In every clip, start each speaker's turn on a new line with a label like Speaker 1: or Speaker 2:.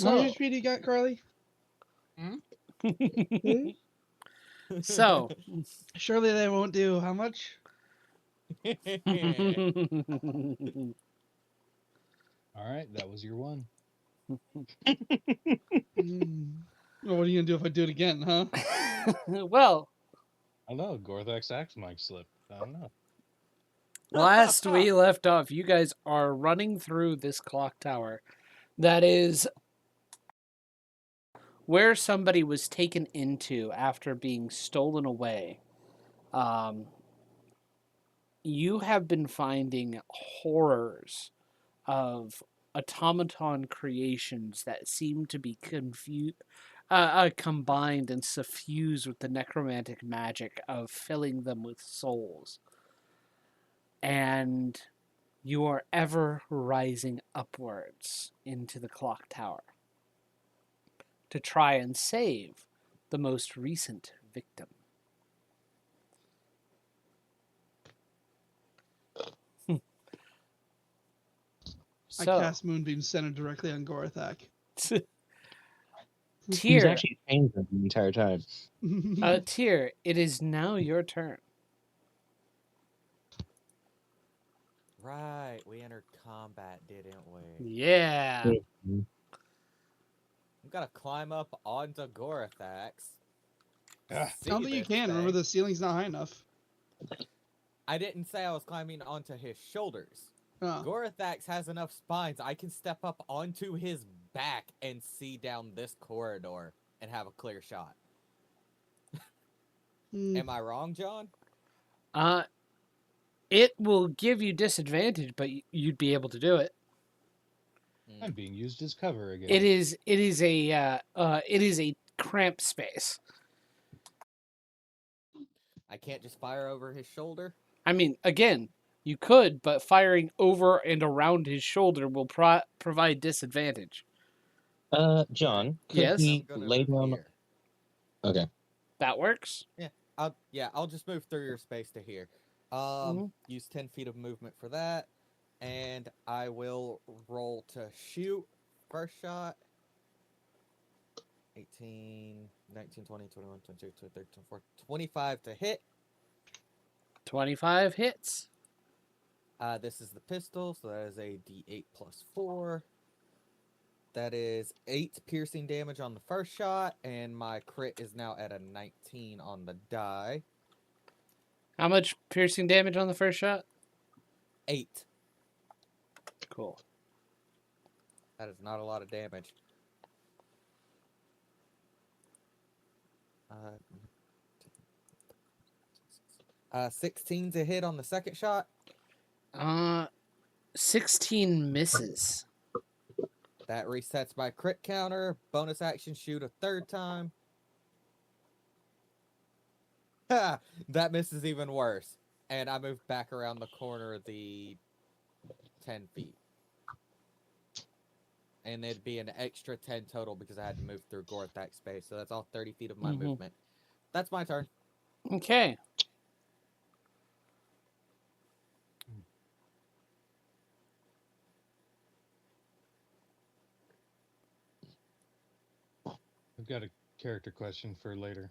Speaker 1: How
Speaker 2: So,
Speaker 1: much HP do you got, Carly? Hmm?
Speaker 2: so,
Speaker 1: Surely they won't do how much?
Speaker 3: All right, that was your one.
Speaker 1: Well, what are you gonna do if I do it again, huh?
Speaker 2: well,
Speaker 3: I don't know. Gorthak's axe might slip. I don't know.
Speaker 2: last we left off, you guys are running through this clock tower that is where somebody was taken into after being stolen away. Um, you have been finding horrors of automaton creations that seem to be combined and suffused with the necromantic magic of filling them with souls. And you are ever rising upwards into the clock tower to try and save the most recent victim.
Speaker 1: I
Speaker 2: So,
Speaker 1: cast Moonbeam centered directly on Gorthak.
Speaker 4: He's
Speaker 2: Tyr,
Speaker 4: actually changed them the entire time.
Speaker 2: Tyr, it is now your turn.
Speaker 5: Right, we entered combat, didn't we?
Speaker 2: Yeah.
Speaker 4: Mhm.
Speaker 5: I'm gonna climb up onto Gorathax.
Speaker 3: Ah.
Speaker 1: I don't think you can. Remember, the ceiling's not high enough.
Speaker 5: I didn't say I was climbing onto his shoulders.
Speaker 1: Oh.
Speaker 5: Gorathax has enough spines. I can step up onto his back and see down this corridor and have a clear shot. Am I wrong, John?
Speaker 2: It will give you disadvantage, but you'd be able to do it.
Speaker 3: I'm being used as cover again.
Speaker 2: It is a cramped space.
Speaker 5: I can't just fire over his shoulder?
Speaker 2: I mean, again, you could, but firing over and around his shoulder will provide disadvantage.
Speaker 4: John, could
Speaker 2: Yes?
Speaker 4: he
Speaker 5: I'm gonna
Speaker 4: lay
Speaker 5: move
Speaker 4: down?
Speaker 5: here.
Speaker 4: Okay.
Speaker 2: That works.
Speaker 5: I'll just move through your space to here. Use 10 feet of movement for that. And I will roll to shoot. First shot. 18, 19, 20, 21, 22, 23, 24, 25 to hit.
Speaker 2: 25 hits.
Speaker 5: This is the pistol, so that is a d8 plus 4. That is 8 piercing damage on the first shot, and my crit is now at a 19 on the die.
Speaker 2: How much piercing damage on the first shot?
Speaker 5: 8.
Speaker 2: Cool.
Speaker 5: That is not a lot of damage. 16 to hit on the second shot.
Speaker 2: 16 misses.
Speaker 5: That resets my crit counter. Bonus action, shoot a third time. Ha! That misses even worse. And I move back around the corner of the 10 feet. And it'd be an extra 10 total because I had to move through Gorthak's space. So that's all 30 feet of my movement. That's my turn.
Speaker 2: Okay.
Speaker 3: I've got a character question for later.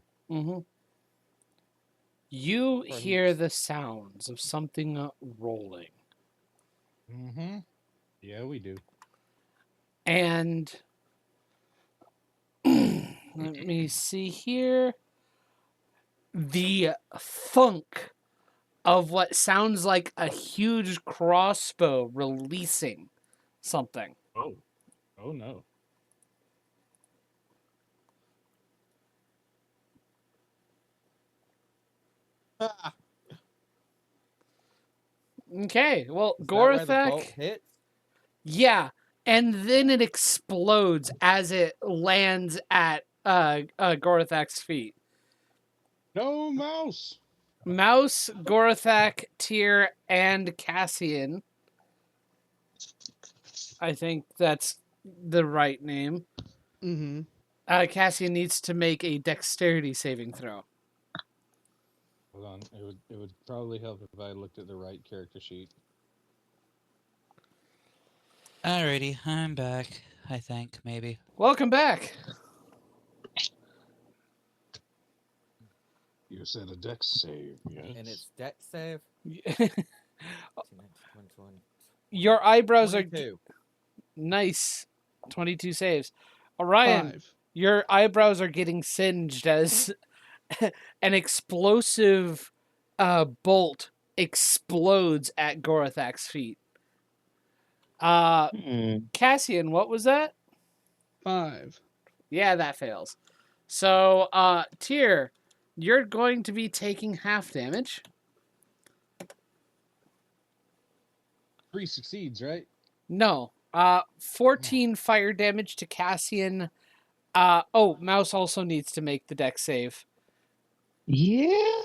Speaker 2: You
Speaker 5: For
Speaker 2: hear the sounds of something rolling.
Speaker 3: Yeah, we do.
Speaker 2: And let me see here. The thunk of what sounds like a huge crossbow releasing something.
Speaker 3: Oh. Oh no.
Speaker 2: Okay, well,
Speaker 5: Is that where the bolt
Speaker 2: Gorthak.
Speaker 5: hits?
Speaker 2: Yeah, and then it explodes as it lands at Gorthak's feet.
Speaker 3: No mouse.
Speaker 2: Mouse, Gorthak, Tyr, and Cassian. I think that's the right name.
Speaker 1: Mm-hmm.
Speaker 2: Cassian needs to make a dexterity saving throw.
Speaker 3: Hold on. It would probably help if I looked at the right character sheet.
Speaker 6: Alrighty, I'm back. I think, maybe.
Speaker 2: Welcome back.
Speaker 3: You said a dex save, yes.
Speaker 5: And it's deck save.
Speaker 2: Your eyebrows are
Speaker 5: 22.
Speaker 2: nice. 22 saves. Orion,
Speaker 1: 5.
Speaker 2: your eyebrows are getting singed as an explosive bolt explodes at Gorathak's feet. Cassian, what was that?
Speaker 1: 5.
Speaker 2: Yeah, that fails. So, Tyr, you're going to be taking half damage.
Speaker 3: 3 succeeds, right?
Speaker 2: No. 14 fire damage to Cassian. Mouse also needs to make the deck save.
Speaker 4: Yeah.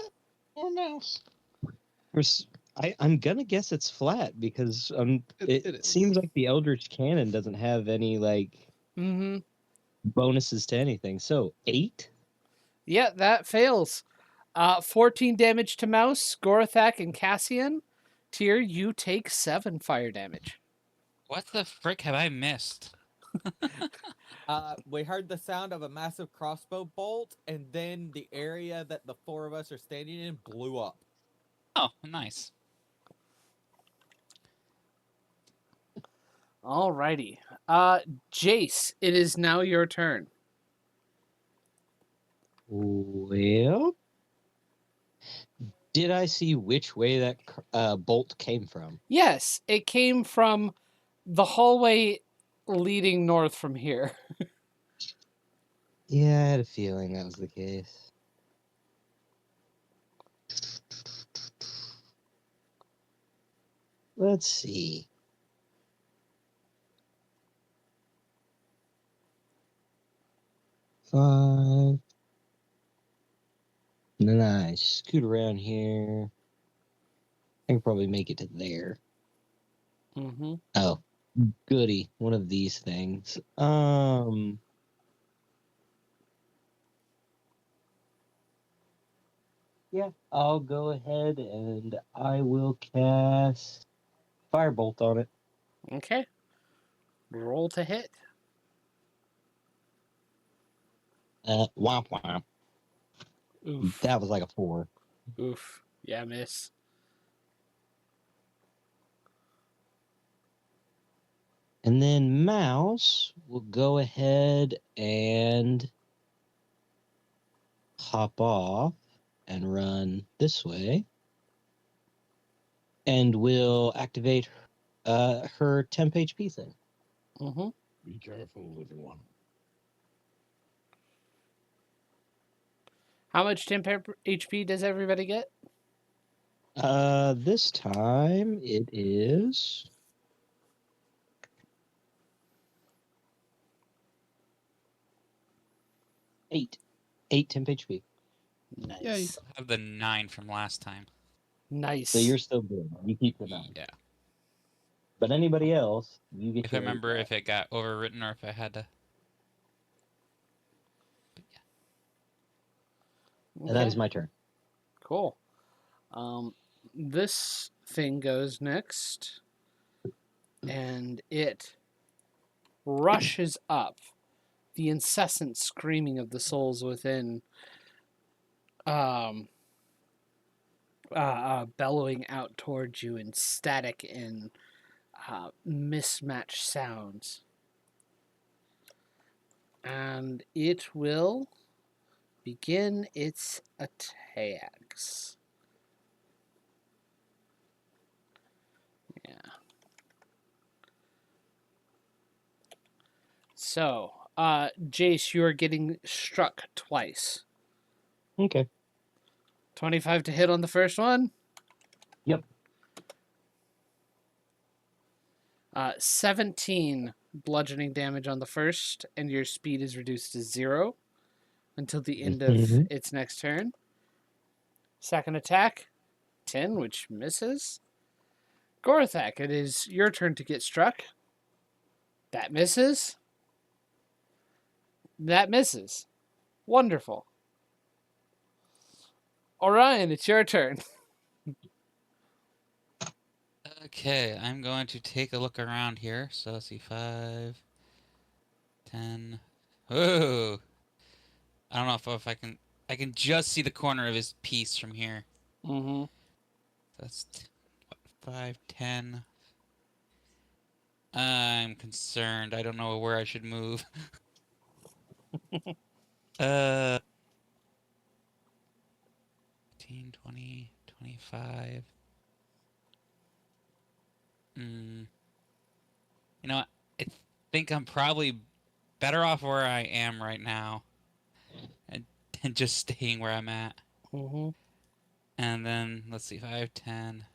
Speaker 3: Or mouse.
Speaker 4: I'm gonna guess it's flat because
Speaker 1: It
Speaker 4: it
Speaker 1: is.
Speaker 4: seems like the Eldritch Cannon doesn't have any
Speaker 2: Mm-hmm.
Speaker 4: bonuses to anything. So 8.
Speaker 2: Yeah, that fails. 14 damage to Mouse, Gorathak, and Cassian. Tyr, you take 7 fire damage.
Speaker 6: What the frick have I missed?
Speaker 5: We heard the sound of a massive crossbow bolt, and then the area that the 4 of us are standing in blew up.
Speaker 6: Oh, nice.
Speaker 2: Alrighty. Jace, it is now your turn.
Speaker 4: Well, did I see which way that bolt came from?
Speaker 2: Yes, it came from the hallway leading north from here.
Speaker 4: Yeah, I had a feeling that was the case. Let's see. Five. And then I scoot around here. I can probably make it to there.
Speaker 2: Mm-hmm.
Speaker 4: Oh, goody. One of these things. Yeah, I'll go ahead and I will cast Firebolt on it.
Speaker 2: Okay. Roll to hit.
Speaker 4: Womp womp.
Speaker 2: Oof.
Speaker 4: That was like a 4.
Speaker 2: Oof. Yeah, miss.
Speaker 4: And then Mouse will go ahead and hop off and run this way. And will activate her temp HP thing.
Speaker 2: Mm-hmm.
Speaker 3: Be careful, little one.
Speaker 2: How much temp HP does everybody get?
Speaker 4: This time it is 8. 8 temp HP.
Speaker 2: Nice.
Speaker 1: Yay.
Speaker 6: I have the 9 from last time.
Speaker 2: Nice.
Speaker 4: So you're still good. You keep the 9.
Speaker 6: Yeah.
Speaker 4: But anybody else, you get
Speaker 6: If I
Speaker 4: your
Speaker 6: remember
Speaker 4: 8
Speaker 6: if it got overwritten or if I had to. But yeah.
Speaker 4: And that is
Speaker 2: Okay.
Speaker 4: my turn.
Speaker 2: Cool. This thing goes next, and it rushes up, the incessant screaming of the souls within, bellowing out towards you in static and mismatched sounds. And it will begin its attacks. Yeah. So, Jace, you are getting struck twice.
Speaker 4: Okay.
Speaker 2: 25 to hit on the first one.
Speaker 4: Yep.
Speaker 2: 17 bludgeoning damage on the first, and your speed is reduced to 0 until the end of
Speaker 4: Mhm.
Speaker 2: its next turn. Second attack, 10, which misses. Gorathak, it is your turn to get struck. That misses. That misses. Wonderful. Orion, it's your turn.
Speaker 6: Okay, I'm going to take a look around here. So let's see, 5, 10. Oh, I don't know if I can. I can just see the corner of his piece from here.
Speaker 2: Mm-hmm.
Speaker 6: That's 5, 10. I'm concerned. I don't know where I should move. uh, 15, 20, 25. You know what? I think I'm probably better off where I am right now, and just staying where I'm at.
Speaker 2: Mm-hmm.
Speaker 6: And then let's see, 5, 10.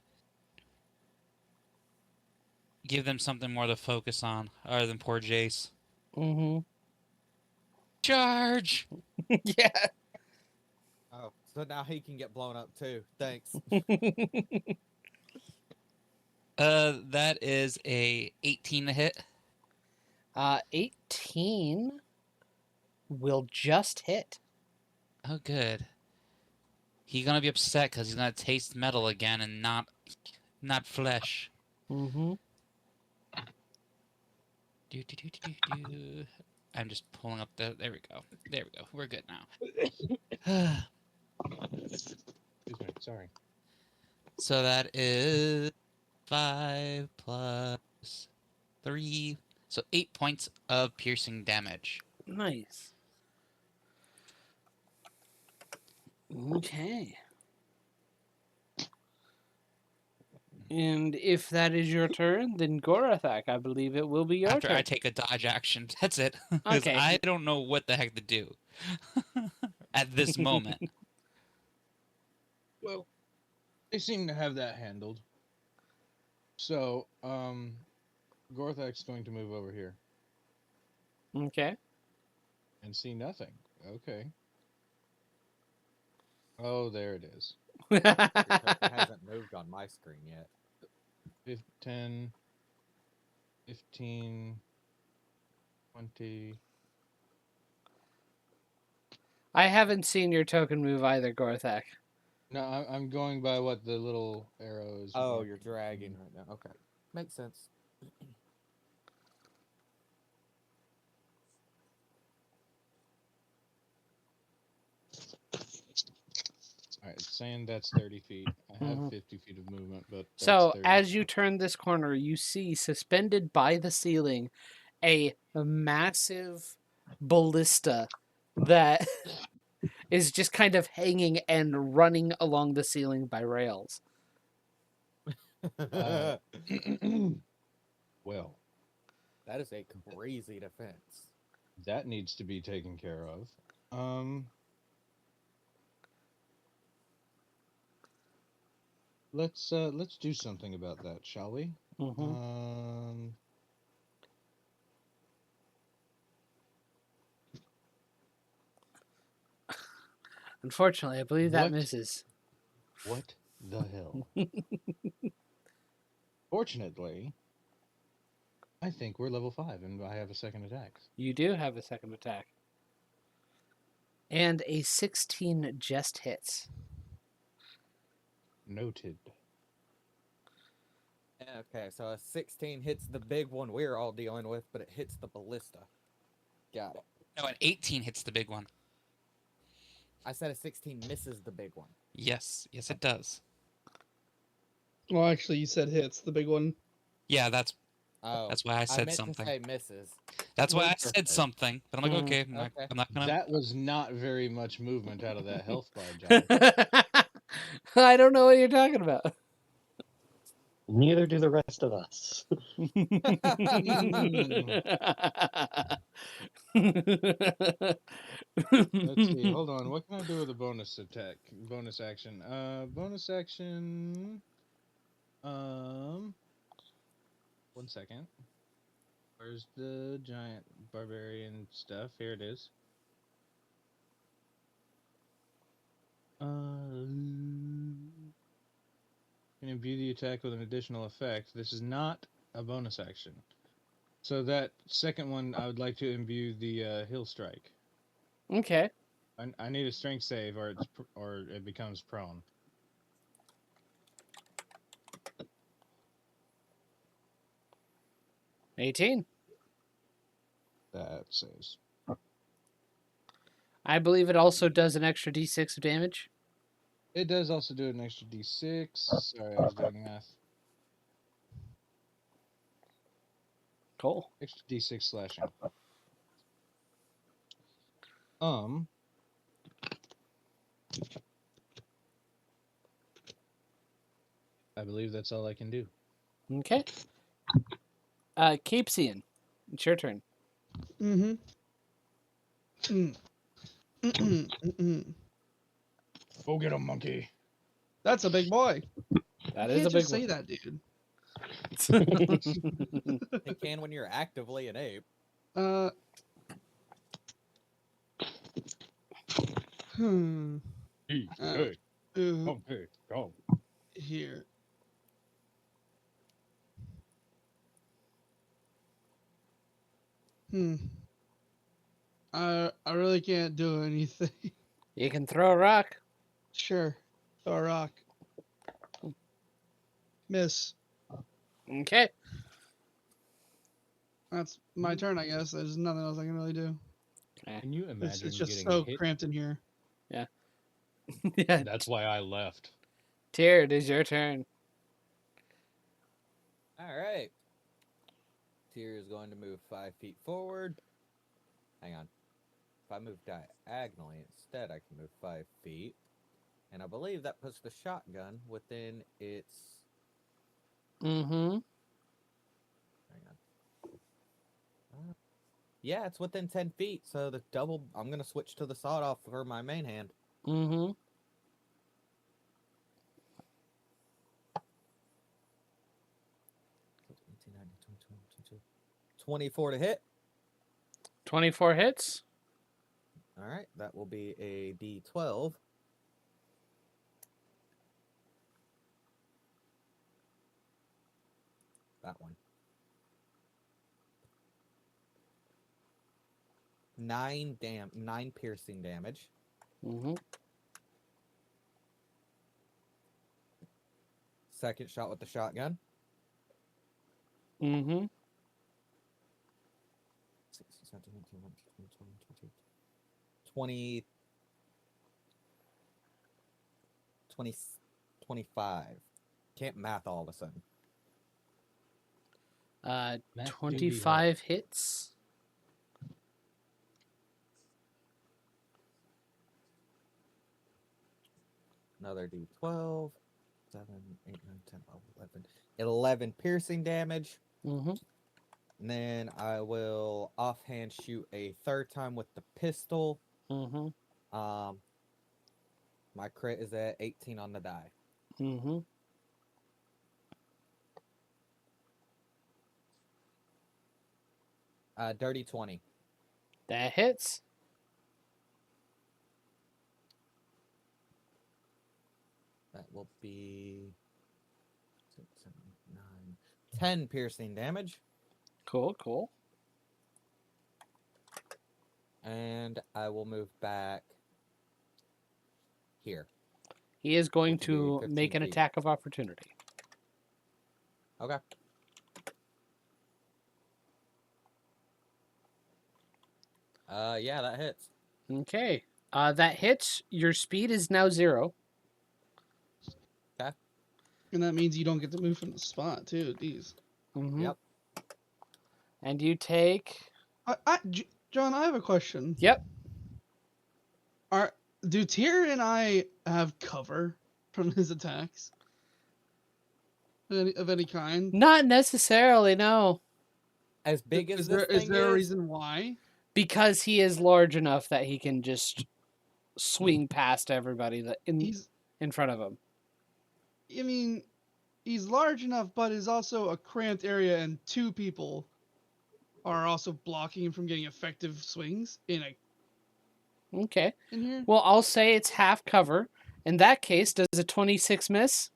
Speaker 6: Give them something more to focus on, other than poor Jace.
Speaker 2: Mm-hmm.
Speaker 6: Charge!
Speaker 2: Yeah.
Speaker 5: Oh, so now he can get blown up too. Thanks.
Speaker 6: That is a 18 to hit.
Speaker 2: 18 will just hit.
Speaker 6: Oh, good. He's gonna be upset because he's gonna taste metal again and not flesh.
Speaker 2: Mm-hmm.
Speaker 6: Do. I'm just pulling up the. There we go. There we go. We're good now.
Speaker 3: Excuse me. Sorry.
Speaker 6: So that is 5 plus 3. So 8 points of piercing damage.
Speaker 2: Nice. Okay. And if that is your turn, then Gorathak, I believe it will be your
Speaker 6: After
Speaker 2: turn.
Speaker 6: I take a dodge action, that's it. Because
Speaker 2: Okay.
Speaker 6: I don't know what the heck to do at this moment.
Speaker 3: Well, they seem to have that handled. So, Gorthak's going to move over here
Speaker 2: Okay.
Speaker 3: and see nothing. Okay. Oh, there it is.
Speaker 5: Your token hasn't moved on my screen yet.
Speaker 3: 10, 15, 20.
Speaker 2: I haven't seen your token move either, Gorthak.
Speaker 3: No, I'm going by what the little arrow is.
Speaker 5: Oh,
Speaker 3: marking.
Speaker 5: you're dragging right now. Okay. Makes sense.
Speaker 3: All right, it's saying that's 30 feet. I have
Speaker 2: Mhm.
Speaker 3: 50 feet of movement, but that's
Speaker 2: So
Speaker 3: 30.
Speaker 2: as you turn this corner, you see suspended by the ceiling a massive ballista that is just kind of hanging and running along the ceiling by rails.
Speaker 3: Uh, well,
Speaker 5: That is a crazy defense.
Speaker 3: that needs to be taken care of. Let's do something about that, shall we?
Speaker 2: Mm-hmm. Unfortunately, I believe that
Speaker 3: What?
Speaker 2: misses.
Speaker 3: What the hell? Fortunately, I think we're level 5 and I have a second attack.
Speaker 2: You do have a second attack. And a 16 just hits.
Speaker 3: Noted.
Speaker 5: Okay, so a 16 hits the big one we're all dealing with, but it hits the ballista. Got it.
Speaker 6: No, an 18 hits the big one.
Speaker 5: I said a 16 misses the big one.
Speaker 6: Yes, it does.
Speaker 1: Well, actually, you said hits the big one.
Speaker 6: Yeah, that's
Speaker 5: Oh,
Speaker 6: why I said
Speaker 5: meant
Speaker 6: something.
Speaker 5: to say misses.
Speaker 6: That's why I
Speaker 5: Perfect.
Speaker 6: said something. But I'm like,
Speaker 2: Mm,
Speaker 6: okay,
Speaker 5: okay.
Speaker 6: I'm not gonna.
Speaker 3: That was not very much movement out of that health bar, John.
Speaker 2: I don't know what you're talking about.
Speaker 4: Neither do the rest of us.
Speaker 3: Let's see. Hold on. What can I do with a bonus attack? Bonus action. Bonus action. 1 second. Where's the giant barbarian stuff? Here it is. Can imbue the attack with an additional effect. This is not a bonus action. So that second one, I would like to imbue the hill strike.
Speaker 2: Okay.
Speaker 3: I need a strength save, or it becomes prone.
Speaker 2: $18.
Speaker 3: that saves.
Speaker 2: I believe it also does an extra d6 of damage.
Speaker 3: It does also do an extra d6. Sorry, I was doing math.
Speaker 2: Cool.
Speaker 3: Extra d6 slashing. I believe that's all I can do.
Speaker 2: Okay. Capesian, it's your turn.
Speaker 1: Mm-hmm.
Speaker 3: Go get him, monkey.
Speaker 1: That's a big boy.
Speaker 2: That
Speaker 1: You
Speaker 2: is a
Speaker 1: can't
Speaker 2: big
Speaker 1: just say that, dude.
Speaker 2: one.
Speaker 5: It can when you're actively an ape.
Speaker 1: Uh. Hmm.
Speaker 3: Hey,
Speaker 1: Uh,
Speaker 3: hey,
Speaker 1: Ooh,
Speaker 3: monkey, go.
Speaker 1: here. Hmm. I really can't do anything.
Speaker 2: You can throw a rock.
Speaker 1: Sure. Throw a rock. Miss.
Speaker 2: Okay.
Speaker 1: That's my turn, I guess. There's nothing else I can really do.
Speaker 3: Can you imagine
Speaker 1: It's just
Speaker 3: getting
Speaker 1: so
Speaker 3: hit?
Speaker 1: cramped in here.
Speaker 2: Yeah.
Speaker 3: That's why I left.
Speaker 2: Tyr, it is your turn.
Speaker 5: All right. Tyr is going to move 5 feet forward. Hang on. If I move diagonally instead, I can move 5 feet. And I believe that puts the shotgun within its.
Speaker 2: Mm-hmm.
Speaker 5: Hang on. Yeah, it's within 10 feet. So the double. I'm going to switch to the sawed off for my main hand.
Speaker 2: Mm-hmm.
Speaker 5: 24 to hit.
Speaker 2: 24 hits.
Speaker 5: All right, that will be a D12. That one. 9 piercing damage.
Speaker 2: Mm-hmm.
Speaker 5: Second shot with the shotgun.
Speaker 2: Mm-hmm.
Speaker 5: 20, 25. Can't math all of a sudden.
Speaker 3: Math do be hard.
Speaker 2: 25 hits.
Speaker 5: Another D12. 7, 8, 9, 10, 11. 11 piercing damage.
Speaker 2: Mm-hmm.
Speaker 5: And then I will offhand shoot a third time with the pistol.
Speaker 2: Mm-hmm.
Speaker 5: My crit is at 18 on the die.
Speaker 2: Mm-hmm.
Speaker 5: Dirty 20.
Speaker 2: That hits.
Speaker 5: That will be 6, 7, 8, 9, 10 piercing damage.
Speaker 2: Cool, cool.
Speaker 5: And I will move back here.
Speaker 2: He is going
Speaker 5: Which would be
Speaker 2: to make
Speaker 5: 15
Speaker 2: an
Speaker 5: feet.
Speaker 2: attack of opportunity.
Speaker 5: Okay. Yeah, that hits.
Speaker 2: Okay. That hits. Your speed is now 0.
Speaker 1: And that means you don't get to move from the spot, too. Jeez.
Speaker 2: Mm-hmm.
Speaker 5: Yep.
Speaker 2: And you take...
Speaker 1: John, I have a question.
Speaker 2: Yep.
Speaker 1: Do Tyr and I have cover from his attacks? Of any kind?
Speaker 2: Not necessarily, no.
Speaker 5: As big as
Speaker 1: Is
Speaker 5: this
Speaker 1: there
Speaker 5: thing
Speaker 1: is there a reason why?
Speaker 2: Because he is large enough that he can just swing past everybody that in front of him.
Speaker 1: I mean, he's large enough, but is also a cramped area, and 2 people are also blocking him from getting effective swings in
Speaker 2: Okay.
Speaker 1: here.
Speaker 2: Well, I'll say it's half cover. In that case, does a 26 miss?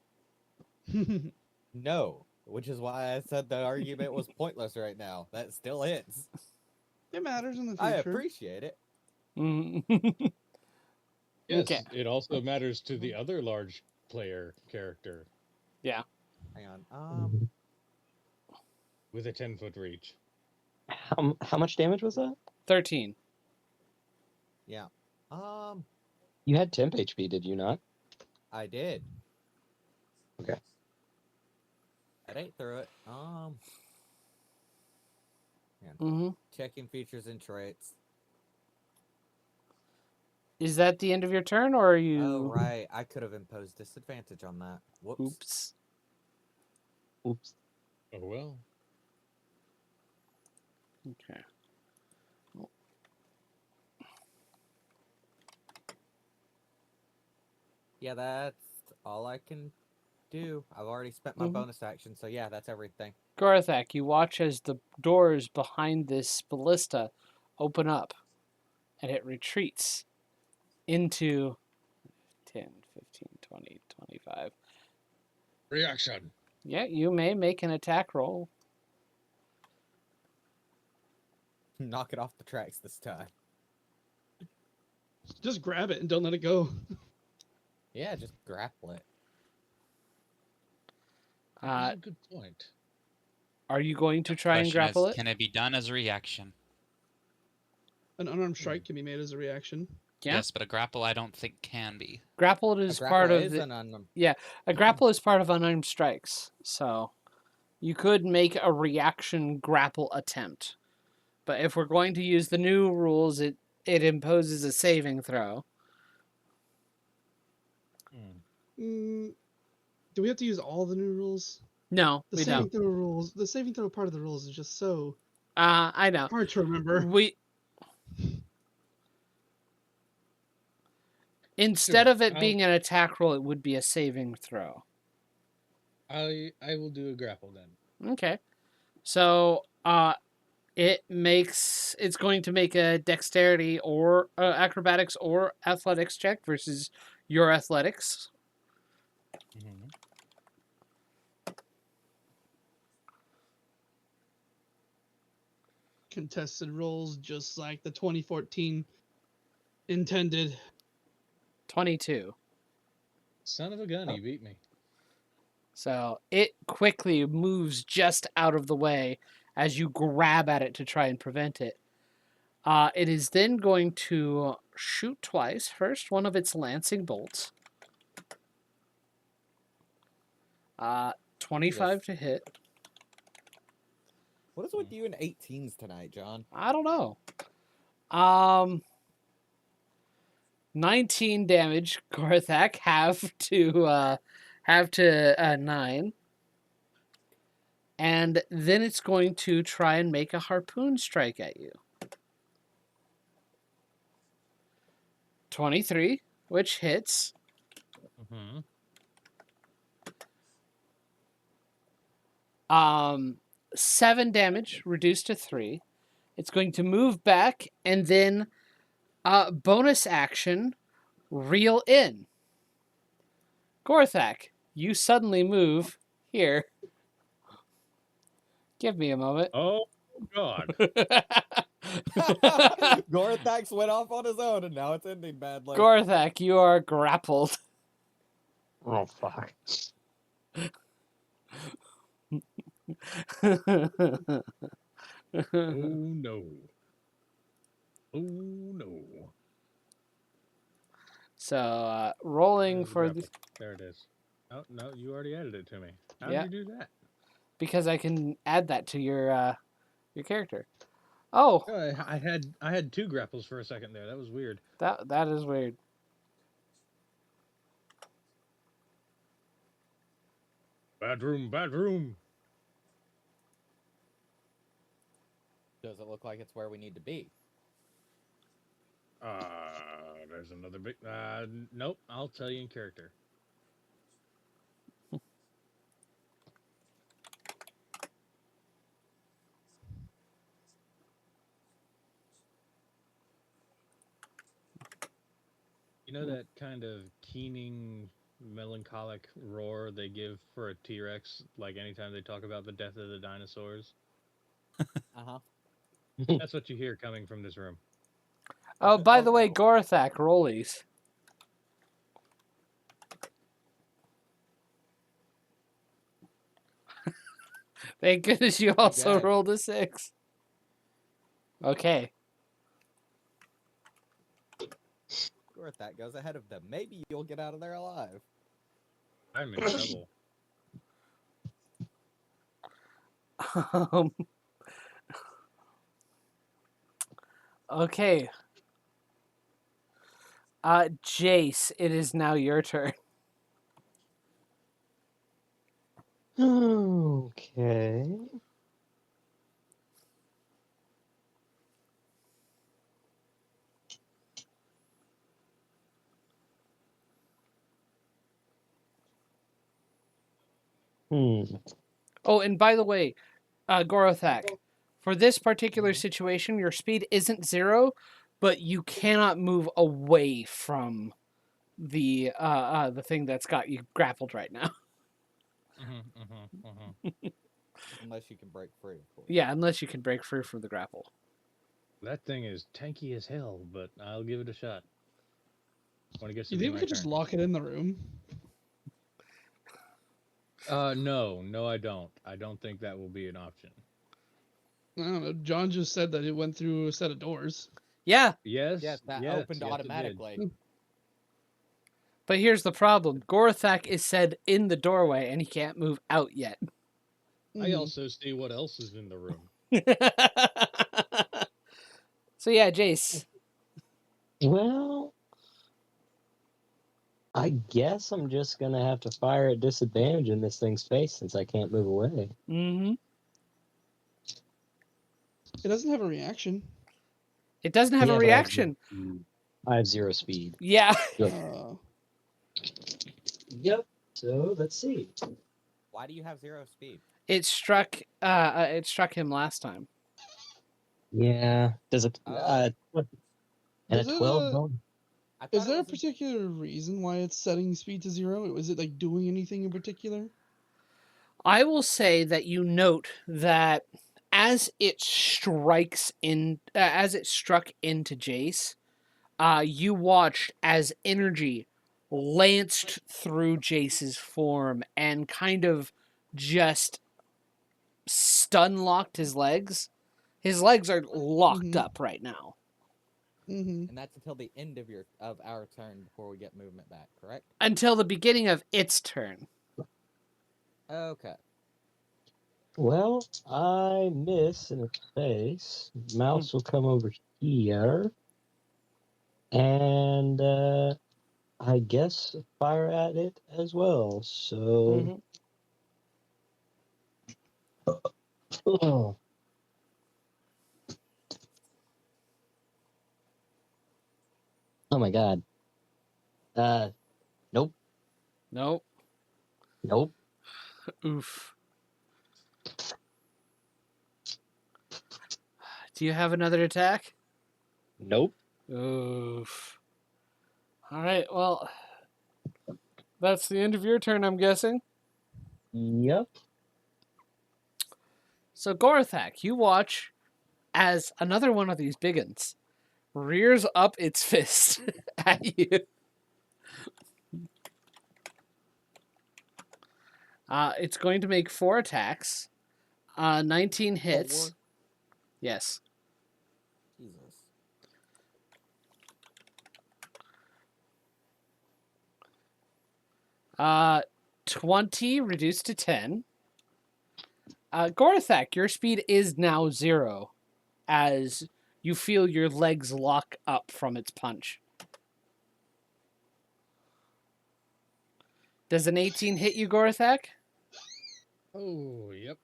Speaker 5: No, which is why I said the argument was pointless right now. That still hits.
Speaker 1: It matters in the future.
Speaker 5: I appreciate it.
Speaker 2: Mm-hmm.
Speaker 3: Yes,
Speaker 2: Okay.
Speaker 3: it also matters to the other large player character
Speaker 2: Yeah.
Speaker 5: Hang on.
Speaker 3: with a 10-foot reach.
Speaker 4: How much damage was that?
Speaker 2: 13.
Speaker 5: Yeah.
Speaker 4: You had temp HP, did you not?
Speaker 5: I did.
Speaker 4: Okay.
Speaker 5: I ate through it.
Speaker 2: Mm-hmm.
Speaker 5: Checking features and traits.
Speaker 2: Is that the end of your turn, or are you?
Speaker 5: Oh right, I could have imposed disadvantage on that. Whoops.
Speaker 2: Oops.
Speaker 4: Oops.
Speaker 3: Oh well.
Speaker 2: Okay.
Speaker 5: Yeah, that's all I can do. I've already spent my
Speaker 2: Mhm.
Speaker 5: bonus action, so yeah, that's everything.
Speaker 2: Gorthak, you watch as the doors behind this ballista open up, and it retreats into 10, 15, 20, 25.
Speaker 3: Reaction.
Speaker 2: Yeah, you may make an attack roll.
Speaker 5: Knock it off the tracks this time.
Speaker 1: Just grab it and don't let it go.
Speaker 5: Yeah, just grapple it.
Speaker 3: That's a good point.
Speaker 2: Are you going to try and
Speaker 6: Question
Speaker 2: grapple
Speaker 6: is,
Speaker 2: it?
Speaker 6: can it be done as a reaction?
Speaker 1: An unarmed strike can be made as a reaction.
Speaker 2: Yeah.
Speaker 6: Yes, but a grapple I don't think can be.
Speaker 2: Grapple
Speaker 5: A
Speaker 2: is
Speaker 5: grapple
Speaker 2: part of
Speaker 5: is
Speaker 2: the.
Speaker 5: an un-
Speaker 2: A grapple is part of unarmed strikes, so you could make a reaction grapple attempt. But if we're going to use the new rules, it imposes a saving throw.
Speaker 1: Do we have to use all the new rules?
Speaker 2: No,
Speaker 1: The
Speaker 2: we
Speaker 1: saving
Speaker 2: don't.
Speaker 1: throw rules. The saving throw part of the rules is just so
Speaker 2: I know.
Speaker 1: hard to remember.
Speaker 2: Instead
Speaker 3: Sure,
Speaker 2: of it
Speaker 3: I'll-
Speaker 2: being an attack roll, it would be a saving throw.
Speaker 3: I will do a grapple then.
Speaker 2: Okay. So it's going to make a dexterity or acrobatics or athletics check versus your athletics.
Speaker 3: Mm-hmm.
Speaker 1: Contested rolls just like the 2014 intended.
Speaker 2: 22.
Speaker 3: Son of a gun, he beat me.
Speaker 2: So it quickly moves just out of the way as you grab at it to try and prevent it. It is then going to shoot twice. First, one of its lancing bolts. 25 to hit.
Speaker 5: What is with you and 18s tonight, John?
Speaker 2: I don't know. 19 damage. Gorthak have to 9. And then it's going to try and make a harpoon strike at you. 23, which hits.
Speaker 3: Mm-hmm.
Speaker 2: 7 damage, reduced to 3. It's going to move back and then bonus action, reel in. Gorthak, you suddenly move here. Give me a moment.
Speaker 3: Oh God.
Speaker 5: Gorthax went off on his own, and now it's ending badly.
Speaker 2: Gorthak, you are grappled.
Speaker 4: Oh, fuck.
Speaker 3: Oh no. Oh no.
Speaker 2: So, rolling
Speaker 3: There's the
Speaker 2: for the...
Speaker 3: grapple. There it is. Oh no, you already added it to me. How
Speaker 2: Yeah.
Speaker 3: did you do that?
Speaker 2: Because I can add that to your character. Oh,
Speaker 3: Oh, I had 2 grapples for a second there. That was weird.
Speaker 2: that is weird.
Speaker 3: Bad room, bad room.
Speaker 5: Does it look like it's where we need to be?
Speaker 3: There's another big. Nope. I'll tell you in character. You know that kind of keening, melancholic roar they give for a T-Rex, like anytime they talk about the death of the dinosaurs?
Speaker 5: Uh-huh.
Speaker 3: That's what you hear coming from this room.
Speaker 2: Oh, by the way,
Speaker 5: no.
Speaker 2: Gorthak, rollies. Thank goodness you also
Speaker 5: Okay.
Speaker 2: rolled a 6. Okay.
Speaker 5: Gorthak goes ahead of them. Maybe you'll get out of there alive.
Speaker 3: I'm in trouble.
Speaker 2: Um, okay. Jace, it is now your turn.
Speaker 4: Okay. Hmm.
Speaker 2: Oh, and by the way, Gorothak, for this particular situation, your speed isn't 0, but you cannot move away from the thing that's got you grappled right now.
Speaker 5: Unless you can break free, of course.
Speaker 2: Yeah, unless you can break free from the grapple.
Speaker 3: That thing is tanky as hell, but I'll give it a shot. Want to get
Speaker 1: You
Speaker 3: to be
Speaker 1: think we
Speaker 3: my
Speaker 1: could just
Speaker 3: turn?
Speaker 1: lock it in the room?
Speaker 3: No, I don't. I don't think that will be an option.
Speaker 1: I don't know. John just said that it went through a set of doors.
Speaker 2: Yeah,
Speaker 3: Yes.
Speaker 5: Yes, that
Speaker 3: yes,
Speaker 5: opened
Speaker 3: yes, it did.
Speaker 5: automatically.
Speaker 2: but here's the problem. Gorothak is said in the doorway, and he can't move out yet.
Speaker 3: I
Speaker 1: Mhm.
Speaker 3: also see what else is in the room.
Speaker 2: So yeah, Jace.
Speaker 4: Well, I guess I'm just gonna have to fire at disadvantage in this thing's face since I can't move away.
Speaker 2: Mm-hmm.
Speaker 1: It doesn't have a reaction.
Speaker 2: It doesn't have
Speaker 4: Yeah,
Speaker 2: a
Speaker 4: but
Speaker 2: reaction.
Speaker 4: I have 0 speed.
Speaker 2: Yeah.
Speaker 1: Uh,
Speaker 4: Yep. So let's see.
Speaker 5: Why do you have 0 speed?
Speaker 2: It struck him last time.
Speaker 4: Yeah. Does it?
Speaker 5: Oh.
Speaker 4: And
Speaker 1: Is
Speaker 4: a
Speaker 1: it
Speaker 4: 12
Speaker 1: a-
Speaker 4: bone?
Speaker 5: I
Speaker 1: is
Speaker 5: thought
Speaker 1: there
Speaker 5: it
Speaker 1: a
Speaker 5: was
Speaker 1: particular reason why it's setting speed to 0? Was it like doing anything in particular?
Speaker 2: I will say that you note that as it strikes in, as it struck into Jace, you watched as energy lanced through Jace's form and kind of just stun locked his legs. His legs are locked
Speaker 1: Mhm.
Speaker 2: up right now.
Speaker 1: Mm-hmm.
Speaker 5: and that's until the end of our turn before we get movement back, correct?
Speaker 2: Until the beginning of its turn.
Speaker 5: Okay.
Speaker 4: Well, I miss in its face. Mouse will come over here. And I guess fire at it as well. So. Oh. Oh my god. Nope.
Speaker 2: Nope.
Speaker 4: Nope.
Speaker 2: Oof. Do you have another attack?
Speaker 4: Nope.
Speaker 2: Oof. All right, well, that's the end of your turn, I'm guessing.
Speaker 4: Yep.
Speaker 2: So, Gorothak, you watch as another one of these biggins rears up its fist at you. It's going to make 4 attacks. 19 hits.
Speaker 5: 4?
Speaker 2: Yes.
Speaker 5: Jesus.
Speaker 2: Uh, 20 reduced to 10. Gorothak, your speed is now 0 as you feel your legs lock up from its punch. Does an 18 hit you, Gorothak?
Speaker 3: Oh, yep.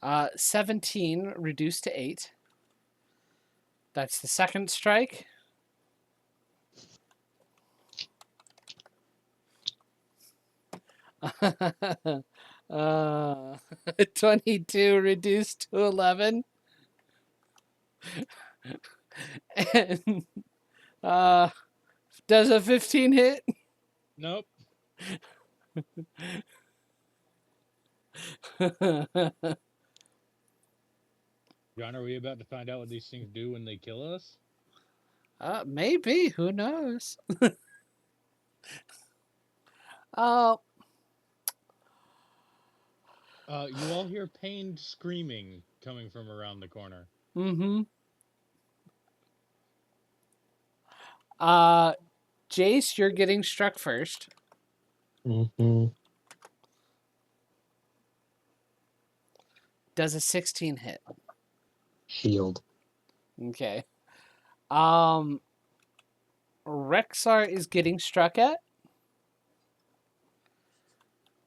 Speaker 2: Uh, 17 reduced to 8. That's the second strike. uh, 22 reduced to 11. And does a 15 hit?
Speaker 3: Nope. John, are we about to find out what these things do when they kill us?
Speaker 2: Maybe. Who knows? Uh,
Speaker 3: You all hear pained screaming coming from around the corner.
Speaker 2: Mm-hmm. Jace, you're getting struck first.
Speaker 4: Mm-hmm.
Speaker 2: Does a 16 hit?
Speaker 4: Shield.
Speaker 2: Okay. Rexar is getting struck at.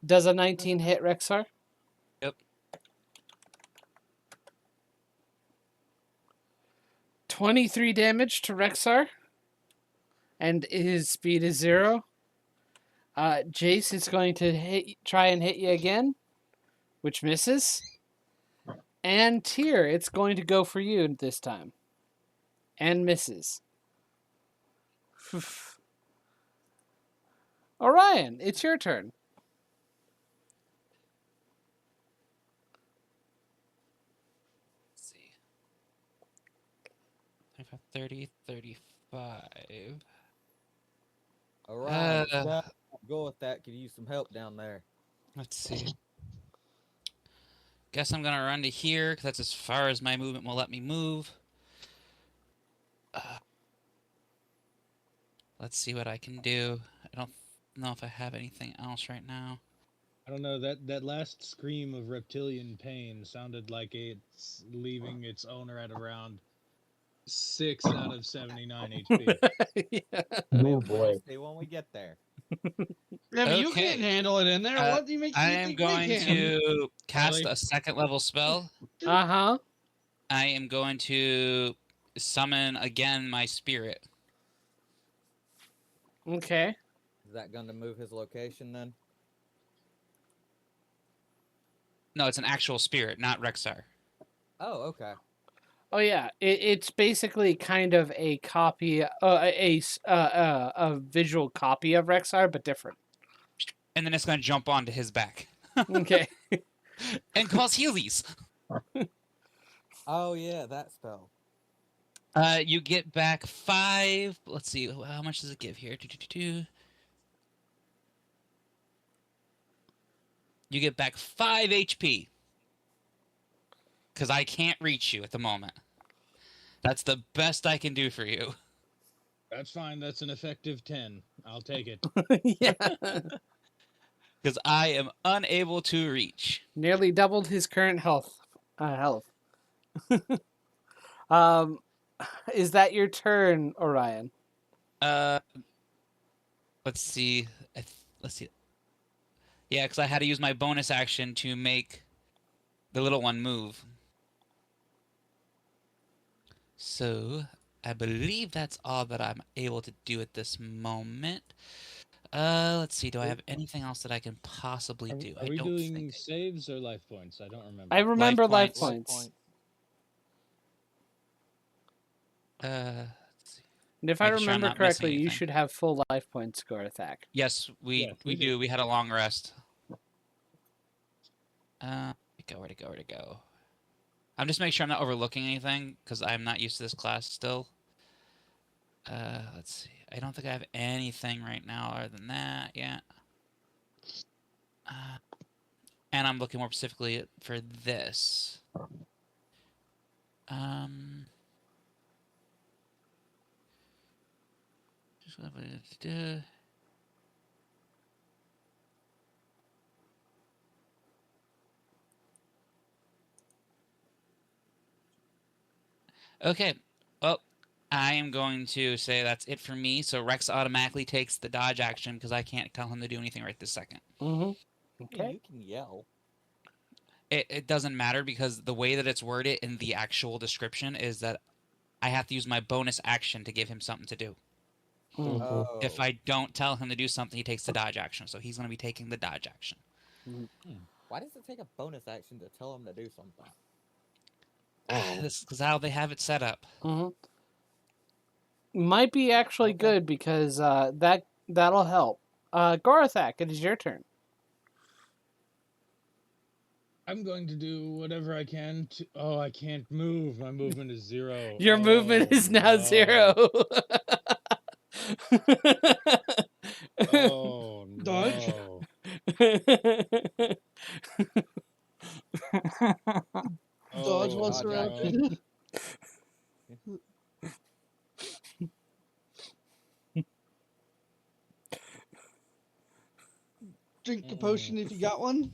Speaker 2: Does a 19 hit, Rexar?
Speaker 6: Yep.
Speaker 2: 23 damage to Rexar. And his speed is 0. Jace is going to try and hit you again, which misses. And Tyr, it's going to go for you this time. And misses. Orion, it's your turn.
Speaker 6: Let's see. 25, 30, 35.
Speaker 5: All right.
Speaker 6: Uh,
Speaker 5: Go with that. Could use some help down there.
Speaker 6: Let's see. Guess I'm gonna run to here because that's as far as my movement will let me move. Let's see what I can do. I don't know if I have anything else right now.
Speaker 3: I don't know, that last scream of reptilian pain sounded like it's leaving its owner at around 6 out of 79 HP.
Speaker 2: Yeah.
Speaker 4: Oh boy.
Speaker 5: See when we get there.
Speaker 1: Yeah, but you
Speaker 6: Okay.
Speaker 1: can't handle it in there. What do you make?
Speaker 6: I
Speaker 1: you
Speaker 6: am
Speaker 1: think we
Speaker 6: going
Speaker 1: can?
Speaker 6: to cast
Speaker 3: Really?
Speaker 6: a second level spell.
Speaker 2: Uh-huh.
Speaker 6: I am going to summon again my spirit.
Speaker 2: Okay.
Speaker 5: Is that going to move his location then?
Speaker 6: No, it's an actual spirit, not Rexar.
Speaker 5: Oh, okay.
Speaker 2: Oh yeah, it's basically kind of a copy, a visual copy of Rexar, but different.
Speaker 6: And then it's going to jump onto his back
Speaker 2: Okay.
Speaker 6: and cause healies.
Speaker 5: Oh yeah, that spell.
Speaker 6: You get back 5. Let's see, how much does it give here? You get back 5 HP. Because I can't reach you at the moment. That's the best I can do for you.
Speaker 3: That's fine, that's an effective 10. I'll take it.
Speaker 2: Yeah.
Speaker 6: Because I am unable to reach.
Speaker 2: Nearly doubled his current health. Is that your turn, Orion?
Speaker 6: Let's see. Let's see. Yeah, because I had to use my bonus action to make the little one move. So, I believe that's all that I'm able to do at this moment. Let's see. Do I have anything else that I can possibly do?
Speaker 3: Are
Speaker 6: I
Speaker 3: we
Speaker 6: don't
Speaker 3: doing
Speaker 6: think.
Speaker 3: saves or life points? I don't remember.
Speaker 2: I remember life
Speaker 6: points.
Speaker 2: points.
Speaker 6: Let's see.
Speaker 2: And if I
Speaker 6: Making sure I'm
Speaker 2: remember
Speaker 6: not missing
Speaker 2: correctly, you
Speaker 6: anything.
Speaker 2: should have full life points, Gorthak.
Speaker 6: Yes, we
Speaker 3: Yes, we
Speaker 6: do.
Speaker 3: do.
Speaker 6: We had a long rest. Where'd it go? I'm just making sure I'm not overlooking anything because I'm not used to this class still. Let's see. I don't think I have anything right now other than that yet. And I'm looking more specifically for this. Just what I have to do. Okay. Well, I am going to say that's it for me. So Rex automatically takes the dodge action because I can't tell him to do anything right this second.
Speaker 2: Mm-hmm.
Speaker 5: Yeah,
Speaker 2: Okay.
Speaker 5: you can yell.
Speaker 6: It doesn't matter because the way that it's worded in the actual description is that I have to use my bonus action to give him something to do.
Speaker 2: Mm.
Speaker 5: Oh.
Speaker 6: If I don't tell him to do something, he takes the dodge action. So he's going to be taking the dodge action.
Speaker 5: Why does it take a bonus action to tell him to do something?
Speaker 6: This is how they have it set up.
Speaker 2: Mm-hmm. Might be actually
Speaker 5: Okay.
Speaker 2: good because that'll help. Gorthak, it is your turn.
Speaker 3: I'm going to do whatever I can to... Oh, I can't move. My movement is 0.
Speaker 2: Your movement is now
Speaker 3: no.
Speaker 2: 0.
Speaker 3: Oh,
Speaker 1: Dodge.
Speaker 3: no.
Speaker 1: Dodge while
Speaker 3: Oh,
Speaker 1: surrounded. Drink a potion if you got one.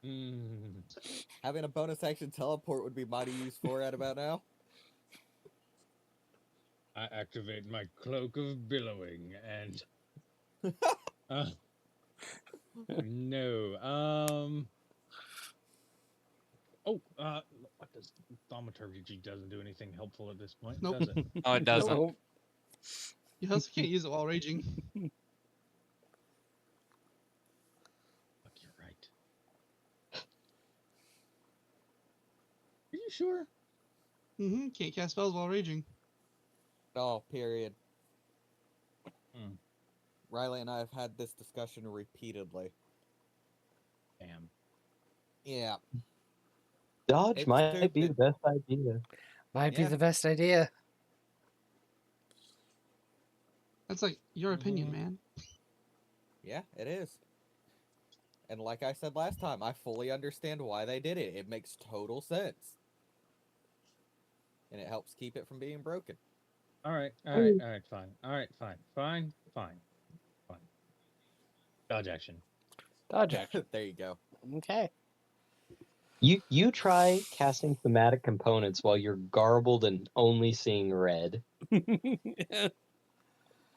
Speaker 3: Mm.
Speaker 5: Having a bonus action teleport would be mighty useful right about now.
Speaker 3: I activate my cloak of billowing and. No. What does thaumaturgy doesn't do anything helpful at this point,
Speaker 1: Nope.
Speaker 3: does it?
Speaker 6: Oh, it doesn't.
Speaker 2: Nope.
Speaker 1: You also can't use it while raging.
Speaker 3: Fuck, you're right. Are you sure?
Speaker 1: Can't cast spells while raging.
Speaker 5: Oh, period.
Speaker 3: Hmm.
Speaker 5: Riley and I have had this discussion repeatedly.
Speaker 3: Damn.
Speaker 5: Yeah.
Speaker 4: Dodge
Speaker 5: It's
Speaker 4: might be the
Speaker 5: stupid.
Speaker 4: best idea.
Speaker 2: Might be
Speaker 5: Yeah.
Speaker 2: the best idea.
Speaker 1: That's like your opinion,
Speaker 3: Mhm.
Speaker 1: man.
Speaker 5: Yeah, it is. And like I said last time, I fully understand why they did it. It makes total sense. And it helps keep it from being broken.
Speaker 3: All right, fine. All right, fine. Dodge action.
Speaker 2: Dodge action.
Speaker 5: There you go.
Speaker 2: Okay.
Speaker 4: You try casting thematic components while you're garbled and only seeing red.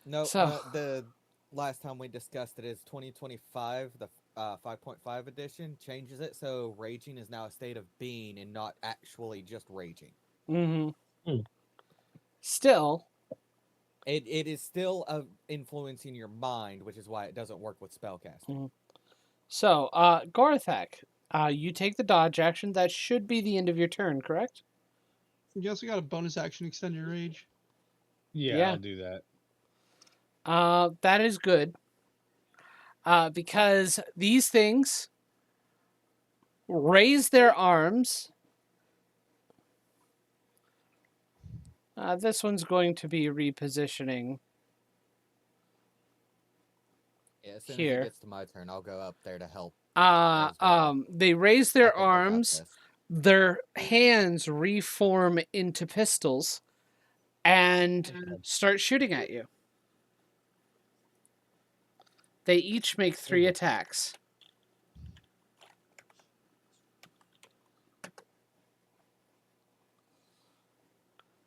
Speaker 5: No,
Speaker 2: So-
Speaker 5: no, the last time we discussed it is 2025, the 5.5 edition changes it so raging is now a state of being and not actually just raging.
Speaker 2: hmm
Speaker 4: Hmm.
Speaker 2: Still,
Speaker 5: It is still influencing your mind, which is why it doesn't work with spellcasting.
Speaker 2: so Gorthak, you take the dodge action. That should be the end of your turn, correct?
Speaker 1: You also got a bonus action, extend your rage.
Speaker 3: Yeah,
Speaker 2: Yeah.
Speaker 3: I'll do that.
Speaker 2: That is good. Because these things raise their arms. This one's going to be repositioning.
Speaker 5: Yeah, as soon
Speaker 2: Here.
Speaker 5: as it gets to my turn, I'll go up there to help. as well.
Speaker 2: They raise
Speaker 5: I
Speaker 2: their
Speaker 5: think we got
Speaker 2: arms.
Speaker 5: this.
Speaker 2: Their hands reform into pistols and start shooting at you. They each make 3 attacks.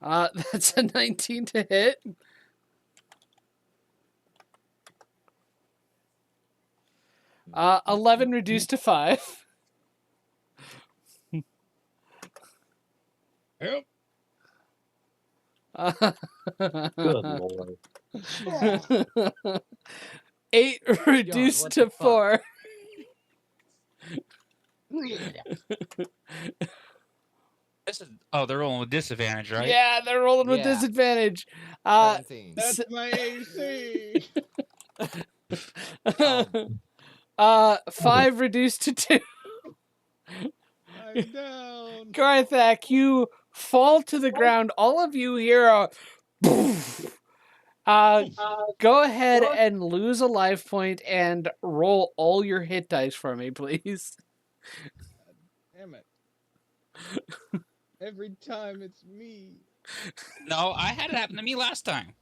Speaker 2: That's a 19 to hit.
Speaker 5: Mm,
Speaker 2: 11 reduced to 5.
Speaker 3: Help!
Speaker 4: Good lord.
Speaker 2: 8 reduced
Speaker 5: what
Speaker 2: to
Speaker 5: the fuck?
Speaker 2: 4.
Speaker 6: This is they're rolling with disadvantage, right?
Speaker 2: Yeah, they're rolling with
Speaker 5: Yeah.
Speaker 2: disadvantage.
Speaker 5: 17.
Speaker 3: That's my AC!
Speaker 2: 5 reduced to 2.
Speaker 3: I'm down!
Speaker 2: Garthak, you fall to the ground. All of you hear a go ahead and lose a life point and roll all your hit dice for me, please.
Speaker 3: Damn it. Every time it's me.
Speaker 6: No, I had it happen to me last time.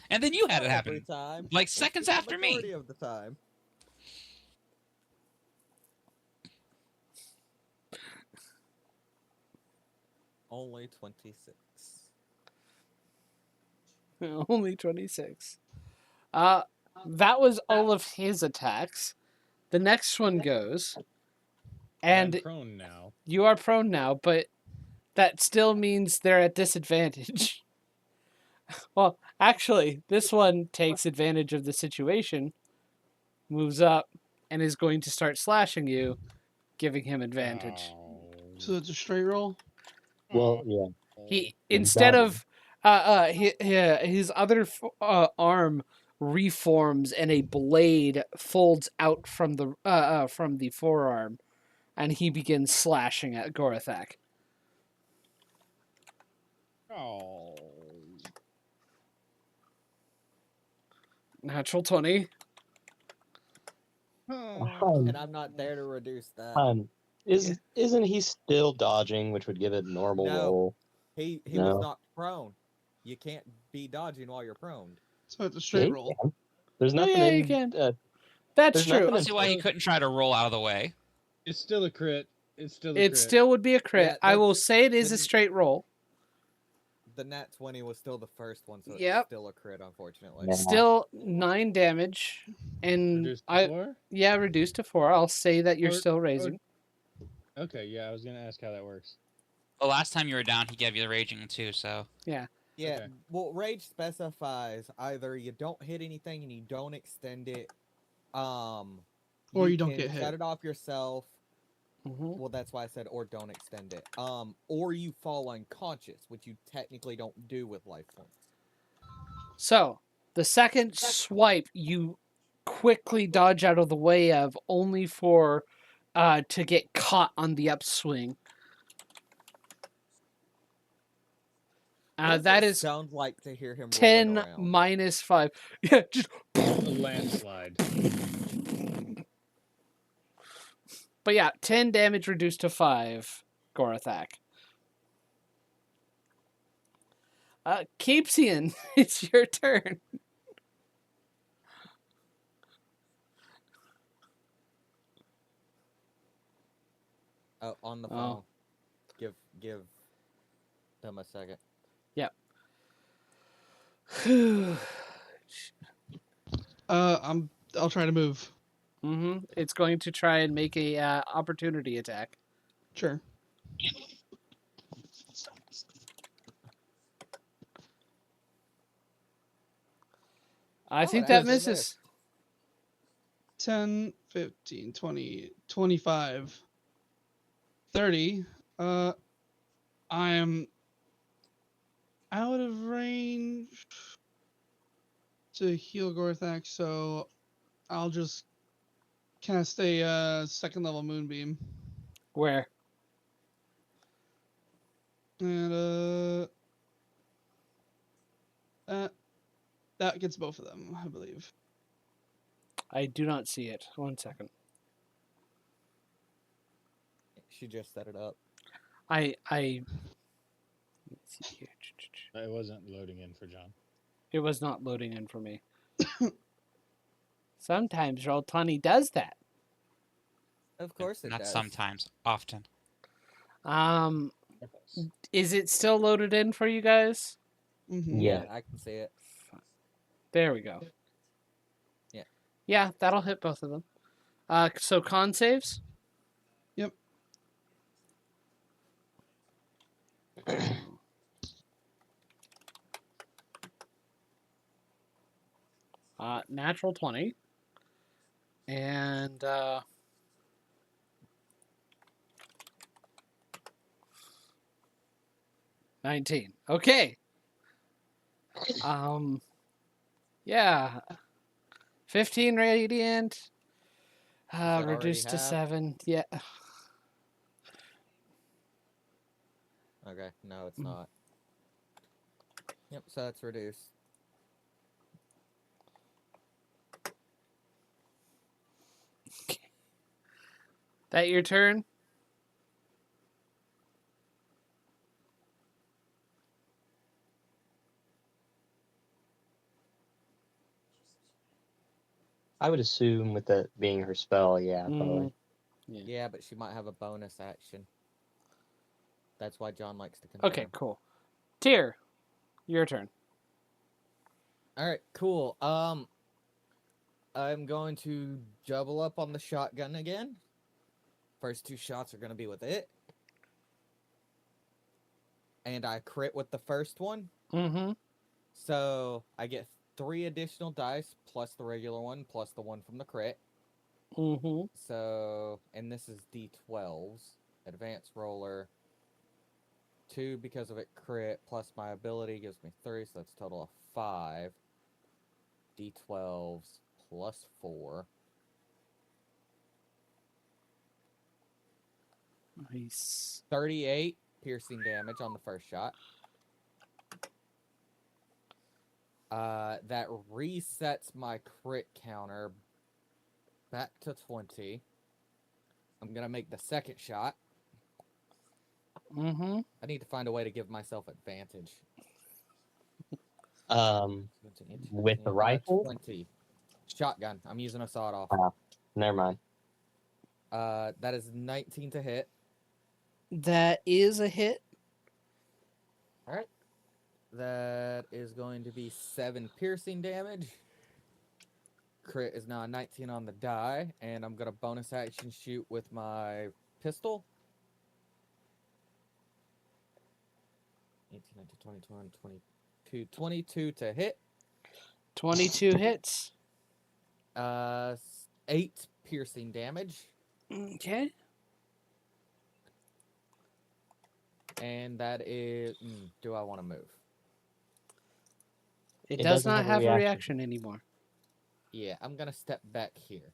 Speaker 6: And then you had it
Speaker 5: Every
Speaker 6: happen.
Speaker 5: time.
Speaker 6: Like seconds
Speaker 5: The
Speaker 6: after me.
Speaker 5: majority of the time. Only 26.
Speaker 2: Only 26. That was all of his attacks. The next one goes, and
Speaker 3: I'm prone now.
Speaker 2: you are prone now, but that still means they're at disadvantage. Well, actually, this one takes advantage of the situation, moves up, and is going to start slashing you, giving him advantage.
Speaker 3: Oh.
Speaker 1: So it's a straight roll.
Speaker 4: Well, yeah.
Speaker 2: He
Speaker 4: Yeah,
Speaker 2: instead
Speaker 4: got
Speaker 2: of his other arm reforms and a blade folds out from the forearm, and he begins slashing at Gorthak.
Speaker 3: Oh.
Speaker 2: Natural 20.
Speaker 3: Oh.
Speaker 5: And I'm not there to reduce that.
Speaker 4: Isn't he still dodging, which would give it a normal
Speaker 5: No.
Speaker 4: roll?
Speaker 5: He
Speaker 4: No.
Speaker 5: was not prone. You can't be dodging while you're prone.
Speaker 1: So it's a
Speaker 4: Yeah,
Speaker 1: straight
Speaker 4: you
Speaker 1: roll.
Speaker 4: can. There's
Speaker 2: Oh,
Speaker 4: nothing
Speaker 2: yeah, you
Speaker 4: in.
Speaker 2: can. That's
Speaker 4: There's
Speaker 2: true.
Speaker 4: nothing
Speaker 6: I don't
Speaker 4: in
Speaker 6: see why he couldn't try to roll out of the way.
Speaker 3: It's still a crit. It's still a
Speaker 2: It
Speaker 3: crit.
Speaker 2: still would be a crit.
Speaker 5: Yeah,
Speaker 2: I will say it is a
Speaker 5: the-
Speaker 2: straight roll.
Speaker 5: The nat 20 was still the first one, so
Speaker 2: Yep.
Speaker 5: it's still a crit, unfortunately.
Speaker 4: Yeah.
Speaker 2: Still 9 damage, and
Speaker 3: Reduced to
Speaker 2: I
Speaker 3: 4?
Speaker 2: reduced to 4. I'll say that you're
Speaker 3: Or-
Speaker 2: still
Speaker 3: or-
Speaker 2: raising.
Speaker 3: Okay, yeah, I was gonna ask how that works.
Speaker 6: The last time you were down, he gave you the raging too. So
Speaker 5: Yeah,
Speaker 3: Okay.
Speaker 5: well, rage specifies either you don't hit anything and you don't extend it,
Speaker 1: Or you don't
Speaker 5: can
Speaker 1: get hit.
Speaker 5: shut it off yourself.
Speaker 2: Mhm.
Speaker 5: Well, that's why I said or don't extend it. Or you fall unconscious, which you technically don't do with life points.
Speaker 2: So the second swipe, you quickly dodge out of the way of, only for to get caught on the upswing.
Speaker 5: What does
Speaker 2: That
Speaker 5: it
Speaker 2: is
Speaker 5: sound like to hear him
Speaker 2: 10
Speaker 5: rolling around?
Speaker 2: minus 5. Yeah, just.
Speaker 3: A landslide.
Speaker 2: But yeah, 10 damage reduced to 5, Gorathak. Keepsian, it's your turn.
Speaker 5: Oh, on the
Speaker 2: Oh.
Speaker 5: phone. Give them a second.
Speaker 1: I'll try to move.
Speaker 2: It's going to try and make a opportunity attack.
Speaker 1: Sure.
Speaker 2: I
Speaker 5: Oh,
Speaker 2: think
Speaker 5: it
Speaker 2: that
Speaker 5: actually
Speaker 2: misses.
Speaker 5: missed.
Speaker 1: 10, 15, 20, 25, 30. I am out of range to heal Gorthak, so I'll just cast a second level moonbeam.
Speaker 2: Where?
Speaker 1: And that gets both of them, I believe.
Speaker 2: I do not see it. 1 second.
Speaker 5: She just set it up.
Speaker 2: Let's see here.
Speaker 3: It wasn't loading in for John.
Speaker 2: It was not loading in for me. Sometimes Roll20 does that.
Speaker 5: Of course it
Speaker 6: not
Speaker 5: does.
Speaker 6: sometimes, often.
Speaker 2: Is it still loaded in for you guys?
Speaker 1: Mm-hmm.
Speaker 4: Yeah.
Speaker 5: I can see it.
Speaker 2: There we go.
Speaker 5: Yeah.
Speaker 2: Yeah, that'll hit both of them. So con saves?
Speaker 1: Yep.
Speaker 2: Natural 20. And 19. Okay. Yeah. 15 radiant.
Speaker 5: that
Speaker 2: Reduced to
Speaker 5: already half?
Speaker 2: 7. Yeah.
Speaker 5: Okay, no, it's not. Yep, so that's reduced.
Speaker 2: That your turn?
Speaker 4: I would assume with that being her spell, yeah, probably.
Speaker 5: Yeah, but she might have a bonus action. That's why John likes to confirm.
Speaker 2: Okay, cool. Tyr, your turn.
Speaker 5: All right, cool. I'm going to double up on the shotgun again. First 2 shots are going to be with it. And I crit with the first one.
Speaker 2: Mm-hmm.
Speaker 5: So I get 3 additional dice plus the regular one plus the one from the crit.
Speaker 2: Mm-hmm.
Speaker 5: So, and this is D12s. Advanced roller. 2 because of it crit plus my ability gives me 3, so that's a total of 5. D12s plus 4.
Speaker 2: Nice.
Speaker 5: 38 piercing damage on the first shot. That resets my crit counter back to 20. I'm gonna make the second shot.
Speaker 2: Mm-hmm.
Speaker 5: I need to find a way to give myself advantage.
Speaker 4: With the rifle?
Speaker 5: 20. Shotgun. I'm using a sawed-off.
Speaker 4: Never mind.
Speaker 5: That is 19 to hit.
Speaker 2: That is a hit.
Speaker 5: All right. That is going to be 7 piercing damage. Crit is now a 19 on the die, and I'm gonna bonus action shoot with my pistol. 18, 19, 20, 21, 22, 22 to hit.
Speaker 2: 22 hits.
Speaker 5: 8 piercing damage,
Speaker 2: Okay.
Speaker 5: and that is. Do I want to move?
Speaker 2: It
Speaker 4: It
Speaker 2: does
Speaker 4: doesn't
Speaker 2: not
Speaker 4: have a
Speaker 2: have a
Speaker 4: reaction.
Speaker 2: reaction anymore.
Speaker 5: Yeah, I'm gonna step back here,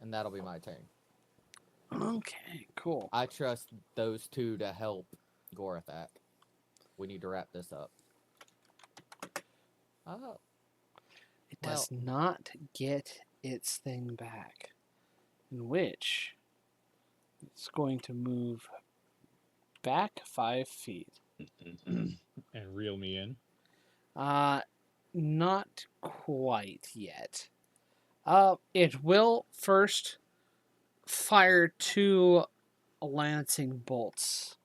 Speaker 5: and that'll be my turn.
Speaker 2: Okay, cool.
Speaker 5: I trust those two to help Gorathak. We need to wrap this up. Oh,
Speaker 2: It does not get its thing back. In which it's going to move back 5 feet.
Speaker 3: And reel me in.
Speaker 2: Not quite yet. It will first fire 2 lancing bolts.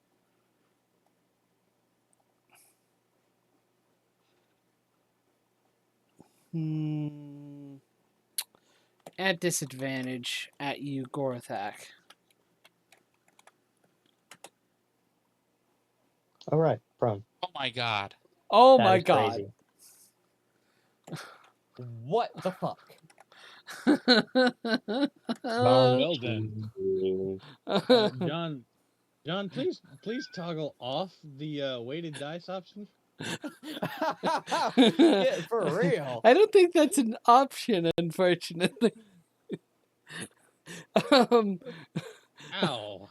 Speaker 2: At disadvantage at you, Gorathak.
Speaker 4: All right, prone.
Speaker 6: Oh my god.
Speaker 2: Oh
Speaker 4: That
Speaker 2: my
Speaker 4: is
Speaker 2: god.
Speaker 4: crazy.
Speaker 5: what the fuck?
Speaker 3: Well done.
Speaker 4: Mm,
Speaker 3: John, please toggle off the weighted dice option.
Speaker 5: Yeah, for real.
Speaker 2: I don't think that's an option, unfortunately. um,
Speaker 3: Ow!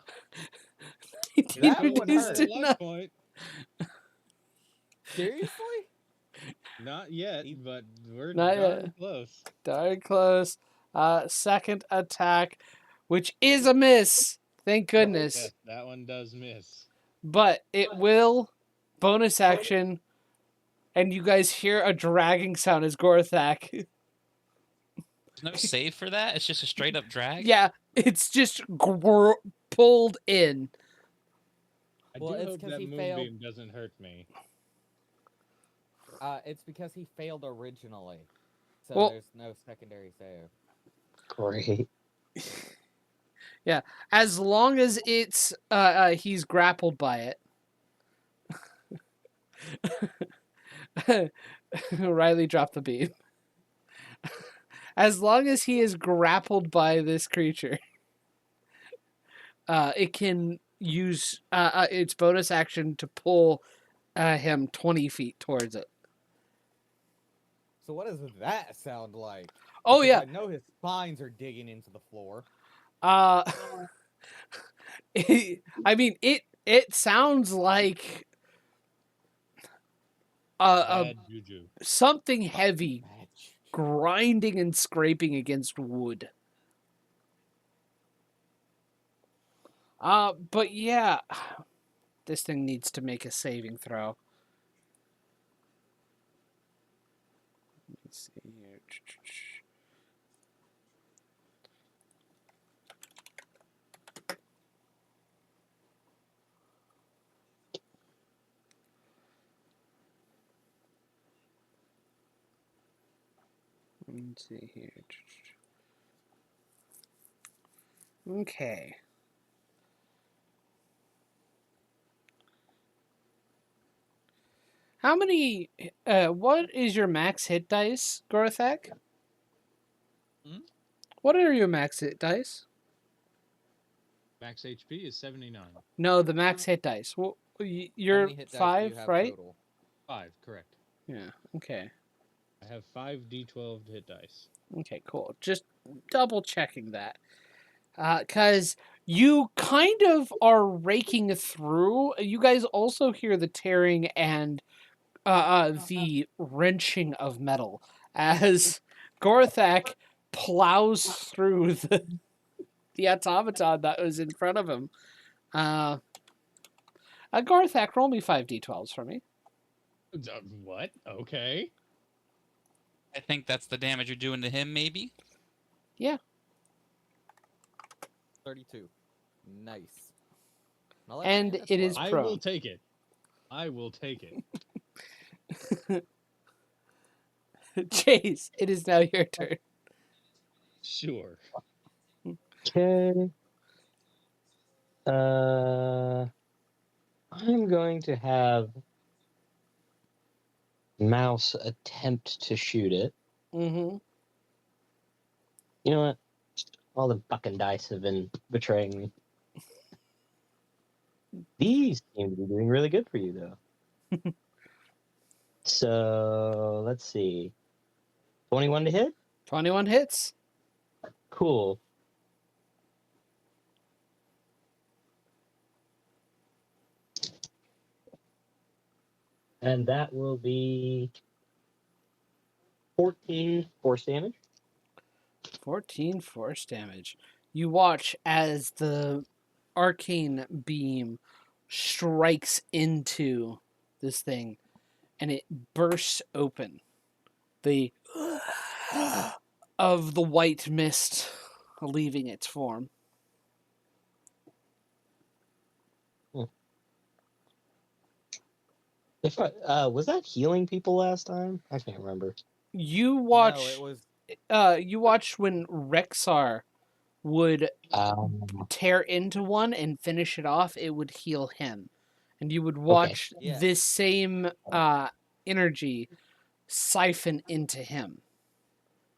Speaker 5: That one
Speaker 2: reduced
Speaker 5: hurt.
Speaker 2: to
Speaker 3: Luck
Speaker 2: none.
Speaker 3: point.
Speaker 5: Seriously?
Speaker 3: Not yet, but we're
Speaker 2: Not
Speaker 3: darn
Speaker 2: yet.
Speaker 3: close.
Speaker 2: Darn close. Second attack, which is a miss. Thank goodness.
Speaker 3: Yes, that one does miss.
Speaker 2: But it will bonus action, and you guys hear a dragging sound as Gorathak.
Speaker 6: There's no save for that? It's just a straight up drag?
Speaker 2: Yeah, it's just pulled in.
Speaker 3: I
Speaker 5: Well,
Speaker 3: do
Speaker 5: it's
Speaker 3: hope
Speaker 5: 'cause
Speaker 3: that
Speaker 5: he
Speaker 3: moonbeam
Speaker 5: failed.
Speaker 3: doesn't hurt me.
Speaker 5: It's because he failed originally. So
Speaker 2: Well-
Speaker 5: there's no secondary save.
Speaker 4: Great.
Speaker 2: As long as it's he's grappled by it. Riley dropped the beam. As long as he is grappled by this creature, it can use its bonus action to pull him 20 feet towards it.
Speaker 5: So what does that sound like?
Speaker 2: Oh
Speaker 5: Because
Speaker 2: yeah.
Speaker 5: I know his spines are digging into the floor.
Speaker 2: I mean it sounds like
Speaker 3: Bad juju.
Speaker 2: something heavy grinding and scraping against wood. But yeah, this thing needs to make a saving throw. Let me see here. Let's see here. Okay. How many? What is your max hit dice, Gorathak?
Speaker 3: Hmm?
Speaker 2: What are your max hit dice?
Speaker 3: Max HP is 79.
Speaker 2: No, the max hit dice. Well,
Speaker 5: How
Speaker 2: you're
Speaker 5: many hit dice do
Speaker 2: 5,
Speaker 5: you have
Speaker 2: right?
Speaker 5: total?
Speaker 3: 5, correct.
Speaker 2: Yeah. Okay.
Speaker 3: I have 5 D12 hit dice.
Speaker 2: Okay. Cool. Just double checking that, because you kind of are raking through. You guys also hear the tearing and the wrenching of metal as Gorathak plows through the automaton that was in front of him. Garthak, roll me 5d12s for me.
Speaker 3: What? Okay.
Speaker 6: I think that's the damage you're doing to him, maybe.
Speaker 5: 32. Nice. Now let's
Speaker 2: And
Speaker 5: say that's
Speaker 2: it is
Speaker 5: low.
Speaker 3: I
Speaker 2: prone.
Speaker 3: will take it. I will take it.
Speaker 2: Chase, it is now your turn.
Speaker 3: Sure.
Speaker 4: Okay. I'm going to have Mouse attempt to shoot it.
Speaker 2: Mm-hmm.
Speaker 4: You know what? All the fucking dice have been betraying me. These seem to be doing really good for you, though. So, let's see. 21 to hit?
Speaker 2: 21 hits.
Speaker 4: Cool. And that will be 14 force damage.
Speaker 2: 14 force damage. You watch as the arcane beam strikes into this thing and it bursts open. The of the white mist leaving its form.
Speaker 4: If was that healing people last time? I can't remember.
Speaker 2: You
Speaker 5: No,
Speaker 2: watch
Speaker 5: it was
Speaker 2: you watch when Rexar would
Speaker 4: Um,
Speaker 2: tear into one and finish it off, it would heal him. And you would watch
Speaker 5: Yeah.
Speaker 2: this same energy siphon into him.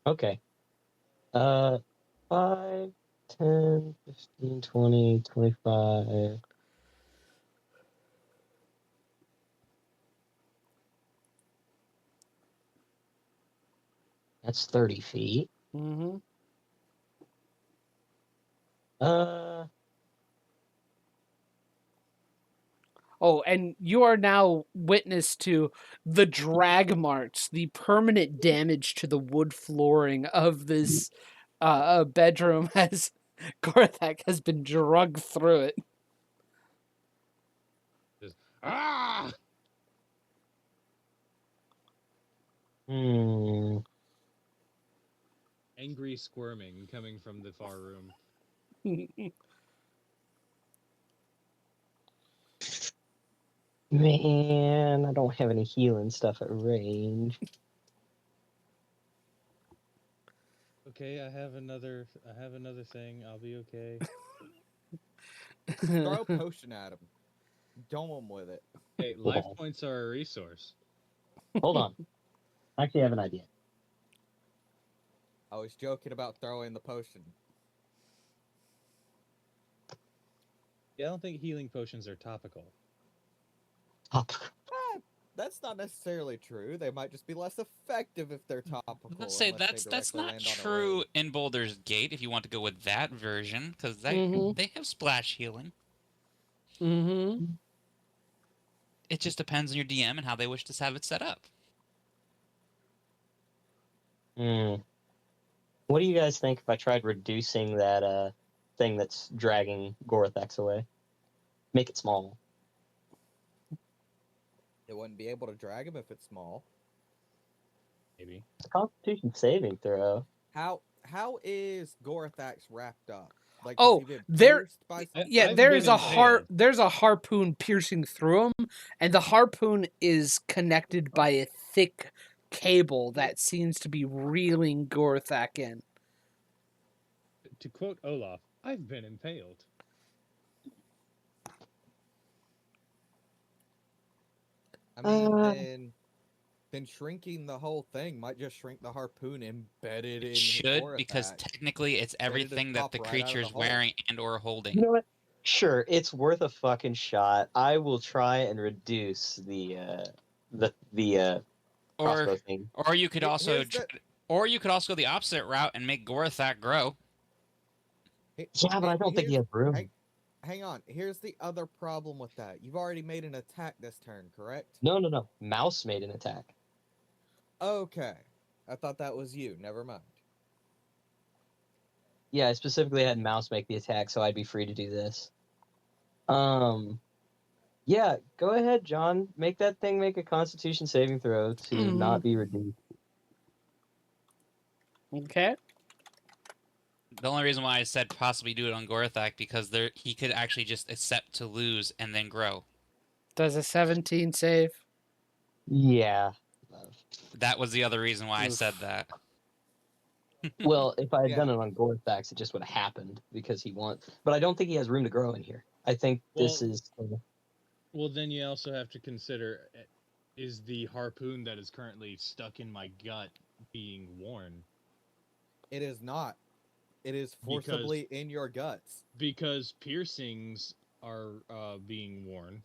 Speaker 4: okay. 5, 10, 15, 20, 25. That's 30 feet.
Speaker 2: Mm-hmm. Oh, and you are now witness to the drag marks, the permanent damage to the wood flooring of this bedroom as Gorthak has been drugged through it.
Speaker 3: Ah! Angry squirming coming from the far room.
Speaker 4: Man, I don't have any healing stuff at range.
Speaker 3: Okay, I have another thing. I'll be okay.
Speaker 5: throw a potion at him. Dome him with it.
Speaker 3: Hey, life points are a resource.
Speaker 4: Hold on. I actually have an idea.
Speaker 5: I was joking about throwing the potion.
Speaker 3: Yeah, I don't think healing potions are topical.
Speaker 5: That's not necessarily true. They might just be less effective if they're topical.
Speaker 6: Let's say
Speaker 5: unless they
Speaker 6: that's
Speaker 5: directly
Speaker 6: not
Speaker 5: land on a
Speaker 6: true
Speaker 5: raid.
Speaker 6: in Boulder's Gate. If you want to go with that version, because
Speaker 2: Mhm.
Speaker 6: they have splash healing.
Speaker 2: Mm-hmm.
Speaker 6: It just depends on your DM and how they wish to have it set up.
Speaker 4: What do you guys think if I tried reducing that thing that's dragging Gorathex away? Make it small.
Speaker 5: It wouldn't be able to drag him if it's small.
Speaker 3: Maybe.
Speaker 4: It's a Constitution saving throw.
Speaker 5: How is Gorathax wrapped up? Like,
Speaker 2: Oh,
Speaker 5: has he been
Speaker 2: there-
Speaker 5: pierced by
Speaker 3: I-
Speaker 2: Yeah,
Speaker 3: I've
Speaker 2: there's
Speaker 3: been
Speaker 2: a there's a harpoon piercing through him, and the harpoon is connected by a thick cable that seems to be reeling Gorthak in.
Speaker 3: To quote Olaf, I've been impaled.
Speaker 5: I mean,
Speaker 4: Uh,
Speaker 5: then shrinking the whole thing might just shrink the harpoon embedded in
Speaker 6: It should,
Speaker 5: Gorathax.
Speaker 6: because technically it's
Speaker 5: Ready to
Speaker 6: everything that
Speaker 5: pop
Speaker 6: the
Speaker 5: right out of the
Speaker 6: creature's
Speaker 5: hole.
Speaker 6: wearing and or holding.
Speaker 4: You know what? Sure, it's worth a fucking shot. I will try and reduce the crossbow
Speaker 6: Or
Speaker 4: thing.
Speaker 6: or you could
Speaker 5: Here-
Speaker 6: also
Speaker 5: here's the-
Speaker 6: or you could also go the opposite route and make Gorathak grow.
Speaker 4: Yeah, but I don't think he has room.
Speaker 5: Hang on. Here's the other problem with that. You've already made an attack this turn, correct?
Speaker 4: No. Mouse made an attack.
Speaker 5: Okay. I thought that was you. Never mind.
Speaker 4: I specifically had Mouse make the attack, so I'd be free to do this. Yeah, go ahead, John. Make that thing make a Constitution saving throw to not be reduced.
Speaker 2: Okay.
Speaker 6: The only reason why I said possibly do it on Gorthak because he could actually just accept to lose and then grow.
Speaker 2: Does a 17 save?
Speaker 4: Yeah.
Speaker 6: That was the other reason why I said
Speaker 2: Oof.
Speaker 6: that.
Speaker 4: Well, if I had
Speaker 5: Yeah.
Speaker 4: done it on Gorthax, it just would have happened because he wants. But I don't think he has room to grow in here. I think this
Speaker 3: Well-
Speaker 4: is.
Speaker 3: Well, then you also have to consider: is the harpoon that is currently stuck in my gut being worn?
Speaker 5: It is not. It is forcibly in your guts.
Speaker 3: Because piercings are being worn.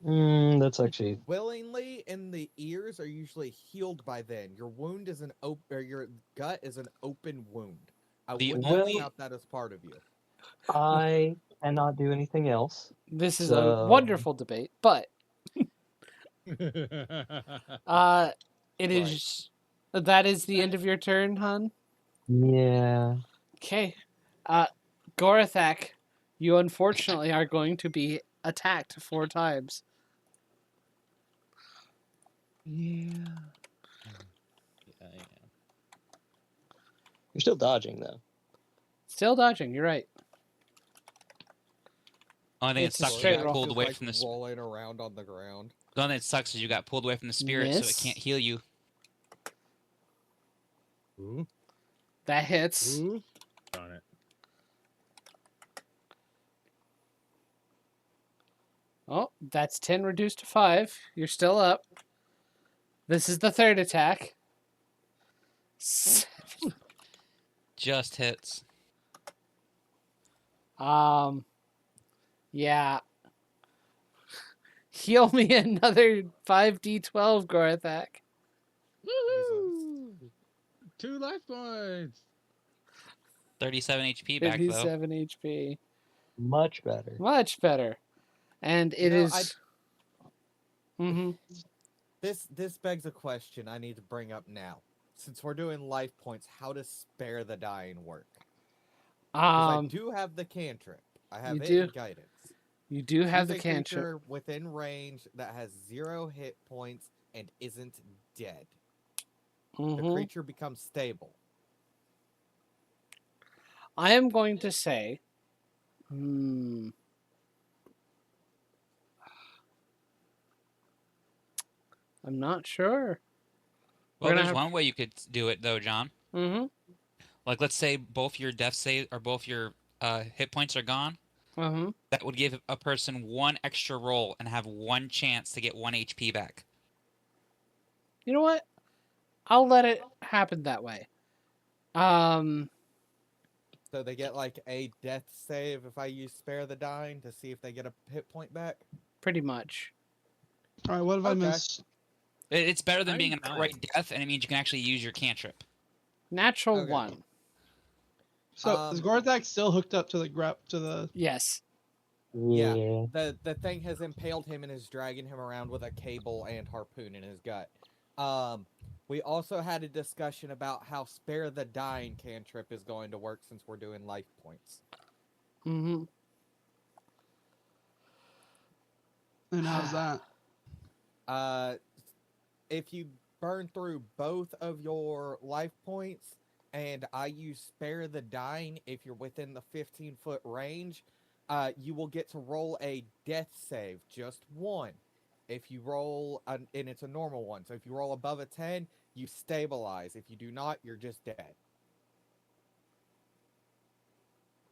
Speaker 4: That's actually.
Speaker 5: Willingly, and the ears are usually healed by then. Your wound is your gut is an open wound. I
Speaker 6: The
Speaker 5: wouldn't
Speaker 6: only-
Speaker 5: count that as part of you.
Speaker 4: I cannot do anything else.
Speaker 2: This is a
Speaker 4: So-
Speaker 2: wonderful debate, but
Speaker 3: Well,
Speaker 2: it is. That is the end of your turn, hun.
Speaker 4: Yeah.
Speaker 2: Okay. Gorathak, you unfortunately are going to be attacked 4 times.
Speaker 1: Yeah.
Speaker 3: I am.
Speaker 4: You're still dodging, though.
Speaker 2: Still dodging, you're right.
Speaker 6: Only thing that
Speaker 2: It's a
Speaker 6: sucks is
Speaker 2: straight
Speaker 6: you got
Speaker 2: roll.
Speaker 6: pulled
Speaker 5: Just,
Speaker 6: away
Speaker 5: like,
Speaker 6: from the.
Speaker 5: rolling around on the ground.
Speaker 6: The only thing that sucks is you got pulled away from the spirit, so it
Speaker 2: Miss.
Speaker 6: can't heal you.
Speaker 3: Ooh,
Speaker 2: That hits.
Speaker 3: ooh. Darn it.
Speaker 2: Oh, that's 10 reduced to 5. You're still up. This is the 3rd attack.
Speaker 6: Just hits.
Speaker 2: Yeah. Heal me another 5d12, Gorathak.
Speaker 3: Woohoo! 2 life points.
Speaker 6: 37 HP back though.
Speaker 2: 57 HP.
Speaker 4: Much better.
Speaker 2: Much better. And it
Speaker 5: know,
Speaker 2: is. Mm-hmm.
Speaker 5: This begs a question I need to bring up now. Since we're doing life points, how does spare the dying work? 'Cause I do have the cantrip. I have
Speaker 2: you
Speaker 5: it
Speaker 2: do.
Speaker 5: in guidance.
Speaker 2: You do have
Speaker 5: Choose
Speaker 2: the
Speaker 5: a
Speaker 2: cantrip.
Speaker 5: creature within range that has 0 hit points and isn't dead. The
Speaker 2: Mhm.
Speaker 5: creature becomes stable.
Speaker 2: I am going to say. I'm not sure. We're
Speaker 6: Well,
Speaker 2: gonna
Speaker 6: there's
Speaker 2: have-
Speaker 6: one way you could do it though, John.
Speaker 2: Mm-hmm.
Speaker 6: Like, let's say both your death save or both your hit points are gone.
Speaker 2: Mm-hmm.
Speaker 6: That would give a person 1 extra roll and have 1 chance to get 1 HP back.
Speaker 2: You know what? I'll let it happen that way.
Speaker 5: So they get like a death save if I use spare the dying to see if they get a hit point back.
Speaker 2: Pretty much.
Speaker 1: All right, what have I
Speaker 5: Okay.
Speaker 1: missed?
Speaker 6: It's better than
Speaker 3: I'm
Speaker 6: being an
Speaker 3: fine.
Speaker 6: outright death, and it means you can actually use your cantrip.
Speaker 2: Natural
Speaker 5: Okay.
Speaker 2: 1.
Speaker 1: So is Gorthak still hooked up to the
Speaker 2: Yes.
Speaker 5: Yeah.
Speaker 4: Yeah.
Speaker 5: The thing has impaled him and is dragging him around with a cable and harpoon in his gut. We also had a discussion about how spare the dying cantrip is going to work since we're doing life points.
Speaker 2: Mm-hmm.
Speaker 1: and how's that?
Speaker 5: If you burn through both of your life points, and I use spare the dying if you're within the 15-foot range, you will get to roll a death save, just 1. If you roll, and it's a normal one, so if you roll above a 10, you stabilize. If you do not, you're just dead.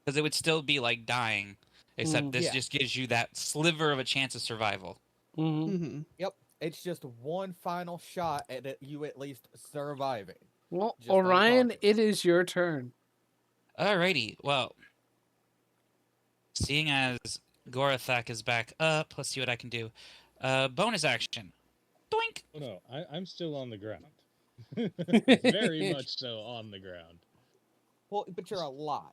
Speaker 6: Because it would still be like dying, except this
Speaker 5: Yeah.
Speaker 6: just gives you that sliver of a chance of survival.
Speaker 2: Mm-hmm.
Speaker 1: Mm-hmm.
Speaker 5: Yep, it's just one final shot at you at least surviving.
Speaker 2: Well,
Speaker 5: Just
Speaker 2: Orion,
Speaker 5: unconscious.
Speaker 2: it is your turn.
Speaker 6: Alrighty, well, seeing as Gorathak is back up, let's see what I can do. Bonus action. Doink!
Speaker 3: Oh no, I'm still on the ground. Very much so on the ground.
Speaker 5: Well, but you're alive.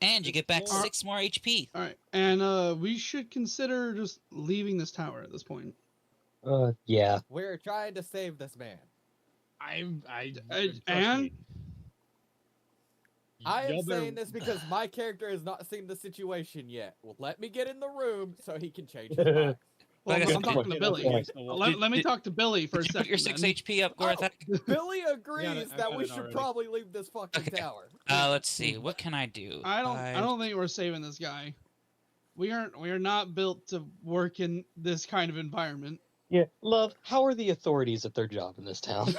Speaker 6: And you get back
Speaker 3: Well-
Speaker 6: 6 more HP.
Speaker 1: All right, and we should consider just leaving this tower at this point.
Speaker 4: Yeah.
Speaker 5: We're trying to save this man.
Speaker 1: And-
Speaker 3: trust me.
Speaker 5: I am
Speaker 3: Y'all better-
Speaker 5: saying this because my character has not seen the situation yet. Well, let me get in the room so he can change his mind.
Speaker 1: Well,
Speaker 6: Like I
Speaker 1: I'm
Speaker 6: said,
Speaker 1: talking to
Speaker 3: Get up
Speaker 1: Billy.
Speaker 3: against the wall.
Speaker 1: Let me
Speaker 6: Did-
Speaker 1: talk to Billy for a
Speaker 6: Did you
Speaker 1: second.
Speaker 6: put your 6
Speaker 1: then.
Speaker 6: HP up,
Speaker 5: Oh,
Speaker 6: Gorthak?
Speaker 5: Billy agrees
Speaker 3: I've
Speaker 5: that
Speaker 3: got
Speaker 5: we
Speaker 3: it
Speaker 5: should
Speaker 3: already.
Speaker 5: probably leave this fucking
Speaker 6: Okay.
Speaker 5: tower.
Speaker 6: Let's see. What can I do?
Speaker 1: I don't think we're saving this guy. We are not built to work in this kind of environment.
Speaker 4: Yeah, love. How are the authorities at their job in this town?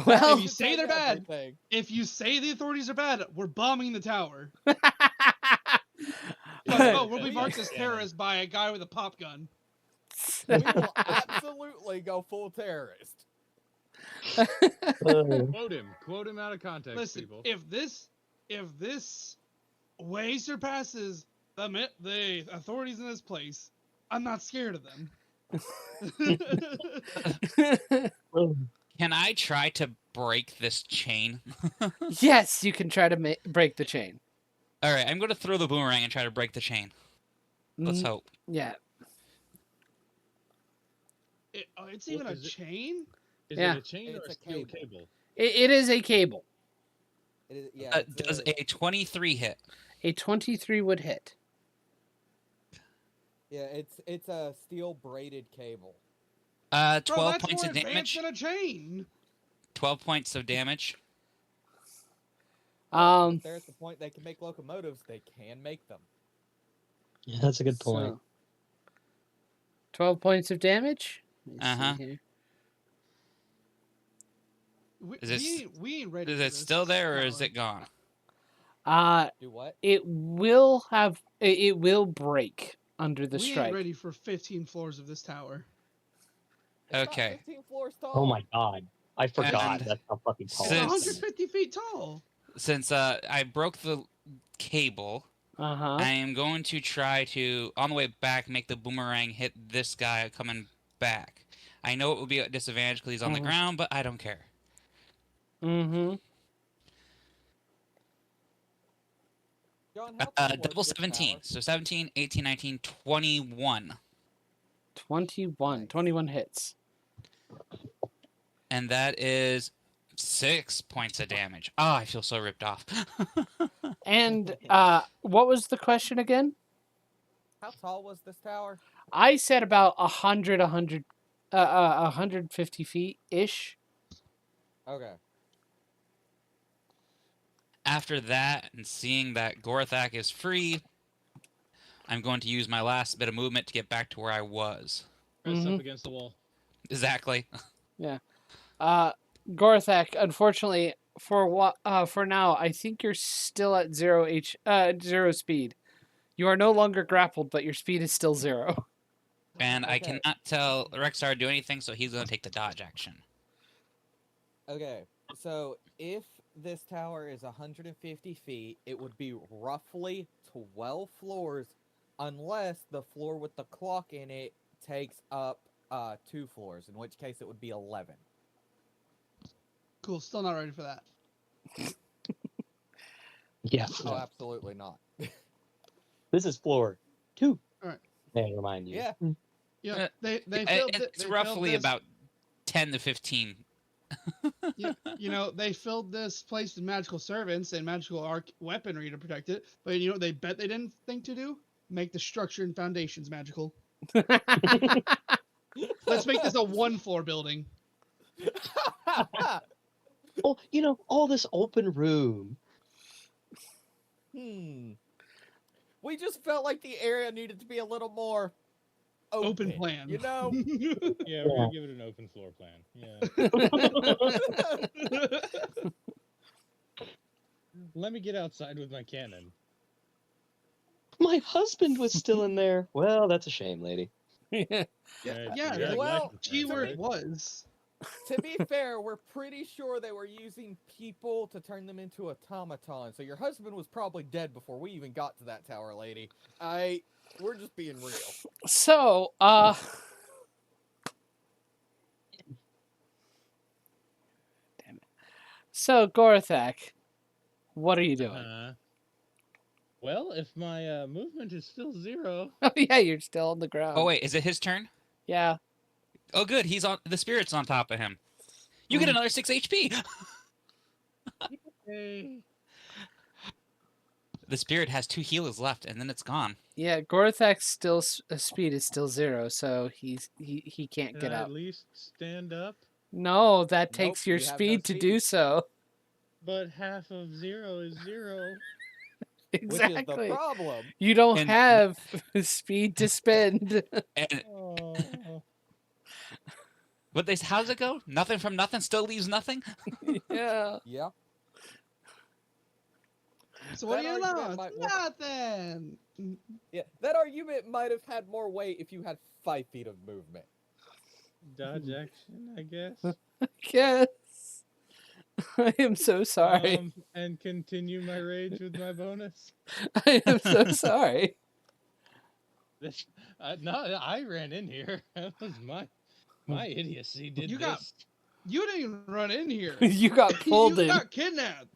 Speaker 2: Well,
Speaker 1: If you say they're bad,
Speaker 5: Everything.
Speaker 1: if you say the authorities are bad, we're bombing the tower.
Speaker 3: Yeah,
Speaker 1: Oh, we'll be
Speaker 3: yeah,
Speaker 1: marked as
Speaker 3: yeah.
Speaker 1: terrorists by a guy with a pop gun.
Speaker 5: We will absolutely go full terrorist.
Speaker 3: Quote him out of context,
Speaker 1: Listen,
Speaker 3: people.
Speaker 1: if this way surpasses the authorities in this place, I'm not scared of them.
Speaker 6: Can I try to break this chain?
Speaker 2: yes, you can try to break the chain.
Speaker 6: All right, I'm going to throw the boomerang and try to break the chain. Let's
Speaker 2: Mm,
Speaker 6: hope.
Speaker 2: Yeah.
Speaker 1: It's even a
Speaker 3: Is it-
Speaker 1: chain?
Speaker 3: Is
Speaker 2: yeah.
Speaker 3: it a chain or
Speaker 5: It's
Speaker 3: a
Speaker 5: a
Speaker 3: steel
Speaker 5: cable.
Speaker 3: cable?
Speaker 2: It is a cable.
Speaker 5: It is, yeah, it's
Speaker 6: Does a 23 hit?
Speaker 2: A 23 would hit.
Speaker 5: yeah, it's a steel braided cable.
Speaker 6: 12
Speaker 1: Bro, that's
Speaker 6: points
Speaker 1: more
Speaker 6: of
Speaker 1: advanced
Speaker 6: damage.
Speaker 1: than a chain.
Speaker 6: 12 points of damage.
Speaker 5: If they're at the point they can make locomotives, they can make them.
Speaker 4: Yeah, that's a good point.
Speaker 2: So, 12 points of damage. Let me see
Speaker 6: Uh-huh.
Speaker 2: here.
Speaker 6: Is it-
Speaker 1: We ain't ready.
Speaker 6: Is
Speaker 1: for
Speaker 6: it
Speaker 1: this
Speaker 6: still there or is
Speaker 1: tower.
Speaker 6: it gone?
Speaker 5: Do what?
Speaker 2: It will have. It will break under the
Speaker 1: We
Speaker 2: strike.
Speaker 1: ain't ready for 15 floors of this tower.
Speaker 5: It's not
Speaker 6: Okay.
Speaker 5: 15 floors tall.
Speaker 4: Oh my god. I forgot
Speaker 6: And
Speaker 4: that's how fucking tall
Speaker 1: It's
Speaker 4: it
Speaker 6: Since-
Speaker 4: is.
Speaker 1: 150 feet tall.
Speaker 6: Since I broke the cable,
Speaker 2: Uh huh.
Speaker 6: I am going to try to, on the way back, make the boomerang hit this guy coming back. I know it will be a disadvantage because he's on the
Speaker 2: Mhm.
Speaker 6: ground, but I don't care.
Speaker 2: Mm-hmm.
Speaker 5: John, how tall was
Speaker 6: Double
Speaker 5: this
Speaker 6: 17.
Speaker 5: tower?
Speaker 6: So 17, 18, 19, 21.
Speaker 2: 21. 21 hits.
Speaker 6: And that is 6 points of damage. Oh, I feel so ripped off.
Speaker 2: And what was the question again?
Speaker 5: How tall was this tower?
Speaker 2: I said about 150 feet ish.
Speaker 5: Okay.
Speaker 6: After that, and seeing that Gorthak is free, I'm going to use my last bit of movement to get back to where I was.
Speaker 3: Press
Speaker 2: Mhm.
Speaker 3: up against the wall.
Speaker 6: Exactly.
Speaker 2: Gorthak, unfortunately, for now, I think you're still at zero speed. You are no longer grappled, but your speed is still 0.
Speaker 6: And I
Speaker 5: Okay.
Speaker 6: cannot tell Rexar to do anything, so he's going to take the dodge action.
Speaker 5: Okay. So if this tower is 150 feet, it would be roughly 12 floors, unless the floor with the clock in it takes up 2 floors, in which case it would be 11.
Speaker 1: Cool. Still not ready for that.
Speaker 4: Yeah.
Speaker 5: Oh, absolutely not.
Speaker 4: This is floor 2.
Speaker 1: Alright.
Speaker 4: May I remind you.
Speaker 5: Yeah.
Speaker 1: Yeah, they
Speaker 6: It-
Speaker 1: filled
Speaker 6: it's
Speaker 1: they filled
Speaker 6: roughly
Speaker 1: this-
Speaker 6: about 10 to 15.
Speaker 1: They filled this place with magical servants and magical weaponry to protect it. But you know what they bet they didn't think to do? Make the structure and foundations magical. Let's make this a 1-floor building.
Speaker 4: Oh, all this open room.
Speaker 5: We just felt like the area needed to be a little more
Speaker 1: Open plan.
Speaker 5: You know?
Speaker 3: Yeah, we're gonna give it an open floor plan. Yeah. Let me get outside with my cannon.
Speaker 4: My husband was still in there. Well, that's a shame, lady.
Speaker 1: yeah,
Speaker 3: Yeah,
Speaker 5: well,
Speaker 1: keyword was.
Speaker 5: To be fair, we're pretty sure they were using people to turn them into automatons. So your husband was probably dead before we even got to that tower, lady. We're just being real.
Speaker 2: So, damn it. So, Gorthak, what are you doing?
Speaker 3: Well, if my movement is still 0,
Speaker 2: Oh, yeah, you're still on the ground.
Speaker 6: Oh, wait, is it his turn?
Speaker 2: Yeah.
Speaker 6: Oh, good. The spirit's on top of him. You get another 6 HP.
Speaker 3: Yay.
Speaker 6: The spirit has 2 healers left, and then it's gone.
Speaker 2: Yeah, Gorthak's still speed is still 0, so he can't
Speaker 3: Can
Speaker 2: get
Speaker 3: I
Speaker 2: up.
Speaker 3: at least stand up?
Speaker 2: No, that
Speaker 5: Nope,
Speaker 2: takes your
Speaker 5: you have no
Speaker 2: speed to do
Speaker 5: speed.
Speaker 2: so.
Speaker 3: But half of 0 is 0.
Speaker 5: Which is the
Speaker 2: Exactly.
Speaker 5: problem.
Speaker 2: You don't
Speaker 6: And-
Speaker 2: have speed to spend.
Speaker 6: And
Speaker 3: Oh.
Speaker 6: but they how's it go? Nothing from nothing still leaves nothing.
Speaker 2: Yeah.
Speaker 5: Yeah.
Speaker 1: So what
Speaker 5: That
Speaker 1: do you
Speaker 5: argument
Speaker 1: lost?
Speaker 5: might work.
Speaker 1: Nothing.
Speaker 5: Yeah. That argument might have had more weight if you had 5 feet of movement.
Speaker 3: Dodge action, I guess.
Speaker 2: Yes. I am so sorry.
Speaker 3: And continue my rage with my bonus.
Speaker 2: I am so sorry.
Speaker 3: This, no, I ran in here. That was my idiocy. Did
Speaker 1: You
Speaker 3: this?
Speaker 1: got- You didn't even run in here.
Speaker 2: You got pulled
Speaker 1: you
Speaker 2: in.
Speaker 1: got kidnapped.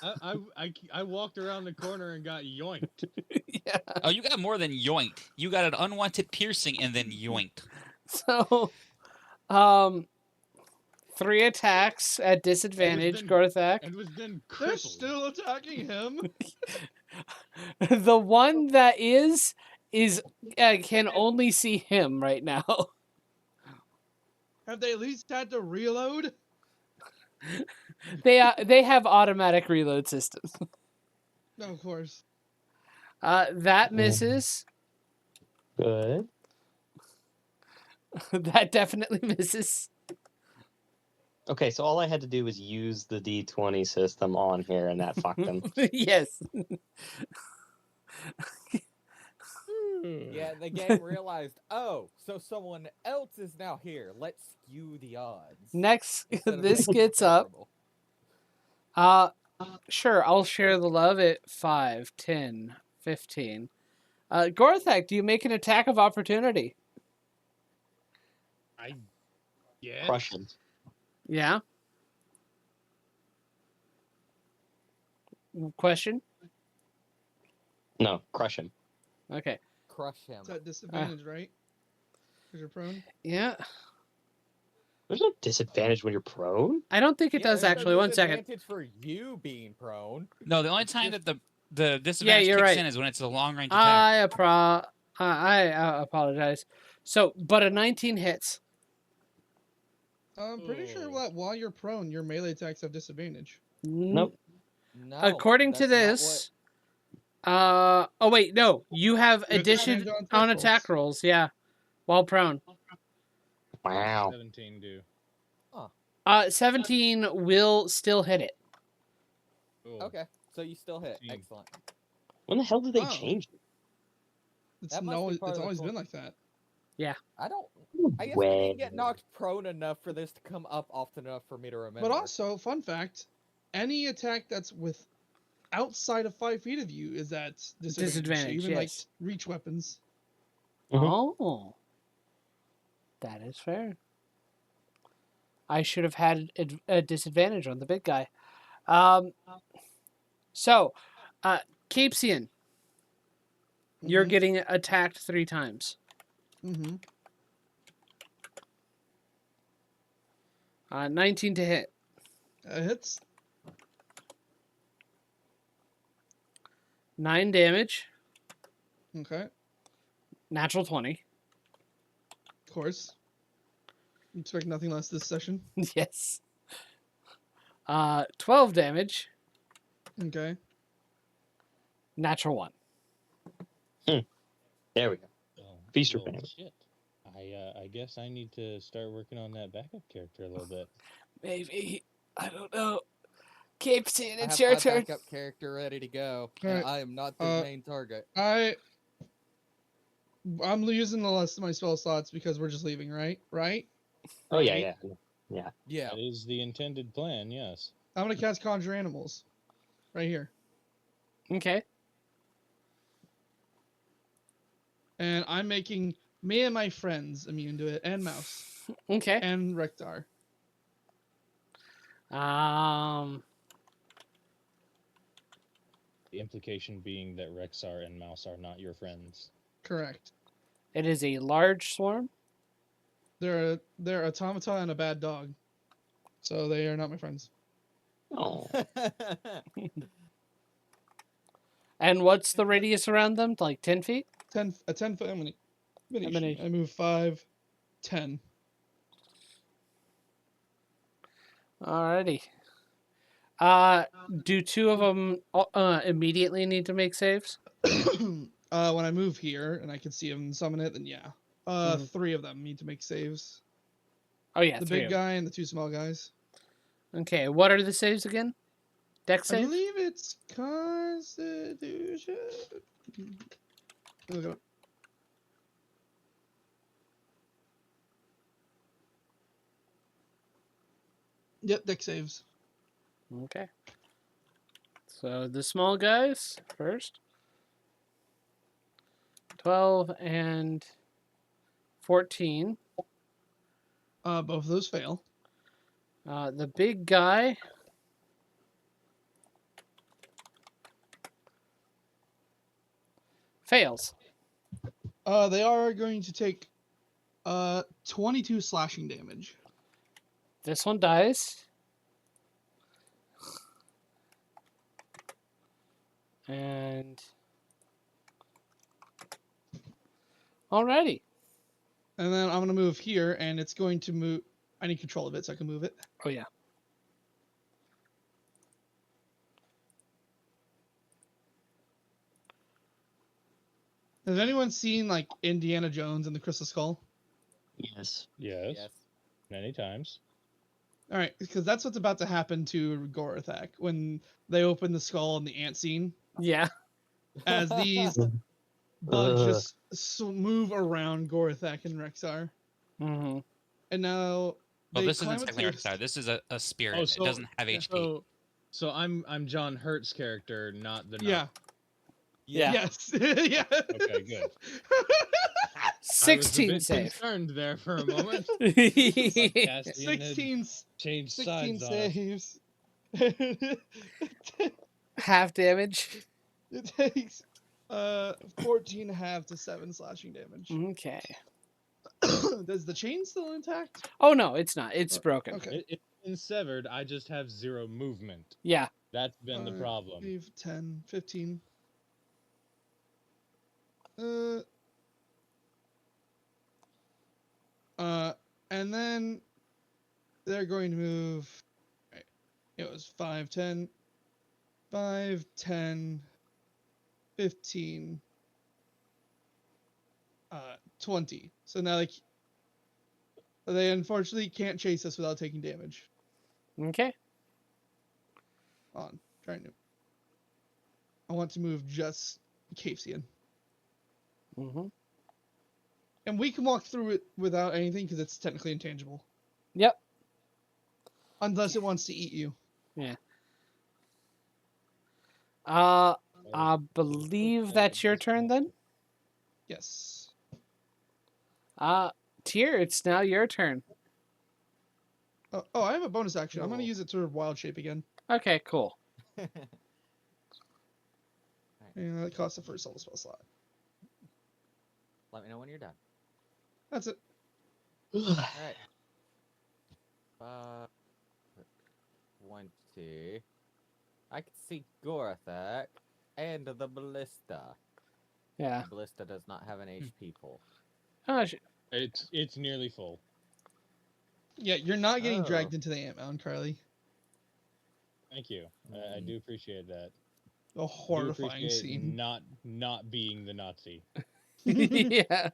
Speaker 3: I walked around the corner and got yoinked.
Speaker 2: Yeah.
Speaker 6: Oh, you got more than yoinked. You got an unwanted piercing and then yoinked.
Speaker 2: So, 3 attacks at disadvantage,
Speaker 3: then-
Speaker 2: Gorthak.
Speaker 3: And was then
Speaker 1: They're
Speaker 3: crippled.
Speaker 1: still attacking him.
Speaker 2: The one that is can only see him right now.
Speaker 1: Have they at least had to reload?
Speaker 2: They have automatic reload systems.
Speaker 1: No, of course.
Speaker 2: That misses.
Speaker 4: Good.
Speaker 2: That definitely misses.
Speaker 4: Okay, so all I had to do was use the D20 system on here, and that fucked them.
Speaker 2: Yes.
Speaker 5: Yeah, the game realized, oh, so someone else is now here. Let's skew the odds.
Speaker 2: Next,
Speaker 5: Instead of
Speaker 2: this
Speaker 5: making it
Speaker 2: gets up.
Speaker 5: favorable.
Speaker 2: Sure, I'll share the love at 5, 10, 15. Gorthak, do you make an attack of opportunity?
Speaker 3: I guess.
Speaker 4: Crush him.
Speaker 2: Yeah. Question?
Speaker 4: No, crush him.
Speaker 2: Okay.
Speaker 5: Crush him.
Speaker 1: It's at disadvantage, right? Because you're prone.
Speaker 2: Yeah.
Speaker 4: There's no disadvantage when you're prone.
Speaker 2: I don't think it
Speaker 5: Yeah,
Speaker 2: does
Speaker 5: there's no
Speaker 2: actually. 1 second.
Speaker 5: disadvantage for you being prone.
Speaker 6: No, the only time that the disadvantage
Speaker 2: you're
Speaker 6: kicks
Speaker 2: right.
Speaker 6: in is when it's a long range attack.
Speaker 2: I apologize. So, but a 19 hits.
Speaker 1: I'm pretty sure
Speaker 3: Oh.
Speaker 1: that while you're prone, your melee attacks have disadvantage.
Speaker 4: Nope.
Speaker 5: No.
Speaker 2: According to
Speaker 5: that's not
Speaker 2: this, oh wait, no, you have
Speaker 1: You have
Speaker 2: addition
Speaker 1: disadvantage
Speaker 2: on
Speaker 1: on
Speaker 2: attack rolls. Yeah, while prone.
Speaker 4: Wow.
Speaker 3: 17 do.
Speaker 2: 17 will still hit it.
Speaker 3: Cool.
Speaker 5: what- Okay, so you still hit.
Speaker 3: 15.
Speaker 5: Excellent.
Speaker 4: When the hell did they
Speaker 1: Oh.
Speaker 4: change it?
Speaker 1: It's
Speaker 5: That must
Speaker 1: no,
Speaker 5: be part
Speaker 1: it's
Speaker 5: of the
Speaker 1: always
Speaker 5: cor-
Speaker 1: been like that.
Speaker 5: I don't. I guess
Speaker 4: Way.
Speaker 5: we didn't get knocked prone enough for this to come up often enough for me to remember.
Speaker 1: But also, fun fact: any attack that's with outside of 5 feet of you is at disadvantage.
Speaker 2: Disadvantage,
Speaker 1: Even
Speaker 2: yes.
Speaker 1: like reach weapons.
Speaker 4: Mhm.
Speaker 2: Oh, that is fair. I should have had a disadvantage on the big guy. So, Capesian, you're
Speaker 1: Mhm.
Speaker 2: getting attacked 3 times.
Speaker 1: Mm-hmm.
Speaker 2: 19 to hit.
Speaker 1: Hits.
Speaker 2: 9 damage.
Speaker 1: Okay.
Speaker 2: Natural 20.
Speaker 1: Of course. Expect nothing less this session.
Speaker 2: Yes. 12 damage.
Speaker 1: Okay.
Speaker 2: Natural 1.
Speaker 4: There we go.
Speaker 3: Oh,
Speaker 4: Feast or
Speaker 3: well,
Speaker 4: famine.
Speaker 3: shit. I guess I need to start working on that backup character a little bit.
Speaker 2: Maybe. I don't know. Capesian,
Speaker 5: I
Speaker 2: it's
Speaker 5: have
Speaker 2: your
Speaker 5: my
Speaker 2: turn.
Speaker 5: backup character ready to go.
Speaker 1: Alright,
Speaker 5: And I am not the main target.
Speaker 1: I'm using the rest of my spell slots because we're just leaving, right? Right?
Speaker 4: Oh yeah, yeah.
Speaker 5: Yeah.
Speaker 3: That is the intended plan, yes.
Speaker 1: I'm gonna cast Conjure Animals. Right here.
Speaker 2: Okay.
Speaker 1: And I'm making me and my friends immune to it, and Mouse,
Speaker 2: Okay.
Speaker 1: and Rektar.
Speaker 3: The implication being that Rexar and Mouse are not your friends.
Speaker 1: Correct.
Speaker 2: It is a large swarm.
Speaker 1: They're automata and a bad dog. So they are not my friends.
Speaker 4: Oh.
Speaker 2: And what's the radius around them? Like 10 feet?
Speaker 1: A 10-foot emanation.
Speaker 2: Emanation.
Speaker 1: I move 5, 10.
Speaker 2: Alrighty. Do two of them immediately need to make saves?
Speaker 1: When I move here and I can see him summon it, then yeah.
Speaker 2: Mhm.
Speaker 1: 3 of them need to make saves.
Speaker 2: Oh yeah,
Speaker 1: The
Speaker 2: three
Speaker 1: big
Speaker 2: of them.
Speaker 1: guy and the 2 small guys.
Speaker 2: Okay, what are the saves again? Dex
Speaker 1: I
Speaker 2: save?
Speaker 1: believe it's Constitution. Look it up. Yep, deck saves.
Speaker 2: Okay. So the small guys first. 12 and 14.
Speaker 1: Both of those fail.
Speaker 2: The big guy. Fails.
Speaker 1: They are going to take 22 slashing damage.
Speaker 2: This one dies. And alrighty.
Speaker 1: And then I'm gonna move here, and it's going to move. I need control of it so I can move it.
Speaker 2: Oh yeah.
Speaker 1: Has anyone seen like Indiana Jones and the Crystal Skull?
Speaker 4: Yes.
Speaker 3: Yes,
Speaker 5: Yes.
Speaker 3: many times.
Speaker 1: All right, because that's what's about to happen to Gorathak when they open the skull in the ant scene.
Speaker 2: Yeah.
Speaker 1: As these bugs
Speaker 4: Ugh.
Speaker 1: just move around Gorathak and Rexar,
Speaker 2: Mm-hmm.
Speaker 1: and now
Speaker 6: Well,
Speaker 1: they
Speaker 6: this
Speaker 1: climb
Speaker 6: isn't
Speaker 1: up to
Speaker 6: technically
Speaker 1: this-
Speaker 6: Rexar. This is a spirit.
Speaker 3: Oh,
Speaker 6: It
Speaker 3: so-
Speaker 6: doesn't have HP.
Speaker 3: So I'm John Hurt's character, not the.
Speaker 1: Yeah.
Speaker 2: Yeah.
Speaker 1: Yes. yes.
Speaker 3: Okay, good. I was a
Speaker 2: 16
Speaker 3: bit
Speaker 2: save.
Speaker 3: concerned there for a moment.
Speaker 2: yeah.
Speaker 3: Castian had
Speaker 1: 16,
Speaker 3: changed
Speaker 1: 16
Speaker 3: sides on us.
Speaker 1: saves.
Speaker 2: Half damage.
Speaker 1: It takes 14 half to 7 slashing damage.
Speaker 2: Okay.
Speaker 1: Does the chain still intact?
Speaker 2: Oh no, it's not. It's broken.
Speaker 1: Okay.
Speaker 3: It's been severed. I just have 0 movement.
Speaker 2: Yeah.
Speaker 3: That's been the
Speaker 1: Five,
Speaker 3: problem.
Speaker 1: 5, 10, 15. And then they're going to move. Right. It was 5, 10, 5, 10, 15, 20. So now they unfortunately can't chase us without taking damage.
Speaker 2: Okay.
Speaker 1: On trying to. I want to move just Cavesion.
Speaker 2: Mm-hmm.
Speaker 1: And we can walk through it without anything because it's technically intangible.
Speaker 2: Yep.
Speaker 1: Unless it wants to eat you.
Speaker 2: I believe that's your turn then.
Speaker 1: Yes.
Speaker 2: Tyr, it's now your turn.
Speaker 1: Oh, I have a bonus action. I'm going to
Speaker 5: Cool.
Speaker 1: use it to wild shape again.
Speaker 2: Okay, cool.
Speaker 1: And that costs the first level spell slot.
Speaker 5: Let me know when you're done.
Speaker 1: That's it.
Speaker 5: All right. 20. I can see Gorathak and the ballista.
Speaker 2: Yeah.
Speaker 5: The ballista does not have an HP pool.
Speaker 2: Oh,
Speaker 3: It's nearly full.
Speaker 1: Yeah, you're not getting
Speaker 5: Oh.
Speaker 1: dragged into the ant mound, Carly.
Speaker 3: Thank you. I do appreciate that.
Speaker 1: A
Speaker 3: Do
Speaker 1: horrifying
Speaker 3: appreciate
Speaker 1: scene.
Speaker 3: not being the Nazi.
Speaker 2: yeah.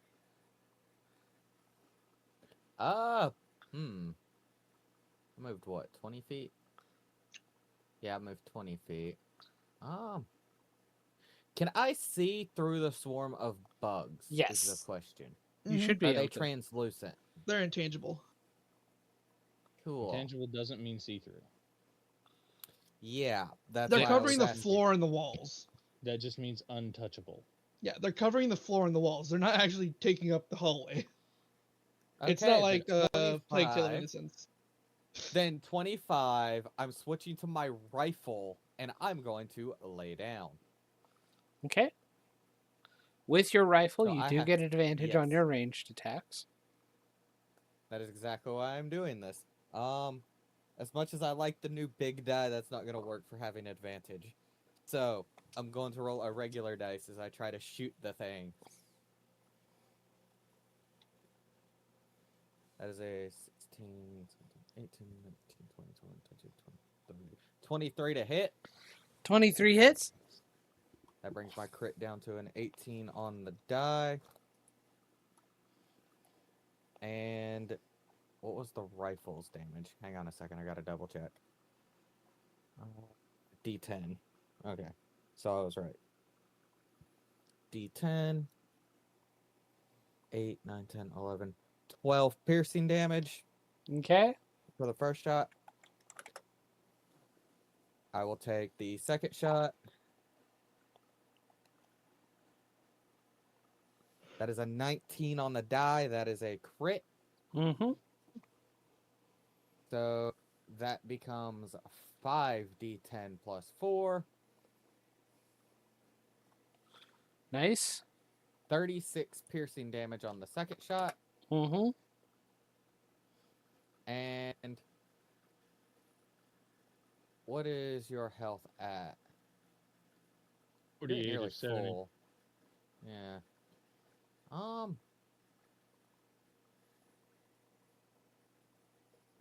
Speaker 5: I moved what, 20 feet? Yeah, I moved 20 feet. Can I see through the swarm of bugs? Is
Speaker 2: Yes.
Speaker 5: the question.
Speaker 2: You
Speaker 1: Mhm.
Speaker 2: should be
Speaker 5: Are
Speaker 2: able
Speaker 5: they
Speaker 2: to.
Speaker 5: translucent?
Speaker 1: They're intangible.
Speaker 5: Cool.
Speaker 3: Tangible doesn't mean see-through.
Speaker 5: Yeah, that's
Speaker 1: They're
Speaker 5: why I
Speaker 1: covering
Speaker 5: was
Speaker 1: the
Speaker 5: asking.
Speaker 1: floor and the walls.
Speaker 3: That just means untouchable.
Speaker 1: Yeah, they're covering the floor and the walls. They're not actually taking up the hallway. It's
Speaker 5: Okay,
Speaker 1: not like
Speaker 5: then
Speaker 1: Plague Tale of
Speaker 5: 25.
Speaker 1: Innocence.
Speaker 5: Then 25, I'm switching to my rifle, and I'm going to lay down.
Speaker 2: Okay. With your rifle,
Speaker 5: So
Speaker 2: you
Speaker 5: I
Speaker 2: do
Speaker 5: have-
Speaker 2: get advantage on
Speaker 5: yes.
Speaker 2: your ranged attacks.
Speaker 5: That is exactly why I'm doing this. As much as I like the new big die, that's not gonna work for having advantage. So I'm going to roll a regular dice as I try to shoot the thing. That is a 16, 17, 18, 19, 20, 21, 22, 23. 23 to hit.
Speaker 2: 23 hits.
Speaker 5: That brings my crit down to an 18 on the die. And what was the rifle's damage? Hang on a second, I gotta double check. D10. Okay, so I was right. D10. 8, 9, 10, 11, 12 piercing damage
Speaker 2: Okay.
Speaker 5: for the first shot. I will take the second shot. That is a 19 on the die. That is a crit.
Speaker 2: Mm-hmm.
Speaker 5: So that becomes 5d10 plus 4.
Speaker 2: Nice.
Speaker 5: 36 piercing damage on the second shot.
Speaker 2: Mm-hmm.
Speaker 5: And what is your health at?
Speaker 3: 48
Speaker 5: Nearly
Speaker 3: of 70.
Speaker 5: full. Yeah.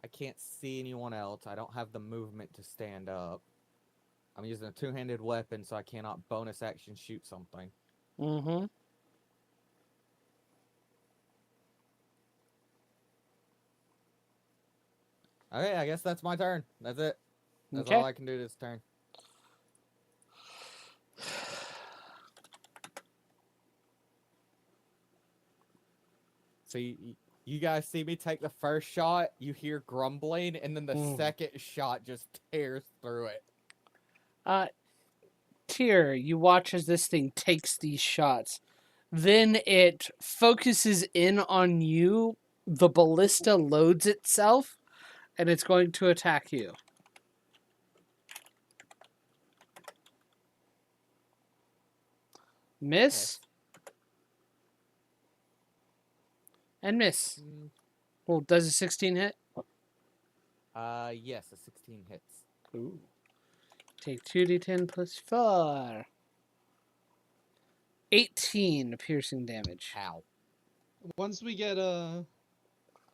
Speaker 5: I can't see anyone else. I don't have the movement to stand up. I'm using a two-handed weapon, so I cannot bonus action shoot something.
Speaker 2: Mm-hmm.
Speaker 5: Okay, I guess that's my turn. That's it. That's
Speaker 2: Okay.
Speaker 5: all I can do this turn. So you guys see me take the first shot, you hear grumbling, and then the second shot just tears through it.
Speaker 2: Tyr, you watch as this thing takes these shots. Then it focuses in on you. The ballista loads itself, and it's going to attack you. Miss. And miss. Well, does a 16 hit?
Speaker 5: Yes, a 16 hits.
Speaker 2: Ooh. Take 2d10 plus 4. 18 piercing damage.
Speaker 5: Ow.
Speaker 1: Once we get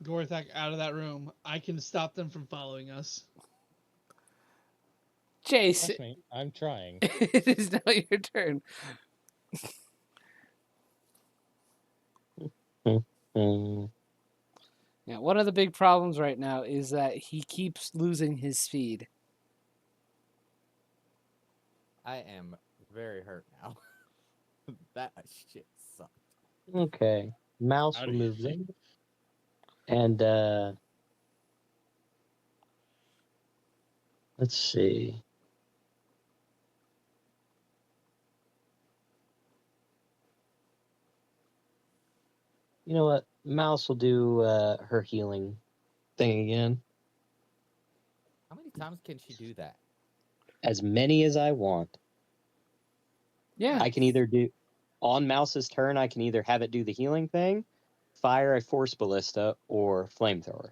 Speaker 1: Gorthak out of that room, I can stop them from following us.
Speaker 2: Jace,
Speaker 3: Trust me, I'm trying.
Speaker 2: it is now your turn.
Speaker 4: Mm.
Speaker 2: Yeah, one of the big problems right now is that he keeps losing his speed.
Speaker 5: I am very hurt now. That shit sucked.
Speaker 4: Okay. Mouse
Speaker 3: How
Speaker 4: will
Speaker 3: do you
Speaker 4: move
Speaker 3: feel?
Speaker 4: in. And let's see. You know what? Mouse will do her healing thing again.
Speaker 5: How many times can she do that?
Speaker 4: As many as I want.
Speaker 2: Yeah.
Speaker 4: I can either do on Mouse's turn, I can either have it do the healing thing, fire a force ballista, or flamethrower.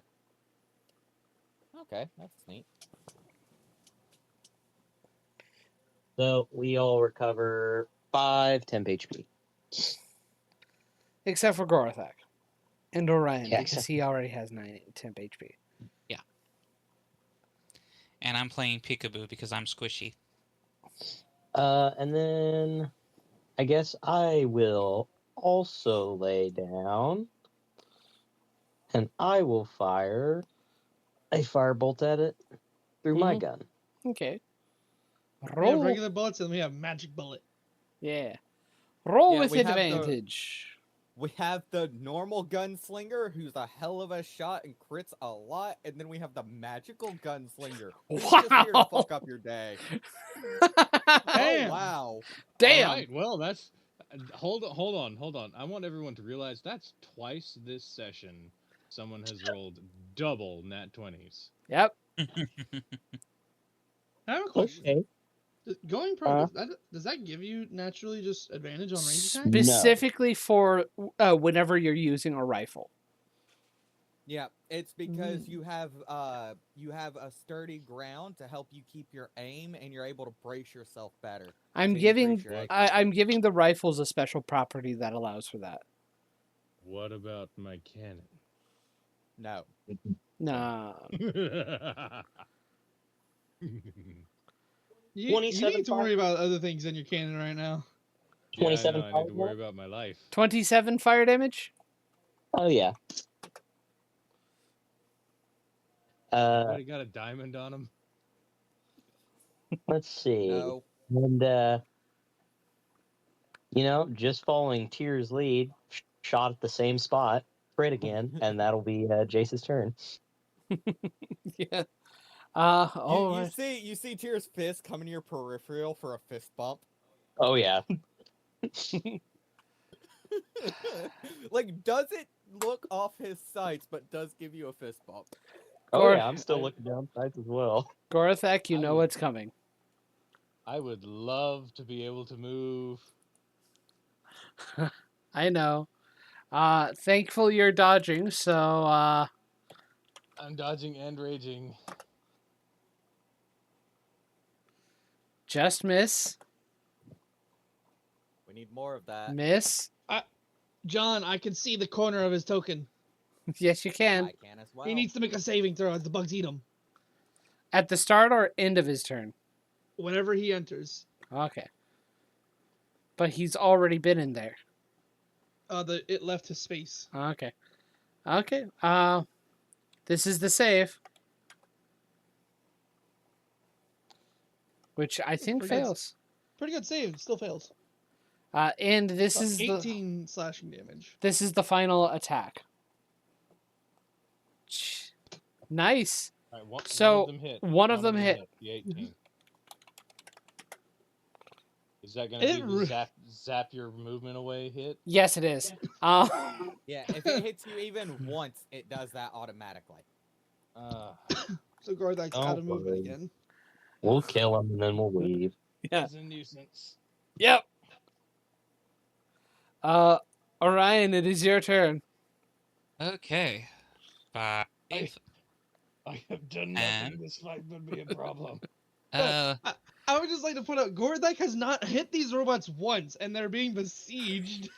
Speaker 5: Okay, that's neat.
Speaker 4: So we all recover 5 temp HP.
Speaker 2: Except for Gorthak. And Orion,
Speaker 4: Yeah,
Speaker 2: because he already has 9 temp HP.
Speaker 6: And I'm playing peekaboo because I'm squishy.
Speaker 4: And then I guess I will also lay down, and I will fire a firebolt at it through my gun.
Speaker 2: Okay.
Speaker 1: We have
Speaker 2: Roll.
Speaker 1: regular bullets and we have magic bullet.
Speaker 2: Yeah. Roll
Speaker 5: Yeah,
Speaker 2: with
Speaker 5: we have the-
Speaker 2: advantage.
Speaker 5: We have the normal gunslinger, who's a hell of a shot and crits a lot, and then we have the magical gunslinger, who's just here to
Speaker 2: Wow.
Speaker 5: fuck up your day.
Speaker 1: Damn.
Speaker 5: Oh wow!
Speaker 2: Damn.
Speaker 3: All right, well, that's hold on. I want everyone to realize that's twice this session someone has rolled double nat 20s.
Speaker 2: Yep.
Speaker 1: I have a question.
Speaker 4: Okay.
Speaker 1: Going pro, does that give you naturally just advantage on range attacks?
Speaker 4: No.
Speaker 2: Specifically for whenever you're using a rifle.
Speaker 5: Yeah, it's because you have a sturdy ground to help you keep your aim, and you're able to brace yourself better.
Speaker 2: I'm
Speaker 5: to
Speaker 2: giving
Speaker 5: increase your
Speaker 3: What?
Speaker 5: accuracy.
Speaker 2: I'm giving the rifles a special property that allows for that.
Speaker 3: What about my cannon?
Speaker 5: No.
Speaker 2: Nah.
Speaker 1: You
Speaker 4: 27
Speaker 1: need to worry about other things in your cannon right now.
Speaker 3: Yeah, I
Speaker 4: 27
Speaker 3: know, I need to
Speaker 4: fire
Speaker 3: worry
Speaker 4: damage?
Speaker 3: about my life.
Speaker 2: 27 fire damage?
Speaker 4: Oh yeah.
Speaker 3: Anybody got a diamond on him?
Speaker 4: Let's see.
Speaker 5: No.
Speaker 4: And just following Tier's lead, shot at the same spot, crit again, and that'll be Jace's turn.
Speaker 2: Yeah.
Speaker 5: You,
Speaker 2: All
Speaker 5: you
Speaker 2: right.
Speaker 5: see you see Tyr's fist come in your peripheral for a fist bump.
Speaker 4: Oh yeah.
Speaker 5: Like, doesn't look off his sights, but does give you a fist bump.
Speaker 4: Oh
Speaker 2: Gor-
Speaker 4: yeah, I'm still looking down sights as well.
Speaker 2: Gorthak, you
Speaker 3: I
Speaker 2: know
Speaker 3: would-
Speaker 2: what's coming.
Speaker 3: I would love to be able to move.
Speaker 2: I know. Thankful you're dodging, so
Speaker 3: I'm dodging and raging.
Speaker 2: just miss.
Speaker 5: We need more of that.
Speaker 2: Miss.
Speaker 1: John, I can see the corner of his token.
Speaker 2: Yes, you can.
Speaker 5: I can as well.
Speaker 1: He needs to make a saving throw as the bugs eat him.
Speaker 2: At the start or end of his turn?
Speaker 1: Whenever he enters.
Speaker 2: Okay. But he's already been in there.
Speaker 1: It left his space.
Speaker 2: Okay. Okay. This is the save. Which I think
Speaker 1: pretty good.
Speaker 2: fails.
Speaker 1: Pretty good save. Still fails.
Speaker 2: And this is the
Speaker 1: 18 slashing damage.
Speaker 2: this is the final attack. Nice.
Speaker 3: All right, one
Speaker 2: So,
Speaker 3: of them hit.
Speaker 2: one of them hit.
Speaker 3: The 18. Is that gonna
Speaker 1: It
Speaker 3: be
Speaker 1: re-
Speaker 3: the zap your movement away hit?
Speaker 2: Yes, it is.
Speaker 5: Yeah, if it hits you even once, it does that automatically.
Speaker 1: So Gorthak's
Speaker 4: Don't
Speaker 1: out of movement
Speaker 4: worry.
Speaker 1: again.
Speaker 4: We'll kill him and then we'll leave.
Speaker 2: Yeah.
Speaker 3: It's a nuisance.
Speaker 2: Yep. Orion, it is your turn.
Speaker 6: Okay. 5.
Speaker 3: I have done
Speaker 6: And-
Speaker 3: nothing. This fight would be a problem.
Speaker 1: I would just like to point out, Gorthak has not hit these robots once, and they're being besieged.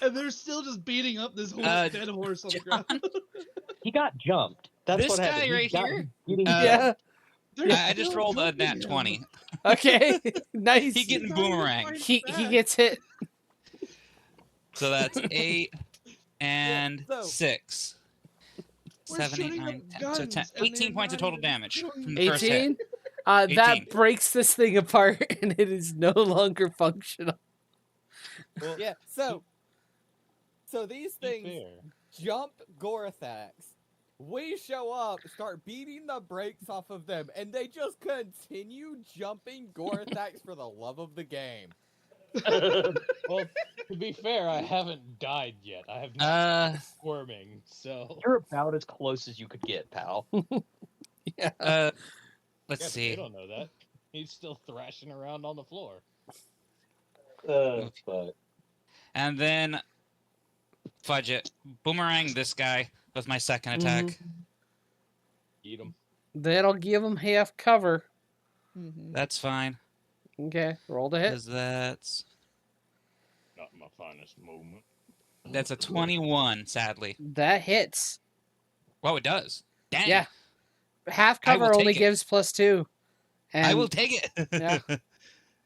Speaker 1: And they're still just beating up this dead horse on the ground.
Speaker 4: He got jumped. That's
Speaker 6: This
Speaker 4: what happened.
Speaker 6: guy
Speaker 4: He
Speaker 6: right
Speaker 4: got
Speaker 6: here?
Speaker 4: getting
Speaker 2: Yeah.
Speaker 1: They're
Speaker 6: I just
Speaker 1: still
Speaker 6: rolled a
Speaker 1: jumping
Speaker 6: nat
Speaker 1: him.
Speaker 6: 20.
Speaker 2: Okay. Nice.
Speaker 6: He getting
Speaker 1: He's not even
Speaker 6: boomerang.
Speaker 1: fighting
Speaker 2: he
Speaker 1: back.
Speaker 2: gets hit.
Speaker 6: So that's 8 and
Speaker 5: so-
Speaker 6: 6.
Speaker 1: We're
Speaker 6: 7, 8,
Speaker 1: shooting
Speaker 6: 9,
Speaker 1: up
Speaker 6: 10. So 10,
Speaker 1: guns, and
Speaker 6: 18
Speaker 1: they're
Speaker 6: points of
Speaker 1: not
Speaker 6: total
Speaker 1: even
Speaker 6: damage
Speaker 1: doing
Speaker 6: from the first hit.
Speaker 2: 18.
Speaker 6: 18.
Speaker 2: That breaks this thing apart and it is no longer functional.
Speaker 5: Well, yeah, so these
Speaker 3: Be
Speaker 5: things
Speaker 3: fair.
Speaker 5: jump Gorathax. We show up, start beating the brakes off of them, and they just continue jumping Gorathax for the love of the game.
Speaker 3: Well, to be fair, I haven't died yet. I have not been squirming, so.
Speaker 4: You're about as close as you could get, pal.
Speaker 6: Let's
Speaker 3: Yeah, but they
Speaker 6: see.
Speaker 3: don't know that. He's still thrashing around on the floor.
Speaker 4: But
Speaker 6: And then fudge it. Boomerang this guy with my second attack.
Speaker 3: Eat him.
Speaker 2: That'll give him half cover.
Speaker 1: Mhm.
Speaker 6: That's fine.
Speaker 2: Okay, roll to hit.
Speaker 6: Because that's
Speaker 3: Not my finest moment.
Speaker 6: that's a 21, sadly.
Speaker 2: That hits.
Speaker 6: Well, it does. Dang.
Speaker 2: Yeah. Half
Speaker 6: I will
Speaker 2: cover only
Speaker 6: take it.
Speaker 2: gives +2. And
Speaker 6: I will take it.
Speaker 2: Yeah.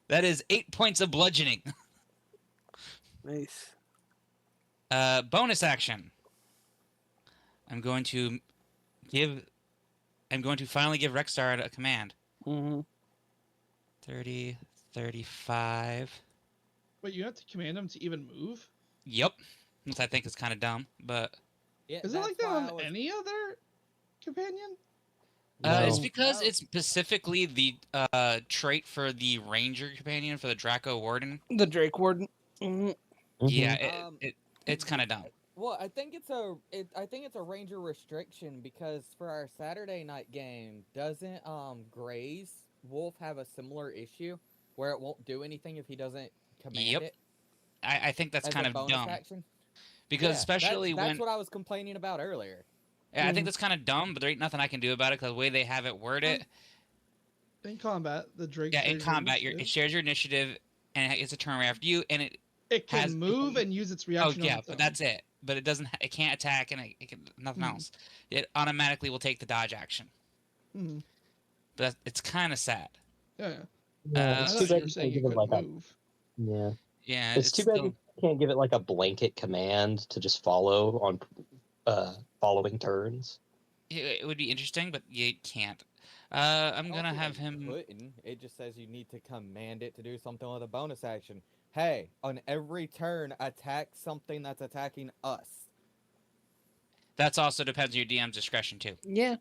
Speaker 6: That is 8 points of bludgeoning.
Speaker 2: Nice.
Speaker 6: Bonus action. I'm going to finally give Rexstar a command.
Speaker 2: Mm-hmm.
Speaker 6: 30, 35.
Speaker 1: Wait, you have to command him to even move?
Speaker 6: Yep. Which I think is kind of dumb, but
Speaker 5: Yeah,
Speaker 1: Is it like
Speaker 5: that's
Speaker 1: that
Speaker 5: why
Speaker 1: on
Speaker 5: I was-
Speaker 1: any other companion?
Speaker 6: it's
Speaker 4: No.
Speaker 6: because
Speaker 5: No.
Speaker 6: it's specifically the trait for the Ranger companion for the Draco Warden.
Speaker 2: The Drake Warden. Mhm.
Speaker 6: Yeah,
Speaker 5: Um,
Speaker 6: it's kind of dumb.
Speaker 5: Well, I think it's a ranger restriction because for our Saturday night game, doesn't Gray's Wolf have a similar issue where it won't do anything if he doesn't command
Speaker 6: Yep.
Speaker 5: it?
Speaker 6: I think that's
Speaker 5: as
Speaker 6: kind
Speaker 5: a
Speaker 6: of
Speaker 5: bonus
Speaker 6: dumb
Speaker 5: action?
Speaker 6: Because
Speaker 5: Yeah,
Speaker 6: especially
Speaker 5: that's
Speaker 6: when
Speaker 5: what I was complaining about earlier.
Speaker 6: yeah, I think that's kind of dumb, but there ain't nothing I can do about it because the way they have it worded.
Speaker 1: In combat, the Drake
Speaker 6: Yeah, in
Speaker 1: shares your
Speaker 6: combat, it
Speaker 1: initiative.
Speaker 6: shares your initiative, and it's a turn right after you, and
Speaker 1: It can
Speaker 6: has
Speaker 1: move and use its
Speaker 6: oh
Speaker 1: reaction on
Speaker 6: yeah,
Speaker 1: its
Speaker 6: but
Speaker 1: own.
Speaker 6: that's it. But it doesn't. It can't attack, and it can nothing
Speaker 1: Mhm.
Speaker 6: else. It automatically will take the dodge action.
Speaker 1: Mhm.
Speaker 6: But it's kind of sad.
Speaker 1: Yeah, yeah.
Speaker 4: Yeah,
Speaker 1: I
Speaker 4: it's
Speaker 1: thought
Speaker 4: too
Speaker 1: you
Speaker 4: bad
Speaker 1: were
Speaker 4: you
Speaker 1: saying
Speaker 4: can't
Speaker 1: it
Speaker 4: give it
Speaker 1: couldn't
Speaker 4: like a
Speaker 1: move.
Speaker 4: yeah.
Speaker 6: Yeah,
Speaker 4: It's
Speaker 6: it's
Speaker 4: too bad
Speaker 6: still.
Speaker 4: you can't give it like a blanket command to just follow on following turns.
Speaker 6: It would be interesting, but you can't.
Speaker 5: I
Speaker 6: I'm
Speaker 5: don't
Speaker 6: gonna
Speaker 5: see why
Speaker 6: have
Speaker 5: you
Speaker 6: him.
Speaker 5: couldn't. It just says you need to command it to do something with a bonus action. Hey, on every turn, attack something that's attacking us.
Speaker 6: That's also depends on your DM's discretion too.
Speaker 2: Yeah.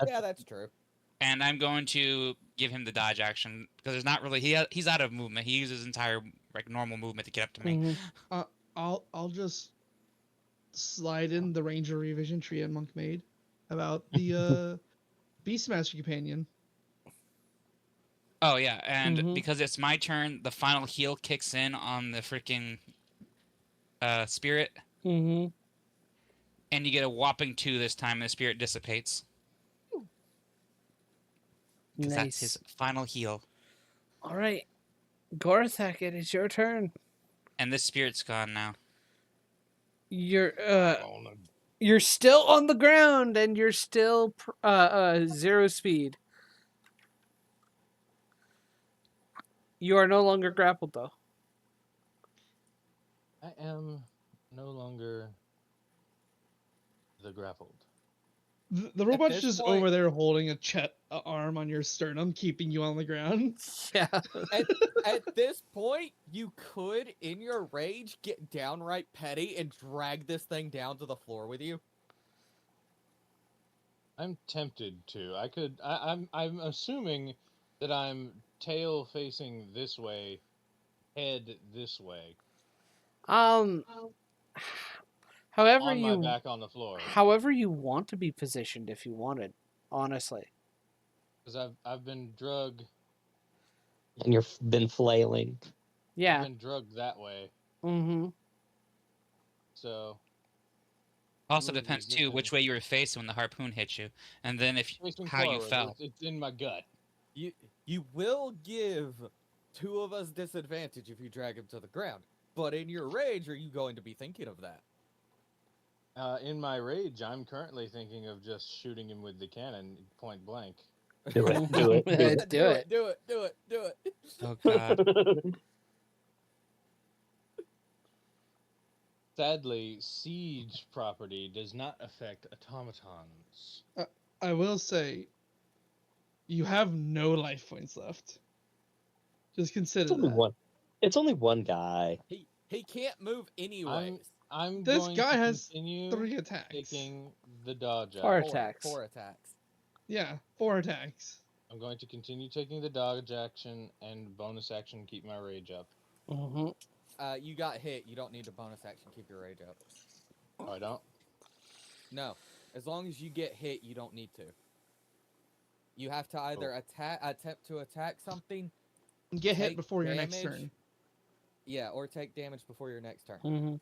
Speaker 5: Yeah, that's true.
Speaker 6: And I'm going to give him the dodge action because there's not really he's out of movement. He uses his entire like normal movement to get up to me.
Speaker 2: Mhm.
Speaker 1: I'll just slide in the Ranger revision tree and Monk made about the Beastmaster companion.
Speaker 6: Oh yeah, and
Speaker 2: Mhm.
Speaker 6: because it's my turn, the final heal kicks in on the freaking spirit,
Speaker 2: Mhm.
Speaker 6: and you get a whopping 2 this time, and the spirit dissipates because that's his
Speaker 2: Nice.
Speaker 6: final heal.
Speaker 2: All right, Gorthak, it is your turn.
Speaker 6: And this spirit's gone now.
Speaker 2: You're still on the ground and you're still 0 speed. You are no longer grappled though.
Speaker 3: I am no longer the grappled.
Speaker 1: The robot's
Speaker 5: this
Speaker 1: just
Speaker 5: point-
Speaker 1: over there holding a arm on your sternum, keeping you on the ground.
Speaker 2: Yeah.
Speaker 5: At this point, you could, in your rage, get downright petty and drag this thing down to the floor with you.
Speaker 3: I'm tempted to. I could. I'm assuming that I'm tail facing this way, head this way,
Speaker 2: However
Speaker 3: on my
Speaker 2: you
Speaker 3: back on the floor.
Speaker 2: however you want to be positioned if you wanted, honestly.
Speaker 3: Because I've been drugged.
Speaker 4: And you've been flailing.
Speaker 3: I've
Speaker 2: Yeah.
Speaker 3: been drugged that way.
Speaker 2: Mhm.
Speaker 3: So
Speaker 6: Also
Speaker 3: Move
Speaker 6: depends
Speaker 3: this
Speaker 6: too
Speaker 3: way.
Speaker 6: which way you were facing when the harpoon hit you, and then if
Speaker 3: facing
Speaker 6: how you
Speaker 3: forward,
Speaker 6: fell.
Speaker 3: It's in my gut.
Speaker 5: You will give two of us disadvantage if you drag him to the ground. But in your rage, are you going to be thinking of that?
Speaker 3: In my rage, I'm currently thinking of just shooting him with the cannon point blank.
Speaker 4: Do it. Do it. Do it.
Speaker 2: Do it.
Speaker 5: Do it. Do it. Do it.
Speaker 6: Oh god.
Speaker 3: Sadly, siege property does not affect automatons.
Speaker 1: I will say, you have no life points left. Just consider
Speaker 4: It's only
Speaker 1: that.
Speaker 4: one. It's only one guy.
Speaker 5: He can't move anyways.
Speaker 3: I'm
Speaker 1: This
Speaker 3: going
Speaker 1: guy
Speaker 3: to
Speaker 1: has
Speaker 3: continue
Speaker 1: 3 attacks.
Speaker 3: taking the dodge
Speaker 2: Four
Speaker 3: action.
Speaker 2: attacks.
Speaker 5: Four attacks.
Speaker 1: Yeah, 4 attacks.
Speaker 3: I'm going to continue taking the dodge action and bonus action keep my rage up.
Speaker 2: Mhm.
Speaker 5: You got hit. You don't need a bonus action. Keep your rage up.
Speaker 3: Oh, I don't?
Speaker 5: No. As long as you get hit, you don't need to. You have to either attempt to attack something.
Speaker 1: Get hit
Speaker 5: Take
Speaker 1: before your next
Speaker 5: damage.
Speaker 1: turn.
Speaker 5: Yeah, or take damage before your next turn.
Speaker 2: Mhm.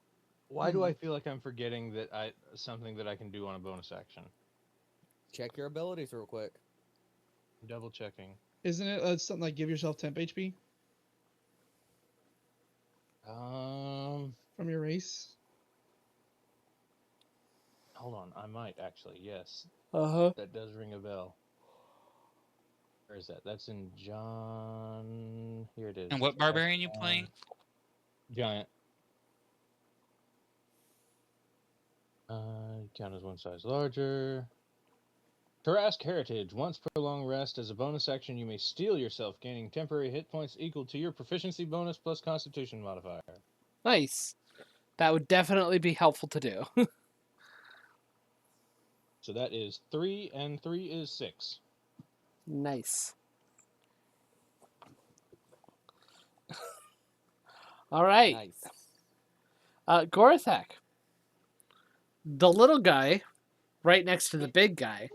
Speaker 3: Why do I feel like I'm forgetting that something that I can do on a bonus action?
Speaker 5: Check your abilities real quick.
Speaker 3: Double checking.
Speaker 1: Isn't it something like give yourself temp HP from your race?
Speaker 3: Hold on. I might actually. Yes,
Speaker 2: Uh-huh.
Speaker 3: that does ring a bell. Where is that? That's in John. Here it is.
Speaker 6: And what barbarian you playing?
Speaker 3: Giant. Count as one size larger. Tarrasque Heritage. Once per long rest, as a bonus action, you may steal yourself, gaining temporary hit points equal to your proficiency bonus plus Constitution modifier.
Speaker 2: Nice. That would definitely be helpful to do.
Speaker 3: So that is 3, and 3 is 6.
Speaker 2: Nice. All right.
Speaker 5: Nice.
Speaker 2: Gorthak. The little guy, right next to the big guy,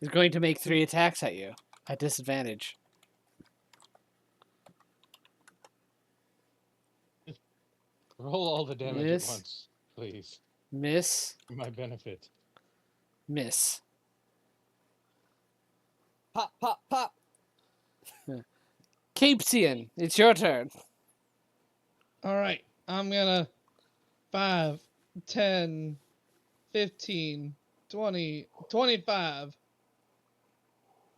Speaker 2: is going to make 3 attacks at you at disadvantage.
Speaker 3: Roll all the damage
Speaker 2: Miss.
Speaker 3: at once. please.
Speaker 2: Miss.
Speaker 3: For my benefit.
Speaker 2: Miss.
Speaker 5: Pop, pop, pop.
Speaker 2: Capesian, it's your turn.
Speaker 1: All right, I'm gonna 5, 10, 15, 20, 25.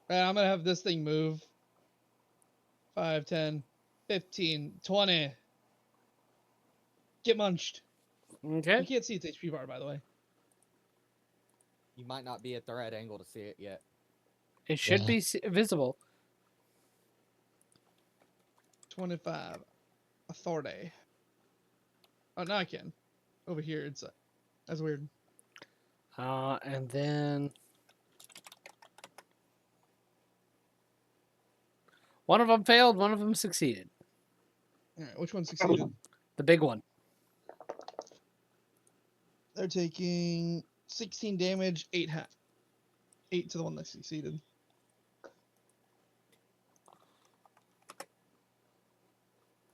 Speaker 1: Right, I'm gonna have this thing move. 5, 10, 15, 20. Get munched.
Speaker 2: Okay.
Speaker 1: You can't see its HP bar, by the way.
Speaker 5: You might not be at the right angle to see it yet.
Speaker 2: It should
Speaker 4: Yeah.
Speaker 2: be visible.
Speaker 1: 25. Authority. Oh, now I can. Over here, it's that's weird.
Speaker 2: And then one of them failed, one of them succeeded.
Speaker 1: All right, which one succeeded?
Speaker 2: The big one.
Speaker 1: They're taking 16 damage, 8 half. 8 to the one that succeeded.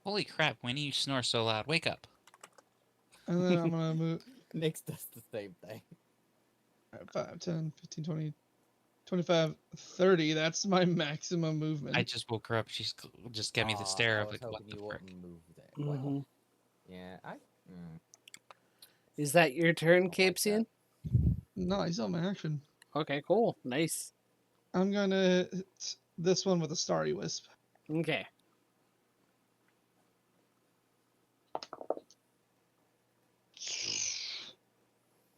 Speaker 6: Holy crap, Winnie, you snore so loud. Wake up.
Speaker 1: And then I'm gonna move.
Speaker 5: Nyx does the same thing.
Speaker 1: 5, 10, 15, 20, 25, 30. That's my maximum movement.
Speaker 6: I just woke her up. She's just gave me the stare
Speaker 5: I
Speaker 6: of
Speaker 5: was
Speaker 6: like, what
Speaker 5: hoping
Speaker 6: the
Speaker 5: you
Speaker 6: frick?
Speaker 5: wouldn't move there. Well,
Speaker 2: Mhm.
Speaker 5: yeah,
Speaker 2: Is that your turn,
Speaker 5: Don't like that.
Speaker 2: Capesian?
Speaker 1: No, I still have my action.
Speaker 2: Okay, cool. Nice.
Speaker 1: I'm gonna hit this one with a Starry Wisp.
Speaker 2: Okay.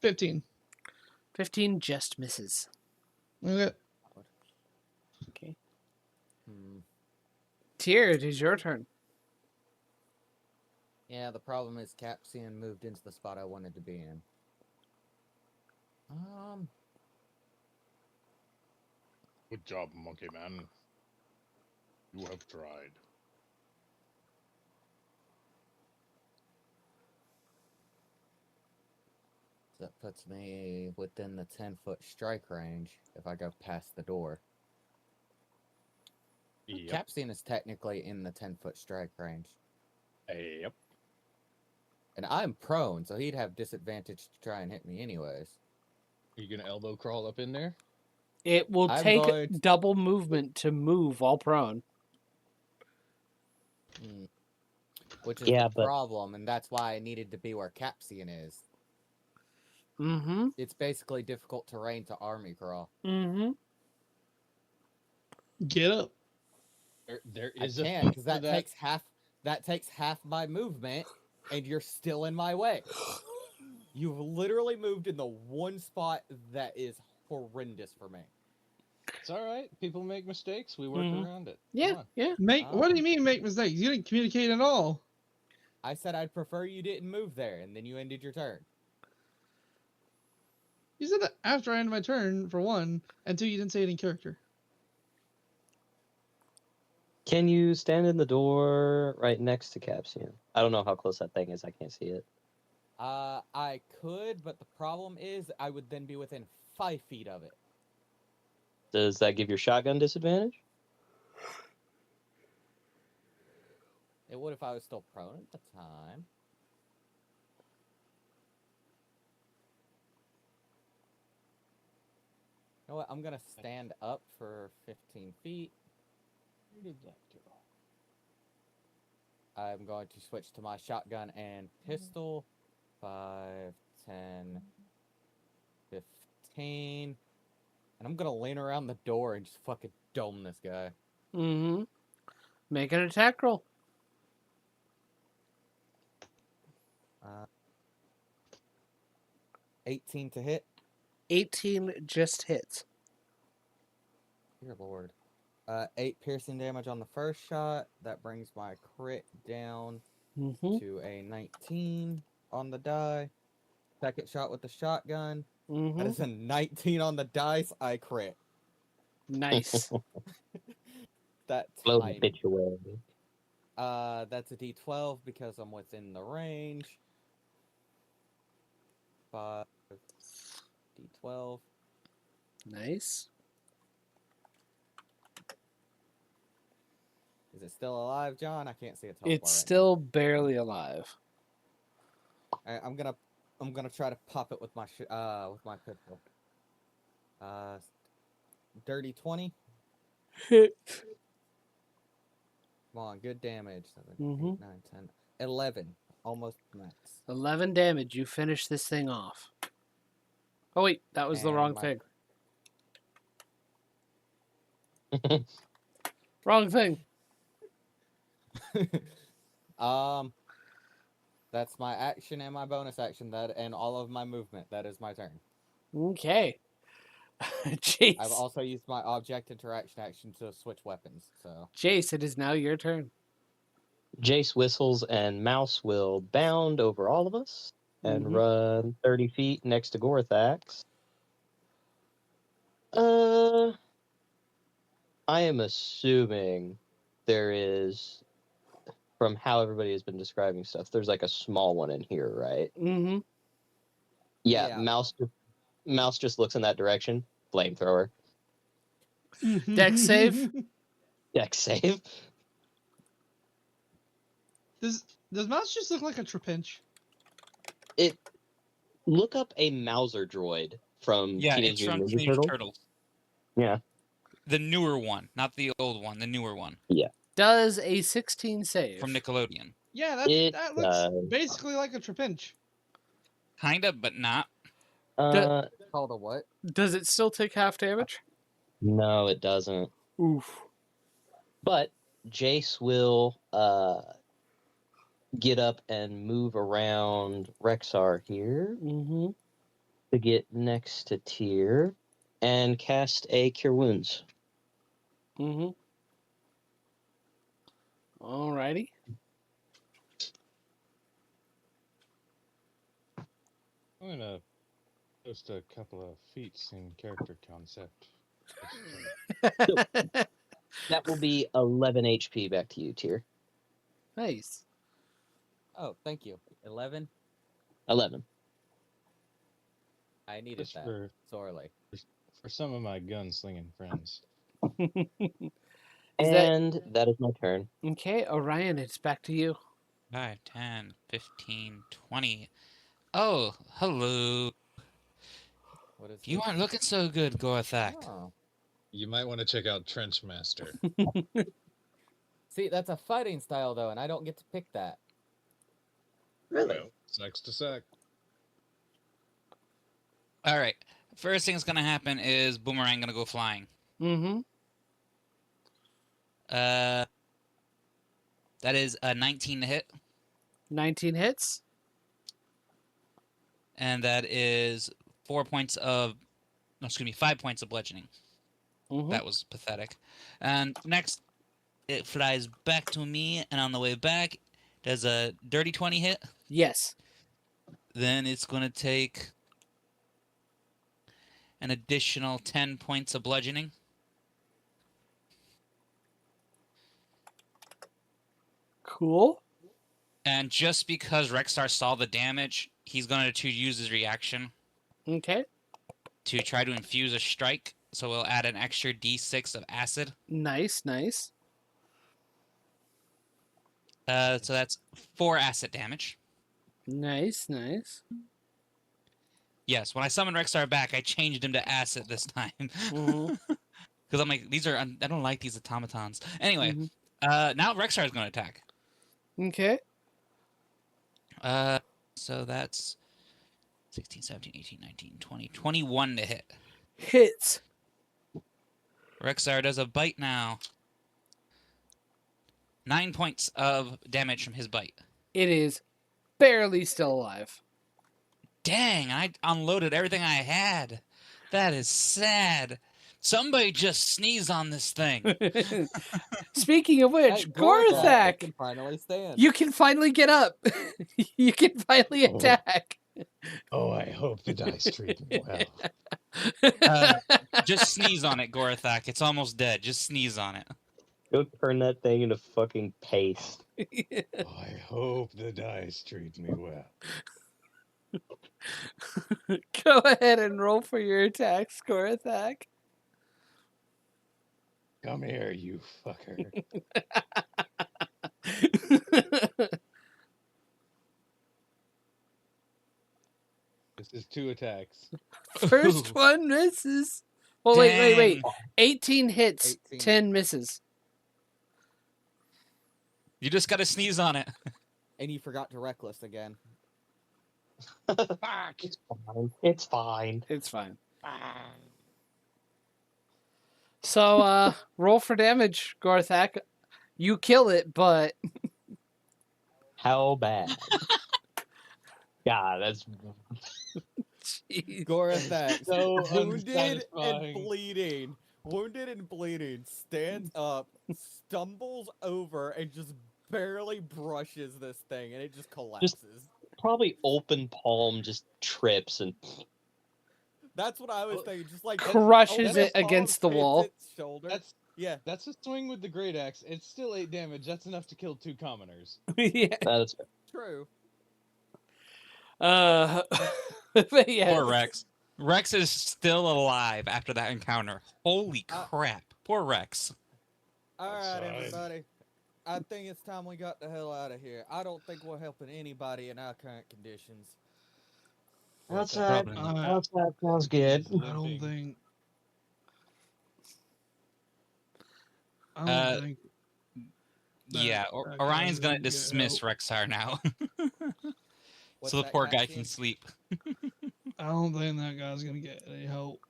Speaker 1: $15.
Speaker 2: 15 just misses.
Speaker 1: Okay.
Speaker 2: Okay.
Speaker 5: Hmm.
Speaker 2: Tyr, it is your turn.
Speaker 5: Yeah, the problem is Capsian moved into the spot I wanted to be in.
Speaker 3: Good job, Monkey Man. You have tried.
Speaker 5: That puts me within the 10-foot strike range if I go past the door.
Speaker 3: Yep.
Speaker 5: Capsian is technically in the 10-foot strike range.
Speaker 3: Yep.
Speaker 5: And I'm prone, so he'd have disadvantage to try and hit me anyways.
Speaker 3: Are you gonna elbow crawl up in there?
Speaker 2: It will
Speaker 5: I'm
Speaker 2: take
Speaker 5: going to-
Speaker 2: double movement to move while prone.
Speaker 5: Which is
Speaker 4: Yeah,
Speaker 5: the
Speaker 4: but-
Speaker 5: problem, and that's why I needed to be where Capsian is.
Speaker 2: Mm-hmm.
Speaker 5: It's basically difficult terrain to army crawl.
Speaker 2: Mm-hmm.
Speaker 1: Get up.
Speaker 3: There
Speaker 5: I
Speaker 3: is a
Speaker 5: can't,
Speaker 3: feat
Speaker 5: because
Speaker 3: for
Speaker 5: that takes half my movement, and you're still in my way. You've literally moved in the one spot that is horrendous for me.
Speaker 3: It's all right. People make mistakes. We work
Speaker 2: Mhm.
Speaker 3: around it.
Speaker 2: Yeah,
Speaker 3: Come on.
Speaker 2: yeah.
Speaker 1: What do you mean make mistakes? You didn't communicate at all.
Speaker 5: I said I'd prefer you didn't move there, and then you ended your turn.
Speaker 1: You said that after I ended my turn, for one, and two, you didn't say it in character.
Speaker 4: Can you stand in the door right next to Capsian? I don't know how close that thing is. I can't see it.
Speaker 5: I could, but the problem is I would then be within 5 feet of it.
Speaker 4: Does that give your shotgun disadvantage?
Speaker 5: It would if I was still prone at the time. You know what? I'm gonna stand up for 15 feet.
Speaker 3: Where did that go?
Speaker 5: I'm going to switch to my shotgun and pistol. 5, 10, 15. And I'm gonna lean around the door and just fucking dome this guy.
Speaker 2: Mm-hmm. Make an attack roll.
Speaker 5: 18 to hit.
Speaker 2: 18 just hits.
Speaker 5: Dear Lord. 8 piercing damage on the first shot. That brings my crit down
Speaker 2: Mm-hmm.
Speaker 5: to a 19 on the die. Second shot with the shotgun. That
Speaker 2: Mm-hmm.
Speaker 5: is a 19 on the dice. I crit.
Speaker 2: Nice.
Speaker 5: That
Speaker 4: Blow the
Speaker 5: tiny.
Speaker 4: bitch away.
Speaker 5: That's a D12 because I'm within the range. 5 D12.
Speaker 2: Nice.
Speaker 5: Is it still alive, John? I can't see its health bar
Speaker 2: It's
Speaker 5: right now.
Speaker 2: still barely alive.
Speaker 5: Alright, I'm gonna I'm gonna try to pop it with my pistol. Dirty 20.
Speaker 2: Hit.
Speaker 5: Come on, good damage. 7,
Speaker 2: Mhm.
Speaker 5: 8, 9, 10, 11. Almost max.
Speaker 2: 11 damage. You finish this thing off. Oh wait, that was the
Speaker 5: And
Speaker 2: wrong
Speaker 5: my-
Speaker 2: thing. Wrong thing.
Speaker 5: That's my action and my bonus action. And all of my movement. That is my turn.
Speaker 2: Okay. Jace.
Speaker 5: I've also used my object interaction action to switch weapons. So
Speaker 2: Jace, it is now your turn.
Speaker 4: Jace whistles and Mouse will bound over all of us and
Speaker 2: Mhm.
Speaker 4: run 30 feet next to Gorthax. I am assuming there is, from how everybody has been describing stuff, there's like a small one in here, right?
Speaker 2: Mm-hmm.
Speaker 4: Yeah,
Speaker 5: Yeah.
Speaker 4: Mouse just looks in that direction. Flamethrower.
Speaker 2: Dex save?
Speaker 4: Dex save.
Speaker 1: Does Mouse just look like a Trapinch?
Speaker 4: Look up a Mauser droid from
Speaker 6: Yeah,
Speaker 4: Teenage
Speaker 6: it's from
Speaker 4: Mutant Ninja
Speaker 6: Teenage
Speaker 4: Turtles.
Speaker 6: Turtles.
Speaker 4: Yeah.
Speaker 6: The newer one, not the old one. The newer one
Speaker 2: Does a 16 save?
Speaker 6: from Nickelodeon.
Speaker 1: Yeah,
Speaker 4: It
Speaker 1: that looks basically like a Trapinch.
Speaker 6: Kinda, but not.
Speaker 5: called a what?
Speaker 2: Does it still take half damage?
Speaker 4: No, it doesn't.
Speaker 2: Oof.
Speaker 4: But Jace will get up and move around Rexar here
Speaker 2: Mm-hmm.
Speaker 4: to get next to Tyr and cast a Cure Wounds.
Speaker 2: Mm-hmm. Alrighty.
Speaker 3: I'm gonna post a couple of feats in character concept.
Speaker 4: That will be 11 HP back to you, Tyr.
Speaker 2: Nice.
Speaker 5: Oh, thank you. 11.
Speaker 4: 11.
Speaker 5: I needed
Speaker 3: Just
Speaker 5: that sorely.
Speaker 3: for some of my gunslinging friends.
Speaker 2: Is that
Speaker 4: And that is my turn.
Speaker 2: okay? Orion, it's back to you.
Speaker 6: 5, 10, 15, 20. Oh, hello.
Speaker 5: What is
Speaker 6: You
Speaker 5: this?
Speaker 6: aren't looking so good, Gorthak.
Speaker 5: Oh.
Speaker 3: You might want to check out Trenchmaster.
Speaker 5: See, that's a fighting style though, and I don't get to pick that.
Speaker 3: Well, sex to sack.
Speaker 6: All right. First thing that's gonna happen is Boomerang gonna go flying.
Speaker 2: Mm-hmm.
Speaker 6: That is a 19 to hit,
Speaker 2: 19 hits.
Speaker 6: and that is 5 points of bludgeoning.
Speaker 2: Mm-hmm.
Speaker 6: That was pathetic. And next, it flies back to me, and on the way back, does a dirty 20 hit.
Speaker 2: Yes.
Speaker 6: Then it's going to take an additional 10 points of bludgeoning.
Speaker 2: Cool.
Speaker 6: And just because Rexar saw the damage, he's going to use his reaction
Speaker 2: Okay.
Speaker 6: to try to infuse a strike. So we'll add an extra d6 of acid.
Speaker 2: Nice, nice.
Speaker 6: So that's 4 acid damage.
Speaker 2: Nice, nice.
Speaker 6: Yes, when I summoned Rexar back, I changed him to acid this time.
Speaker 2: Mm-hmm.
Speaker 6: Because I'm like, I don't like these automatons. Anyway,
Speaker 2: Mhm.
Speaker 6: now Rexar is going to attack.
Speaker 2: Okay.
Speaker 6: So that's 16, 17, 18, 19, 20, 21 to hit.
Speaker 2: Hits.
Speaker 6: Rexar does a bite now. 9 points of damage from his bite.
Speaker 2: It is barely still alive.
Speaker 6: Dang, I unloaded everything I had. That is sad. Somebody just sneeze on this thing.
Speaker 2: Speaking of which,
Speaker 5: Hey, Gorthak, I
Speaker 2: Gorthak,
Speaker 5: can finally stand.
Speaker 2: you can finally get up. You can finally
Speaker 3: Oh.
Speaker 2: attack.
Speaker 3: Oh, I hope the dice treat me well.
Speaker 6: Just sneeze on it, Gorthak. It's almost dead. Just sneeze on it.
Speaker 4: Go turn that thing into fucking paste.
Speaker 3: Oh, I hope the dice treat me well.
Speaker 2: Go ahead and roll for your attack, Gorthak.
Speaker 3: Come here, you fucker. misses 2 attacks.
Speaker 2: First one misses. Well, wait.
Speaker 6: Dang.
Speaker 2: 18 hits,
Speaker 5: 18.
Speaker 2: 10 misses.
Speaker 6: You just got to sneeze on it.
Speaker 5: And you forgot to reckless again.
Speaker 3: Fuck!
Speaker 4: It's fine. It's fine.
Speaker 2: It's fine. So, roll for damage, Gorthak. You kill it, but
Speaker 4: How bad? God, that's
Speaker 2: jeez.
Speaker 5: Gorathak,
Speaker 3: So
Speaker 5: wounded and
Speaker 3: unsatisfying.
Speaker 5: bleeding. Wounded and bleeding. Stands up, stumbles over, and just barely brushes this thing, and it just collapses.
Speaker 4: probably open palm just trips and
Speaker 5: That's what I was thinking. Just like
Speaker 2: Crushes
Speaker 5: open
Speaker 2: it
Speaker 5: palm
Speaker 2: against the
Speaker 5: hits
Speaker 2: wall.
Speaker 5: its shoulder.
Speaker 3: That's
Speaker 5: Yeah.
Speaker 3: that's a swing with the great axe. It's still 8 damage. That's enough to kill 2 commoners.
Speaker 2: Yeah.
Speaker 4: that's
Speaker 5: True.
Speaker 2: But yeah.
Speaker 6: Poor Rex. Rex is still alive after that encounter. Holy crap. Poor Rex.
Speaker 5: All right,
Speaker 3: Outside.
Speaker 5: everybody. I think it's time we got the hell out of here. I don't think we're helping anybody in our current conditions.
Speaker 4: outside.
Speaker 6: Probably.
Speaker 4: Outside sounds good.
Speaker 1: I don't think. I don't
Speaker 6: Uh,
Speaker 1: think.
Speaker 6: Yeah,
Speaker 1: that guy's
Speaker 6: Orion's gonna
Speaker 1: gonna get
Speaker 6: dismiss
Speaker 1: help.
Speaker 6: Rexar now.
Speaker 5: What's
Speaker 6: So the
Speaker 5: that
Speaker 6: poor
Speaker 5: cat
Speaker 6: guy
Speaker 5: saying?
Speaker 6: can sleep.
Speaker 1: I don't think that guy's gonna get any help.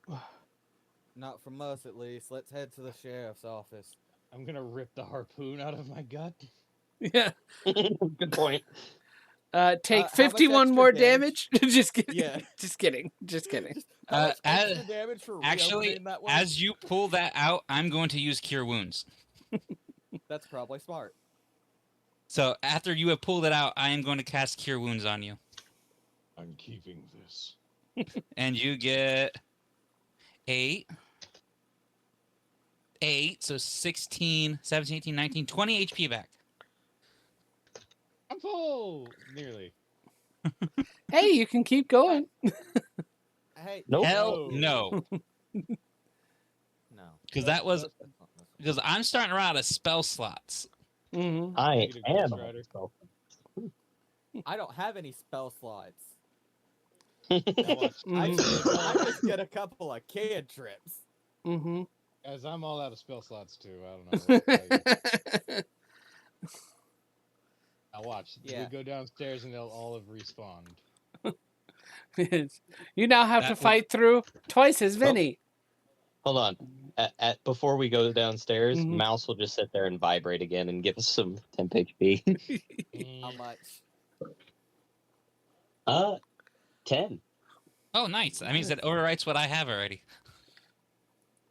Speaker 5: Not from us, at least. Let's head to the sheriff's office.
Speaker 3: I'm gonna rip the harpoon out of my gut.
Speaker 2: Yeah.
Speaker 4: Good point.
Speaker 2: Take
Speaker 5: how much
Speaker 2: 51
Speaker 5: extra
Speaker 2: more
Speaker 5: damage?
Speaker 2: damage. Just kidding.
Speaker 5: Yeah.
Speaker 2: Just kidding. Just kidding.
Speaker 5: How
Speaker 6: Uh,
Speaker 5: much
Speaker 6: as-
Speaker 5: extra damage for
Speaker 6: Actually,
Speaker 5: reopening that one?
Speaker 6: as you pull that out, I'm going to use Cure Wounds.
Speaker 5: That's probably smart.
Speaker 6: So after you have pulled it out, I am going to cast Cure Wounds on you.
Speaker 3: I'm keeping this.
Speaker 6: And you get 8. 8, so 16, 17, 18, 19, 20 HP back.
Speaker 3: I'm full. Nearly.
Speaker 2: Hey, you can keep going.
Speaker 5: Hey.
Speaker 4: Nope.
Speaker 6: Hell no.
Speaker 5: No.
Speaker 6: Because that was
Speaker 5: That's not necessary.
Speaker 6: because I'm starting to run out of spell slots.
Speaker 2: Hmm
Speaker 4: I
Speaker 3: Negative
Speaker 4: am.
Speaker 3: Ghost Rider.
Speaker 5: I don't have any spell slots.
Speaker 3: Now watch.
Speaker 5: I
Speaker 2: Mhm.
Speaker 5: I just get a couple of cantrips.
Speaker 2: Hmm
Speaker 3: As I'm all out of spell slots too. I don't know. What to tell you. Now watch.
Speaker 5: Yeah.
Speaker 3: We go downstairs and they'll all have respawned.
Speaker 2: You now have to
Speaker 6: That will-
Speaker 2: fight through twice as many.
Speaker 4: Hold on. Before we go downstairs,
Speaker 2: Mhm.
Speaker 4: Mouse will just sit there and vibrate again and give us some temp HP.
Speaker 5: How much?
Speaker 4: 10.
Speaker 6: Oh, nice. That means it overwrites what I have already.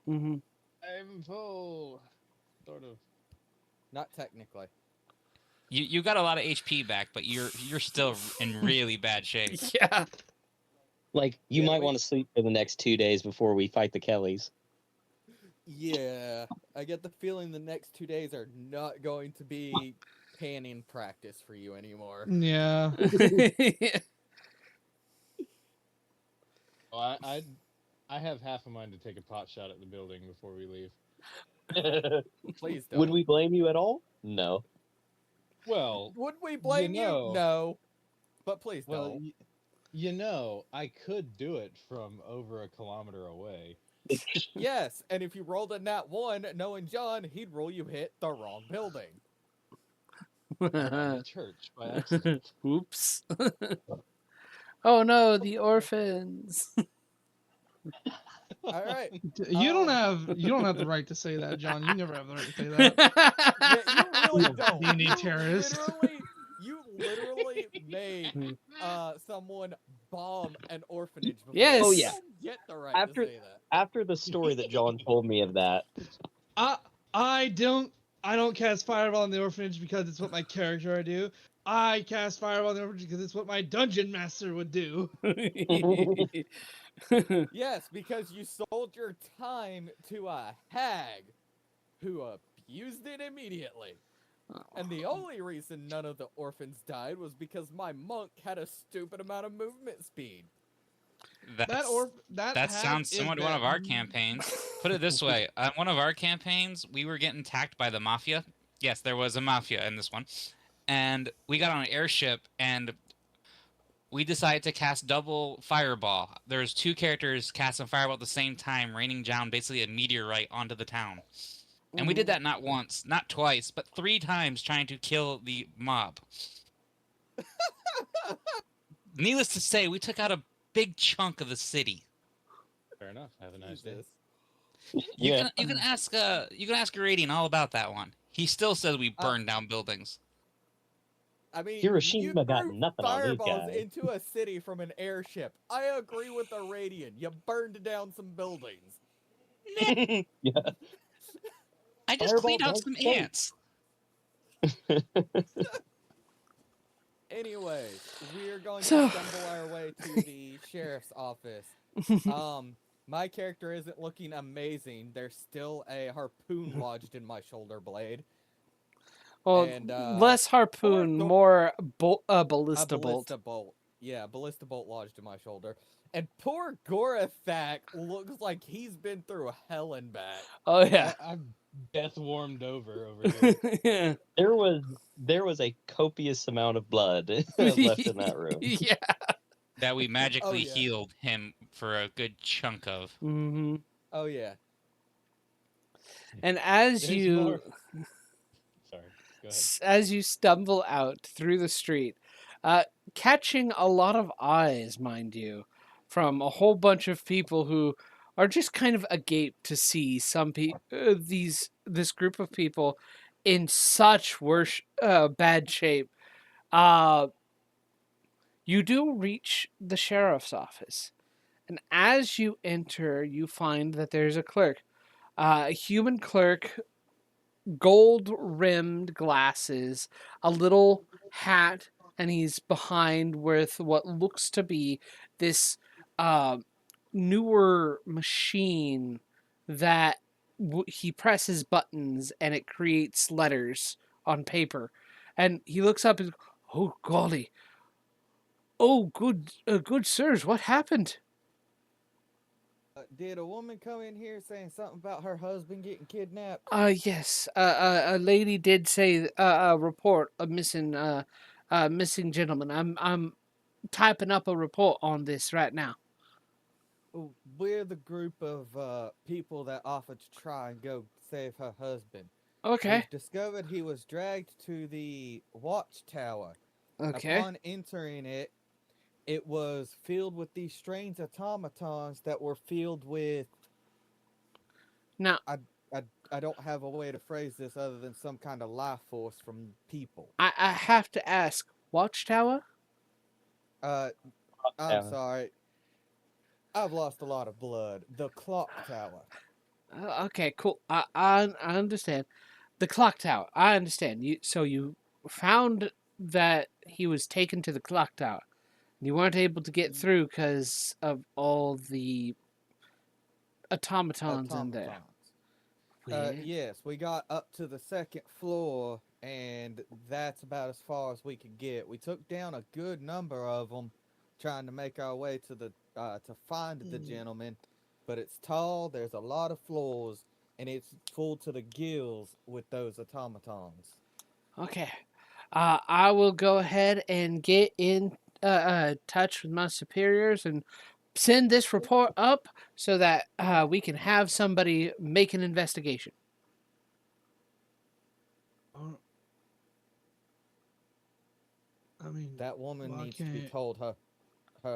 Speaker 2: Hmm
Speaker 3: I'm full. Sort of.
Speaker 5: Not technically.
Speaker 6: You got a lot of HP back, but you're still in really bad shape.
Speaker 2: Yeah.
Speaker 4: Like, you
Speaker 5: Yeah,
Speaker 4: might
Speaker 5: we-
Speaker 4: want to sleep for the next 2 days before we fight the Kellys.
Speaker 5: Yeah, I get the feeling the next 2 days are not going to be panning practice for you anymore.
Speaker 1: Yeah.
Speaker 3: Oh, I have half a mind to take a pot shot at the building before we leave.
Speaker 5: Please don't.
Speaker 4: Would we blame you at all? No.
Speaker 3: Well,
Speaker 5: Would we blame you?
Speaker 3: know-
Speaker 5: No. But please
Speaker 3: well,
Speaker 5: don't.
Speaker 3: you know, I could do it from over a kilometer away.
Speaker 5: Yes, and if you rolled a nat 1, knowing John, he'd roll you hit the wrong building.
Speaker 3: On the church by accident.
Speaker 2: Oops. Oh no, the orphans.
Speaker 5: All right.
Speaker 1: You don't have the right to say that, John. You never have the right to say that.
Speaker 5: Yeah, you really don't.
Speaker 1: D&D terrorist.
Speaker 5: You literally made someone bomb an orphanage before.
Speaker 2: Yes.
Speaker 4: Oh,
Speaker 5: You
Speaker 4: yeah.
Speaker 5: don't get the right
Speaker 4: After-
Speaker 5: to say that.
Speaker 4: After the story that John told me of that,
Speaker 1: I don't cast fireball on the orphanage because it's what my character would do. I cast fireball on the orphanage because it's what my dungeon master would do.
Speaker 5: Yes, because you sold your time to a hag who abused it immediately. And the only reason none of the orphans died was because my monk had a stupid amount of movement speed.
Speaker 6: That
Speaker 1: That
Speaker 6: hag sounds
Speaker 1: is
Speaker 6: similar to one
Speaker 1: bad.
Speaker 6: of our campaigns. Put it this way: on one of our campaigns, we were getting attacked by the mafia. Yes, there was a mafia in this one, and we got on an airship, and we decided to cast double fireball. There's 2 characters casting fireball at the same time, raining down basically a meteorite onto the town. And we did that not once, not twice, but 3 times trying to kill the mob. Needless to say, we took out a big chunk of the city.
Speaker 3: Fair enough. Have a nice day.
Speaker 5: Jesus.
Speaker 6: You can ask Iradian all about that one. He still says we
Speaker 5: Uh,
Speaker 6: burned down buildings.
Speaker 5: I mean,
Speaker 4: Hiroshima
Speaker 5: you
Speaker 4: got
Speaker 5: threw
Speaker 4: nothing on these
Speaker 5: fireballs
Speaker 4: guys.
Speaker 5: into a city from an airship. I agree with the Radiant. You burned down some buildings.
Speaker 4: Yeah.
Speaker 6: I just
Speaker 4: Fireball
Speaker 6: cleaned out
Speaker 4: does
Speaker 6: some
Speaker 4: stink.
Speaker 6: ants.
Speaker 5: Anyways, we're going to
Speaker 2: So-
Speaker 5: stumble our way to the sheriff's office. My character isn't looking amazing. There's still a harpoon lodged in my shoulder blade.
Speaker 2: Well,
Speaker 5: And,
Speaker 2: less harpoon,
Speaker 5: the-
Speaker 2: more
Speaker 5: A
Speaker 2: ballista bolt.
Speaker 5: ballista bolt. Yeah, ballista bolt lodged in my shoulder. And poor Gorathak looks like he's been through hell and back.
Speaker 2: Oh yeah.
Speaker 3: I'm death warmed over here.
Speaker 2: Yeah.
Speaker 4: There was a copious amount of blood left in that room.
Speaker 2: Yeah.
Speaker 6: That we magically
Speaker 5: yeah.
Speaker 6: healed him for a good chunk of.
Speaker 2: Hmm.
Speaker 5: Oh yeah.
Speaker 2: And as
Speaker 3: It is
Speaker 2: you
Speaker 3: more- Sorry. Go ahead.
Speaker 2: as you stumble out through the street, catching a lot of eyes, mind you, from a whole bunch of people who are just kind of agape to see this group of people in such bad shape. You do reach the sheriff's office, and as you enter, you find that there's a clerk, a human clerk, gold-rimmed glasses, a little hat, and he's behind with what looks to be this newer machine that he presses buttons and it creates letters on paper. And he looks up and, oh golly, oh good sirs, what happened?
Speaker 5: Did a woman come in here saying something about her husband getting kidnapped?
Speaker 2: Yes, a lady did say a report of missing gentleman. I'm typing up a report on this right now.
Speaker 5: Well, we're the group of people that offered to try and go save her husband.
Speaker 2: Okay.
Speaker 5: We've discovered he was dragged to the watchtower.
Speaker 2: Okay.
Speaker 5: Upon entering it, it was filled with these strange automatons that were filled with...
Speaker 2: Now,
Speaker 5: I don't have a way to phrase this other than some kind of life force from people.
Speaker 2: I have to ask, Watchtower?
Speaker 5: I'm
Speaker 4: Tower.
Speaker 5: sorry. I've lost a lot of blood. The clock tower.
Speaker 2: Okay, cool. I understand. The clock tower. I understand. You found that he was taken to the clock tower. You weren't able to get through because of all the automatons in there. Weird.
Speaker 5: Yes, we got up to the 2nd floor, and that's about as far as we could get. We took down a good number of them, trying to make our way to the to find the gentleman. But it's tall. There's a lot of floors, and it's full to the gills with those automatons.
Speaker 2: Okay. I will go ahead and get in touch with my superiors and send this report up so that we can have somebody make an investigation.
Speaker 1: I mean,
Speaker 5: That woman
Speaker 1: Why
Speaker 5: needs to be
Speaker 1: can't-
Speaker 5: told her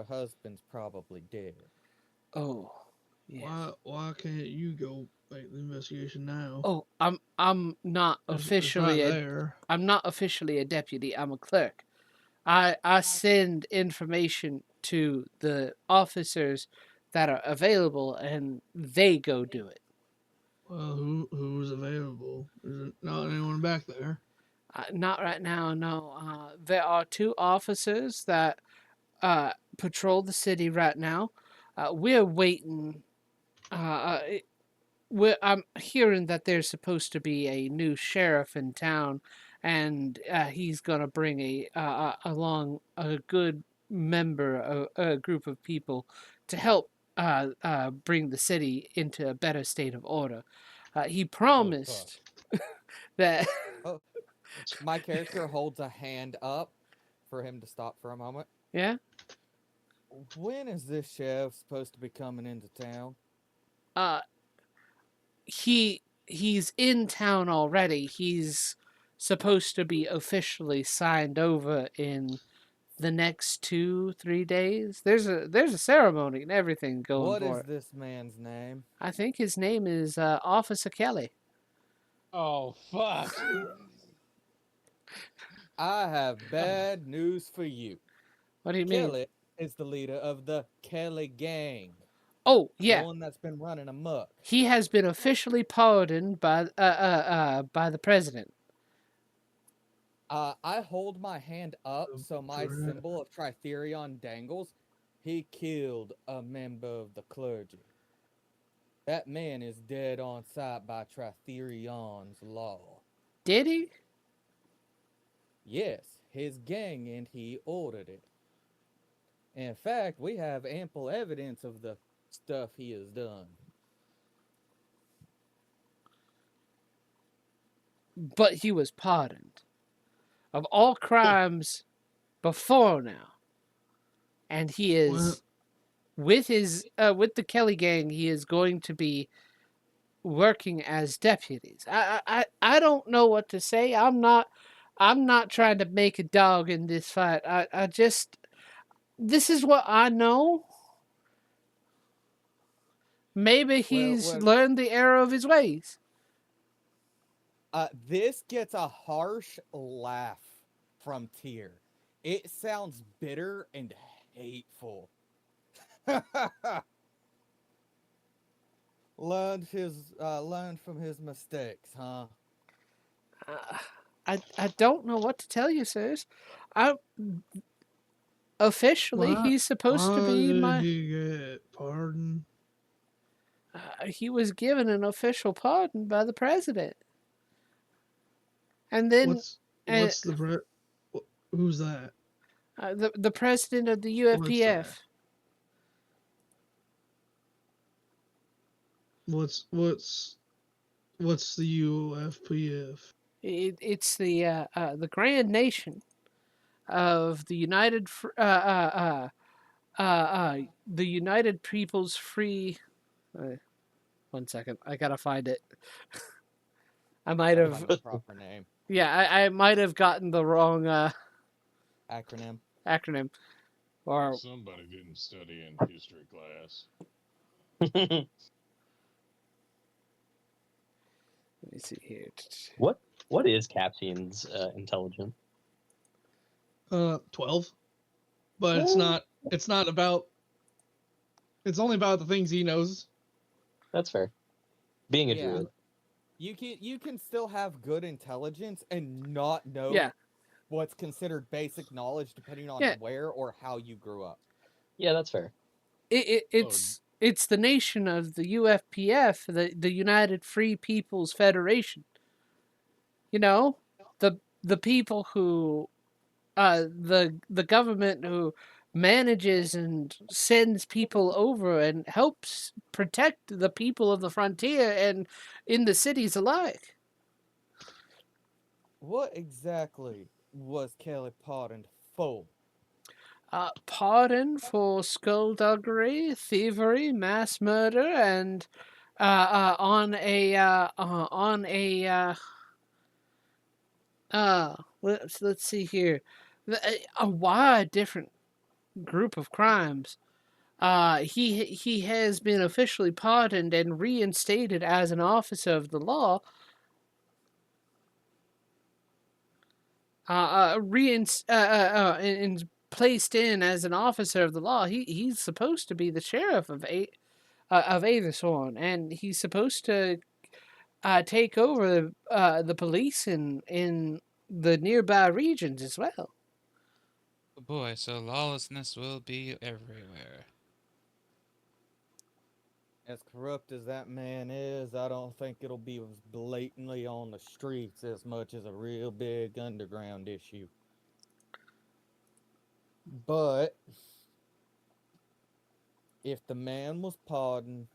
Speaker 5: husband's probably dead.
Speaker 2: Oh, yeah.
Speaker 1: why can't you go make the investigation now?
Speaker 2: Oh, I'm not
Speaker 1: It's
Speaker 2: officially
Speaker 1: right
Speaker 2: a
Speaker 1: there.
Speaker 2: I'm not officially a deputy. I'm a clerk. I send information to the officers that are available, and they go do it.
Speaker 1: Well, who's available? Is it not anyone back there?
Speaker 2: Not right now, no. There are 2 officers that patrol the city right now. We're waiting. I'm hearing that there's supposed to be a new sheriff in town, and he's gonna bring along a good a group of people to help bring the city into a better state of order. He promised that.
Speaker 5: My character holds a hand up for him to stop for a moment.
Speaker 2: Yeah.
Speaker 5: When is this sheriff supposed to be coming into town?
Speaker 2: Uh, he's in town already. He's supposed to be officially signed over in the next 2-3 days. There's a ceremony and everything going
Speaker 5: What
Speaker 2: for
Speaker 5: is
Speaker 2: it.
Speaker 5: this man's name?
Speaker 2: I think his name is Officer Kelly.
Speaker 3: Oh fuck!
Speaker 5: I have bad news for you.
Speaker 2: What do you mean?
Speaker 5: Kelly is the leader of the Kelly Gang.
Speaker 2: Oh
Speaker 5: The
Speaker 2: yeah,
Speaker 5: one that's been running amok.
Speaker 2: he has been officially pardoned by the president.
Speaker 5: I hold my hand up so my symbol of Tritherion dangles. He killed a member of the clergy. That man is dead on sight by Tritherion's law.
Speaker 2: Did he?
Speaker 5: Yes, his gang and he ordered it. In fact, we have ample evidence of the stuff he has done.
Speaker 2: But he was pardoned of all crimes before now, and he is with the Kelly gang. He is going to be working as deputies. I don't know what to say. I'm not trying to make a dog in this fight. I just this is what I know. Maybe he's learned the error of his ways.
Speaker 5: This gets a harsh laugh from Tyr. It sounds bitter and hateful. Learned from his mistakes, huh?
Speaker 2: I don't know what to tell you, sirs. Officially, he's supposed to be my.
Speaker 1: He get pardoned?
Speaker 2: He was given an official pardon by the president, and then
Speaker 1: What's who's that?
Speaker 2: the president of the UFPF.
Speaker 1: What's the UFPF?
Speaker 2: It's the Grand Nation of the United People's Free. One second, I gotta find it. I might have
Speaker 5: the proper name.
Speaker 2: Yeah, I might have gotten the wrong
Speaker 5: acronym.
Speaker 2: Or
Speaker 3: Somebody didn't study in history class.
Speaker 2: let me see here.
Speaker 4: What is Captain's intelligence?
Speaker 1: 12. But it's not about. It's only about the things he knows.
Speaker 4: That's fair. Being a druid.
Speaker 5: You can still have good intelligence and not know what's considered basic knowledge depending on where or how you grew up.
Speaker 4: Yeah, that's fair.
Speaker 2: It's the nation of the UFPF, the United Free People's Federation. You know, the people who the government who manages and sends people over and helps protect the people of the frontier and in the cities alike.
Speaker 5: What exactly was Kelly pardoned for?
Speaker 2: Pardon for skullduggery, thievery, mass murder, and let's see here, a wide different group of crimes. He has been officially pardoned and reinstated as an officer of the law. And placed in as an officer of the law. He's supposed to be the sheriff of Aethershorn, and he's supposed to take over the police in the nearby regions as well.
Speaker 6: Oh boy, so lawlessness will be everywhere.
Speaker 5: As corrupt as that man is, I don't think it'll be as blatantly on the streets as much as a real big underground issue. But if the man was pardoned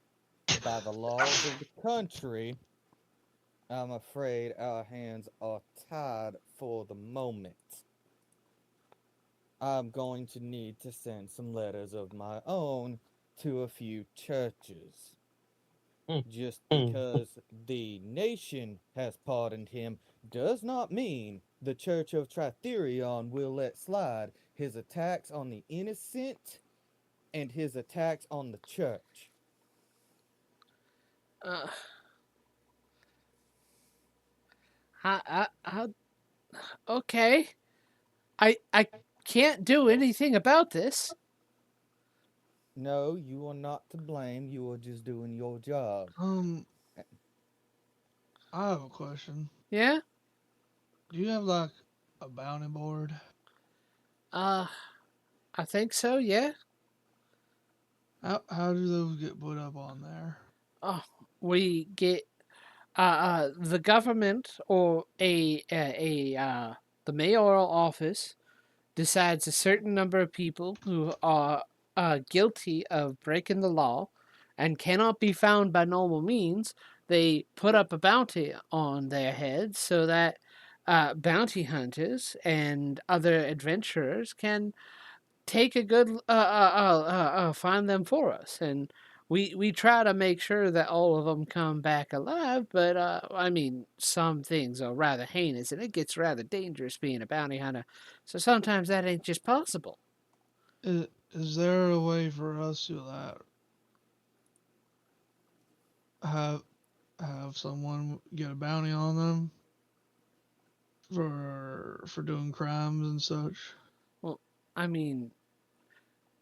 Speaker 5: by the laws of the country, I'm afraid our hands are tied for the moment. I'm going to need to send some letters of my own to a few churches. Just because the nation has pardoned him does not mean the Church of Tritherion will let slide his attacks on the innocent and his attacks on the church.
Speaker 2: Uh, I, okay. I can't do anything about this.
Speaker 5: No, you are not to blame. You are just doing your job.
Speaker 1: I have a question.
Speaker 2: Yeah?
Speaker 1: Do you have like a bounty board?
Speaker 2: I think so, yeah.
Speaker 1: How do those get put up on there?
Speaker 2: Oh, we get the government or the mayoral office decides a certain number of people who are guilty of breaking the law and cannot be found by normal means. They put up a bounty on their heads so that bounty hunters and other adventurers can take a good find them for us, and we try to make sure that all of them come back alive. But I mean, some things are rather heinous, and it gets rather dangerous being a bounty hunter. So sometimes that ain't just possible.
Speaker 1: Is there a way for us to have someone get a bounty on them for doing crimes and such?
Speaker 2: Well, I mean,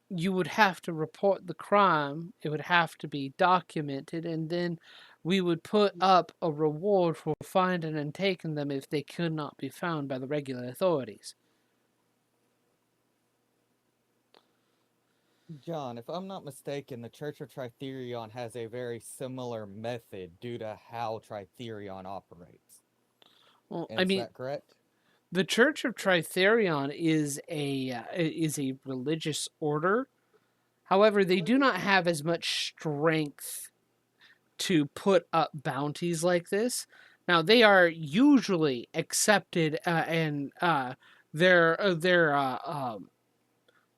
Speaker 2: you would have to report the crime. It would have to be documented, and then we would put up a reward for finding and taking them if they could not be found by the regular authorities.
Speaker 5: John, if I'm not mistaken, the Church of Tritherion has a very similar method due to how Tritherion operates.
Speaker 2: Well,
Speaker 5: Is
Speaker 2: I mean,
Speaker 5: that correct?
Speaker 2: the Church of Tritherion is a religious order. However, they do not have as much strength to put up bounties like this. Now, they are usually accepted, and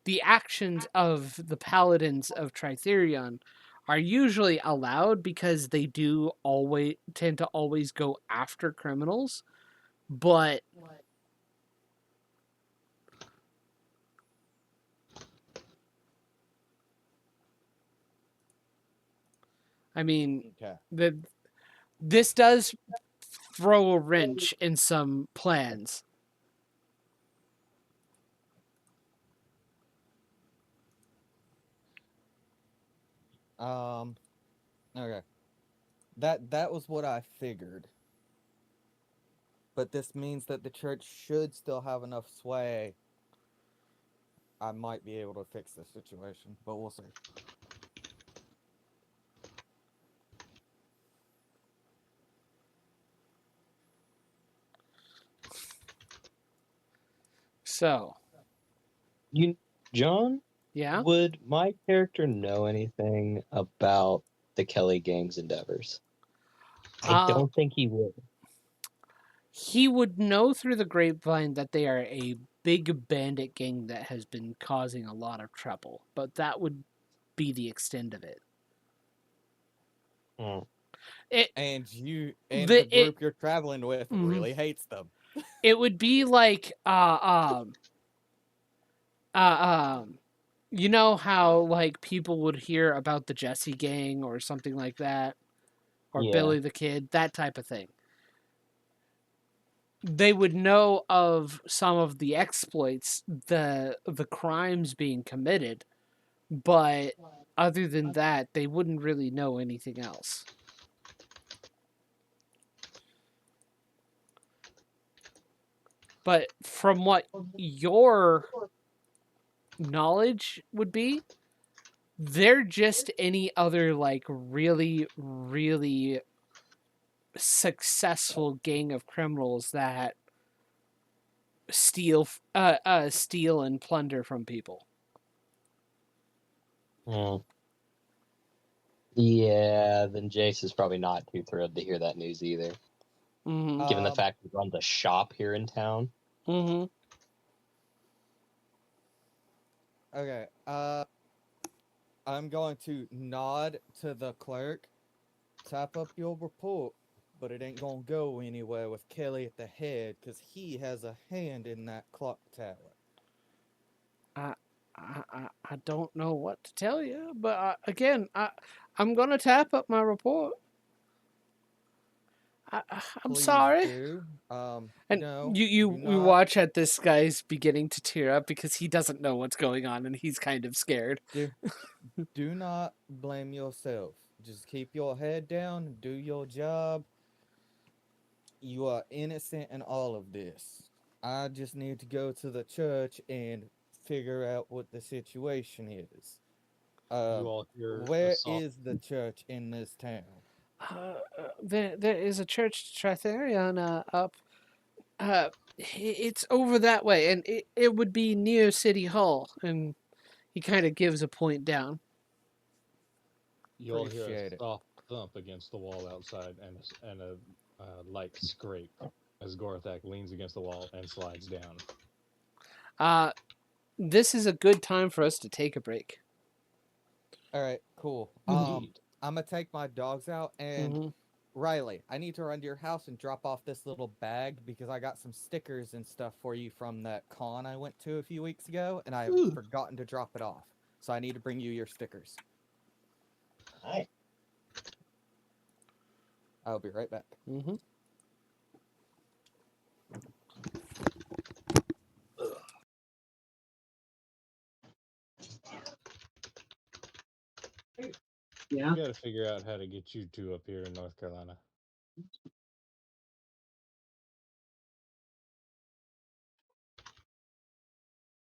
Speaker 2: the actions of the paladins of Tritherion are usually allowed because they do always tend to always go after criminals, but I mean,
Speaker 5: Okay.
Speaker 2: this does throw a wrench in some plans.
Speaker 5: Okay. That was what I figured. But this means that the church should still have enough sway. I might be able to fix this situation, but we'll see.
Speaker 2: So,
Speaker 4: John,
Speaker 2: yeah.
Speaker 4: would my character know anything about the Kelly gang's endeavors? I don't think he would.
Speaker 2: He would know through the grapevine that they are a big bandit gang that has been causing a lot of trouble, but that would be the extent of it.
Speaker 5: And the group you're traveling with really hates them.
Speaker 2: It would be like you know how like people would hear about the Jesse gang or something like that, or Billy the Kid, that type of thing. They would know of some of the exploits, the crimes being committed, but other than that, they wouldn't really know anything else. But from what your knowledge would be, they're just any other like really, really successful gang of criminals that steal and plunder from people.
Speaker 4: Yeah, then Jace is probably not too thrilled to hear that news either. Given the fact he runs a shop here in town.
Speaker 5: Okay. I'm going to nod to the clerk, type up your report, but it ain't gonna go anywhere with Kelly at the head, cause he has a hand in that clock tower.
Speaker 2: I don't know what to tell you, but again, I'm gonna tap up my report. I'm
Speaker 5: Please
Speaker 2: sorry.
Speaker 5: do.
Speaker 2: And
Speaker 5: No,
Speaker 2: you
Speaker 5: do
Speaker 2: we
Speaker 5: not.
Speaker 2: watch at this guy's beginning to tear up because he doesn't know what's going on and he's kind of scared.
Speaker 5: Do not blame yourself. Just keep your head down, do your job. You are innocent in all of this. I just need to go to the church and figure out what the situation is.
Speaker 3: You all hear
Speaker 5: Where
Speaker 3: a soft
Speaker 5: is the church in this town?
Speaker 2: There is a church Tretherion up. It's over that way, and it would be near City Hall. And he kind of gives a point down.
Speaker 3: You all hear
Speaker 5: Appreciate
Speaker 3: a
Speaker 5: it.
Speaker 3: soft thump against the wall outside and a light scrape as Gorthak leans against the wall and slides down.
Speaker 2: This is a good time for us to take a break.
Speaker 5: All right, cool.
Speaker 3: Indeed.
Speaker 5: I'm gonna take my dogs out and Riley, I need to run to your house and drop off this little bag because I got some stickers and stuff for you from that con I went to a few weeks ago, and I've forgotten to drop it off. So I need to bring you your stickers.
Speaker 4: Hi.
Speaker 5: I'll be right back.
Speaker 2: Mm-hmm.
Speaker 3: Yeah. We gotta figure out how to get you two up here in North Carolina.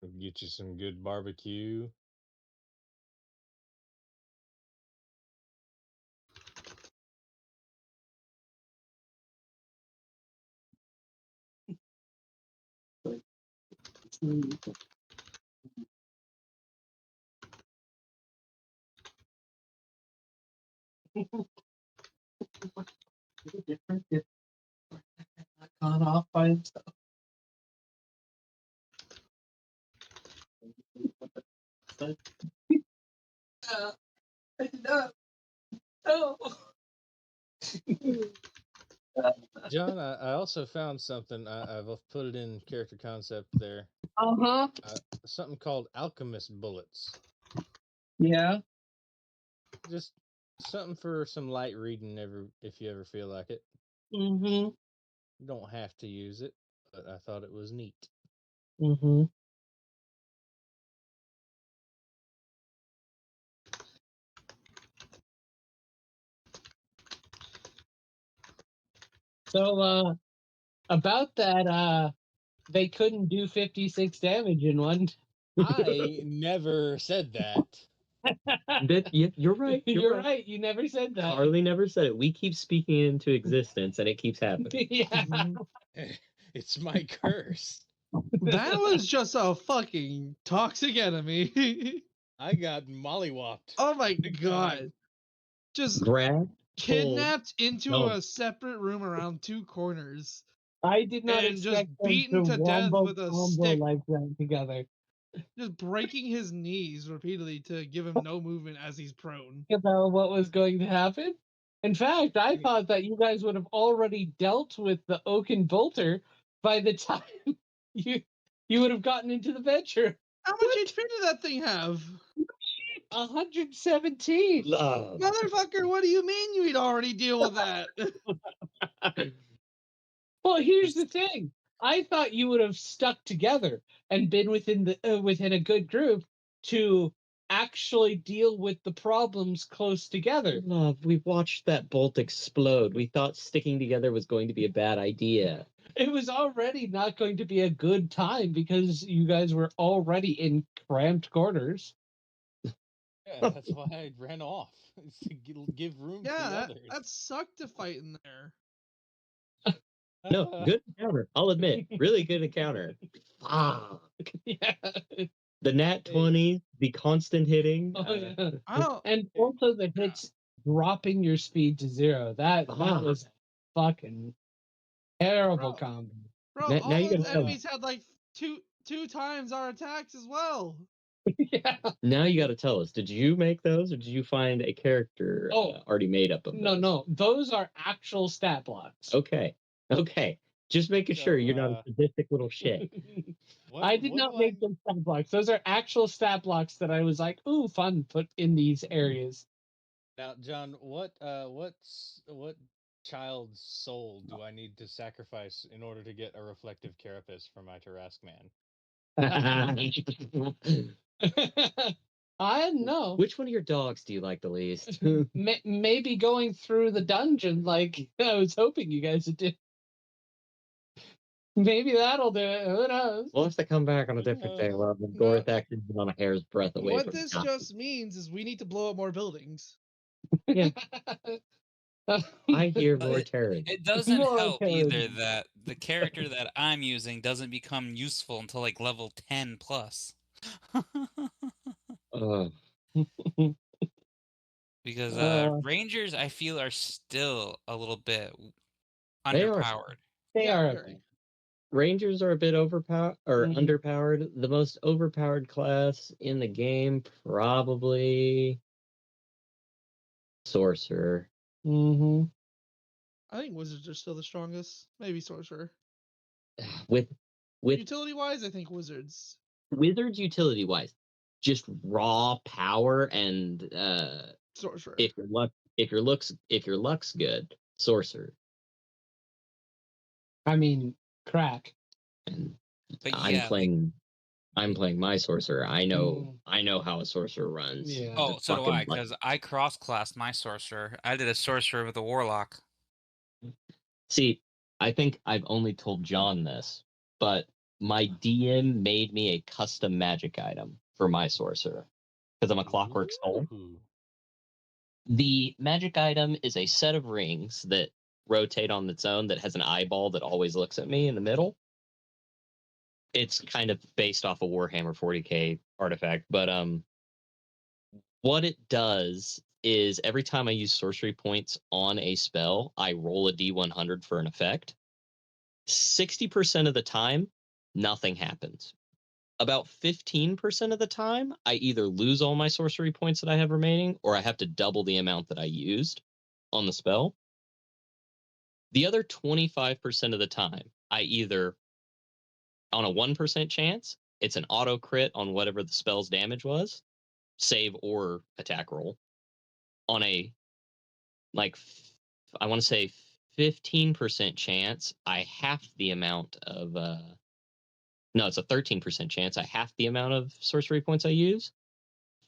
Speaker 3: We'll get you some good barbecue.
Speaker 1: Different if not gone off by himself. No.
Speaker 3: John, I also found something. I've put it in character concept there. Something called alchemist bullets.
Speaker 1: Yeah.
Speaker 3: Just something for some light reading if you ever feel like it.
Speaker 1: Mm-hmm.
Speaker 3: You don't have to use it, but I thought it was neat.
Speaker 1: Mm-hmm. So, about that, they couldn't do 56 damage in one.
Speaker 3: I never said that.
Speaker 7: You're right.
Speaker 1: You're right. You never said that.
Speaker 7: Harley never said it. We keep speaking it into existence, and it keeps happening.
Speaker 1: Yeah.
Speaker 3: It's my curse.
Speaker 1: That was just a fucking toxic enemy.
Speaker 3: I got mollywopped.
Speaker 1: Oh my
Speaker 3: Big
Speaker 1: god.
Speaker 3: time.
Speaker 1: Just
Speaker 7: Grab,
Speaker 1: kidnapped into
Speaker 7: No.
Speaker 1: a separate room around two corners.
Speaker 8: I did not
Speaker 1: And just
Speaker 8: expect them
Speaker 1: beaten to death
Speaker 8: wombo
Speaker 1: with a
Speaker 8: combo
Speaker 1: stick.
Speaker 8: like that together.
Speaker 1: Just breaking his knees repeatedly to give him no movement as he's prone.
Speaker 8: About what was going to happen. In fact, I thought that you guys would have already dealt with the Oaken Bolter by the time you would have gotten into the venture.
Speaker 1: How much HP did that thing have?
Speaker 8: 117.
Speaker 1: Motherfucker, what do you mean you'd already deal with that?
Speaker 8: Well, here's the thing. I thought you would have stuck together and been within a good group to actually deal with the problems close together.
Speaker 7: Love, we watched that bolt explode. We thought sticking together was going to be a bad idea.
Speaker 8: It was already not going to be a good time because you guys were already in cramped quarters.
Speaker 3: Yeah, that's why I ran off. To give room for the others.
Speaker 1: That sucked to fight in there.
Speaker 7: No, good encounter. I'll admit, really good encounter. Fuck.
Speaker 8: Yeah.
Speaker 7: The nat 20, the constant hitting.
Speaker 8: Oh, yeah.
Speaker 1: I don't.
Speaker 8: And also the hits dropping your speed to 0. That was fucking terrible combo.
Speaker 1: Bro,
Speaker 7: Now
Speaker 1: all
Speaker 7: you
Speaker 1: those
Speaker 7: gotta tell me.
Speaker 1: enemies had like two times our attacks as well.
Speaker 8: Yeah.
Speaker 7: Now you got to tell us. Did you make those, or did you find a character already made up of
Speaker 8: No,
Speaker 7: those?
Speaker 8: no, those are actual stat blocks.
Speaker 7: Okay. Just making sure you're not a
Speaker 3: So,
Speaker 7: sadistic little shit.
Speaker 8: I did not make them stat blocks. Those are actual stat blocks that I was like, ooh, fun, put in these areas.
Speaker 3: Now, John, what child's soul do I need to sacrifice in order to get a reflective carapace for my Tarask man?
Speaker 8: I don't know.
Speaker 7: Which one of your dogs do you like the least?
Speaker 8: Maybe going through the dungeon like I was hoping you guys would do. Maybe that'll do it. Who knows?
Speaker 7: We'll have to come back on a different day. Well, the Gorthak is on a hair's breadth away
Speaker 1: What
Speaker 7: from
Speaker 1: this
Speaker 7: God.
Speaker 1: just means is we need to blow up more buildings.
Speaker 7: Yeah. I hear more
Speaker 6: It-
Speaker 7: terror.
Speaker 6: It doesn't
Speaker 8: More
Speaker 6: help
Speaker 8: terror.
Speaker 6: either that the character that I'm using doesn't become useful until like level 10 plus. Because Rangers, I feel, are still a little bit
Speaker 7: They are.
Speaker 6: underpowered.
Speaker 8: They
Speaker 1: Yeah,
Speaker 8: are.
Speaker 1: very.
Speaker 7: Rangers are a bit overpowered or
Speaker 8: Mhm.
Speaker 7: underpowered. The most overpowered class in the game, probably Sorcerer.
Speaker 8: Mm-hmm.
Speaker 1: I think wizards are still the strongest. Maybe sorcerer.
Speaker 7: With
Speaker 1: Utility wise, I think wizards.
Speaker 7: wizards utility wise, just raw power and
Speaker 1: Sorcerer.
Speaker 7: if your luck's good, Sorcerer.
Speaker 8: I mean, crack.
Speaker 7: And
Speaker 6: But
Speaker 7: I'm
Speaker 6: yeah,
Speaker 7: playing my Sorcerer. I know
Speaker 8: Mhm.
Speaker 7: how a Sorcerer runs.
Speaker 8: Yeah.
Speaker 6: oh, so do
Speaker 7: fucking
Speaker 6: I, because I cross-classed my sorcerer. I did a sorcerer with a warlock.
Speaker 7: See, I think I've only told John this, but my DM made me a custom magic item for my sorcerer because I'm a clockwork soul.
Speaker 3: Ooh.
Speaker 7: The magic item is a set of rings that rotate on its own that has an eyeball that always looks at me in the middle. It's kind of based off a Warhammer 40k artifact, but what it does is every time I use sorcery points on a spell, I roll a d100 for an effect. 60% of the time, nothing happens. About 15% of the time, I either lose all my sorcery points that I have remaining, or I have to double the amount that I used on the spell. The other 25% of the time, I either, on a 1% chance, it's an auto crit on whatever the spell's damage was, save or attack roll. On a, like, I want to say 15% chance, I half the amount of, no, it's a 13% chance I half the amount of sorcery points I use.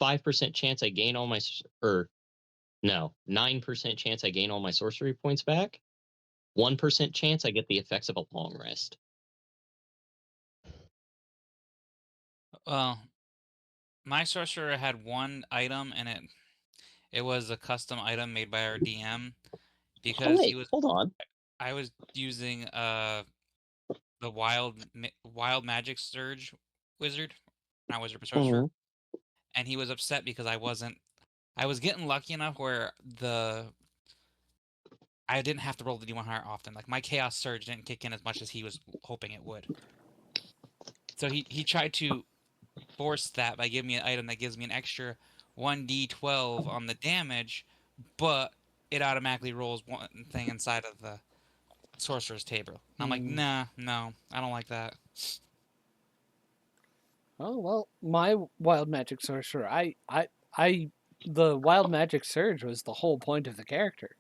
Speaker 7: 5% chance I gain all my, 9% chance I gain all my sorcery points back. 1% chance I get the effects of a long rest.
Speaker 6: Well, my sorcerer had one item, and it was a custom item made by our DM because
Speaker 7: Wait, hold on.
Speaker 6: I was using the wild magic surge wizard, not wizard but sorcerer, and he was upset because I was getting lucky enough where I didn't have to roll the D1 higher often. Like my chaos surge didn't kick in as much as he was hoping it would. So he tried to force that by giving me an item that gives me an extra 1d12 on the damage, but it automatically rolls one thing inside of the sorcerer's table. I'm like, nah, no, I don't like that.
Speaker 2: Oh well, my wild magic sorcerer. The wild magic surge was the whole point of the character.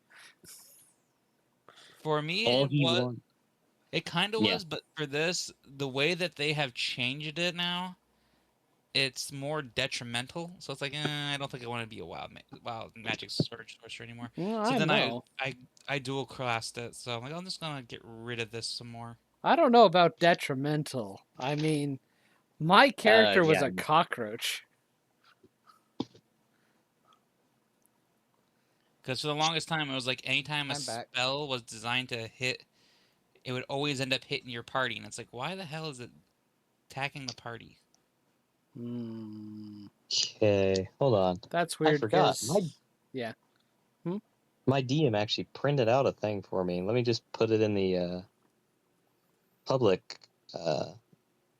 Speaker 6: For me,
Speaker 7: All he wants.
Speaker 6: it kind of
Speaker 7: Yeah.
Speaker 6: was, but for this, the way that they have changed it now, it's more detrimental. So it's like, I don't think I want to be a wild magic sorcerer anymore.
Speaker 2: Well,
Speaker 6: So
Speaker 2: I
Speaker 6: then
Speaker 2: know.
Speaker 6: I dual classed it. So I'm like, I'm just gonna get rid of this some more.
Speaker 2: I don't know about detrimental. I mean, my character was
Speaker 7: yeah.
Speaker 2: a cockroach.
Speaker 6: Because for the longest time, it was like anytime a
Speaker 5: I'm back.
Speaker 6: spell was designed to hit, it would always end up hitting your party, and it's like, why the hell is it attacking the party?
Speaker 4: Okay, hold on.
Speaker 2: That's weird.
Speaker 4: I forgot.
Speaker 2: 'cause- yeah.
Speaker 4: My DM actually printed out a thing for me. Let me just put it in the public.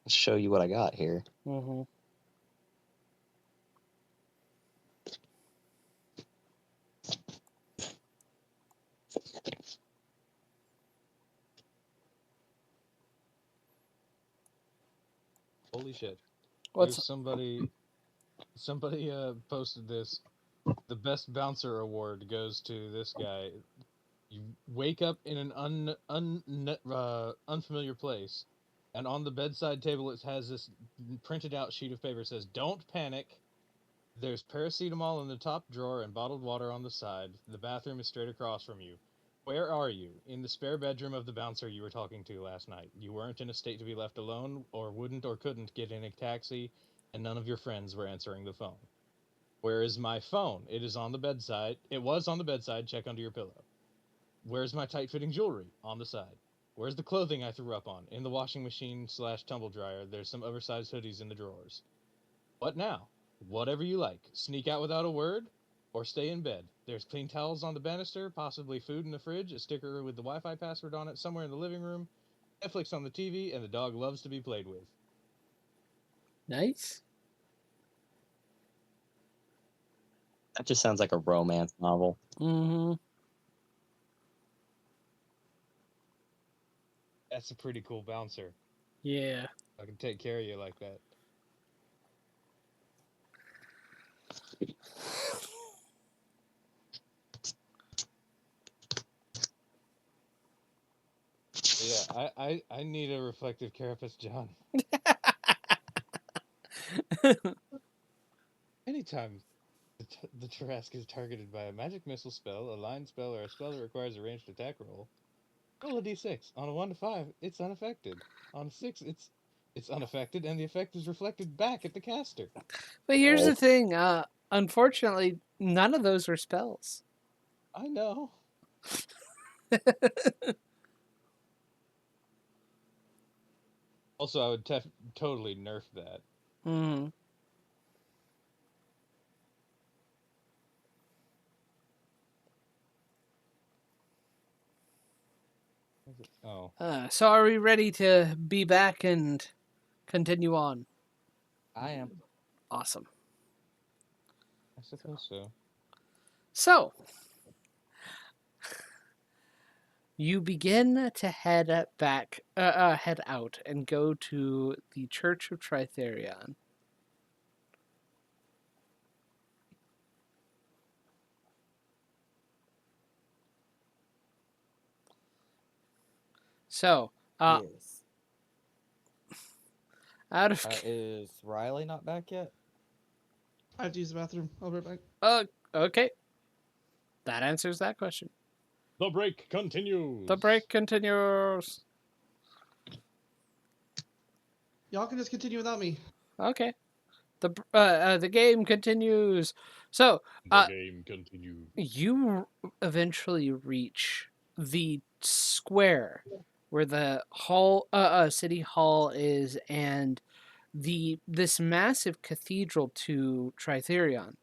Speaker 4: Show you what I got here.
Speaker 2: Mm-hmm.
Speaker 3: Holy shit.
Speaker 2: What's
Speaker 3: There's somebody posted this. The best bouncer award goes to this guy. You wake up in an unfamiliar place, and on the bedside table it has this printed out sheet of paper that says, "Don't panic. There's paracetamol in the top drawer and bottled water on the side. The bathroom is straight across from you. Where are you? In the spare bedroom of the bouncer you were talking to last night. You weren't in a state to be left alone, or wouldn't or couldn't get in a taxi, and none of your friends were answering the phone. Where is my phone? It is on the bedside. It was on the bedside. Check under your pillow. Where's my tight-fitting jewelry? On the side. Where's the clothing I threw up on? In the washing machine / tumble dryer. There's some oversized hoodies in the drawers. What now? Whatever you like. Sneak out without a word, or stay in bed. There's clean towels on the banister, possibly food in the fridge, a sticker with the Wi-Fi password on it somewhere in the living room, Netflix on the TV, and the dog loves to be played with."
Speaker 2: nice?
Speaker 7: That just sounds like a romance novel.
Speaker 2: Mm-hmm.
Speaker 3: That's a pretty cool bouncer.
Speaker 2: Yeah.
Speaker 3: I can take care of you like that. Yeah, I need a reflective carapace, John. Anytime the Tarrasque is targeted by a magic missile spell, a line spell, or a spell that requires a ranged attack roll a d6. On a 1 to 5, it's unaffected. On a 6, it's unaffected, and the effect is reflected back at the caster.
Speaker 2: But here's
Speaker 7: Oh.
Speaker 2: the thing. Unfortunately, none of those are spells.
Speaker 3: I know. Also, I would totally nerf that.
Speaker 2: Mm.
Speaker 3: Oh,
Speaker 2: So are we ready to be back and continue on?
Speaker 5: I am.
Speaker 2: Awesome.
Speaker 3: I suppose so.
Speaker 2: So, you begin to head back, head out and go to the Church of Tritherion. So,
Speaker 5: Yes.
Speaker 2: out of
Speaker 5: Is Riley not back yet?
Speaker 1: I have to use the bathroom. I'll be right back.
Speaker 2: okay, that answers that question.
Speaker 3: The break continues.
Speaker 2: The break continues.
Speaker 1: Y'all can just continue without me.
Speaker 2: Okay, the game continues. So,
Speaker 3: The game continues.
Speaker 2: you eventually reach the square where the city hall is, and this massive cathedral to Tritherion.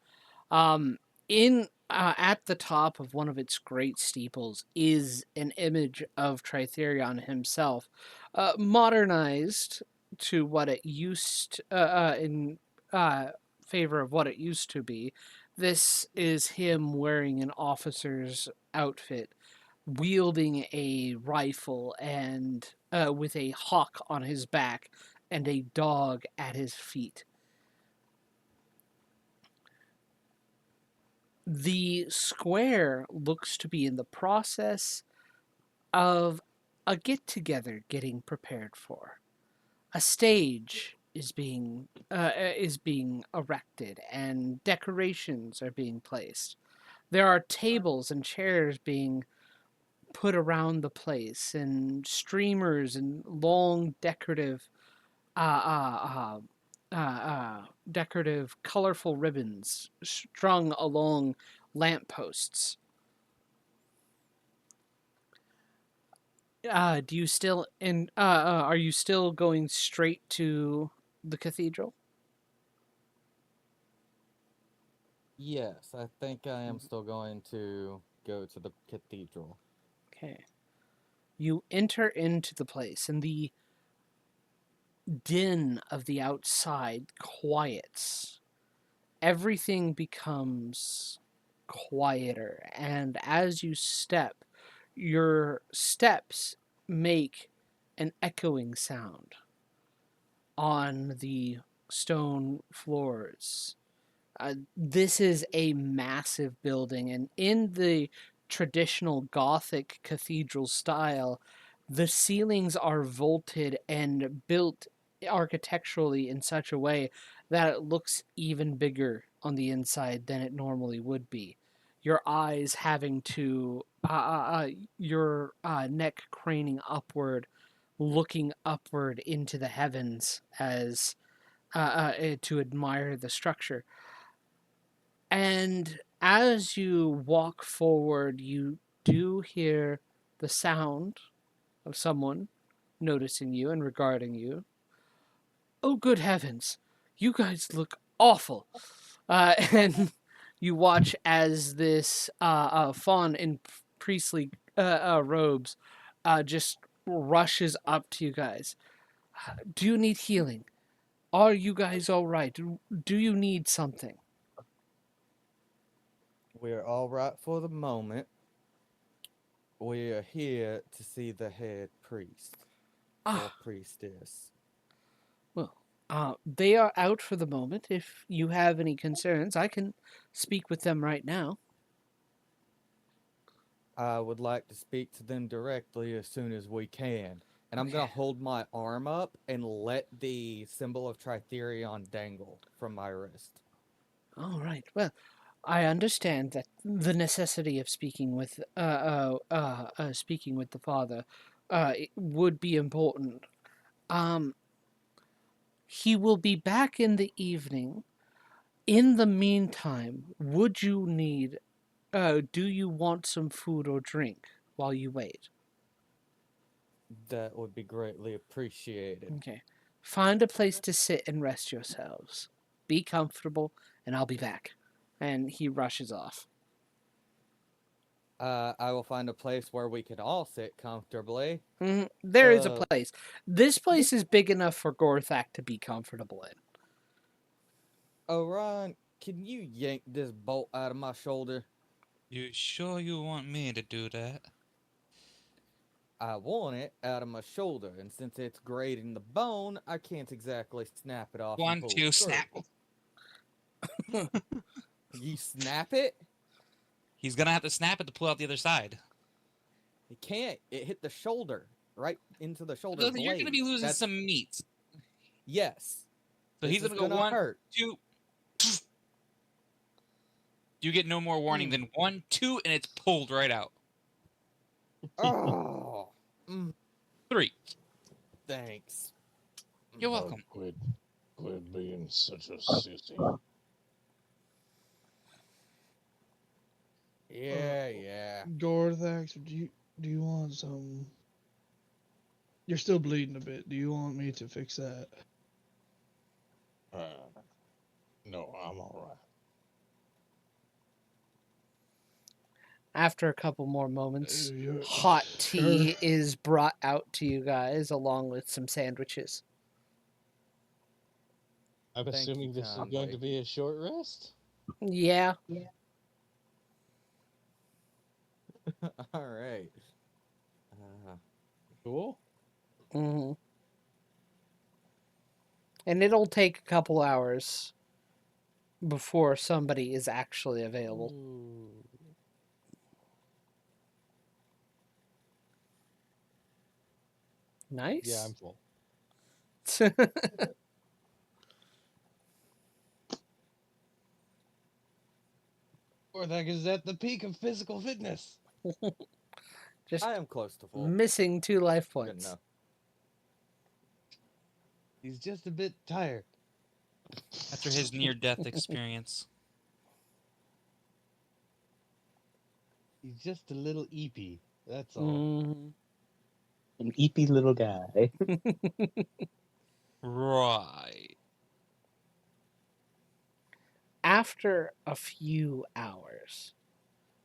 Speaker 2: In at the top of one of its great steeples is an image of Tritherion himself, modernized to what it used in favor of what it used to be. This is him wearing an officer's outfit, wielding a rifle and with a hawk on his back and a dog at his feet. The square looks to be in the process of a get-together getting prepared for. A stage is being erected and decorations are being placed. There are tables and chairs being put around the place, and streamers and long decorative colorful ribbons strung along lampposts. Do you still are you still going straight to the cathedral?
Speaker 5: Yes, I think I am still going to go to the cathedral.
Speaker 2: Okay. You enter into the place, and the din of the outside quiets. Everything becomes quieter, and as you step, your steps make an echoing sound on the stone floors. This is a massive building, and in the traditional Gothic cathedral style, the ceilings are vaulted and built architecturally in such a way that it looks even bigger on the inside than it normally would be. Your eyes having to, your neck craning upward, looking upward into the heavens as to admire the structure. And as you walk forward, you do hear the sound of someone noticing you and regarding you. Oh, good heavens! You guys look awful. And you watch as this fawn in priestly robes just rushes up to you guys. Do you need healing? Are you guys all right? Do you need something?
Speaker 5: We're all right for the moment. We are here to see the head priest or
Speaker 2: Ah,
Speaker 5: priestess.
Speaker 2: well, they are out for the moment. If you have any concerns, I can speak with them right now.
Speaker 5: I would like to speak to them directly as soon as we can. And I'm going to hold my arm up and let the symbol of Tritherion dangle from my wrist.
Speaker 2: All right. Well, I understand that the necessity of speaking with the father it would be important. Um, he will be back in the evening. In the meantime, would you need? Do you want some food or drink while you wait?
Speaker 5: That would be greatly appreciated.
Speaker 2: Okay. Find a place to sit and rest yourselves. Be comfortable, and I'll be back. And he rushes off.
Speaker 5: I will find a place where we can all sit comfortably.
Speaker 2: There is a
Speaker 5: Uh,
Speaker 2: place. This place is big enough for Gorthak to be comfortable in.
Speaker 5: Orion, can you yank this bolt out of my shoulder?
Speaker 6: You sure you want me to do that?
Speaker 5: I want it out of my shoulder, and since it's grating the bone, I can't exactly snap it off. and
Speaker 6: 1,
Speaker 5: pull
Speaker 6: 2,
Speaker 5: it through.
Speaker 6: snap.
Speaker 5: You snap it?
Speaker 6: He's gonna have to snap it to pull out the other side.
Speaker 5: You can't. It hit the shoulder, right into the shoulder.
Speaker 6: Listen, you're gonna be
Speaker 5: blade.
Speaker 6: losing
Speaker 5: That's-
Speaker 6: some meat. So
Speaker 5: Yes.
Speaker 6: he's
Speaker 5: This
Speaker 6: gonna
Speaker 5: is
Speaker 6: go
Speaker 5: gonna
Speaker 6: 1,
Speaker 5: hurt.
Speaker 6: 2. You get no more warning
Speaker 5: Hmm.
Speaker 6: than 1, 2, and it's pulled right out.
Speaker 5: Oh,
Speaker 6: 3.
Speaker 5: thanks.
Speaker 6: You're welcome.
Speaker 3: Quit being such a sissy.
Speaker 5: Yeah.
Speaker 1: Gorthax, do you want some? You're still bleeding a bit. Do you want me to fix that?
Speaker 3: No, I'm all right.
Speaker 2: After a couple more moments,
Speaker 1: You're-
Speaker 2: hot tea
Speaker 1: sure.
Speaker 2: is brought out to you guys along with some sandwiches.
Speaker 3: I'm
Speaker 5: Thank
Speaker 3: assuming
Speaker 5: you
Speaker 3: this is
Speaker 5: kindly.
Speaker 3: going to be a short rest.
Speaker 2: Yeah.
Speaker 5: All right.
Speaker 3: Cool.
Speaker 2: hmm And it'll take a couple hours before somebody is actually available. Nice.
Speaker 3: Yeah, I'm full. Gorthak is at the peak of physical fitness.
Speaker 2: Just
Speaker 5: I am close to full.
Speaker 2: missing 2 life
Speaker 5: Good
Speaker 2: points.
Speaker 5: enough.
Speaker 3: He's just a bit tired.
Speaker 6: After his near-death experience.
Speaker 3: He's just a little eepy. That's all.
Speaker 2: Mhm.
Speaker 4: An eepy little guy.
Speaker 6: Right.
Speaker 2: After a few hours,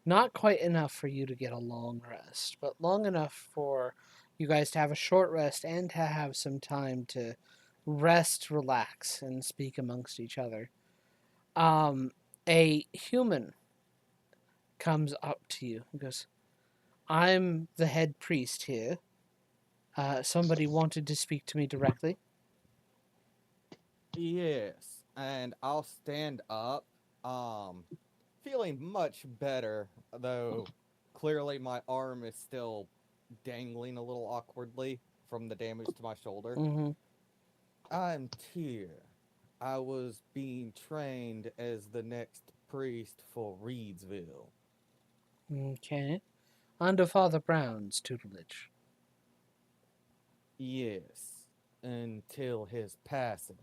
Speaker 2: not quite enough for you to get a long rest, but long enough for you guys to have a short rest and to have some time to rest, relax, and speak amongst each other. A human comes up to you and goes, I'm the head priest here. Somebody wanted to speak to me directly.
Speaker 5: Yes, and I'll stand up. Feeling much better, though clearly my arm is still dangling a little awkwardly from the damage to my shoulder.
Speaker 2: Mm-hmm.
Speaker 5: I'm Tyr. I was being trained as the next priest for Reedsville.
Speaker 2: Okay. Under Father Brown's tutelage.
Speaker 5: Yes, until his passing.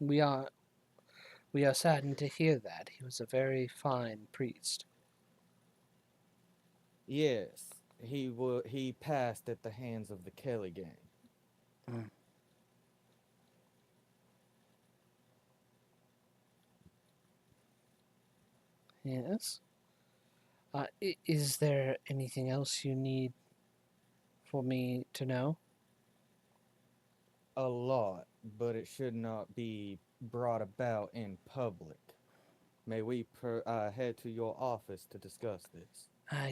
Speaker 2: We are saddened to hear that. He was a very fine priest.
Speaker 5: Yes, he passed at the hands of the Kelly gang.
Speaker 2: Yes. Is there anything else you need for me to know?
Speaker 5: A lot, but it should not be brought about in public. May we head to your office to discuss this?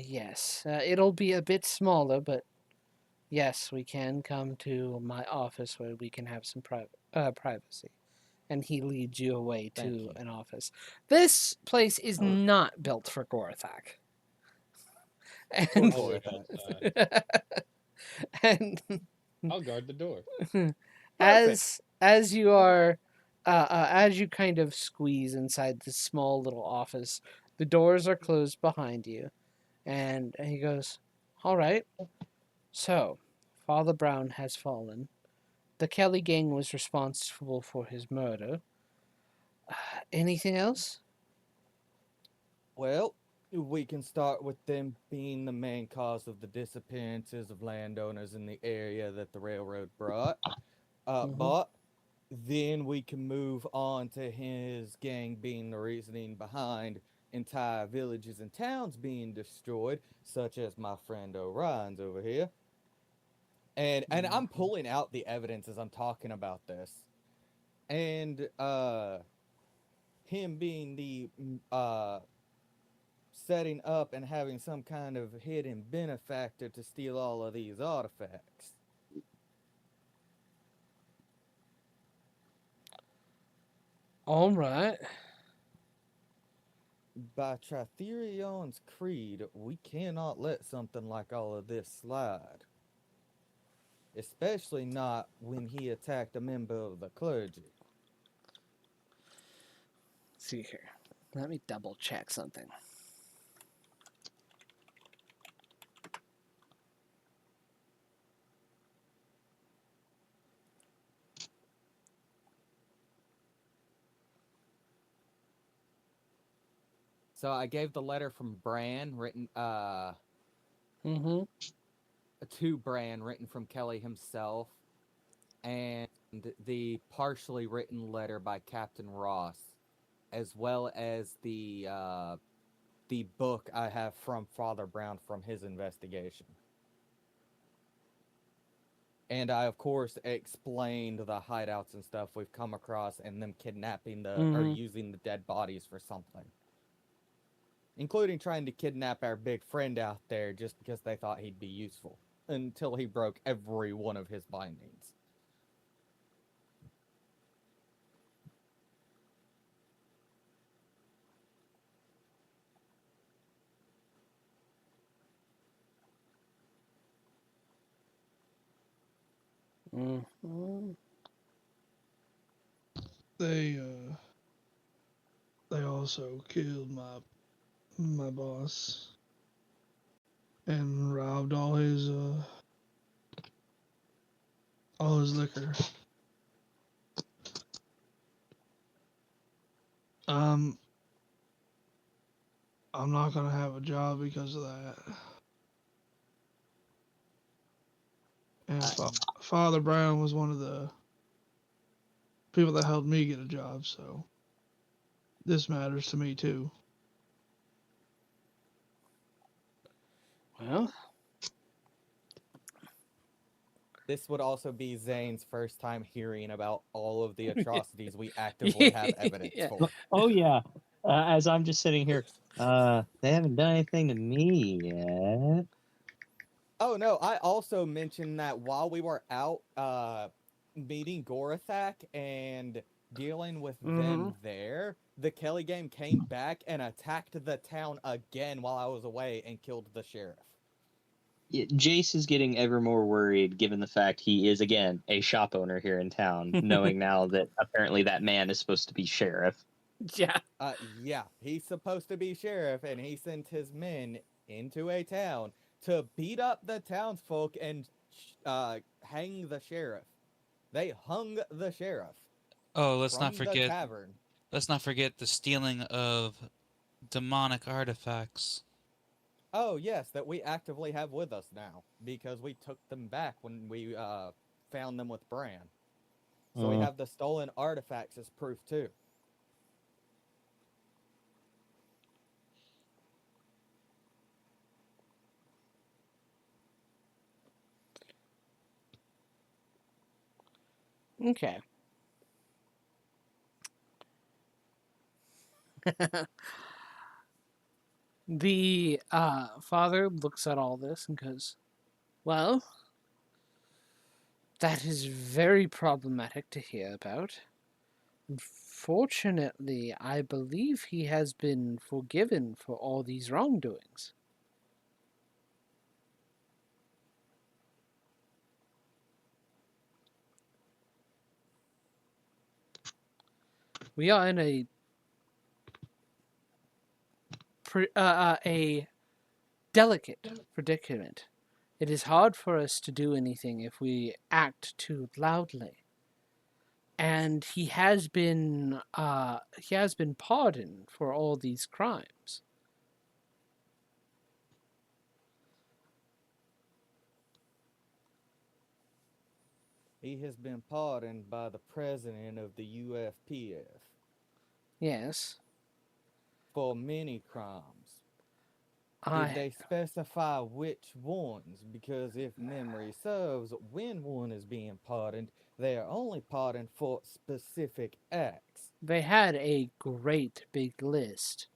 Speaker 2: Yes. It'll be a bit smaller, but yes, we can come to my office where we can have some privacy. And he leads you away
Speaker 5: Thank
Speaker 2: to
Speaker 5: you.
Speaker 2: an office. This place is
Speaker 5: Oh.
Speaker 2: not built for Gorthak.
Speaker 5: For
Speaker 2: And,
Speaker 5: Gorthak.
Speaker 2: and
Speaker 3: I'll guard the door.
Speaker 2: as you are as you kind of squeeze inside this small little office, the doors are closed behind you, and he goes, all right, so Father Brown has fallen. The Kelly gang was responsible for his murder. Anything else?
Speaker 5: Well, we can start with them being the main cause of the disappearances of landowners in the area that the railroad brought. But then we can move on to his gang being the reasoning behind entire villages and towns being destroyed, such as my friend Orion's over here. And I'm pulling out the evidence as I'm talking about this. And him being the setting up and having some kind of hidden benefactor to steal all of these artifacts.
Speaker 2: All right.
Speaker 5: By Tritherion's creed, we cannot let something like all of this slide. Especially not when he attacked a member of the clergy.
Speaker 2: Let's see here. Let me double check something.
Speaker 5: So I gave the letter from Bran written to Bran written from Kelly himself, and the partially written letter by Captain Ross, as well as the book I have from Father Brown from his investigation. And I, of course, explained the hideouts and stuff we've come across and them kidnapping or using the dead bodies for something. Including trying to kidnap our big friend out there just because they thought he'd be useful. Until he broke every one of his bindings.
Speaker 1: They also killed my boss and robbed all his liquor. I'm not gonna have a job because of that. And Father Brown was one of the people that helped me get a job, so this matters to me too.
Speaker 2: Well,
Speaker 5: This would also be Zane's first time hearing about all of the atrocities we actively have evidence
Speaker 2: Yeah.
Speaker 5: for.
Speaker 9: Oh yeah.
Speaker 7: As I'm just sitting here, they haven't done anything to me yet.
Speaker 5: Oh no, I also mentioned that while we were out meeting Gorathak and dealing with them there, the Kelly game came back and attacked the town again while I was away and killed the sheriff.
Speaker 7: Jace is getting ever more worried given the fact he is, again, a shop owner here in town, knowing now that apparently that man is supposed to be sheriff.
Speaker 2: Yeah.
Speaker 5: Yeah, he's supposed to be sheriff, and he sent his men into a town to beat up the townsfolk and hang the sheriff. They hung the sheriff.
Speaker 6: Oh, let's
Speaker 5: from
Speaker 6: not
Speaker 5: the
Speaker 6: forget.
Speaker 5: tavern.
Speaker 6: Let's not forget the stealing of demonic artifacts.
Speaker 5: Oh yes, that we actively have with us now because we took them back when we found them with Bran. So we have the stolen artifacts as proof too.
Speaker 2: Okay. The father looks at all this and goes, well, that is very problematic to hear about. Fortunately, I believe he has been forgiven for all these wrongdoings. We are in a delicate predicament. It is hard for us to do anything if we act too loudly. And he has been pardoned for all these crimes.
Speaker 5: He has been pardoned by the president of the UFPF.
Speaker 2: Yes.
Speaker 5: For many crimes. Did they specify which ones? Because if memory serves, when one is being pardoned, they are only pardoned for specific acts.
Speaker 2: They had a great big list.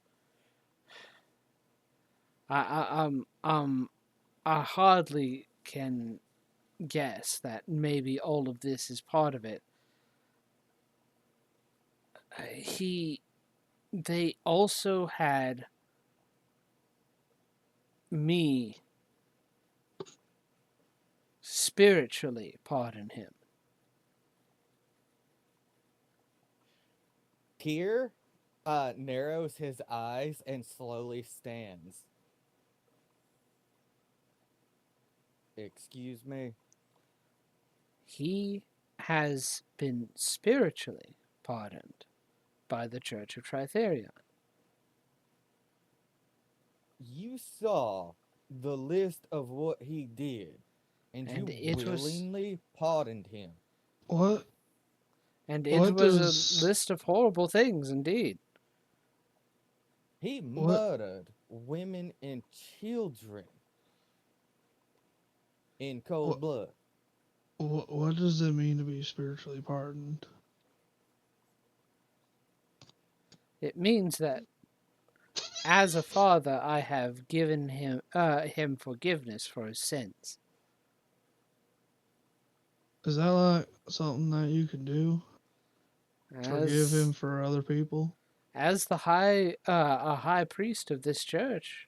Speaker 2: I hardly can guess that maybe all of this is part of it. They also had me spiritually pardon him.
Speaker 5: Tyr narrows his eyes and slowly stands. Excuse me?
Speaker 2: He has been spiritually pardoned by the Church of Tritherion.
Speaker 5: You saw the list of what he did, and you willingly pardoned him.
Speaker 1: What?
Speaker 2: And it was a list of horrible things indeed.
Speaker 5: He murdered women and children in cold blood.
Speaker 1: What does it mean to be spiritually pardoned?
Speaker 2: It means that as a father, I have given him forgiveness for his sins.
Speaker 1: Is that like something that you can do? Forgive him for other people?
Speaker 2: As the high priest of this church,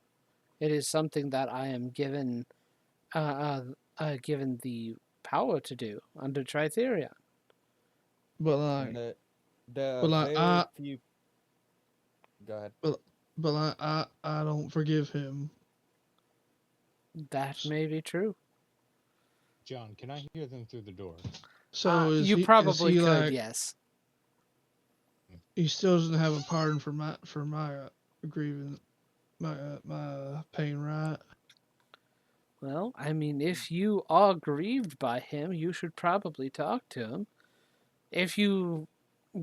Speaker 2: it is something that I am given the power to do under Tritherion.
Speaker 1: But like,
Speaker 5: Go ahead.
Speaker 1: But I don't forgive him.
Speaker 2: That may be true.
Speaker 3: John, can I hear them through the door?
Speaker 1: So
Speaker 2: you probably could, yes.
Speaker 1: He still doesn't have a pardon for my grievance, my pain, right?
Speaker 2: Well, I mean, if you are grieved by him, you should probably talk to him. If you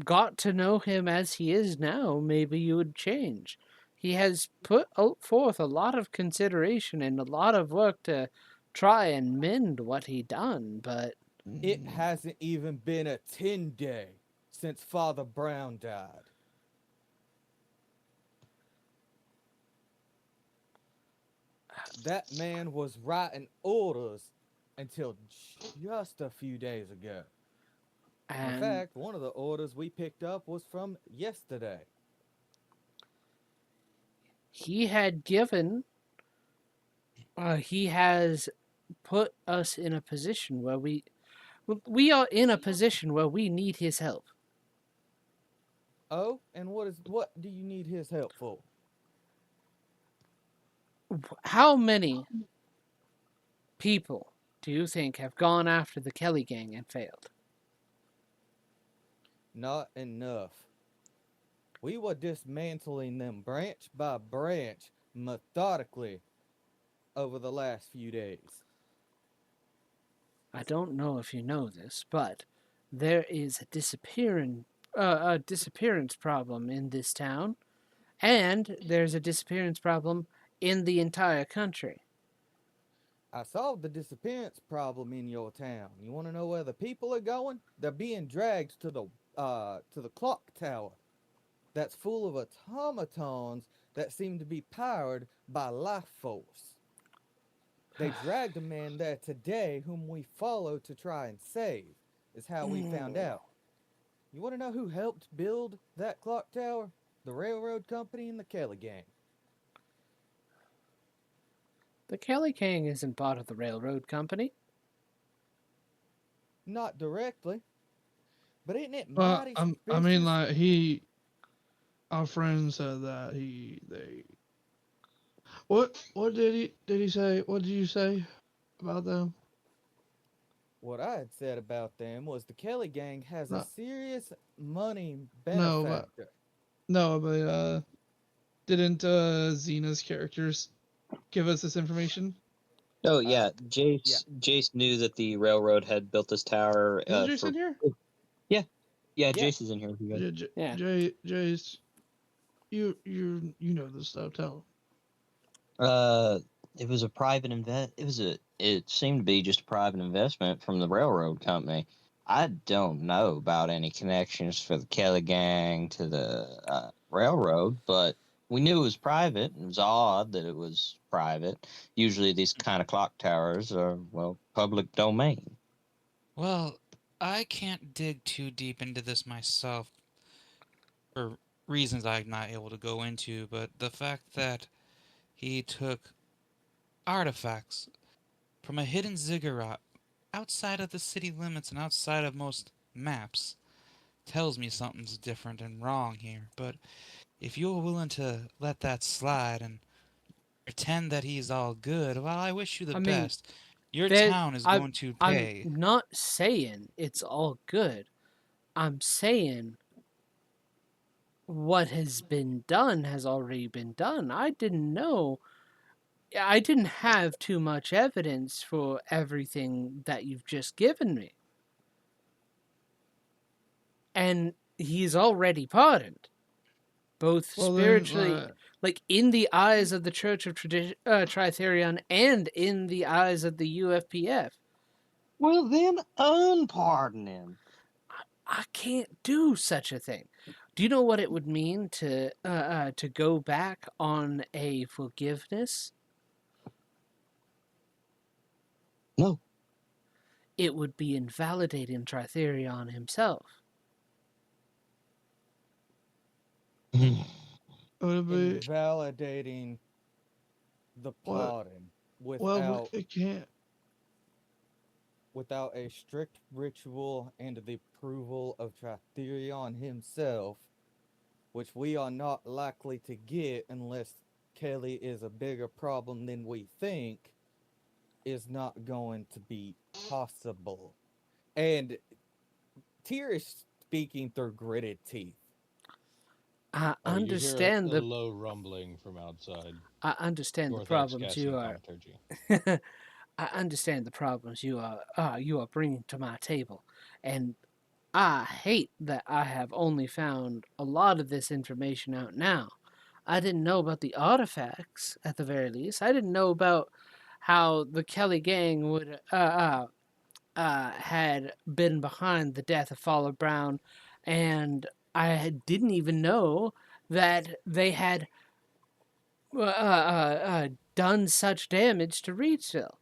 Speaker 2: got to know him as he is now, maybe you would change. He has put forth a lot of consideration and a lot of work to try and mend what he done, but...
Speaker 5: It hasn't even been a 10-day since Father Brown died. that man was writing orders until just a few days ago. In
Speaker 2: And
Speaker 5: fact, one of the orders we picked up was from yesterday.
Speaker 2: he had given, he has put us in a position where we are in a position where we need his help.
Speaker 5: Oh, and what do you need his help for?
Speaker 2: How many people do you think have gone after the Kelly gang and failed?
Speaker 5: Not enough. We were dismantling them branch by branch, methodically, over the last few days.
Speaker 2: I don't know if you know this, but there is a disappearance problem in this town, and there's a disappearance problem in the entire country.
Speaker 5: I solved the disappearance problem in your town. You want to know where the people are going? They're being dragged to the clock tower. That's full of automatons that seem to be powered by life force. They dragged a man there today whom we followed to try and save, is how we found out. You want to know who helped build that clock tower? The railroad company and the Kelly gang.
Speaker 2: The Kelly gang isn't part of the railroad company.
Speaker 5: Not directly. But isn't it
Speaker 1: Well,
Speaker 5: mighty
Speaker 1: I
Speaker 5: suspicious?
Speaker 1: mean, like our friend said that they. What did he say? What did you say about them?
Speaker 5: What I had said about them was the Kelly gang has a
Speaker 1: No.
Speaker 5: serious money
Speaker 1: No,
Speaker 5: benefactor.
Speaker 1: but didn't Xena's characters give us this information?
Speaker 7: Oh yeah, Jace.
Speaker 5: yeah.
Speaker 7: Jace knew that the railroad had built this tower.
Speaker 1: Is Jason here?
Speaker 7: Yeah,
Speaker 5: Yeah.
Speaker 7: Jace is in here.
Speaker 2: Yeah.
Speaker 1: Jace, you know this stuff. Tell
Speaker 7: It was a private It seemed to be just a private investment from the railroad company. I don't know about any connections for the Kelly gang to the railroad, but we knew it was private. It was odd that it was private. Usually, these kind of clock towers are public domain.
Speaker 6: Well, I can't dig too deep into this myself for reasons I'm not able to go into, but the fact that he took artifacts from a hidden ziggurat outside of the city limits and outside of most maps tells me something's different and wrong here. But if you're willing to let that slide and pretend that he's all good, well, I wish you the best. Your town is going to pay.
Speaker 2: I'm not saying it's all good. I'm saying what has been done has already been done. I didn't know. I didn't have too much evidence for everything that you've just given me. And he's already pardoned. Both spiritually, like in the eyes of the Church of Tritherion and in the eyes of the UFPF.
Speaker 4: Well, then unpardon him.
Speaker 2: I can't do such a thing. Do you know what it would mean to go back on a forgiveness?
Speaker 4: No.
Speaker 2: It would be invalidating Tritherion himself.
Speaker 5: Invalidating the pardon
Speaker 1: it can't.
Speaker 5: Without a strict ritual and the approval of Tritherion himself, which we are not likely to get unless Kelly is a bigger problem than we think, is not going to be possible. And Tyr is speaking through gritted teeth.
Speaker 2: I understand
Speaker 3: you hear a low rumbling from outside.
Speaker 2: I understand the problems you are. I understand the problems you are bringing to my table, and I hate that I have only found a lot of this information out now. I didn't know about the artifacts at the very least. I didn't know about how the Kelly gang would had been behind the death of Fowler Brown, and I didn't even know that they had done such damage to Reedsville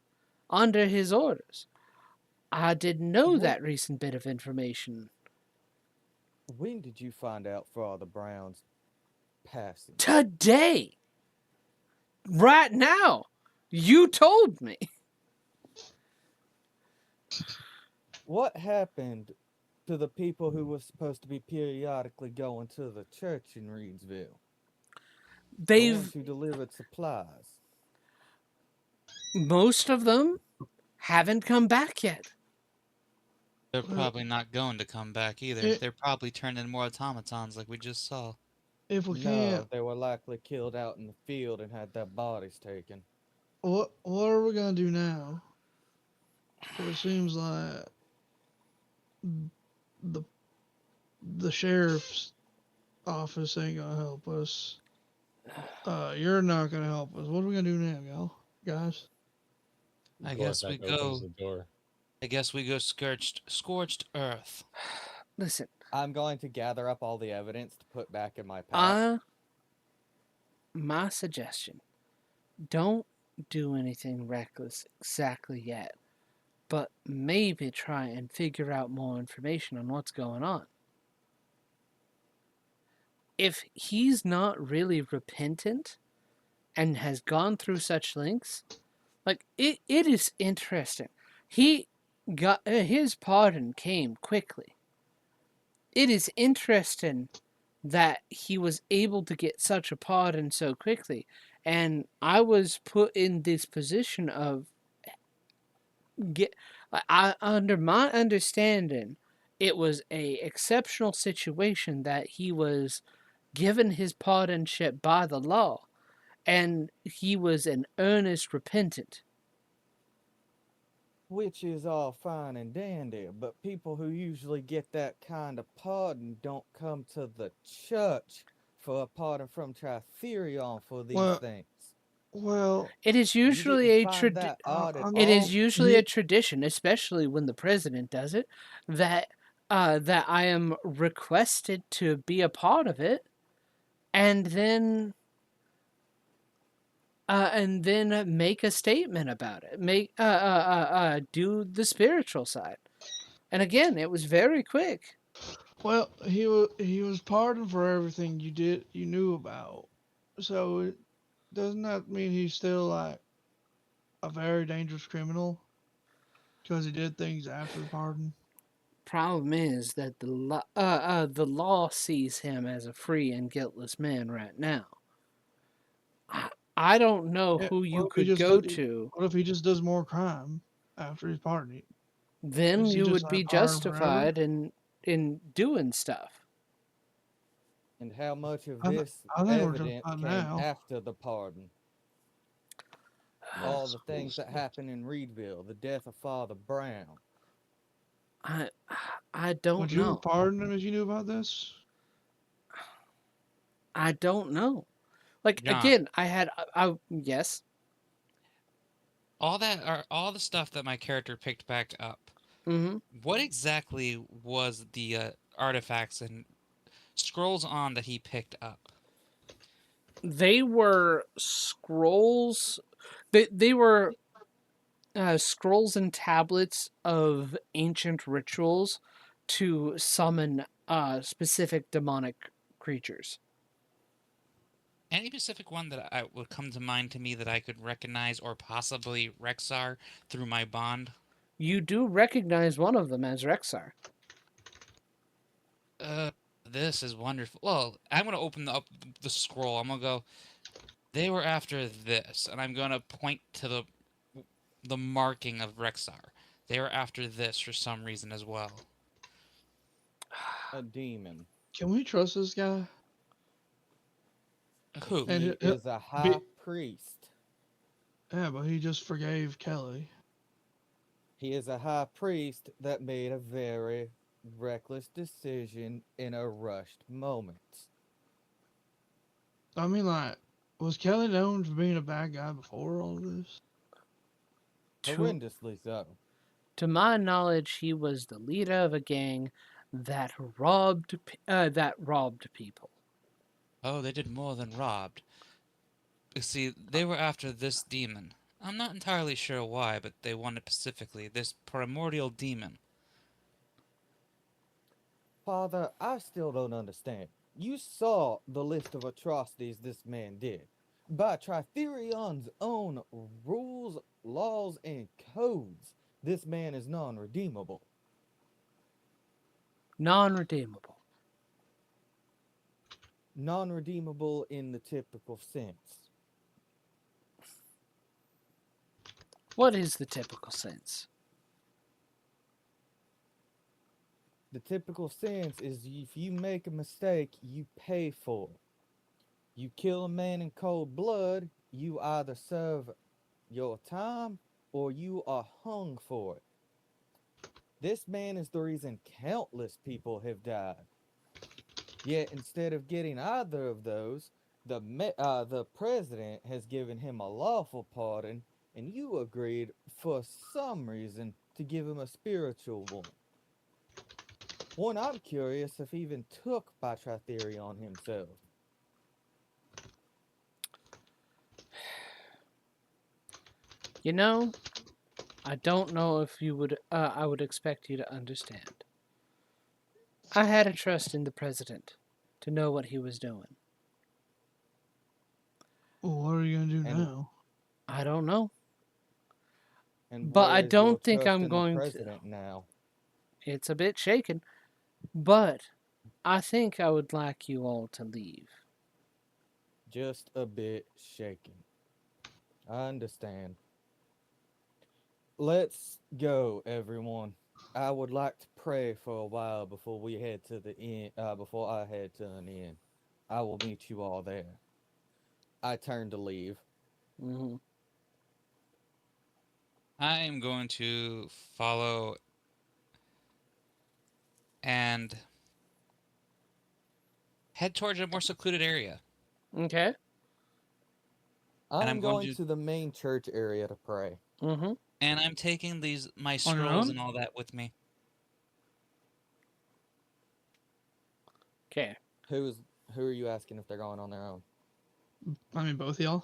Speaker 2: under his orders. I didn't know
Speaker 5: What?
Speaker 2: that recent bit of information.
Speaker 5: When did you find out Father Brown's passing?
Speaker 2: Today! Right now! You told me!
Speaker 5: What happened to the people who were supposed to be periodically going to the church in Reedsville? The ones who delivered supplies.
Speaker 2: Most of them haven't come back yet.
Speaker 6: They're probably not going to come back either.
Speaker 1: It-
Speaker 6: They're probably turned into more automatons like we just saw.
Speaker 1: If we
Speaker 5: No,
Speaker 1: can't,
Speaker 5: they were likely killed out in the field and had their bodies taken.
Speaker 1: what are we gonna do now? It seems like the sheriff's office ain't gonna help us. You're not gonna help us. What are we gonna do now, guys?
Speaker 6: I guess we
Speaker 3: Gordak opens
Speaker 6: go.
Speaker 3: the door.
Speaker 6: I guess we go scorched earth.
Speaker 2: Listen,
Speaker 5: I'm going to gather up all the evidence to put back in my pack.
Speaker 2: my suggestion, don't do anything reckless exactly yet, but maybe try and figure out more information on what's going on. If he's not really repentant and has gone through such lengths, like it is interesting. He got his pardon came quickly. It is interesting that he was able to get such a pardon so quickly, and I was put in this position of under my understanding, it was a exceptional situation that he was given his pardonship by the law, and he was an earnest repentant.
Speaker 5: Which is all fine and dandy, but people who usually get that kind of pardon don't come to the church for a pardon from Tritherion for these things.
Speaker 1: Well,
Speaker 2: It is usually a tradition. It is usually
Speaker 1: he-
Speaker 2: a tradition, especially when the president does it, that that I am requested to be a part of it, and then make a statement about it. Do the spiritual side, and again, it was very quick.
Speaker 1: Well, he was pardoned for everything you knew about. So doesn't that mean he's still like a very dangerous criminal because he did things after the pardon?
Speaker 2: Problem is that the law sees him as a free and guiltless man right now. I don't know
Speaker 1: Yeah,
Speaker 2: who
Speaker 1: what
Speaker 2: you
Speaker 1: if he
Speaker 2: could
Speaker 1: just
Speaker 2: go
Speaker 1: does-
Speaker 2: to.
Speaker 1: What if he just does more crime after he's pardoned?
Speaker 2: Then
Speaker 1: Is he
Speaker 2: you
Speaker 1: just
Speaker 2: would
Speaker 1: like
Speaker 2: be
Speaker 1: pardoned forever?
Speaker 2: justified in doing stuff.
Speaker 5: And how much of
Speaker 1: I
Speaker 5: this
Speaker 1: think we're
Speaker 5: evidence
Speaker 1: justified
Speaker 5: came
Speaker 1: now.
Speaker 5: after the pardon? All the things that happened in Reedville, the death of Father Brown.
Speaker 2: I don't
Speaker 1: Would you
Speaker 2: know.
Speaker 1: have pardoned him if you knew about this?
Speaker 2: I don't know. Like
Speaker 6: John.
Speaker 2: again, yes.
Speaker 6: All the stuff that my character picked back up.
Speaker 2: Mm-hmm.
Speaker 6: What exactly was the artifacts and scrolls on that he picked up?
Speaker 2: They were scrolls. They were scrolls and tablets of ancient rituals to summon specific demonic creatures.
Speaker 6: Any specific one that I would come to mind to me that I could recognize, or possibly Rexar through my bond?
Speaker 2: You do recognize one of them as Rexar.
Speaker 6: This is wonderful. Well, I'm gonna open up the scroll. I'm gonna go. They were after this, and I'm gonna point to the marking of Rexar. They were after this for some reason as well.
Speaker 5: A demon.
Speaker 1: Can we trust this guy?
Speaker 6: Who?
Speaker 1: And
Speaker 5: He is a high priest.
Speaker 1: Yeah, but he just forgave Kelly.
Speaker 5: He is a high priest that made a very reckless decision in a rushed moment.
Speaker 1: I mean, like, was Kelly known for being a bad guy before all this?
Speaker 5: Horrendously so.
Speaker 2: To my knowledge, he was the leader of a gang that robbed people.
Speaker 6: Oh, they did more than robbed. You see, they were after this demon. I'm not entirely sure why, but they wanted specifically this primordial demon.
Speaker 5: Father, I still don't understand. You saw the list of atrocities this man did. By Tritherion's own rules, laws, and codes, this man is non-redeemable.
Speaker 2: Non-redeemable.
Speaker 5: Non-redeemable in the typical sense.
Speaker 2: What is the typical sense?
Speaker 5: The typical sense is if you make a mistake, you pay for it. You kill a man in cold blood, you either serve your time or you are hung for it. This man is the reason countless people have died. Yet instead of getting either of those, the president has given him a lawful pardon, and you agreed for some reason to give him a spiritual one. One I'm curious if even took by Tritherion himself.
Speaker 2: You know, I don't know if you would. I would expect you to understand. I had a trust in the president to know what he was doing.
Speaker 1: Well, what are you gonna do
Speaker 5: And-
Speaker 1: now?
Speaker 2: I don't know.
Speaker 5: And
Speaker 2: But I
Speaker 5: where is
Speaker 2: don't
Speaker 5: your
Speaker 2: think
Speaker 5: trust
Speaker 2: I'm
Speaker 5: in
Speaker 2: going
Speaker 5: the
Speaker 2: to-
Speaker 5: president now.
Speaker 2: It's a bit shaken, but I think I would like you all to leave.
Speaker 5: Just a bit shaken. I understand. Let's go, everyone. I would like to pray for a while before we head to the inn. Before I head to an inn, I will meet you all there. I turn to leave.
Speaker 2: Hmm.
Speaker 6: I am going to follow and head towards a more secluded area.
Speaker 2: Okay.
Speaker 6: I'm
Speaker 5: I'm
Speaker 6: going
Speaker 5: going
Speaker 6: to-
Speaker 5: to the main church area to pray.
Speaker 2: Mm-hmm.
Speaker 6: And I'm taking my
Speaker 1: On your
Speaker 6: scrolls
Speaker 1: own?
Speaker 6: and all that with me.
Speaker 2: Okay.
Speaker 5: Who are you asking if they're going on their own?
Speaker 1: I mean, both of y'all.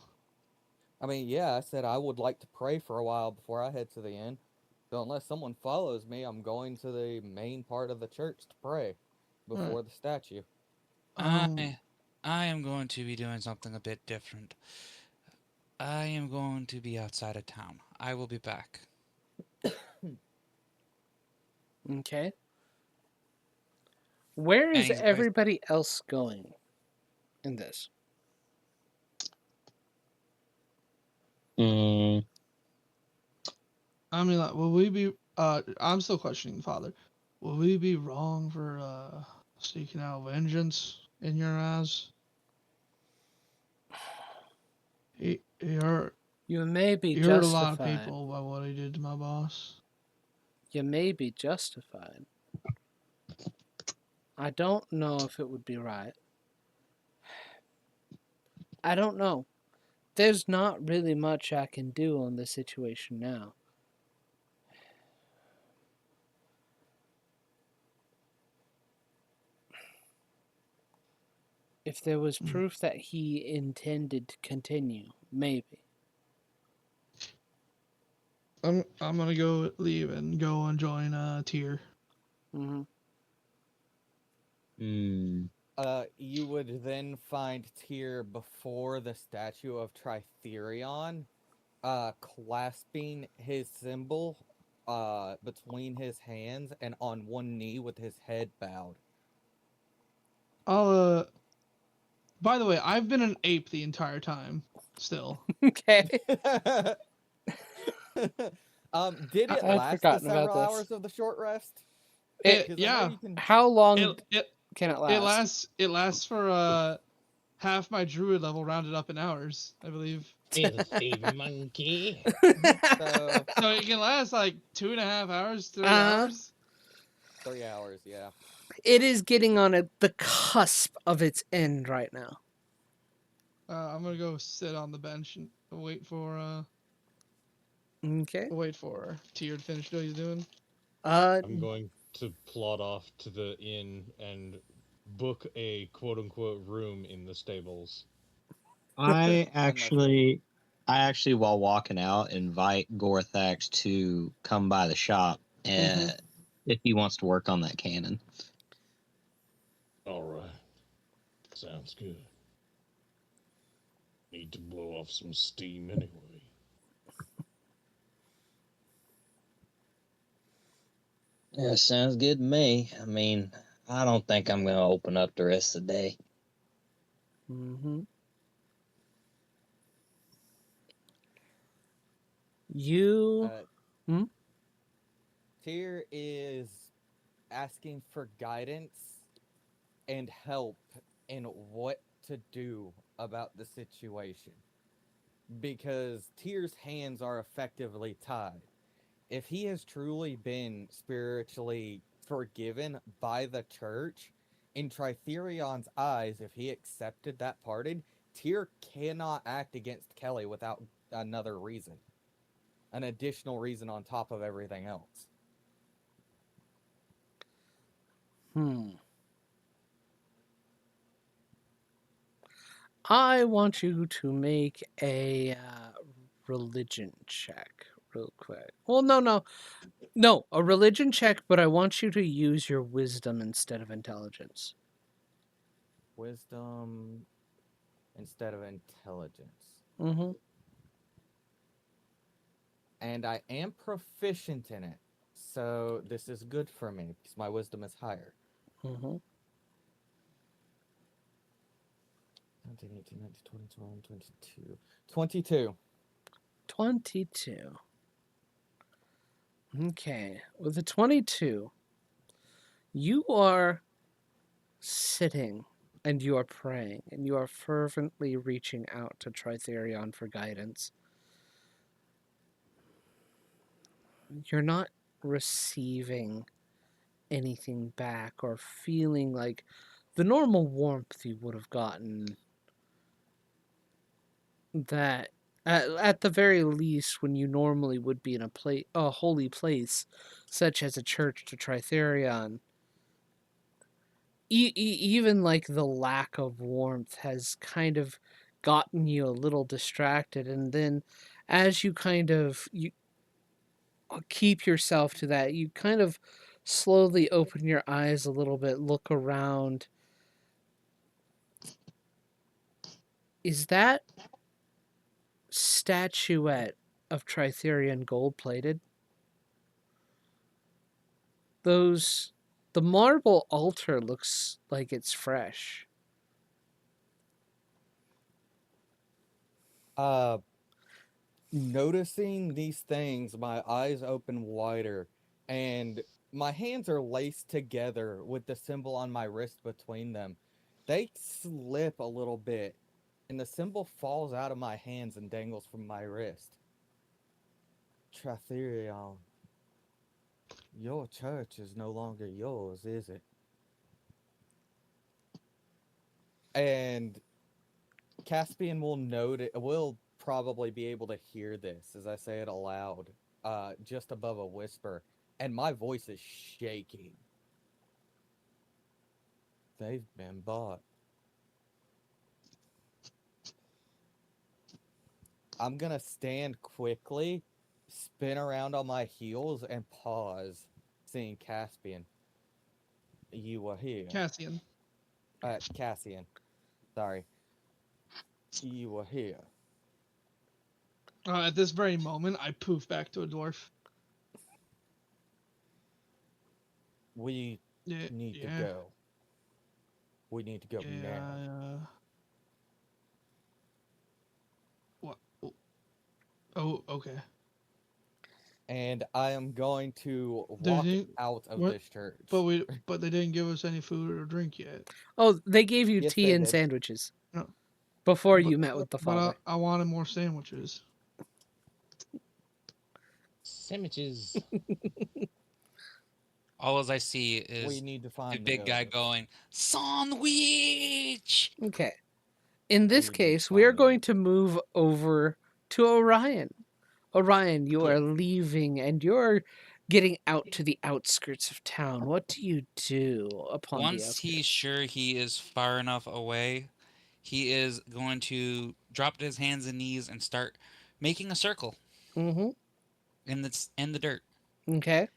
Speaker 5: I mean, yeah, I said I would like to pray for a while before I head to the inn. So unless someone follows me, I'm going to the main part of the church to pray before the statue.
Speaker 6: I am going to be doing something a bit different. I am going to be outside of town. I will be back.
Speaker 2: Okay. Where is
Speaker 6: Thanks, guys.
Speaker 2: everybody else going in this?
Speaker 7: Mm,
Speaker 1: I mean, like, will we be? I'm still questioning the father. Will we be wrong for seeking out vengeance in your eyes? He hurt.
Speaker 2: You may be
Speaker 1: He hurt a
Speaker 2: justified.
Speaker 1: lot of people by what he did to my boss.
Speaker 2: You may be justified. I don't know if it would be right. I don't know. There's not really much I can do on this situation now. If there was proof that he intended to continue, maybe.
Speaker 1: I'm gonna go leave and go and join Tier.
Speaker 2: Mm-hmm.
Speaker 7: mm,
Speaker 5: You would then find Tyr before the statue of Tritherion, clasping his symbol, between his hands and on one knee with his head bowed.
Speaker 1: I'll By the way, I've been an ape the entire time. Still.
Speaker 2: Okay.
Speaker 5: Did it
Speaker 2: I've
Speaker 5: last the
Speaker 2: forgotten about
Speaker 5: several
Speaker 2: this.
Speaker 5: hours of the short rest?
Speaker 1: It,
Speaker 5: 'Cause I know
Speaker 1: yeah.
Speaker 5: you can-
Speaker 2: How long
Speaker 1: It
Speaker 2: can it last?
Speaker 1: it lasts for half my druid level rounded up in hours, I believe.
Speaker 7: filthy monkey.
Speaker 5: So
Speaker 1: So it can last like 2.5 hours, 3
Speaker 2: Uh-huh.
Speaker 1: hours.
Speaker 5: 3 hours, yeah.
Speaker 2: It is getting on the cusp of its end right now.
Speaker 1: I'm gonna go sit on the bench and wait for
Speaker 2: Okay.
Speaker 1: Tier to finish what he's doing.
Speaker 3: I'm going to plod off to the inn and book a quote-unquote room in the stables.
Speaker 7: I
Speaker 5: Unless-
Speaker 7: actually, while walking out, invite Gorthax to come by the shop and if he wants to work on that cannon.
Speaker 9: All right. Sounds good. Need to blow off some steam anyway.
Speaker 7: Yeah, sounds good to me. I mean, I don't think I'm going to open up the rest of the day.
Speaker 2: Mm-hmm. You. Hmm?
Speaker 5: Tyr is asking for guidance and help in what to do about the situation. Because Tyr's hands are effectively tied. If he has truly been spiritually forgiven by the church, in Tritherion's eyes, if he accepted that pardon, Tyr cannot act against Kelly without another reason. An additional reason on top of everything else.
Speaker 2: I want you to make a religion check real quick. Well, no, a religion check, but I want you to use your wisdom instead of intelligence.
Speaker 5: Wisdom instead of intelligence.
Speaker 2: Mm-hmm.
Speaker 5: And I am proficient in it. So this is good for me because my wisdom is higher.
Speaker 2: Mm-hmm.
Speaker 5: 19, 18, 19, 20, 21, 22. 22.
Speaker 2: 22. Okay. With a 22, you are sitting and you are praying and you are fervently reaching out to Tritherion for guidance. You're not receiving anything back or feeling like the normal warmth you would have gotten that at the very least when you normally would be in a holy place such as a church to Tritherion. Even like the lack of warmth has kind of gotten you a little distracted, and then as you kind of you keep yourself to that, you kind of slowly open your eyes a little bit, look around. Is that statuette of Tritherion gold plated? The marble altar looks like it's fresh.
Speaker 5: Noticing these things, my eyes open wider, and my hands are laced together with the symbol on my wrist between them. They slip a little bit, and the symbol falls out of my hands and dangles from my wrist. Tritherion, your church is no longer yours, is it? And Caspian will probably be able to hear this as I say it aloud, just above a whisper, and my voice is shaking. They've been bought. I'm gonna stand quickly, spin around on my heels, and pause, seeing Caspian. You were here.
Speaker 1: Cassian.
Speaker 5: Cassian. Sorry. You were here.
Speaker 1: At this very moment, I poof back to a dwarf.
Speaker 5: We need to go. We need to go now.
Speaker 1: What? Oh, okay.
Speaker 5: And I am going to walk out of this church.
Speaker 1: But they didn't give us any food or drink yet.
Speaker 2: Oh, they gave you
Speaker 5: Yes,
Speaker 2: tea
Speaker 5: they
Speaker 2: and
Speaker 5: did.
Speaker 2: sandwiches
Speaker 1: No.
Speaker 2: before you met with the
Speaker 1: But
Speaker 2: father.
Speaker 1: I wanted more sandwiches.
Speaker 3: Sandwiches.
Speaker 6: All as I see
Speaker 5: We
Speaker 6: is
Speaker 5: need to
Speaker 6: the
Speaker 5: find
Speaker 6: big guy
Speaker 5: others.
Speaker 6: going, sandwich!
Speaker 2: Okay. In this
Speaker 5: We need
Speaker 2: case,
Speaker 5: to
Speaker 2: we are
Speaker 5: find
Speaker 2: going to move over to Orion. Orion, you are leaving and you're getting out to the outskirts of town. What do you do upon the
Speaker 6: Once he's
Speaker 2: outskirts?
Speaker 6: sure he is far enough away, he is going to drop to his hands and knees and start making a circle
Speaker 2: Mm-hmm.
Speaker 6: in the dirt
Speaker 2: Okay.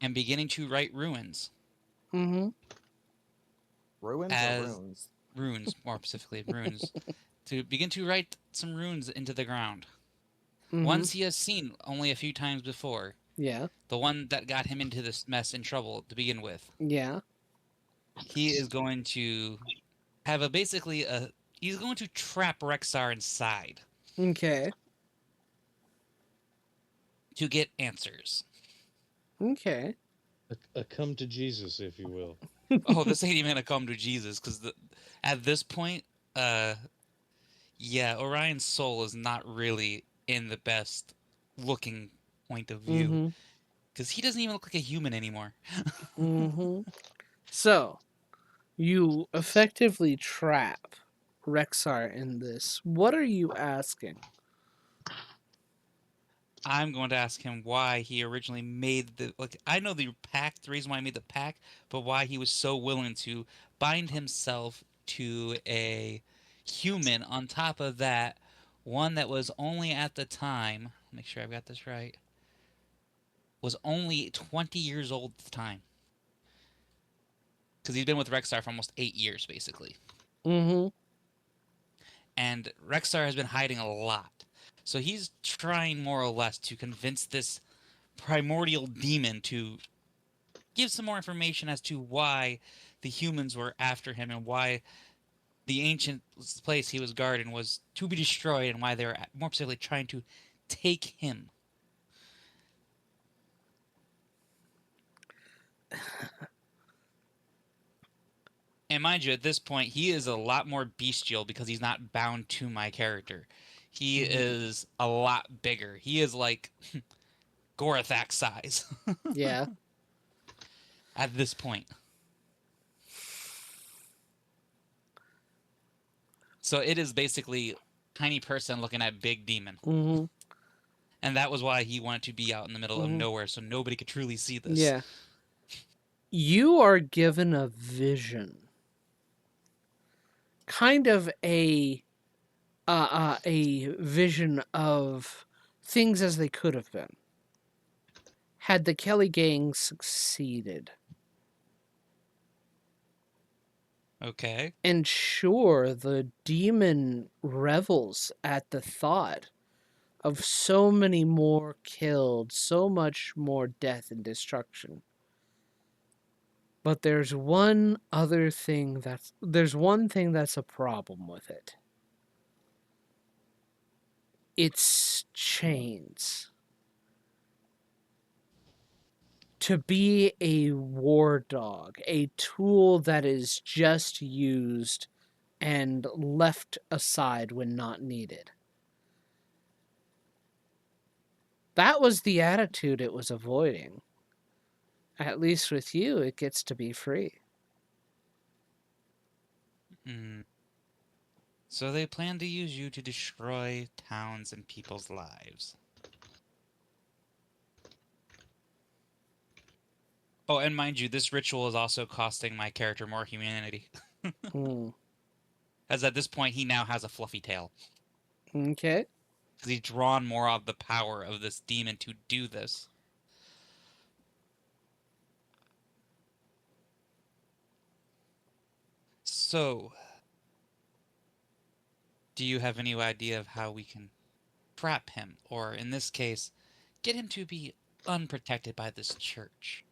Speaker 6: and beginning to write runes.
Speaker 2: Mm-hmm.
Speaker 5: Ruins
Speaker 6: As-
Speaker 5: or runes?
Speaker 6: Runes, more specifically, runes. To begin to write some runes into the ground.
Speaker 2: Mm-hmm.
Speaker 6: Ones he has seen only a few times before.
Speaker 2: Yeah.
Speaker 6: The one that got him into this mess and trouble to begin with.
Speaker 2: Yeah.
Speaker 6: He is going to have he's going to trap Rexar inside
Speaker 2: Okay.
Speaker 6: to get answers.
Speaker 2: Okay.
Speaker 9: A come to Jesus, if you will.
Speaker 6: Oh, this ain't even gonna come to Jesus, because at this point, yeah, Orion's soul is not really in the best looking point of view,
Speaker 2: Mm-hmm.
Speaker 6: because he doesn't even look like a human anymore.
Speaker 2: Mm-hmm. So, you effectively trap Rexar in this. What are you asking?
Speaker 6: I'm going to ask him why he originally made I know the pact, the reason why he made the pact, but why he was so willing to bind himself to a human. On top of that, one that was only at the time, make sure I've got this right, was only 20 years old at the time. Because he's been with Rexar for almost 8 years, basically.
Speaker 2: Mm-hmm.
Speaker 6: And Rexar has been hiding a lot. So he's trying more or less to convince this primordial demon to give some more information as to why the humans were after him and why the ancient place he was guarding was to be destroyed and why they were more specifically trying to take him. And mind you, at this point, he is a lot more bestial because he's not bound to my character. He is a lot bigger. He is like Gorathak size
Speaker 2: Yeah.
Speaker 6: at this point. So it is basically tiny person looking at big demon.
Speaker 2: Mm-hmm.
Speaker 6: And that was why he wanted to be out in the middle of
Speaker 2: Mhm.
Speaker 6: nowhere so nobody could truly see this.
Speaker 2: Yeah. You are given a vision. Kind of a vision of things as they could have been. Had the Kelly gang succeeded.
Speaker 6: Okay.
Speaker 2: And sure, the demon revels at the thought of so many more killed, so much more death and destruction. But there's one thing that's a problem with it. It's chains. To be a war dog, a tool that is just used and left aside when not needed. That was the attitude it was avoiding. At least with you, it gets to be free.
Speaker 6: Hmm. So they plan to use you to destroy towns and people's lives. Oh, and mind you, this ritual is also costing my character more humanity.
Speaker 2: Hmm.
Speaker 6: As at this point, he now has a fluffy tail.
Speaker 2: Okay.
Speaker 6: Because he's drawn more of the power of this demon to do this. So, do you have any idea of how we can trap him? Or, in this case, get him to be unprotected by this church?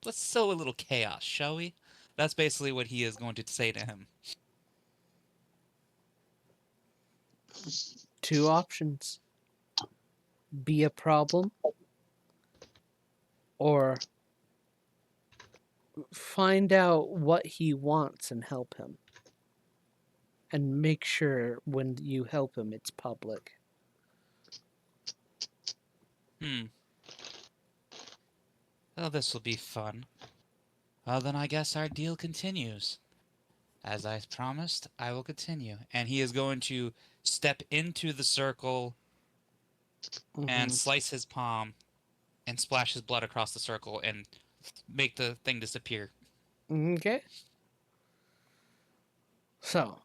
Speaker 6: Let's sow a little chaos, shall we? That's basically what he is going to say to him.
Speaker 2: Two options. Be a problem or find out what he wants and help him. And make sure when you help him, it's public.
Speaker 6: Well, this will be fun. Well, then I guess our deal continues. As I promised, I will continue. And he is going to step into the circle and slice his palm and splash his blood across the circle and make the thing disappear.
Speaker 2: Okay. So,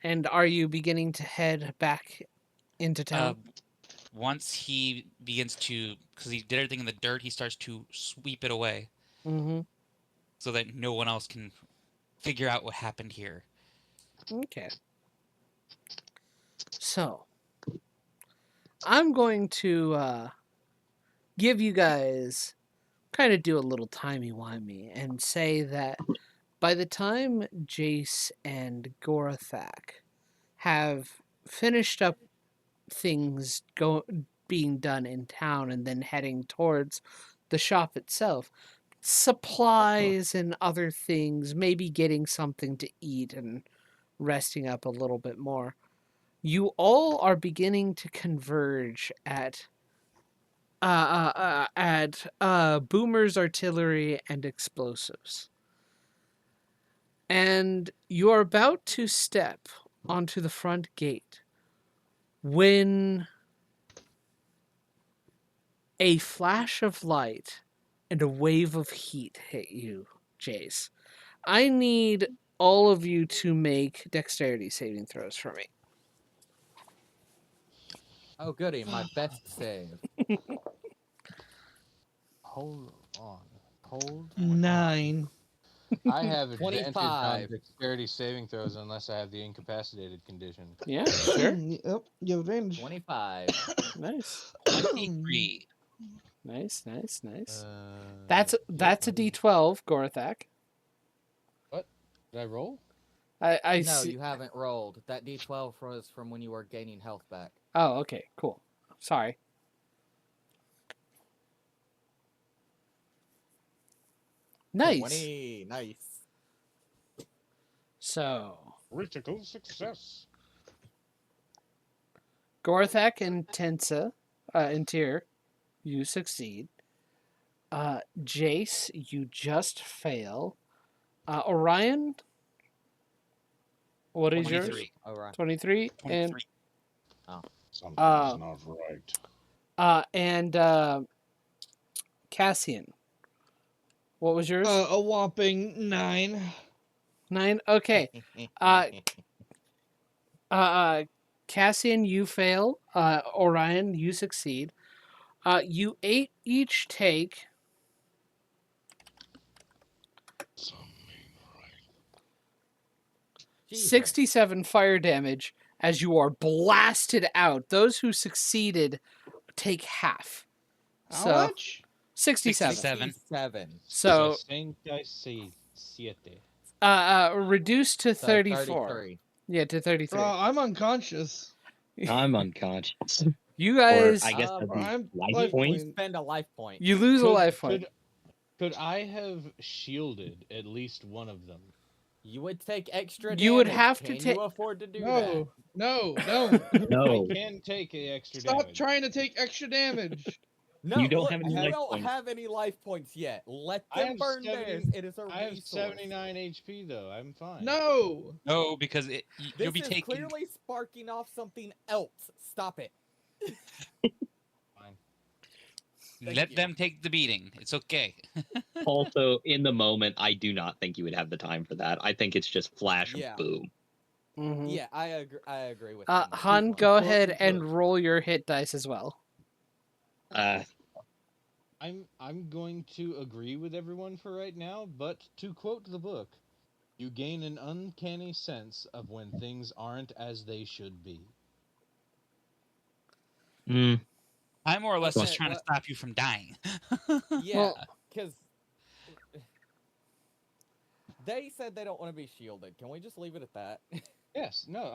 Speaker 2: And are you beginning to head back into town?
Speaker 6: Once he begins to, because he did everything in the dirt, he starts to sweep it away
Speaker 2: Mm-hmm.
Speaker 6: so that no one else can figure out what happened here.
Speaker 2: Okay. So, I'm going to give you guys kind of do a little timey-wimey and say that by the time Jace and Gorathak have finished up things being done in town and then heading towards the shop itself, supplies and other things, maybe getting something to eat and resting up a little bit more, you all are beginning to converge at Boomer's Artillery and Explosives. And you are about to step onto the front gate when a flash of light and a wave of heat hit you, Jace. I need all of you to make dexterity saving throws for me.
Speaker 5: Oh, goody, my best save.
Speaker 3: Hold on. Hold on.
Speaker 1: 9.
Speaker 3: I have advantage on
Speaker 5: 25.
Speaker 3: dexterity saving throws unless I have the incapacitated condition.
Speaker 2: Yeah, sure.
Speaker 1: Yep, you have advantage.
Speaker 5: 25.
Speaker 2: Nice.
Speaker 6: 23.
Speaker 2: Nice, nice, nice.
Speaker 3: Uh,
Speaker 2: That's a D12, Gorathak.
Speaker 3: Did I roll?
Speaker 2: I
Speaker 5: No,
Speaker 2: see.
Speaker 5: you haven't rolled. That D12 was from when you were gaining health back.
Speaker 2: Oh, okay, cool. Sorry. Nice.
Speaker 5: 20. Nice.
Speaker 2: So,
Speaker 9: Critical success.
Speaker 2: Gorathak and Tensa, and Tyr, you succeed. Jace, you just fail. Orion, what is yours?
Speaker 6: 23.
Speaker 5: All right.
Speaker 2: 23.
Speaker 6: 23.
Speaker 9: Something's
Speaker 2: Uh,
Speaker 9: not right.
Speaker 2: And Cassian, what was yours?
Speaker 1: A whopping 9.
Speaker 2: 9. Okay. Cassian, you fail. Orion, you succeed. You each take
Speaker 9: Something right.
Speaker 5: Jesus.
Speaker 2: 67 fire damage as you are blasted out. Those who succeeded take half.
Speaker 1: How
Speaker 2: So
Speaker 1: much?
Speaker 2: 67.
Speaker 5: 67.
Speaker 2: So
Speaker 3: 67.
Speaker 2: reduced to
Speaker 5: So
Speaker 2: 34.
Speaker 5: 33.
Speaker 2: Yeah, to 33.
Speaker 1: Bro, I'm unconscious.
Speaker 7: I'm unconscious.
Speaker 2: You
Speaker 7: Or
Speaker 2: guys,
Speaker 7: I guess
Speaker 5: Uh,
Speaker 7: that'd be
Speaker 1: I'm
Speaker 7: life
Speaker 1: life
Speaker 7: points.
Speaker 1: point.
Speaker 5: Spend a life point.
Speaker 2: you lose a life point.
Speaker 3: Could I have shielded at least one of them?
Speaker 5: You would take extra damage.
Speaker 2: You would have to
Speaker 5: Can
Speaker 2: take-
Speaker 5: you afford to do that?
Speaker 1: No, don't.
Speaker 7: No,
Speaker 3: I can take a extra
Speaker 1: Stop
Speaker 3: damage.
Speaker 1: trying to take extra damage.
Speaker 5: No,
Speaker 7: You don't
Speaker 5: look,
Speaker 7: have any
Speaker 5: you
Speaker 7: life
Speaker 5: don't
Speaker 7: points.
Speaker 5: have any life points yet. Let
Speaker 3: I
Speaker 5: them
Speaker 3: have
Speaker 5: burn
Speaker 3: 70
Speaker 5: theirs. It is a
Speaker 3: I have
Speaker 5: resource.
Speaker 3: 79 HP though. I'm fine.
Speaker 1: No.
Speaker 6: No, because you'll
Speaker 5: This
Speaker 6: be
Speaker 5: is
Speaker 6: taking.
Speaker 5: clearly sparking off something else. Stop it.
Speaker 3: Fine.
Speaker 5: Thank
Speaker 6: Let
Speaker 5: you.
Speaker 6: them take the beating. It's okay.
Speaker 7: Also, in the moment, I do not think you would have the time for that. I think it's just flash,
Speaker 5: Yeah.
Speaker 7: boom.
Speaker 2: Mhm.
Speaker 5: Yeah, I agree with him on this
Speaker 2: Han,
Speaker 5: one.
Speaker 2: go
Speaker 3: Well,
Speaker 2: ahead
Speaker 3: look.
Speaker 2: and roll your hit dice as well.
Speaker 3: I'm going to agree with everyone for right now, but to quote the book, you gain an uncanny sense of when things aren't as they should be.
Speaker 7: Mm,
Speaker 6: I'm more or less just
Speaker 5: Okay,
Speaker 6: trying to stop you from dying.
Speaker 5: Yeah,
Speaker 2: Well-
Speaker 5: because they said they don't want to be shielded. Can we just leave it at that?
Speaker 3: Yes, no,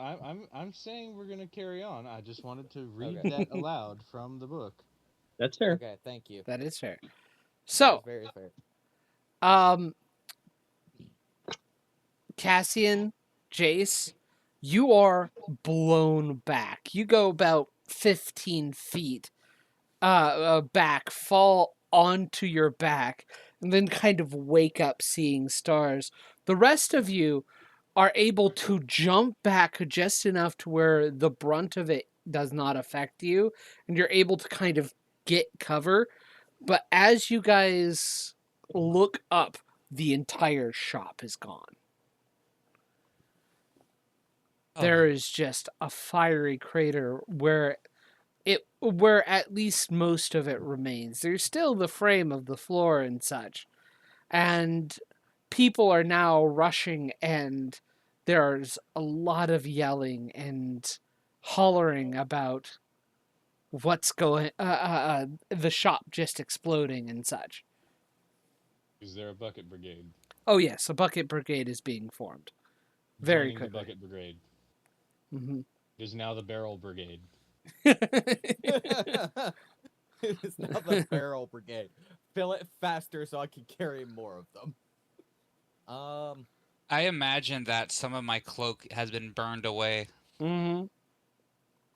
Speaker 3: I'm saying we're gonna carry on. I just wanted to read
Speaker 5: Okay.
Speaker 3: that aloud from the book.
Speaker 7: that's fair.
Speaker 5: Okay, thank you.
Speaker 2: That is fair.
Speaker 5: That
Speaker 2: So,
Speaker 5: is very fair.
Speaker 2: Cassian, Jace, you are blown back. You go about 15 feet back, fall onto your back, and then kind of wake up seeing stars. The rest of you are able to jump back just enough to where the brunt of it does not affect you, and you're able to kind of get cover. But as you guys look up, the entire shop is gone. there is just a fiery crater where at least most of it remains. There's still the frame of the floor and such. And people are now rushing, and there's a lot of yelling and hollering about what's going the shop just exploding and such.
Speaker 3: Is there a bucket brigade?
Speaker 2: Oh yes, a bucket brigade is being formed. Very
Speaker 3: Joining the
Speaker 2: quickly.
Speaker 3: bucket brigade.
Speaker 2: Mm-hmm.
Speaker 3: It is now the barrel brigade.
Speaker 5: It's now the barrel brigade. Fill it faster so I can carry more of them.
Speaker 6: I imagine that some of my cloak has been burned away.
Speaker 2: Mm-hmm.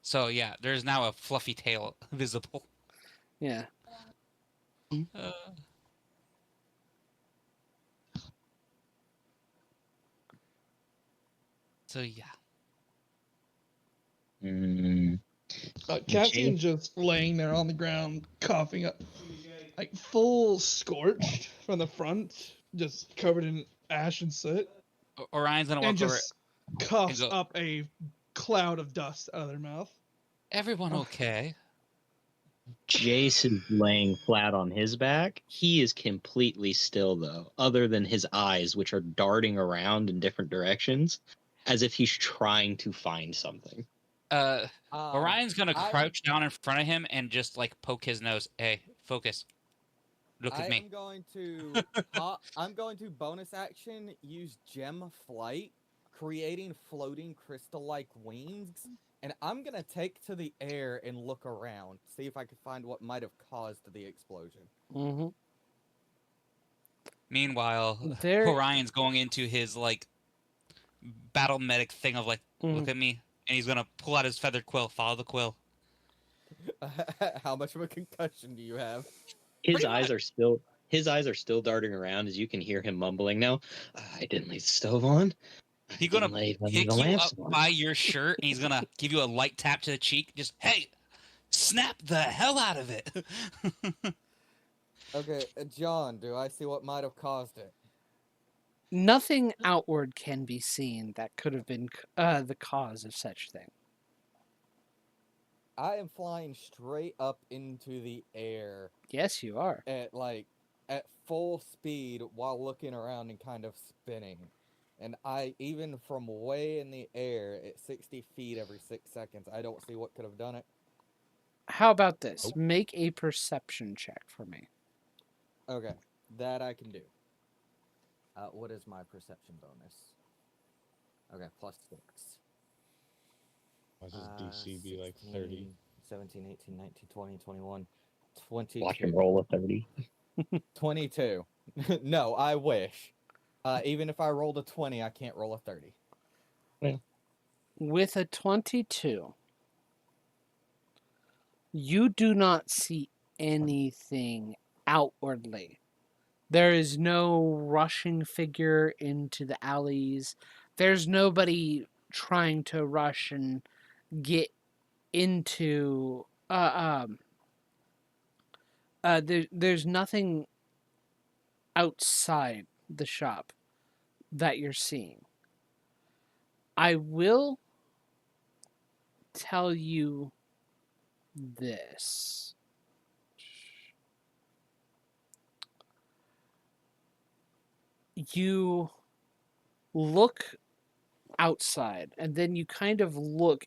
Speaker 6: So yeah, there's now a fluffy tail visible.
Speaker 2: Yeah.
Speaker 6: So yeah.
Speaker 7: Mm,
Speaker 1: Cassian's just laying there on the ground, coughing up, like full scorched from the front, just covered in ash and soot,
Speaker 6: Orion's gonna walk
Speaker 1: and
Speaker 6: over.
Speaker 1: just coughs
Speaker 6: go-
Speaker 1: up a cloud of dust out of their mouth.
Speaker 6: Everyone okay?
Speaker 7: Jace is laying flat on his back. He is completely still, though, other than his eyes, which are darting around in different directions, as if he's trying to find something.
Speaker 6: Orion's gonna crouch down in front of him and just like poke his nose. Hey, focus. Look at me.
Speaker 5: I'm going to bonus action use gem flight, creating floating crystal-like wings, and I'm gonna take to the air and look around, see if I can find what might have caused the explosion.
Speaker 2: Mm-hmm.
Speaker 6: Meanwhile, Orion's going into his like battle medic thing of like, look at me, and he's gonna pull out his feathered quill. Follow the quill.
Speaker 5: How much of a concussion do you have?
Speaker 7: His eyes are still darting around, as you can hear him mumbling now. I didn't leave the stove on.
Speaker 6: He's gonna pick you up by your shirt, and he's gonna give you a light tap to the cheek. Just, hey, snap the hell out of it.
Speaker 5: Okay, John, do I see what might have caused it?
Speaker 2: Nothing outward can be seen that could have been the cause of such thing.
Speaker 5: I am flying straight up into the air.
Speaker 2: Yes, you are.
Speaker 5: At full speed while looking around and kind of spinning. And even from way in the air at 60 feet every 6 seconds, I don't see what could have done it.
Speaker 2: How about this? Make a perception check for me.
Speaker 5: Okay, that I can do. What is my perception bonus? Okay, +6.
Speaker 3: Why does DC be like 30?
Speaker 5: 17, 18, 19, 20, 21, 22.
Speaker 7: Watch him roll a 30.
Speaker 5: 22. No, I wish. Even if I rolled a 20, I can't roll a 30.
Speaker 7: Yeah.
Speaker 2: With a 22, you do not see anything outwardly. There is no rushing figure into the alleys. There's nobody trying to rush and get into there's nothing outside the shop that you're seeing. I will tell you this. You look outside, and then you kind of look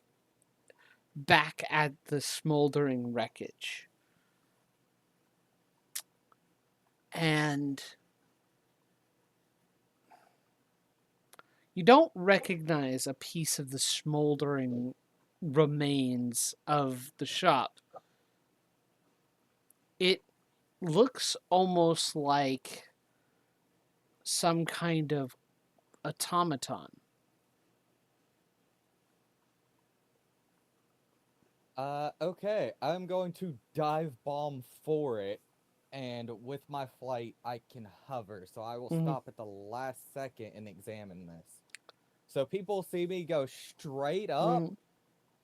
Speaker 2: back at the smoldering wreckage. And you don't recognize a piece of the smoldering remains of the shop. It looks almost like some kind of automaton.
Speaker 5: Okay, I'm going to dive bomb for it, and with my flight, I can hover, so I will stop at the last second and examine this. So people see me go straight up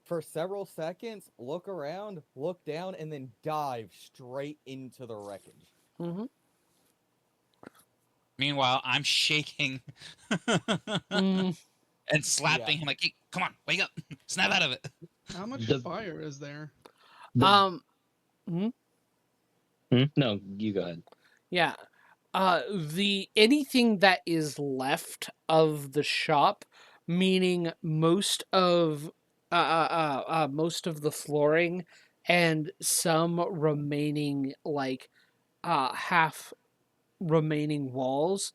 Speaker 5: for several seconds, look around, look down, and then dive straight into the wreckage.
Speaker 6: Meanwhile, I'm shaking and slapping him like, Come on, wake up. Snap out of it.
Speaker 1: How much
Speaker 7: The-
Speaker 1: fire is there?
Speaker 2: Um,
Speaker 7: No, you go ahead.
Speaker 2: yeah. The anything that is left of the shop, meaning most of most of the flooring and some remaining like half remaining walls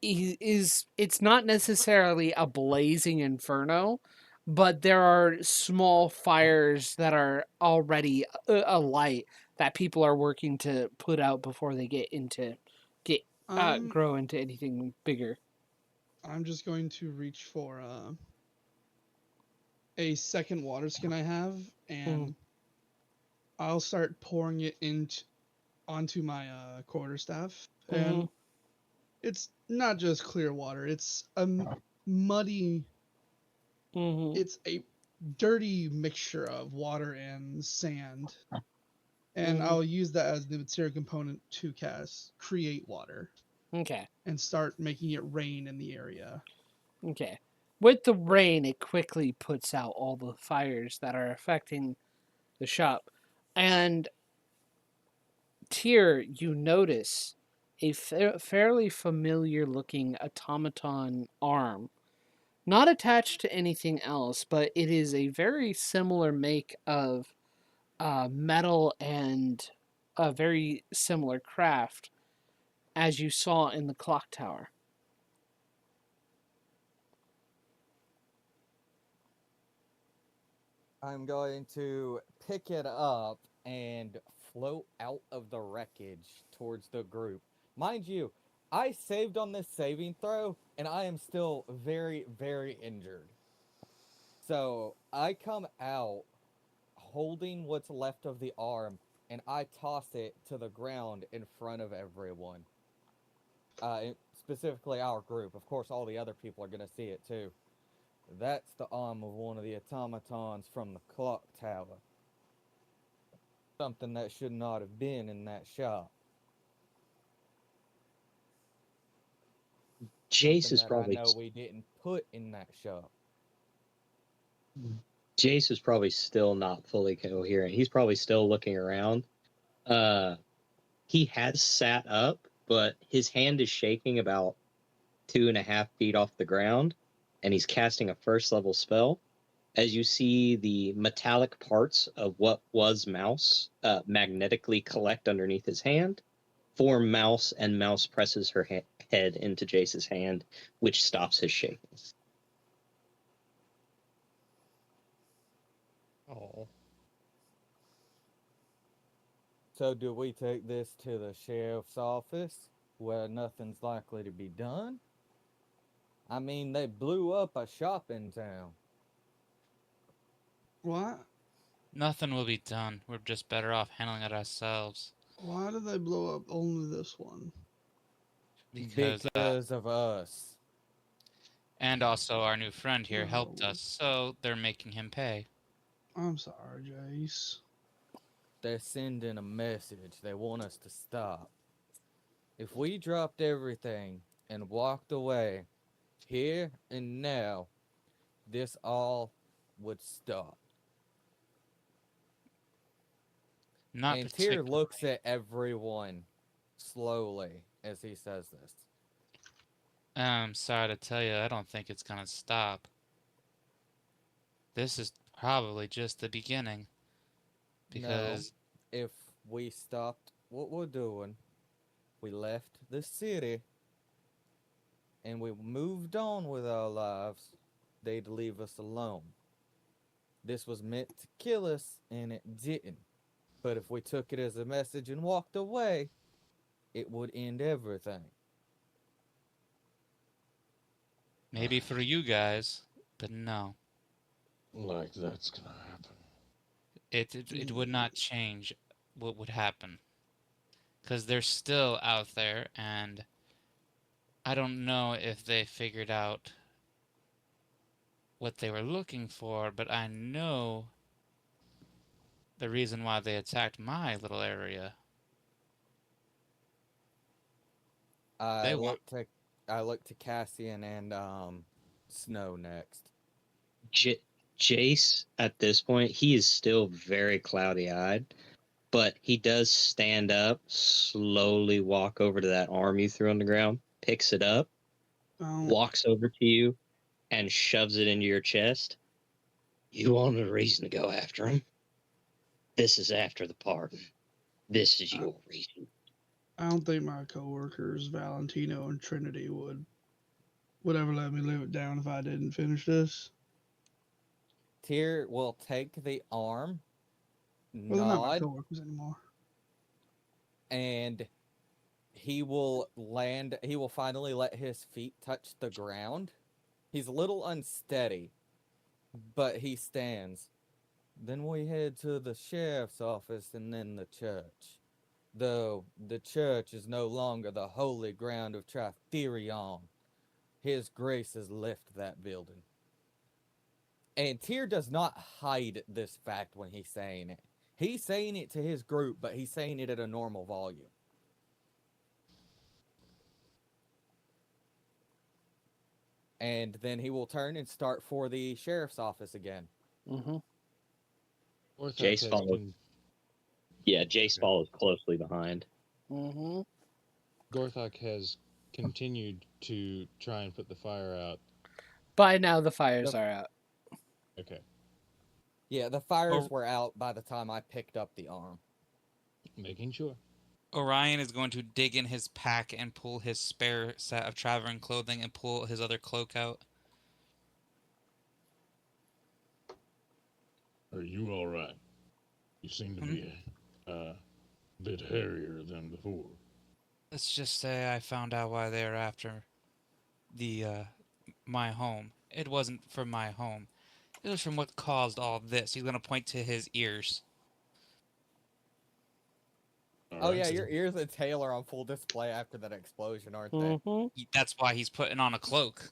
Speaker 2: is it's not necessarily a blazing inferno, but there are small fires that are already alight that people are working to put out before they get
Speaker 1: I'm
Speaker 2: grow into anything bigger.
Speaker 1: I'm just going to reach for a second water skin I have, and I'll start pouring it onto my quarterstaff. And it's not just clear water; it's muddy. It's a dirty mixture of water and sand, and I'll use that as the material component to create water
Speaker 2: Okay.
Speaker 1: and start making it rain in the area.
Speaker 2: Okay. With the rain, it quickly puts out all the fires that are affecting the shop. And Tyr, you notice a fairly familiar looking automaton arm. Not attached to anything else, but it is a very similar make of metal and a very similar craft as you saw in the clock tower.
Speaker 5: I'm going to pick it up and float out of the wreckage towards the group. Mind you, I saved on this saving throw, and I am still very, very injured. So I come out holding what's left of the arm, and I toss it to the ground in front of everyone. Specifically our group. Of course, all the other people are going to see it too. That's the arm of one of the automatons from the clock tower. Something that should not have been in that shop.
Speaker 7: Jace
Speaker 5: Something
Speaker 7: is
Speaker 5: that
Speaker 7: probably
Speaker 5: I know we didn't put in that shop.
Speaker 7: Jace is probably still not fully coherent. He's probably still looking around. He has sat up, but his hand is shaking about 2.5 feet off the ground, and he's casting a first level spell. As you see the metallic parts of what was Mouse magnetically collect underneath his hand, form Mouse, and Mouse presses her head into Jace's hand, which stops his shaking.
Speaker 9: Oh.
Speaker 5: So do we take this to the sheriff's office where nothing's likely to be done? I mean, they blew up a shop in town.
Speaker 1: What?
Speaker 6: Nothing will be done. We're just better off handling it ourselves.
Speaker 1: Why did they blow up only this one?
Speaker 6: Because
Speaker 5: of us.
Speaker 6: and also our new friend here helped
Speaker 1: No.
Speaker 6: us, so they're making him pay.
Speaker 1: I'm sorry, Jace.
Speaker 5: They're sending a message. They want us to stop. If we dropped everything and walked away, here and now, this all would stop.
Speaker 6: Not
Speaker 5: And Tyr
Speaker 6: particularly.
Speaker 5: looks at everyone slowly as he says this.
Speaker 6: I'm sorry to tell you, I don't think it's gonna stop. This is probably just the beginning. Because
Speaker 5: No, if we stopped what we're doing, we left the city, and we moved on with our lives, they'd leave us alone. This was meant to kill us, and it didn't. But if we took it as a message and walked away, it would end everything.
Speaker 6: maybe for you guys, but no.
Speaker 9: Like that's gonna happen.
Speaker 6: It would not change what would happen. Because they're still out there, and I don't know if they figured out what they were looking for, but I know the reason why they attacked my little area.
Speaker 5: I
Speaker 6: They
Speaker 5: look to Cassian and Snow next.
Speaker 7: Jace, at this point, he is still very cloudy-eyed, but he does stand up, slowly walk over to that arm you threw on the ground, picks it up,
Speaker 1: Um,
Speaker 7: walks over to you, and shoves it into your chest. You wanted a reason to go after him. This is after the pardon. This is your reason.
Speaker 1: I don't think my coworkers Valentino and Trinity would ever let me live it down if I didn't finish this.
Speaker 5: Tyr will take the arm,
Speaker 1: Well, they're not my
Speaker 5: nod,
Speaker 1: coworkers anymore.
Speaker 5: and he will land. He will finally let his feet touch the ground. He's a little unsteady, but he stands. Then we head to the sheriff's office and then the church. Though the church is no longer the holy ground of Tritherion, his grace has left that building. And Tyr does not hide this fact when he's saying it. He's saying it to his group, but he's saying it at a normal volume. And then he will turn and start for the sheriff's office again.
Speaker 2: Mm-hmm.
Speaker 3: Orthox
Speaker 7: Jace
Speaker 3: has
Speaker 7: follows. Yeah, Jace follows closely behind.
Speaker 2: Mm-hmm.
Speaker 3: Gorthok has continued to try and put the fire out.
Speaker 2: By now, the fires are out.
Speaker 3: Okay.
Speaker 5: Yeah, the fires were out by the time I picked up the arm.
Speaker 3: Making sure.
Speaker 6: Orion is going to dig in his pack and pull his spare set of traveling clothing and pull his other cloak out.
Speaker 9: Are you all right? You seem to be a bit hairier than before.
Speaker 6: Let's just say I found out why they were after the my home. It wasn't from my home. It was from what caused all this. He's gonna point to his ears.
Speaker 5: Oh yeah, your ears and tail are on full display after that explosion, aren't they?
Speaker 2: Mm-hmm.
Speaker 6: That's why he's putting on a cloak.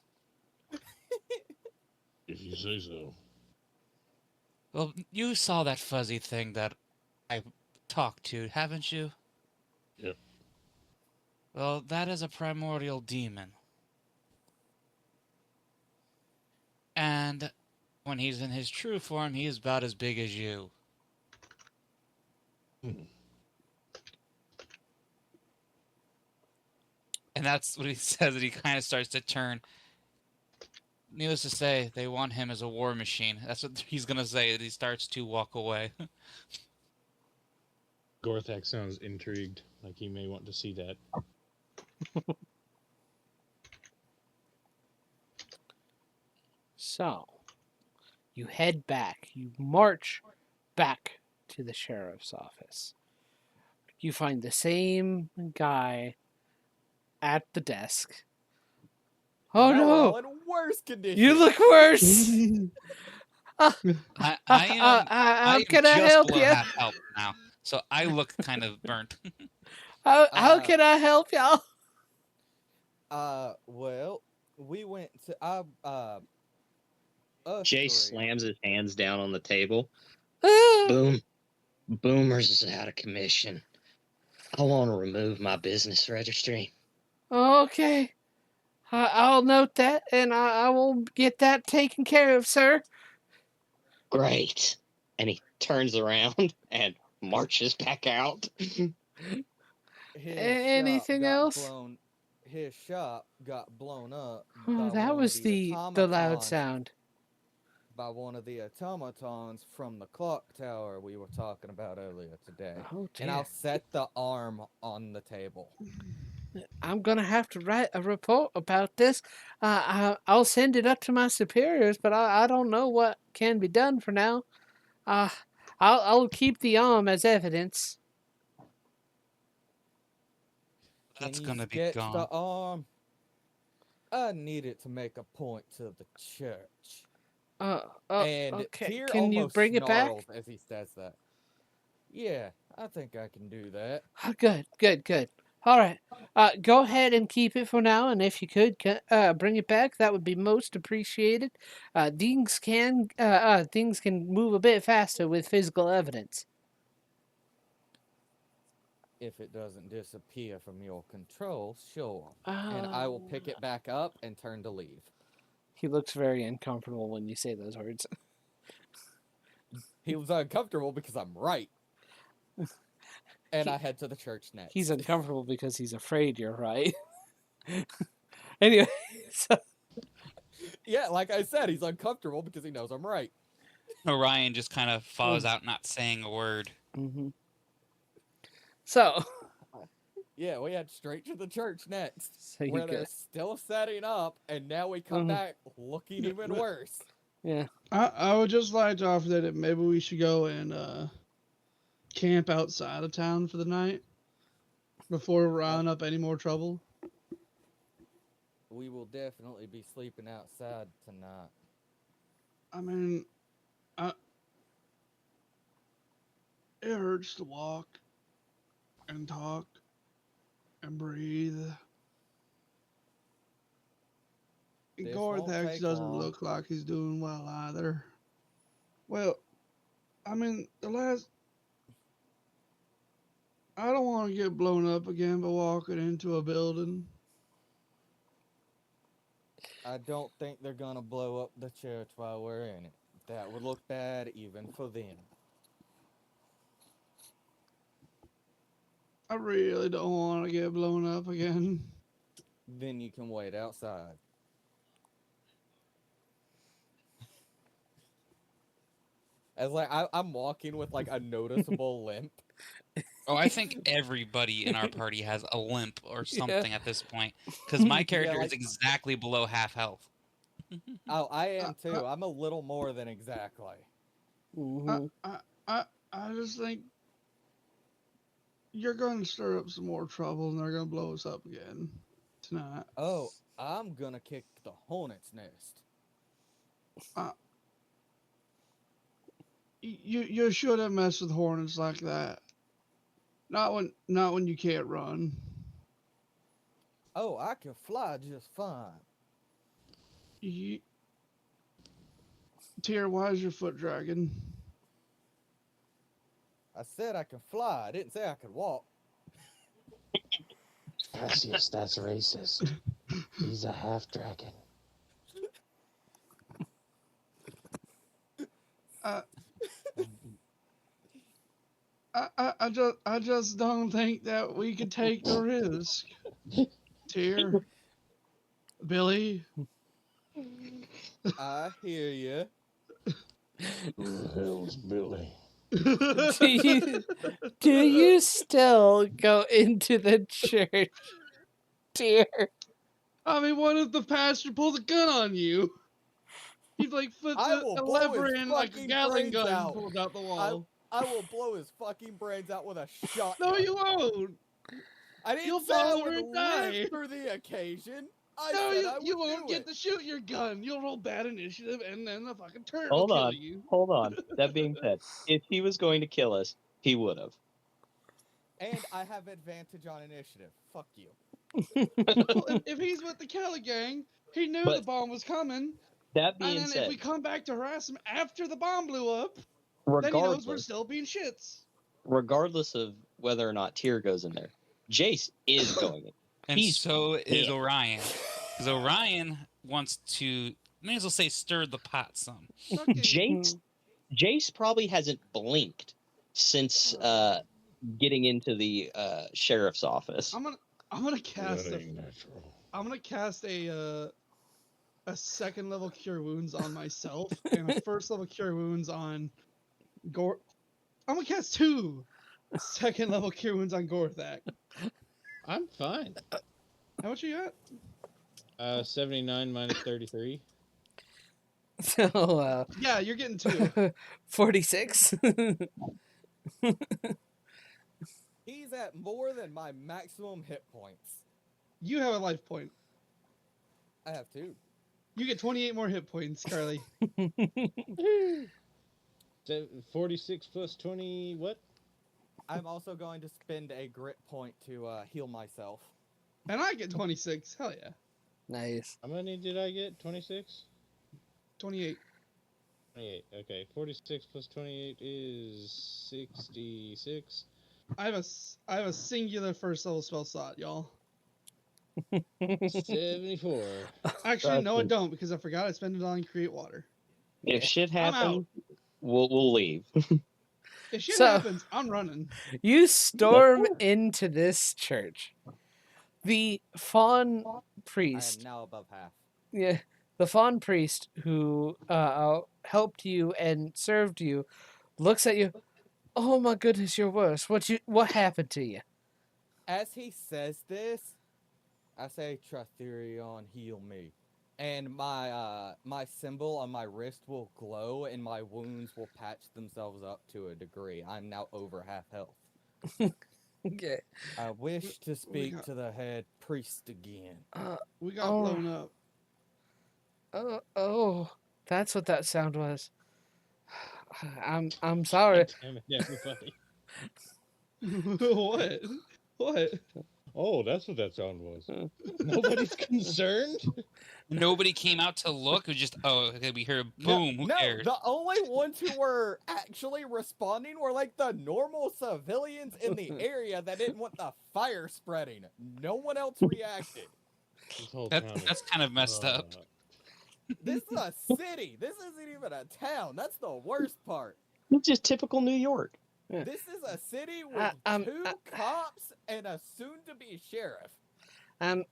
Speaker 9: If you say so.
Speaker 6: Well, you saw that fuzzy thing that I talked to, haven't you?
Speaker 9: Yep.
Speaker 6: Well, that is a primordial demon. And when he's in his true form, he is about as big as you. And that's what he says, that he kind of starts to turn. Needless to say, they want him as a war machine. That's what he's going to say, that he starts to walk away.
Speaker 3: Gorthak sounds intrigued, like he may want to see that.
Speaker 2: So, you head back. You march back to the sheriff's office. You find the same guy at the desk. Oh
Speaker 5: Now we're
Speaker 2: no!
Speaker 5: all in worse condition.
Speaker 2: You look worse.
Speaker 6: I am
Speaker 2: How can I
Speaker 6: just
Speaker 2: help
Speaker 6: below
Speaker 2: you?
Speaker 6: half health now, so I look kind of burnt.
Speaker 2: How can I help y'all?
Speaker 5: Well, we went to us
Speaker 7: Jace
Speaker 5: three.
Speaker 7: slams his hands down on the table.
Speaker 2: Ah,
Speaker 7: Boomers is out of commission. I want to remove my business registry.
Speaker 2: okay. I'll note that, and I will get that taken care of, sir.
Speaker 7: Great. And he turns around and marches back out.
Speaker 2: Anything else?
Speaker 5: His shop got blown up.
Speaker 2: Oh,
Speaker 5: by
Speaker 2: that
Speaker 5: one of
Speaker 2: was the loud
Speaker 5: automatons-
Speaker 2: sound.
Speaker 5: By one of the automatons from the clock tower we were talking about earlier today.
Speaker 2: Oh
Speaker 5: And
Speaker 2: dear.
Speaker 5: I'll set the arm on the table.
Speaker 2: I'm gonna have to write a report about this. I'll send it up to my superiors, but I don't know what can be done for now. I'll keep the arm as evidence.
Speaker 6: That's
Speaker 5: Can you
Speaker 6: gonna be
Speaker 5: sketch
Speaker 6: gone.
Speaker 5: the arm? I need it to make a point to the church. And
Speaker 2: Okay.
Speaker 5: Tyr
Speaker 2: Can you
Speaker 5: almost
Speaker 2: bring it back?
Speaker 5: snarls as he says that. Yeah, I think I can do that.
Speaker 2: Oh, good. All right. Go ahead and keep it for now, and if you could, bring it back, that would be most appreciated. Things can move a bit faster with physical evidence.
Speaker 5: If it doesn't disappear from your control, sure. And I will pick it back up and turn to leave.
Speaker 2: He looks very uncomfortable when you say those words.
Speaker 5: He was uncomfortable because I'm right. And I head to the church next.
Speaker 2: He's uncomfortable because he's afraid you're right. Anyway, so
Speaker 5: Yeah, like I said, he's uncomfortable because he knows I'm right.
Speaker 6: Orion just kind of follows out, not saying a word.
Speaker 2: mhm. So
Speaker 5: Yeah, we head straight to the church next,
Speaker 2: So you
Speaker 5: where
Speaker 2: go-
Speaker 5: they're still setting up, and now we come
Speaker 2: Mhm.
Speaker 5: back looking even worse.
Speaker 2: yeah.
Speaker 1: I would just like to offer that maybe we should go and camp outside of town for the night before rounding up any more trouble.
Speaker 5: We will definitely be sleeping outside tonight.
Speaker 1: I mean, it hurts to walk and talk and breathe.
Speaker 5: This won't
Speaker 1: Gorthax
Speaker 5: take
Speaker 1: doesn't
Speaker 5: long.
Speaker 1: look like he's doing well either. Well, I mean, I don't want to get blown up again by walking into a building.
Speaker 5: I don't think they're gonna blow up the church while we're in it. That would look bad even for them.
Speaker 1: I really don't want to get blown up again.
Speaker 5: Then you can wait outside. As like I'm walking with like a noticeable limp.
Speaker 6: Oh, I think everybody in our party has a limp or something at this point, because my character is
Speaker 5: like-
Speaker 6: exactly below half health.
Speaker 5: Oh, I am too. I'm a little more than exactly.
Speaker 2: Mhm.
Speaker 1: I just think you're going to stir up some more trouble and they're going to blow us up again tonight.
Speaker 5: Oh, I'm gonna kick the hornet's nest.
Speaker 1: You shouldn't mess with hornets like that. Not when you can't run.
Speaker 5: Oh, I can fly just fine.
Speaker 1: Tyr, why is your foot dragging?
Speaker 5: I said I can fly. I didn't say I could walk.
Speaker 9: Cassius, that's racist. He's a half dragon.
Speaker 1: I just don't think that we could take the risk. Tyr, Billy,
Speaker 5: I hear you.
Speaker 9: Who the hell's Billy?
Speaker 2: Do you still go into the church, dear?
Speaker 1: I mean, what if the pastor pulls a gun on you? He's like puts
Speaker 5: I
Speaker 1: a
Speaker 5: will blow
Speaker 1: lever
Speaker 5: his
Speaker 1: in like a
Speaker 5: fucking
Speaker 1: Gatling
Speaker 5: brains
Speaker 1: gun and
Speaker 5: out.
Speaker 1: pulls out the wall.
Speaker 5: I will blow his fucking brains out with a shotgun.
Speaker 1: No, you won't.
Speaker 5: I didn't
Speaker 1: You'll
Speaker 5: say I
Speaker 1: fall over
Speaker 5: would
Speaker 1: and die.
Speaker 5: live for the occasion. I
Speaker 1: No,
Speaker 5: said I
Speaker 1: you
Speaker 5: would
Speaker 1: won't
Speaker 5: do
Speaker 1: get
Speaker 5: it.
Speaker 1: to shoot your gun. You'll roll bad initiative, and then the fucking turret
Speaker 4: Hold
Speaker 1: will kill
Speaker 4: on.
Speaker 1: you.
Speaker 4: Hold on. That being said, if he was going to kill us, he would have.
Speaker 5: And I have advantage on initiative. Fuck you.
Speaker 1: Well, if he's with the Kelly gang, he knew
Speaker 4: But
Speaker 1: the bomb was coming.
Speaker 4: that
Speaker 1: And
Speaker 4: being
Speaker 1: then
Speaker 4: said,
Speaker 1: if we come back to harass him after the bomb blew up, then he knows we're
Speaker 4: regardless,
Speaker 1: still being shits.
Speaker 4: regardless of whether or not Tyr goes in there, Jace is going in.
Speaker 6: And
Speaker 4: He's
Speaker 6: so is
Speaker 4: dead.
Speaker 6: Orion. Because Orion wants to, may as well say, stir the pot some.
Speaker 1: Fucking-
Speaker 4: Jace probably hasn't blinked since getting into the sheriff's office.
Speaker 1: I'm gonna cast
Speaker 9: That
Speaker 1: a
Speaker 9: ain't natural.
Speaker 1: I'm gonna cast a second level cure wounds on myself and a first level cure wounds on Gore. I'm gonna cast 2 second level cure wounds on Gorthak.
Speaker 3: I'm fine.
Speaker 1: How much you got?
Speaker 3: 79 minus 33.
Speaker 2: So,
Speaker 1: Yeah, you're getting 2.
Speaker 2: 46.
Speaker 5: He's at more than my maximum hit points.
Speaker 1: You have a life point.
Speaker 5: I have 2.
Speaker 1: You get 28 more hit points, Carly.
Speaker 3: 46 plus 20, what?
Speaker 5: I'm also going to spend a grit point to heal myself.
Speaker 1: And I get 26. Hell yeah.
Speaker 2: Nice.
Speaker 3: How many did I get? 26?
Speaker 1: 28.
Speaker 3: 28. Okay. 46 plus 28 is 66.
Speaker 1: I have a singular first level spell slot, y'all.
Speaker 3: 74.
Speaker 10: Actually, no, I
Speaker 4: Trust me,
Speaker 10: don't because I forgot I spent it on create water.
Speaker 4: if shit
Speaker 10: I'm out.
Speaker 4: happens, we'll leave.
Speaker 10: If shit
Speaker 2: So-
Speaker 10: happens, I'm running.
Speaker 2: You storm into this church. The fawn
Speaker 5: I am
Speaker 2: priest,
Speaker 5: now above half.
Speaker 2: yeah, the fawn priest who helped you and served you, looks at you. Oh my goodness, you're worse. What happened to you?
Speaker 5: As he says this, I say, Tratherion, heal me. And my symbol on my wrist will glow, and my wounds will patch themselves up to a degree. I'm now over half health.
Speaker 2: Okay.
Speaker 5: I wish to speak
Speaker 10: got-
Speaker 5: to the head priest again.
Speaker 10: We got
Speaker 2: Oh.
Speaker 10: blown up.
Speaker 2: Oh, that's what that sound was. I'm sorry.
Speaker 3: Damn it, everybody.
Speaker 10: What? What?
Speaker 9: Oh, that's what that sound was.
Speaker 3: Nobody's concerned?
Speaker 6: Nobody came out to look. It was just, oh, okay, we hear a boom. Who
Speaker 5: no,
Speaker 6: cares?
Speaker 5: the only ones who were actually responding were like the normal civilians in the area that didn't want the fire spreading. No one else reacted.
Speaker 9: This whole town is,
Speaker 6: That's kind of messed up.
Speaker 5: This is a city. This isn't even a town. That's the worst part.
Speaker 4: It's just typical New York.
Speaker 2: Yeah.
Speaker 5: This is a city with two cops and a soon-to-be sheriff.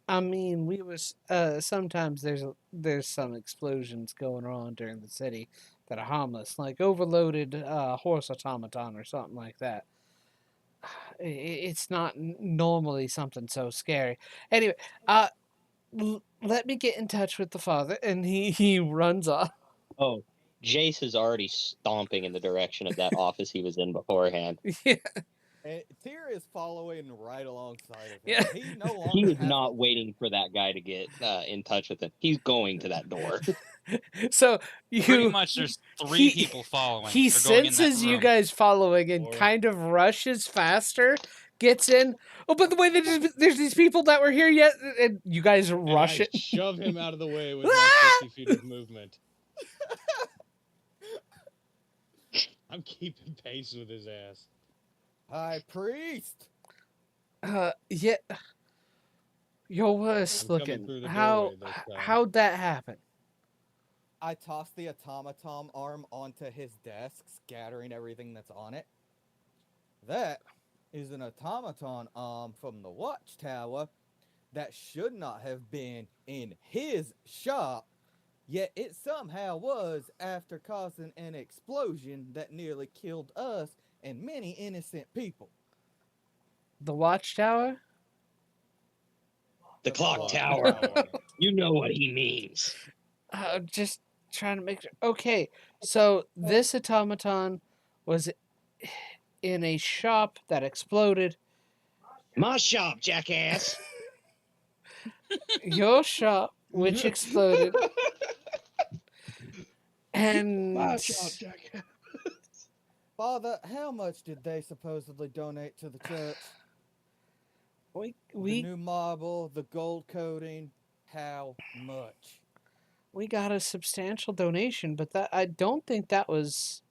Speaker 2: I mean, we was sometimes there's some explosions going on during the city that are harmless, like overloaded horse automaton or something like that. It's not normally something so scary. Anyway, let me get in touch with the father, and he runs off.
Speaker 4: Oh, Jace is already stomping in the direction of that office he was in beforehand.
Speaker 2: Yeah.
Speaker 5: And Tyr is following right alongside of him.
Speaker 2: Yeah.
Speaker 5: He no longer
Speaker 4: He is
Speaker 5: has
Speaker 4: not
Speaker 5: a-
Speaker 4: waiting for that guy to get in touch with him. He's going to that door.
Speaker 2: So
Speaker 6: Pretty
Speaker 2: you
Speaker 6: much there's three
Speaker 2: he-
Speaker 6: people following.
Speaker 2: he
Speaker 6: or going in that
Speaker 2: senses you
Speaker 6: room.
Speaker 2: guys following and
Speaker 9: Or-
Speaker 2: kind of rushes faster, gets in. Oh, by the way, there's these people that were here yet, and you guys
Speaker 3: And
Speaker 2: rush
Speaker 3: I
Speaker 2: it.
Speaker 3: shove him out of the way with my 50 feet of movement. I'm keeping pace with his ass.
Speaker 5: High priest.
Speaker 2: Yeah, you're worse
Speaker 3: I'm coming
Speaker 2: looking.
Speaker 3: through the
Speaker 2: How
Speaker 3: doorway this time.
Speaker 2: how'd that happen?
Speaker 5: I toss the automaton arm onto his desk, scattering everything that's on it. That is an automaton arm from the watchtower that should not have been in his shop, yet it somehow was after causing an explosion that nearly killed us and many innocent people.
Speaker 2: The watchtower?
Speaker 4: The clock tower. You know what he means.
Speaker 2: Just trying to make sure. Okay, so this automaton was in a shop that exploded.
Speaker 4: My shop, jackass.
Speaker 2: Your shop, which exploded, and
Speaker 10: My shot, Jack.
Speaker 5: Father, how much did they supposedly donate to the church? The
Speaker 2: we
Speaker 5: new marble, the gold coating, how much?
Speaker 2: we got a substantial donation, but that I don't think that was.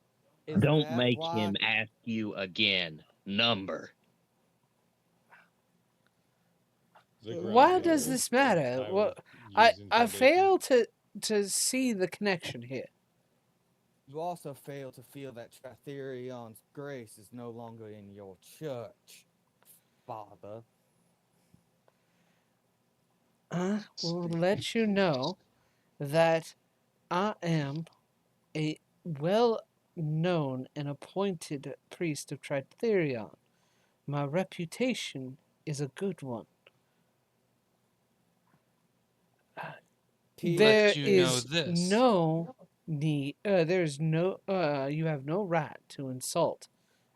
Speaker 5: Is
Speaker 4: Don't
Speaker 5: that
Speaker 4: make
Speaker 5: why-
Speaker 4: him ask you again. Number.
Speaker 9: The
Speaker 2: Why
Speaker 9: ground
Speaker 2: does
Speaker 9: level
Speaker 2: this matter?
Speaker 9: I
Speaker 2: Well,
Speaker 9: would
Speaker 2: I
Speaker 9: use
Speaker 2: I
Speaker 9: intimidation.
Speaker 2: fail to see the connection here.
Speaker 5: You also fail to feel that Tratherion's grace is no longer in your church, Father.
Speaker 2: I will let you know that I am a well-known and appointed priest of Tritherion. My reputation is a good one.
Speaker 5: T-
Speaker 2: There
Speaker 6: Let you know
Speaker 2: is
Speaker 6: this.
Speaker 2: no need. There's no. You have no right to insult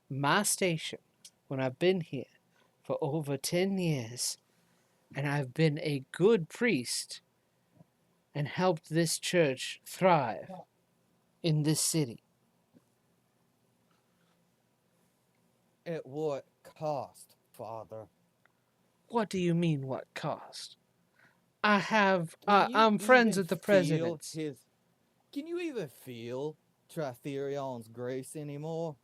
Speaker 2: my station when I've been here for over 10 years, and I've been a good priest and helped this church thrive in this city.
Speaker 5: At what cost, Father?
Speaker 2: What do you mean? What cost? I have.
Speaker 5: Can you
Speaker 2: I'm friends
Speaker 5: even
Speaker 2: with the
Speaker 5: feel
Speaker 2: presidents.
Speaker 5: Can you even feel Tratherion's grace anymore?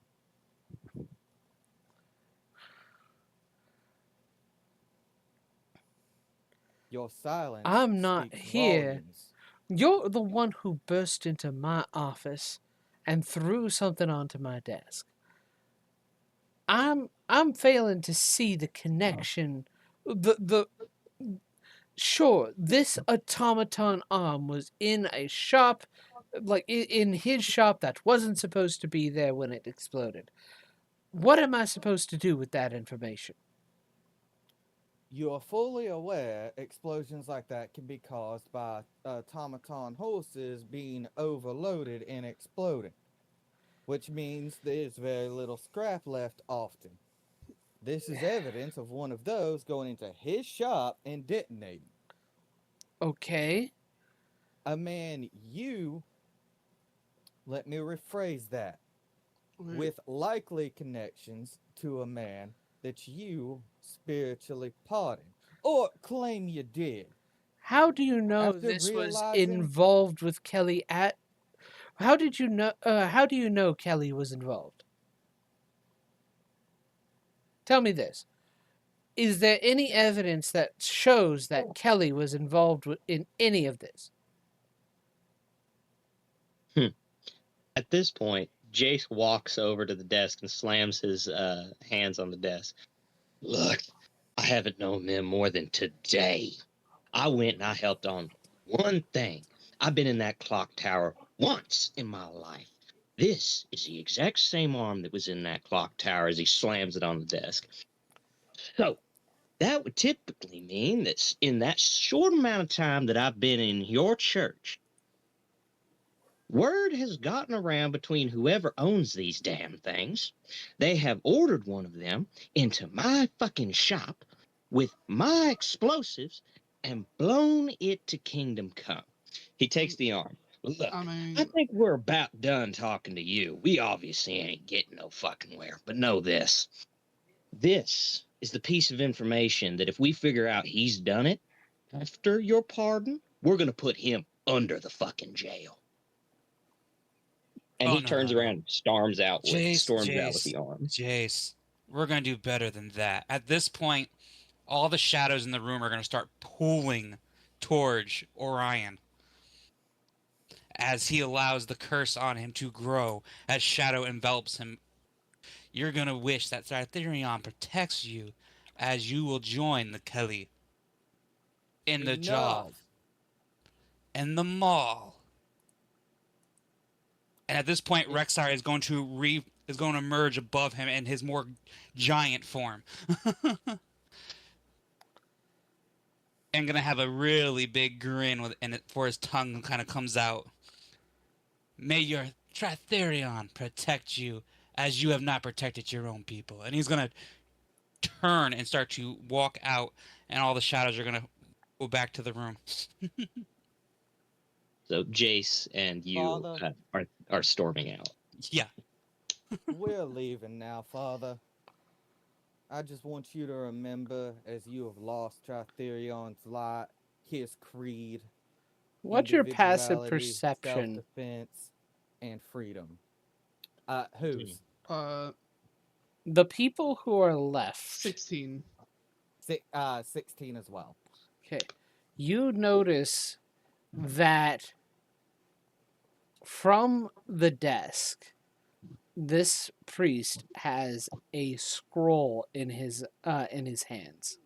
Speaker 5: Your silence.
Speaker 2: I'm not
Speaker 5: speaks
Speaker 2: here.
Speaker 5: volumes.
Speaker 2: You're the one who burst into my office and threw something onto my desk. I'm failing to see the connection. The Sure, this automaton arm was in a shop, like in his shop that wasn't supposed to be there when it exploded. What am I supposed to do with that information?
Speaker 5: You are fully aware explosions like that can be caused by automaton horses being overloaded and exploding, which means there's very little scrap left often. This is evidence of one of those going into his shop and detonating.
Speaker 2: Okay.
Speaker 5: A man let me rephrase that,
Speaker 1: Wait,
Speaker 5: with likely connections to a man that you spiritually pardoned, or claim you did.
Speaker 2: How do you know
Speaker 5: After
Speaker 2: this was
Speaker 5: realizing-
Speaker 2: involved with Kelly at How did you know how do you know Kelly was involved? Tell me this. Is there any evidence that shows that Kelly was involved in any of this?
Speaker 7: At this point, Jace walks over to the desk and slams his hands on the desk. Look, I haven't known them more than today. I went and I helped on one thing. I've been in that clock tower once in my life. This is the exact same arm that was in that clock tower as he slams it on the desk. So, that would typically mean that in that short amount of time that I've been in your church, word has gotten around between whoever owns these damn things. They have ordered one of them into my fucking shop with my explosives and blown it to Kingdom Come. He takes the arm. Look,
Speaker 1: I mean,
Speaker 7: I think we're about done talking to you. We obviously ain't getting no fucking where. But know this. This is the piece of information that if we figure out he's done it after your pardon, we're going to put him under the fucking jail. And
Speaker 6: Oh,
Speaker 7: he
Speaker 6: no,
Speaker 7: turns
Speaker 6: no, no.
Speaker 7: around and storms out with
Speaker 6: Jace,
Speaker 7: the arm.
Speaker 6: Jace, we're gonna do better than that. At this point, all the shadows in the room are gonna start pulling towards Orion as he allows the curse on him to grow as shadow envelops him. You're gonna wish that Sartherion protects you as you will join the Kelly in the job,
Speaker 5: Enough.
Speaker 6: in the mall. And at this point, Rexar is going to emerge above him in his more giant form, and gonna have a really big grin in it for his tongue kind of comes out. May your Tratherion protect you as you have not protected your own people. And he's gonna turn and start to walk out, and all the shadows are gonna go back to the room.
Speaker 7: So Jace and you
Speaker 5: Father?
Speaker 7: are storming out.
Speaker 6: Yeah.
Speaker 5: We're leaving now, Father. I just want you to remember, as you have lost Tritherion's light, his creed,
Speaker 2: What's your passive
Speaker 5: individuality,
Speaker 2: perception?
Speaker 5: self-defense, and freedom. Whose?
Speaker 2: The people who are left.
Speaker 10: 16.
Speaker 5: 16 as well.
Speaker 2: Okay. You notice that from the desk, this priest has a scroll in his hands.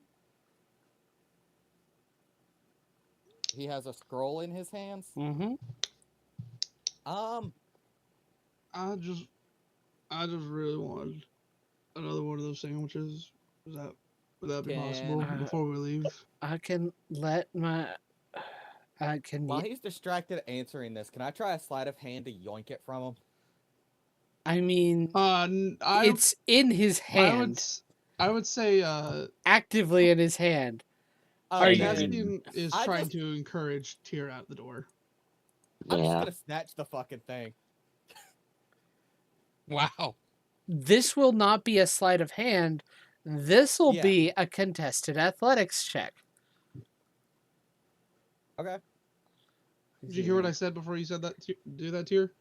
Speaker 5: He has a scroll in his hands.
Speaker 2: Mm-hmm.
Speaker 1: I just really wanted another one of those sandwiches. Would that be possible
Speaker 5: Can-
Speaker 1: before we leave?
Speaker 2: I can let my.
Speaker 5: While he's distracted answering this, can I try a sleight of hand to yoink it from him?
Speaker 2: I mean,
Speaker 1: I
Speaker 2: it's in his hand,
Speaker 1: I would say
Speaker 2: actively in his hand. Are you?
Speaker 1: Cassian is
Speaker 5: I
Speaker 1: trying
Speaker 5: just-
Speaker 1: to encourage Tyr out the door.
Speaker 5: I'm just
Speaker 7: Yeah.
Speaker 5: gonna snatch the fucking thing.
Speaker 6: Wow.
Speaker 2: This will not be a sleight of hand. This will
Speaker 5: Yeah.
Speaker 2: be a contested athletics check.
Speaker 5: Okay.
Speaker 1: Did you hear what I said before you said that? Do that, Tyr?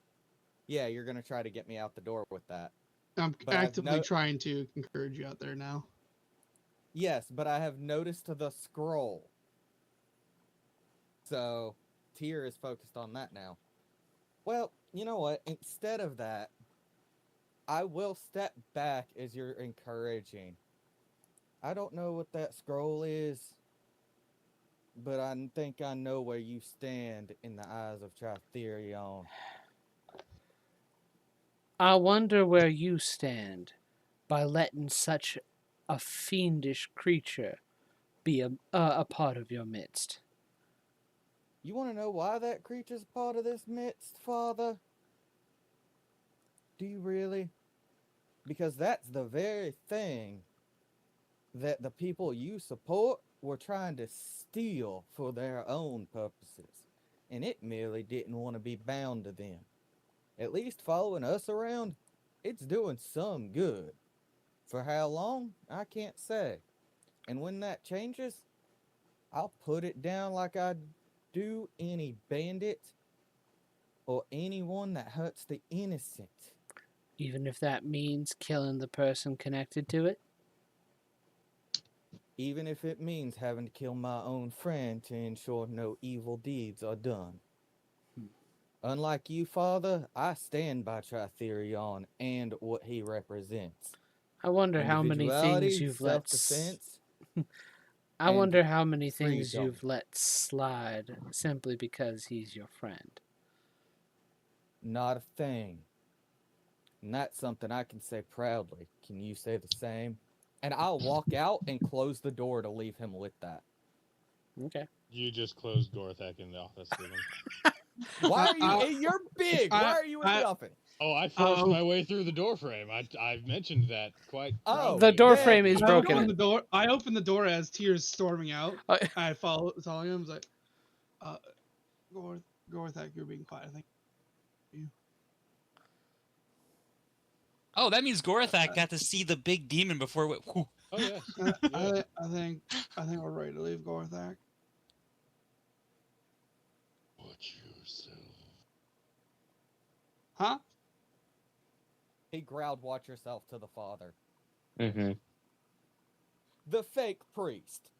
Speaker 5: Yeah, you're gonna try to get me out the door with that.
Speaker 1: I'm
Speaker 5: But I've
Speaker 1: actively
Speaker 5: no-
Speaker 1: trying to encourage you out there now.
Speaker 5: Yes, but I have noticed the scroll. So, Tyr is focused on that now. Well, you know what? Instead of that, I will step back as you're encouraging. I don't know what that scroll is, but I think I know where you stand in the eyes of Tritherion.
Speaker 2: I wonder where you stand by letting such a fiendish creature be a part of your midst.
Speaker 5: You want to know why that creature's part of this midst, Father? Do you really? Because that's the very thing that the people you support were trying to steal for their own purposes. And it merely didn't want to be bound to them. At least following us around, it's doing some good. For how long, I can't say. And when that changes, I'll put it down like I do any bandit or anyone that hurts the innocent.
Speaker 2: Even if that means killing the person connected to it?
Speaker 5: Even if it means having to kill my own friend to ensure no evil deeds are done. Unlike you, Father, I stand by Tritherion and what he represents.
Speaker 2: I wonder how many things
Speaker 5: Individuality,
Speaker 2: you've let
Speaker 5: self-defense.
Speaker 2: I
Speaker 5: and
Speaker 2: wonder how many things
Speaker 5: freedom.
Speaker 2: you've let slide simply because he's your friend.
Speaker 5: Not a thing. And that's something I can say proudly. Can you say the same? And I'll walk out and close the door to leave him with that.
Speaker 2: Okay.
Speaker 3: You just closed Gorthak in the office with him.
Speaker 5: Why are you? You're big. Why are you in the office?
Speaker 3: Oh, I forced my way through the door frame. I've mentioned that quite.
Speaker 5: Oh,
Speaker 2: The door
Speaker 5: then-
Speaker 2: frame is
Speaker 10: I
Speaker 2: broken.
Speaker 10: opened the door. I opened the door as Tears storming out. I following him. I was like, Gorthak, you're being quiet. I think.
Speaker 6: Oh, that means Gorthak got to see the big demon before it went. Whew.
Speaker 3: Oh yeah.
Speaker 10: I think we're ready to leave Gorthak.
Speaker 9: Watch yourself.
Speaker 10: Huh?
Speaker 5: He growled, "Watch yourself," to the father.
Speaker 4: Mm-hmm.
Speaker 5: The fake priest.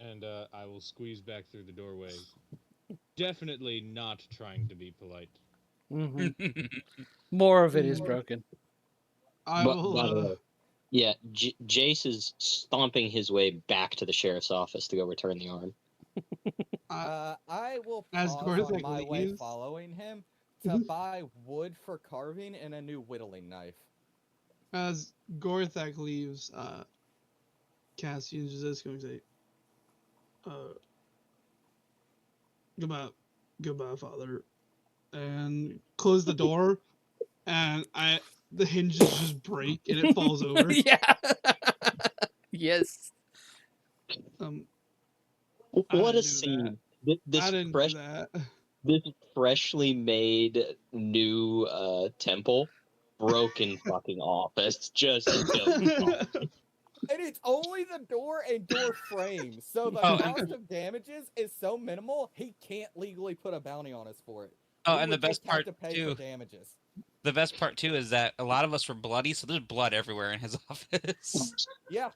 Speaker 3: And I will squeeze back through the doorway. Definitely not trying to be polite.
Speaker 2: More of it is broken.
Speaker 10: I
Speaker 4: But,
Speaker 10: will.
Speaker 4: by the way, yeah, Jace is stomping his way back to the sheriff's office to go return the arm.
Speaker 5: I will
Speaker 10: As
Speaker 5: pause on
Speaker 10: Gorthak
Speaker 5: my way
Speaker 10: leaves-
Speaker 5: following him to buy wood for carving and a new whittling knife.
Speaker 10: As Gorthak leaves, Cassian is just going to say, goodbye, Father, and close the door, and the hinges just break and it falls over.
Speaker 2: Yeah. Yes.
Speaker 4: What a
Speaker 10: didn't do
Speaker 4: scene!
Speaker 10: I
Speaker 4: This
Speaker 10: didn't
Speaker 4: fresh,
Speaker 10: do that.
Speaker 4: this freshly made new temple, broken fucking office, just built.
Speaker 5: And it's only the door and door frame, so the
Speaker 6: Oh,
Speaker 5: cost of damages is so minimal, he can't legally put a bounty on us for it.
Speaker 6: Oh,
Speaker 5: We
Speaker 6: and the
Speaker 5: would just
Speaker 6: best part
Speaker 5: have to pay
Speaker 6: too.
Speaker 5: for damages.
Speaker 6: The best part too is that a lot of us were bloody, so there's blood everywhere in his office.
Speaker 5: Yeah.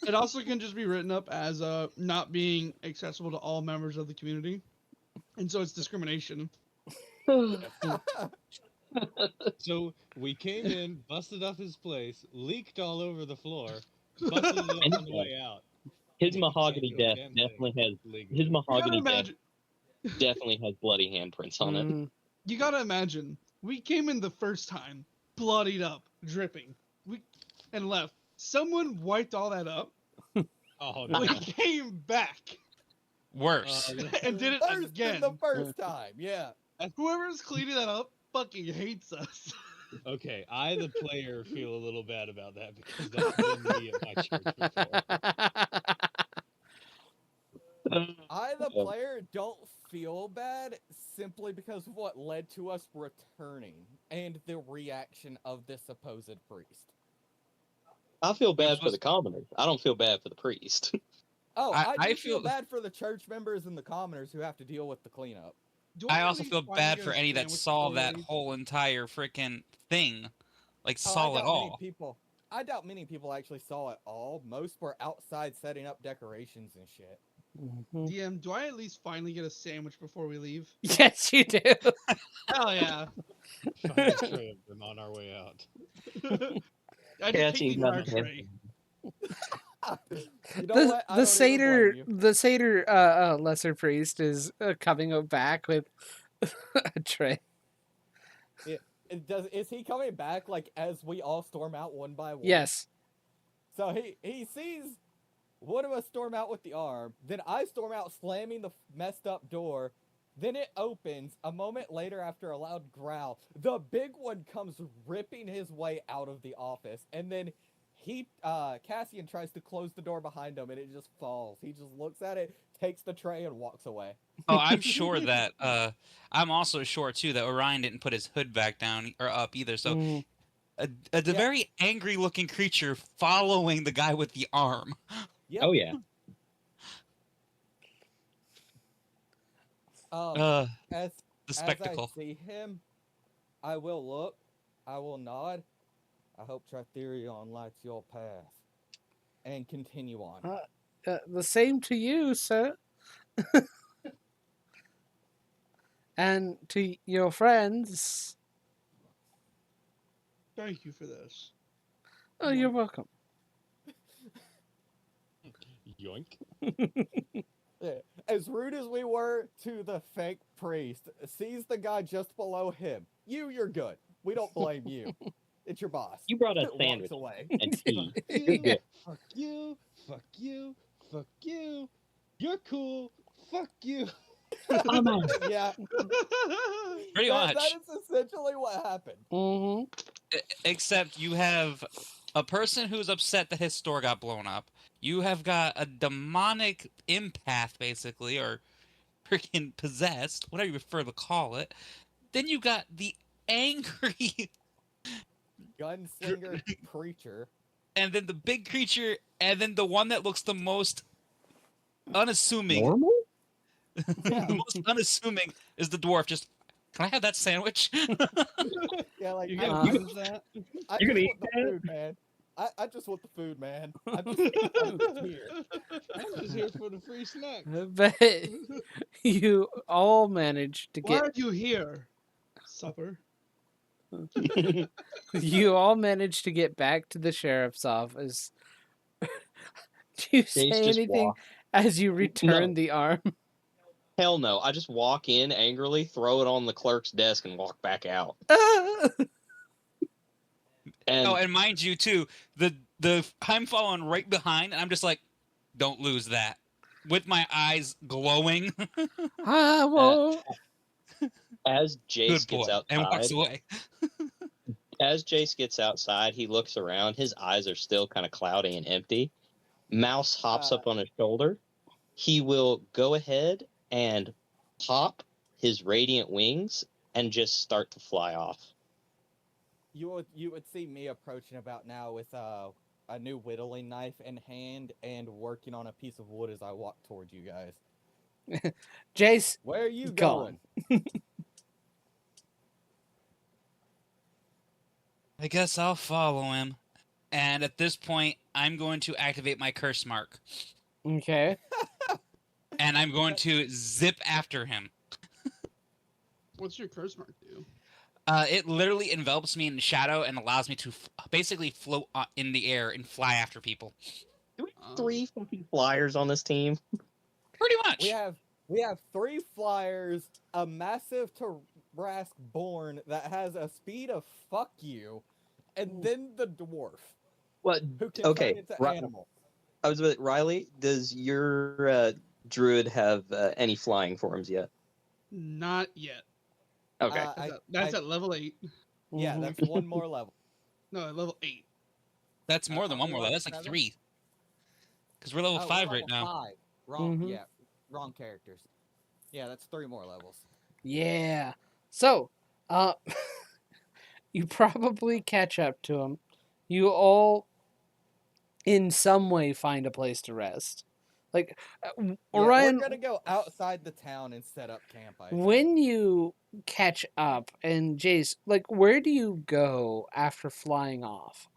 Speaker 10: It also can just be written up as not being accessible to all members of the community, and so it's discrimination.
Speaker 3: So we came in, busted up his place, leaked all over the floor, busted it up on the way out.
Speaker 4: His
Speaker 3: You
Speaker 4: mahogany
Speaker 3: can't do a
Speaker 4: death
Speaker 3: damn
Speaker 4: definitely
Speaker 3: thing
Speaker 4: has
Speaker 3: legally.
Speaker 4: his mahogany death
Speaker 10: imagine-
Speaker 4: definitely has bloody handprints on it.
Speaker 10: You gotta imagine, we came in the first time, bloodied up, dripping, and left. Someone wiped all that up.
Speaker 3: Oh
Speaker 10: We
Speaker 3: no.
Speaker 10: came back
Speaker 6: Worse.
Speaker 10: and did it
Speaker 5: Worse
Speaker 10: again.
Speaker 5: than the first time, yeah.
Speaker 10: Whoever's cleaning that up fucking hates us.
Speaker 3: Okay, I the player feel a little bad about that because that's been me at my church before.
Speaker 5: I, the player, don't feel bad simply because of what led to us returning and the reaction of this supposed priest.
Speaker 4: I feel bad
Speaker 6: Which
Speaker 4: for
Speaker 6: was-
Speaker 4: the commoners. I don't feel bad for the priest.
Speaker 5: Oh,
Speaker 6: I
Speaker 5: I do
Speaker 6: feel-
Speaker 5: feel bad for the church members and the commoners who have to deal with the cleanup.
Speaker 10: Do
Speaker 6: I
Speaker 10: wanna
Speaker 6: also
Speaker 10: leave
Speaker 6: feel
Speaker 10: Fire
Speaker 6: bad
Speaker 10: Get
Speaker 6: for
Speaker 10: a
Speaker 6: any that
Speaker 10: sandwich
Speaker 6: saw
Speaker 10: before we
Speaker 6: that
Speaker 10: leave?
Speaker 6: whole entire freaking thing. Like,
Speaker 5: Oh,
Speaker 6: saw
Speaker 5: I
Speaker 6: it
Speaker 5: got many
Speaker 6: all.
Speaker 5: people. I doubt many people actually saw it all. Most were outside setting up decorations and shit.
Speaker 2: Mhm.
Speaker 10: DM, do I at least finally get a sandwich before we leave?
Speaker 2: Yes, you do.
Speaker 10: Hell yeah.
Speaker 3: Find a tray of them on our way out.
Speaker 10: I just take
Speaker 7: Catching
Speaker 10: the entire
Speaker 7: up.
Speaker 10: tray.
Speaker 5: You know
Speaker 2: the
Speaker 5: what? I
Speaker 2: the
Speaker 5: don't even
Speaker 2: satyr
Speaker 5: blame you.
Speaker 2: the satyr lesser priest is coming back with a tray.
Speaker 5: Is he coming back like as we all storm out one by one?
Speaker 2: Yes.
Speaker 5: So he sees one of us storm out with the arm, then I storm out slamming the messed up door, then it opens. A moment later, after a loud growl, the big one comes ripping his way out of the office, and then Cassian tries to close the door behind him, and it just falls. He just looks at it, takes the tray, and walks away.
Speaker 6: Oh, I'm sure that I'm also sure too that Orion didn't put his hood back down or up either. So
Speaker 2: Mm.
Speaker 6: the very angry looking creature following the guy with the arm.
Speaker 5: Yep.
Speaker 7: Oh yeah.
Speaker 5: As
Speaker 6: The spectacle.
Speaker 5: As I see him, I will look, I will nod. I hope Tritherion lights your path. And continue on.
Speaker 2: The same to you, sir. And to your friends.
Speaker 10: Thank you for this.
Speaker 2: Oh, you're welcome.
Speaker 3: Yoink.
Speaker 5: Yeah. As rude as we were to the fake priest, sees the guy just below him. You're good. We don't blame you. It's your boss.
Speaker 7: You brought a
Speaker 5: Walks
Speaker 7: sandwich
Speaker 5: away.
Speaker 7: and tea. You're
Speaker 3: You,
Speaker 7: good.
Speaker 3: fuck you, fuck you, fuck you. You're cool. Fuck you.
Speaker 5: Yeah.
Speaker 6: Pretty
Speaker 5: That
Speaker 6: much.
Speaker 5: is essentially what happened.
Speaker 2: Mm-hmm.
Speaker 6: Except you have a person who's upset that his store got blown up. You have got a demonic empath, basically, or freaking possessed, whatever you prefer to call it. Then you got the angry,
Speaker 5: Gunslinger preacher.
Speaker 6: and then the big creature, and then the one that looks the most unassuming.
Speaker 7: Normal?
Speaker 6: The most unassuming is the dwarf. Just, can I have that sandwich?
Speaker 5: Yeah, like
Speaker 10: You
Speaker 5: I,
Speaker 10: gonna
Speaker 5: I,
Speaker 10: finish that?
Speaker 5: I
Speaker 7: You
Speaker 5: just
Speaker 7: gonna
Speaker 5: want the food, man. I just want the food, man. I'm just here.
Speaker 3: I'm just here for the free snack.
Speaker 2: But you all managed to
Speaker 10: Why
Speaker 2: get
Speaker 10: are you here? Supper.
Speaker 2: you all managed to get back to the sheriff's office. Do you say
Speaker 7: Jace just
Speaker 2: anything
Speaker 7: walk.
Speaker 2: as you return the arm?
Speaker 7: Hell no. I just walk in angrily, throw it on the clerk's desk, and walk back out. And
Speaker 6: Oh, and mind you, too, the I'm following right behind, and I'm just like, don't lose that, with my eyes glowing.
Speaker 2: I won't.
Speaker 7: as Jace
Speaker 6: Good boy,
Speaker 7: gets
Speaker 6: and walks
Speaker 7: outside,
Speaker 6: away.
Speaker 7: he looks around. His eyes are still kind of cloudy and empty. Mouse hops up on his shoulder. He will go ahead and pop his radiant wings and just start to fly off.
Speaker 5: You would see me approaching about now with a new whittling knife in hand and working on a piece of wood as I walk towards you guys.
Speaker 2: Jace,
Speaker 5: Where are you
Speaker 2: gone.
Speaker 5: going?
Speaker 6: I guess I'll follow him. And at this point, I'm going to activate my curse mark.
Speaker 2: Okay.
Speaker 6: And I'm going to zip after him.
Speaker 10: What's your curse mark do?
Speaker 6: It literally envelops me in shadow and allows me to basically float in the air and fly after people.
Speaker 7: Do we have 3 fucking flyers on this team?
Speaker 6: Pretty much.
Speaker 5: We have 3 flyers, a massive Tarask born that has a speed of fuck you, and then the dwarf
Speaker 7: What?
Speaker 5: who can
Speaker 7: Okay,
Speaker 5: turn into
Speaker 7: right.
Speaker 5: animal.
Speaker 7: I was with Riley. Does your druid have any flying forms yet?
Speaker 10: Not yet.
Speaker 7: Okay.
Speaker 10: That's at level 8.
Speaker 5: Yeah,
Speaker 2: Mhm.
Speaker 5: that's one more level.
Speaker 10: No, at level 8.
Speaker 6: That's more than one more level. That's like
Speaker 5: 7?
Speaker 6: 3. Because we're level
Speaker 5: Oh,
Speaker 6: 5
Speaker 5: we're
Speaker 6: right
Speaker 5: level
Speaker 6: now.
Speaker 5: 5. Wrong.
Speaker 2: Mhm.
Speaker 5: Yeah, wrong characters. Yeah, that's 3 more levels.
Speaker 2: Yeah. So, you probably catch up to him. You all, in some way, find a place to rest. Like,
Speaker 5: Yeah,
Speaker 2: Orion,
Speaker 5: we're gonna go outside the town and set up camp. I think.
Speaker 2: when you catch up, and Jace, like, where do you go after flying off?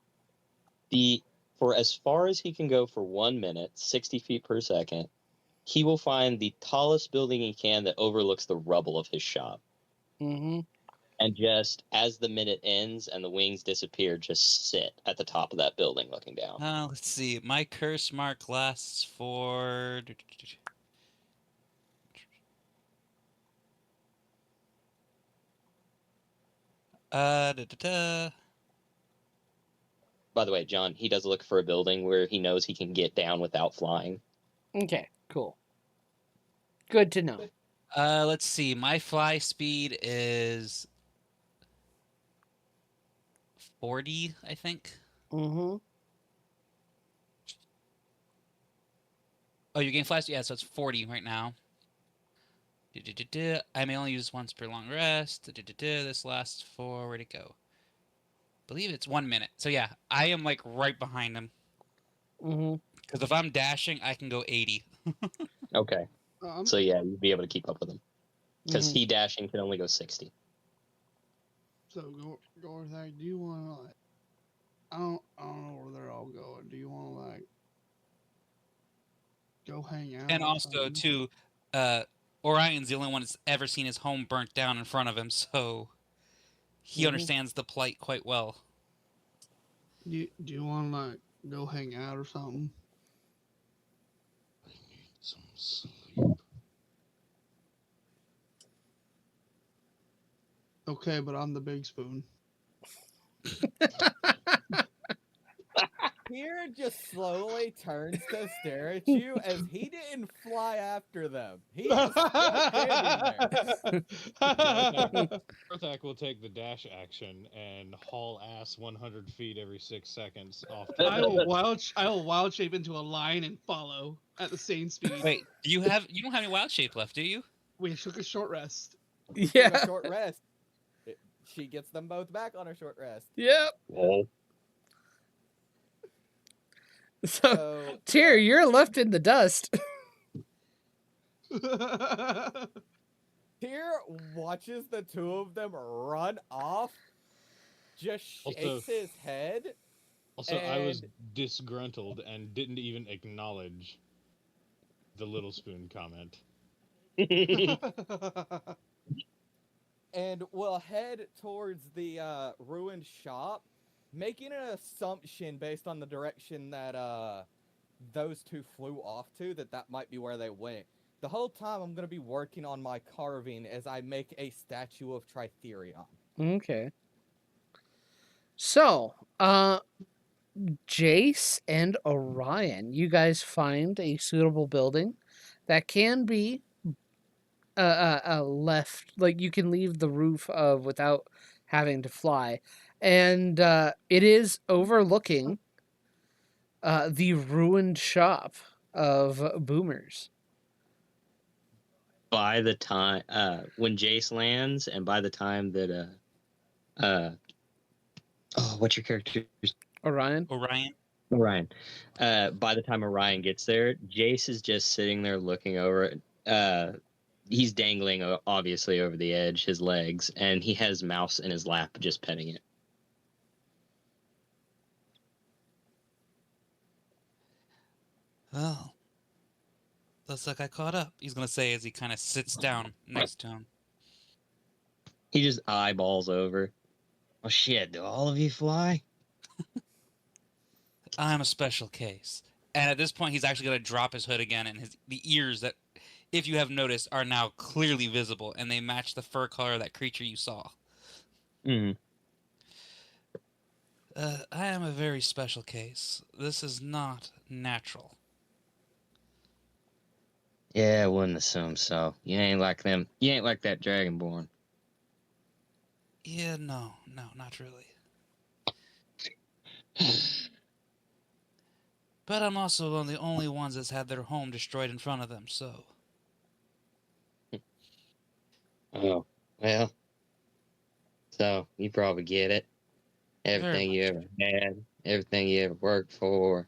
Speaker 4: For as far as he can go for 1 minute, 60 feet per second, he will find the tallest building he can that overlooks the rubble of his shop.
Speaker 2: Mm-hmm.
Speaker 4: And just as the minute ends and the wings disappear, just sit at the top of that building looking down.
Speaker 6: Let's see. My curse mark lasts for. Da, da, da.
Speaker 4: By the way, John, he does look for a building where he knows he can get down without flying.
Speaker 2: Okay, cool. Good to know.
Speaker 6: Let's see. My fly speed is 40, I think.
Speaker 2: Mm-hmm.
Speaker 6: Oh, you gain fly speed? Yeah, so it's 40 right now. I may only use once per long rest. This lasts for, where'd it go? I believe it's 1 minute. So yeah, I am like right behind him.
Speaker 2: Mm-hmm.
Speaker 6: Because if I'm dashing, I can go 80.
Speaker 4: Okay. So yeah, you'd be able to keep up with him. Because
Speaker 2: Mhm.
Speaker 4: he dashing can only go 60.
Speaker 10: So, Gorthag, do you want to, like, I don't know where they're all going. Do you want to, like, go hang out?
Speaker 6: And
Speaker 10: or
Speaker 6: also,
Speaker 10: something?
Speaker 6: too, Orion's the only one that's ever seen his home burnt down in front of him, so he
Speaker 2: Mhm.
Speaker 6: understands the plight quite well.
Speaker 10: Do you want to, like, go hang out or something?
Speaker 9: I need some sleep.
Speaker 10: Okay, but I'm the big spoon.
Speaker 5: Tyr just slowly turns to stare at you as he didn't fly after them. He is still standing there.
Speaker 3: Orthak will take the dash action and haul ass 100 feet every 6 seconds off.
Speaker 10: I will wild shape into a lion and follow at the same speed.
Speaker 6: Wait, you don't have any wild shape left, do you?
Speaker 10: We took a short rest.
Speaker 5: On a
Speaker 2: Yeah.
Speaker 5: short rest. She gets them both back on a short rest.
Speaker 2: Yep.
Speaker 4: Well,
Speaker 2: So,
Speaker 5: So
Speaker 2: Tyr, you're left in the dust.
Speaker 5: Tyr watches the two of them run off, just shakes
Speaker 3: Also-
Speaker 5: his head.
Speaker 3: Also, I was
Speaker 5: And-
Speaker 3: disgruntled and didn't even acknowledge the little spoon comment.
Speaker 5: And will head towards the ruined shop, making an assumption based on the direction that those two flew off to, that might be where they went. The whole time I'm going to be working on my carving as I make a statue of Tritherion.
Speaker 2: Okay. So, Jace and Orion, you guys find a suitable building that can be left, like you can leave the roof of without having to fly, and it is overlooking the ruined shop of Boomers.
Speaker 4: by the time when Jace lands, and by the time that what's your character?
Speaker 2: Orion.
Speaker 6: Orion?
Speaker 4: Orion. By the time Orion gets there, Jace is just sitting there looking over it. He's dangling obviously over the edge, his legs, and he has Mouse in his lap just petting it.
Speaker 6: Oh. Looks like I caught up, he's going to say as he kind of sits down next to him.
Speaker 4: He just eyeballs over. Oh shit, do all of you fly?
Speaker 6: I'm a special case. And at this point, he's actually going to drop his hood again, and the ears that, if you have noticed, are now clearly visible, and they match the fur color of that creature you saw.
Speaker 4: Mm.
Speaker 6: I am a very special case. This is not natural.
Speaker 4: Yeah, I wouldn't assume so. You ain't like them. You ain't like that Dragonborn.
Speaker 6: Yeah, no, not really. But I'm also one of the only ones that's had their home destroyed in front of them, so...
Speaker 4: Oh, well. So, you probably get it. Everything you ever had, everything you ever worked for,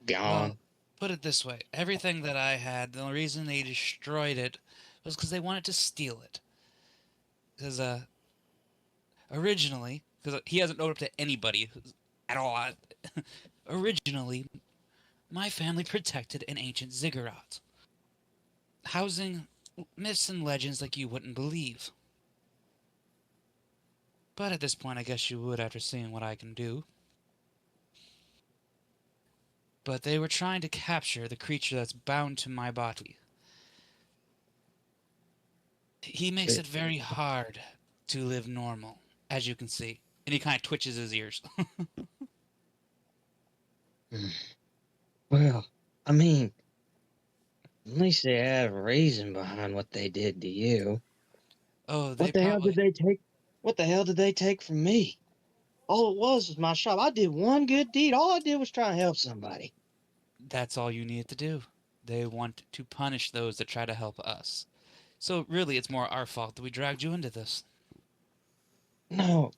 Speaker 4: gone.
Speaker 6: Well, put it this way. Everything that I had, the only reason they destroyed it was because they wanted to steal it. Because, originally, because he hasn't opened up to anybody at all Originally, my family protected an ancient ziggurat, housing myths and legends like you wouldn't believe. But at this point, I guess you would after seeing what I can do. But they were trying to capture the creature that's bound to my body. He makes it very hard to live normal, as you can see. And he kind of twitches his ears.
Speaker 4: Well, I mean, at least they had a reason behind what they did to you.
Speaker 6: Oh, they
Speaker 4: What the hell
Speaker 6: probably...
Speaker 4: did they take? What the hell did they take from me? All it was my shop. I did one good deed. All I did was try to help somebody.
Speaker 6: That's all you needed to do. They want to punish those that try to help us. So really, it's more our fault that we dragged you into this.
Speaker 4: No,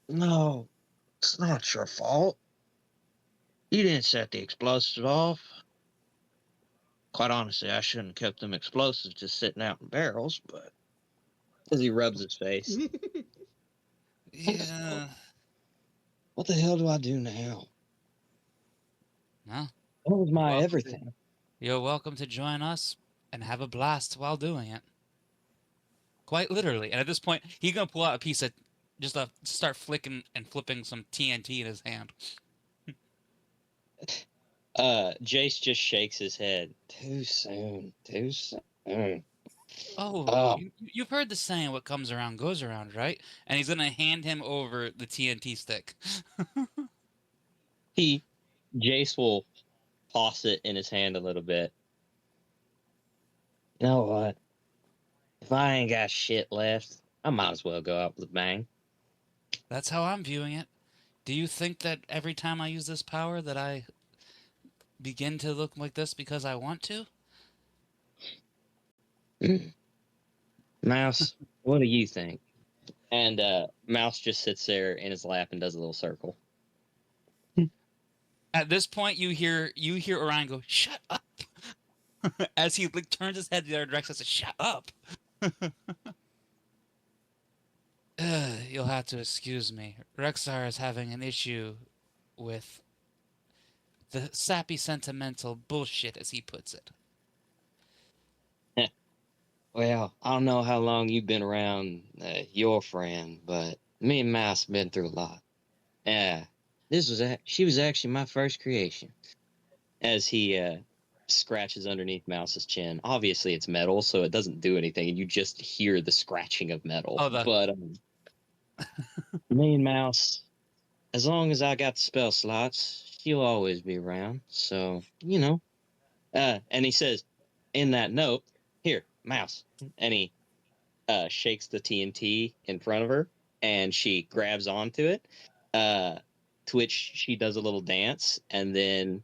Speaker 4: it's not your fault. You didn't set the explosives off. Quite honestly, I shouldn't have kept them explosives just sitting out in barrels, but... As he rubs his face.
Speaker 6: Yeah.
Speaker 4: What the hell do I do now?
Speaker 6: No.
Speaker 4: What was my
Speaker 6: Welcome.
Speaker 4: everything?
Speaker 6: You're welcome to join us and have a blast while doing it. Quite literally. And at this point, he's going to pull out a piece of... Just start flicking and flipping some TNT in his hand.
Speaker 4: Jace just shakes his head. Too soon.
Speaker 6: Oh, you've heard the saying, what comes around goes around, right? And he's going to hand him over the TNT stick.
Speaker 4: Jace will toss it in his hand a little bit. You know what? If I ain't got shit left, I might as well go out with a bang.
Speaker 6: That's how I'm viewing it. Do you think that every time I use this power that I begin to look like this because I want to?
Speaker 4: Mouse, what do you think? And Mouse just sits there in his lap and does a little circle.
Speaker 6: At this point, you hear Orion go, "Shut up," as he turns his head the other direction and says, "Shut up." You'll have to excuse me. Rexar is having an issue with the sappy sentimental bullshit, as he puts it.
Speaker 4: Well, I don't know how long you've been around your friend, but me and Mouse been through a lot. Yeah, she was actually my first creation. As he scratches underneath Mouse's chin. Obviously, it's metal, so it doesn't do anything, and you just hear the scratching of metal.
Speaker 6: Oh,
Speaker 4: But me and Mouse, as long as I got the spell slots, she'll always be around. So, you know. And he says, in that note, here, Mouse. And he shakes the TNT in front of her, and she grabs onto it, to which she does a little dance, and then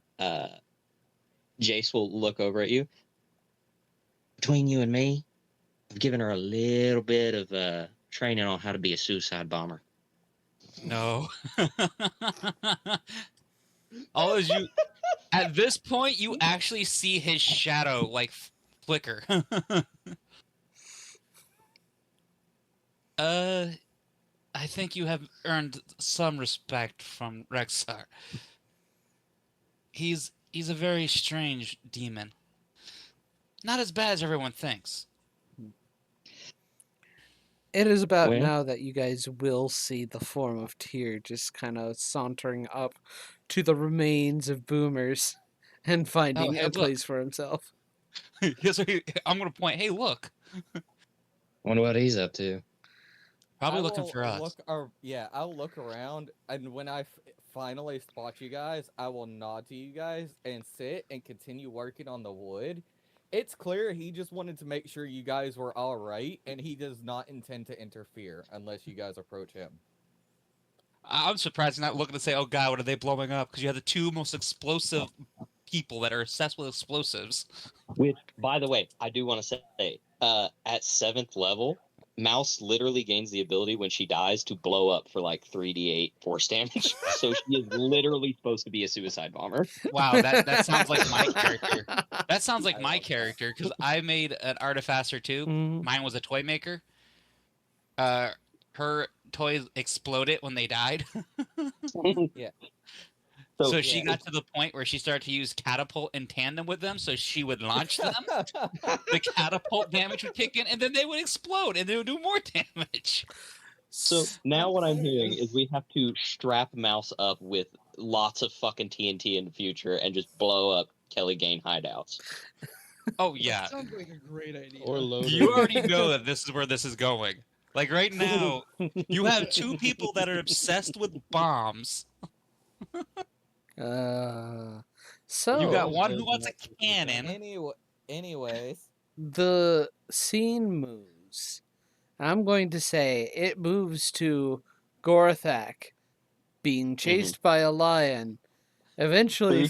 Speaker 4: Jace will look over at you. Between you and me, I've given her a little bit of training on how to be a suicide bomber.
Speaker 6: No. All is you. At this point, you actually see his shadow like flicker. I think you have earned some respect from Rexar. He's a very strange demon. Not as bad as everyone thinks.
Speaker 2: It is about
Speaker 4: Well?
Speaker 2: now that you guys will see the form of Tyr just kind of sauntering up to the remains of Boomers and finding
Speaker 6: hey,
Speaker 2: a
Speaker 6: look.
Speaker 2: place for himself.
Speaker 6: I'm going to point, hey, look.
Speaker 4: Wonder what he's up to.
Speaker 6: Probably
Speaker 5: I
Speaker 6: looking
Speaker 5: will
Speaker 6: for us.
Speaker 5: I'll look around, and when I finally spot you guys, I will nod to you guys and sit and continue working on the wood. It's clear he just wanted to make sure you guys were all right, and he does not intend to interfere unless you guys approach him.
Speaker 6: I'm surprised you're not looking to say, oh god, what are they blowing up? Because you have the two most explosive people that are obsessed with explosives.
Speaker 4: Which, by the way, I do want to say, at 7th level, Mouse literally gains the ability when she dies to blow up for like 3d8 force damage. So she is literally supposed to be a suicide bomber.
Speaker 6: Wow, that sounds like my character. That sounds like my character, because I made an artificer too.
Speaker 2: Mhm.
Speaker 6: Mine was a toy maker. Her toys exploded when they died.
Speaker 5: Yeah.
Speaker 6: So she
Speaker 5: Yeah.
Speaker 6: got to the point where she started to use catapult in tandem with them, so she would launch them. The catapult damage would kick in, and then they would explode, and they would do more damage.
Speaker 7: So now what I'm hearing is we have to strap Mouse up with lots of fucking TNT in the future and just blow up Kelly Gain hideouts.
Speaker 6: Oh yeah,
Speaker 10: Sounds like a great idea.
Speaker 3: Or load
Speaker 6: you
Speaker 3: her-
Speaker 6: already know that this is where this is going. Like right now, you have two people that are obsessed with bombs.
Speaker 2: So
Speaker 6: You got
Speaker 3: Oh,
Speaker 6: one
Speaker 3: there's
Speaker 6: who wants a
Speaker 3: nothing to
Speaker 6: cannon.
Speaker 5: Anyways,
Speaker 2: the scene moves. I'm going to say it moves to Gorthak being chased by a lion. Eventually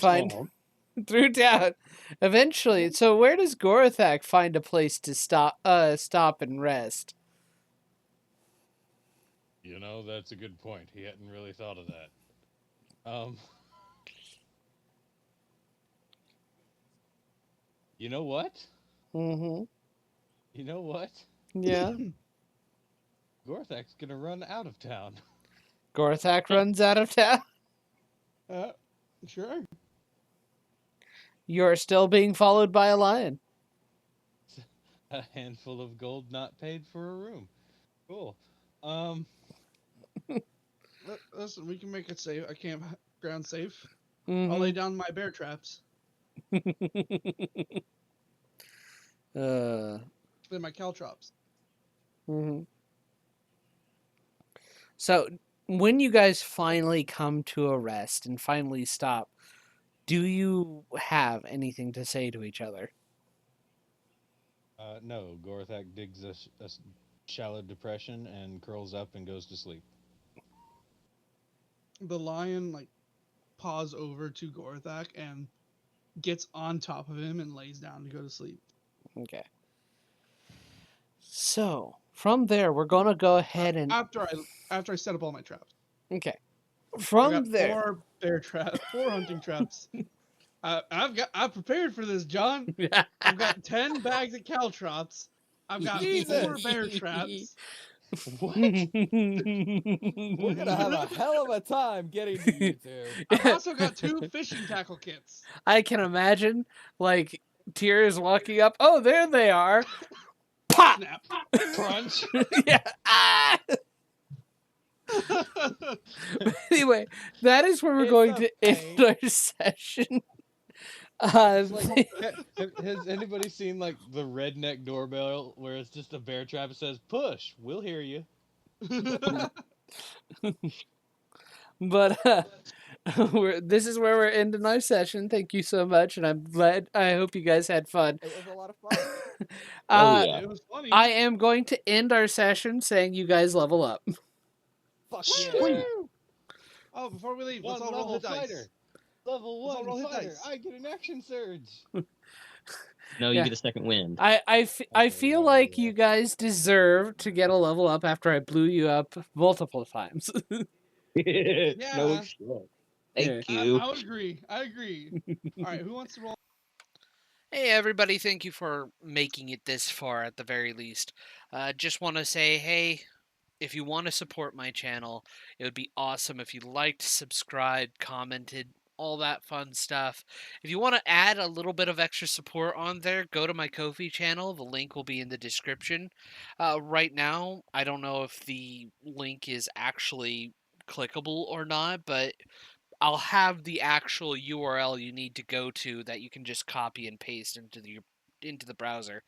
Speaker 2: through town. Eventually, so where does Gorthak find a place to stop and rest?
Speaker 9: You know, that's a good point. He hadn't really thought of that.
Speaker 3: You know what?
Speaker 2: Mm-hmm.
Speaker 3: You know what?
Speaker 2: Yeah.
Speaker 3: Gorthak's gonna run out of town.
Speaker 2: Gorthak runs out of town.
Speaker 10: Sure.
Speaker 2: You're still being followed by a lion.
Speaker 3: A handful of gold not paid for a room. Cool.
Speaker 10: Listen, we can make it safe. I campground safe.
Speaker 2: Mhm.
Speaker 10: I'll lay down my bear traps.
Speaker 2: Uh,
Speaker 10: Then my caltrops.
Speaker 2: mhm. So, when you guys finally come to a rest and finally stop, do you have anything to say to each other?
Speaker 3: No, Gorthak digs a shallow depression and curls up and goes to sleep.
Speaker 10: The lion paws over to Gorthak and gets on top of him and lays down to go to sleep.
Speaker 2: Okay. So, from there, we're going to go ahead and...
Speaker 10: After I set up all my traps.
Speaker 2: Okay.
Speaker 10: I
Speaker 2: From
Speaker 10: got
Speaker 2: there...
Speaker 10: 4 bear traps, 4 hunting traps. I've prepared for this, John. I've got 10 bags of caltrops. I've got 4 bear traps.
Speaker 5: What? We're gonna have a hell of a time getting to you two.
Speaker 10: I've also got 2 fishing tackle kits.
Speaker 2: I can imagine, Tears walking up. Oh, there they are. Pop!
Speaker 10: Snap.
Speaker 3: Crunch.
Speaker 2: Yeah. Ah! Anyway, that is where we're
Speaker 5: It's
Speaker 2: going
Speaker 5: a
Speaker 2: to end our session.
Speaker 3: Has anybody seen the redneck doorbell where it's just a bear trap that says "Push, we'll hear you."
Speaker 2: But this is where we're ending our session. Thank you so much, and I hope you guys had fun.
Speaker 5: It was a lot of fun.
Speaker 7: Yeah.
Speaker 10: It was funny.
Speaker 2: I am going to end our session saying you guys level up.
Speaker 5: Fuck
Speaker 10: Sweet.
Speaker 5: yeah.
Speaker 10: Oh, before we leave, let's
Speaker 3: One
Speaker 10: all roll
Speaker 3: level
Speaker 10: the dice.
Speaker 3: fighter. Level
Speaker 10: Let's all roll
Speaker 3: 1
Speaker 10: hit
Speaker 3: fighter.
Speaker 10: dice.
Speaker 3: I get an action surge.
Speaker 7: No, you
Speaker 2: Yeah.
Speaker 7: get a second wind.
Speaker 2: I feel like you guys deserve to get a level up after I blew you up multiple times.
Speaker 7: No shit. Thank you.
Speaker 10: I would agree. I agree. All right, who wants to roll?
Speaker 2: Hey everybody, thank you for making it this far at the very least. Just want to say, hey, if you want to support my channel, it would be awesome if you liked, subscribed, commented, all that fun stuff. If you want to add a little bit of extra support on there, go to my Ko-fi channel. The link will be in the description. Right now, I don't know if the link is actually clickable or not, but I'll have the actual URL you need to go to that you can just copy and paste into the browser.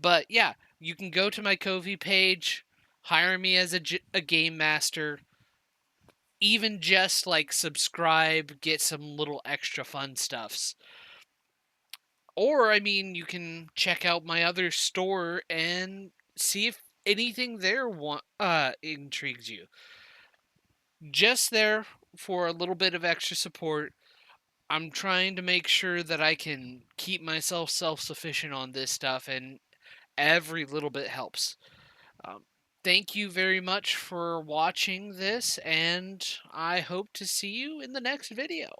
Speaker 2: But yeah, you can go to my Ko-fi page, hire me as a game master, even just subscribe, get some little extra fun stuffs. Or, I mean, you can check out my other store and see if anything there intrigues you. Just there for a little bit of extra support. I'm trying to make sure that I can keep myself self-sufficient on this stuff, and every little bit helps. Thank you very much for watching this, and I hope to see you in the next video.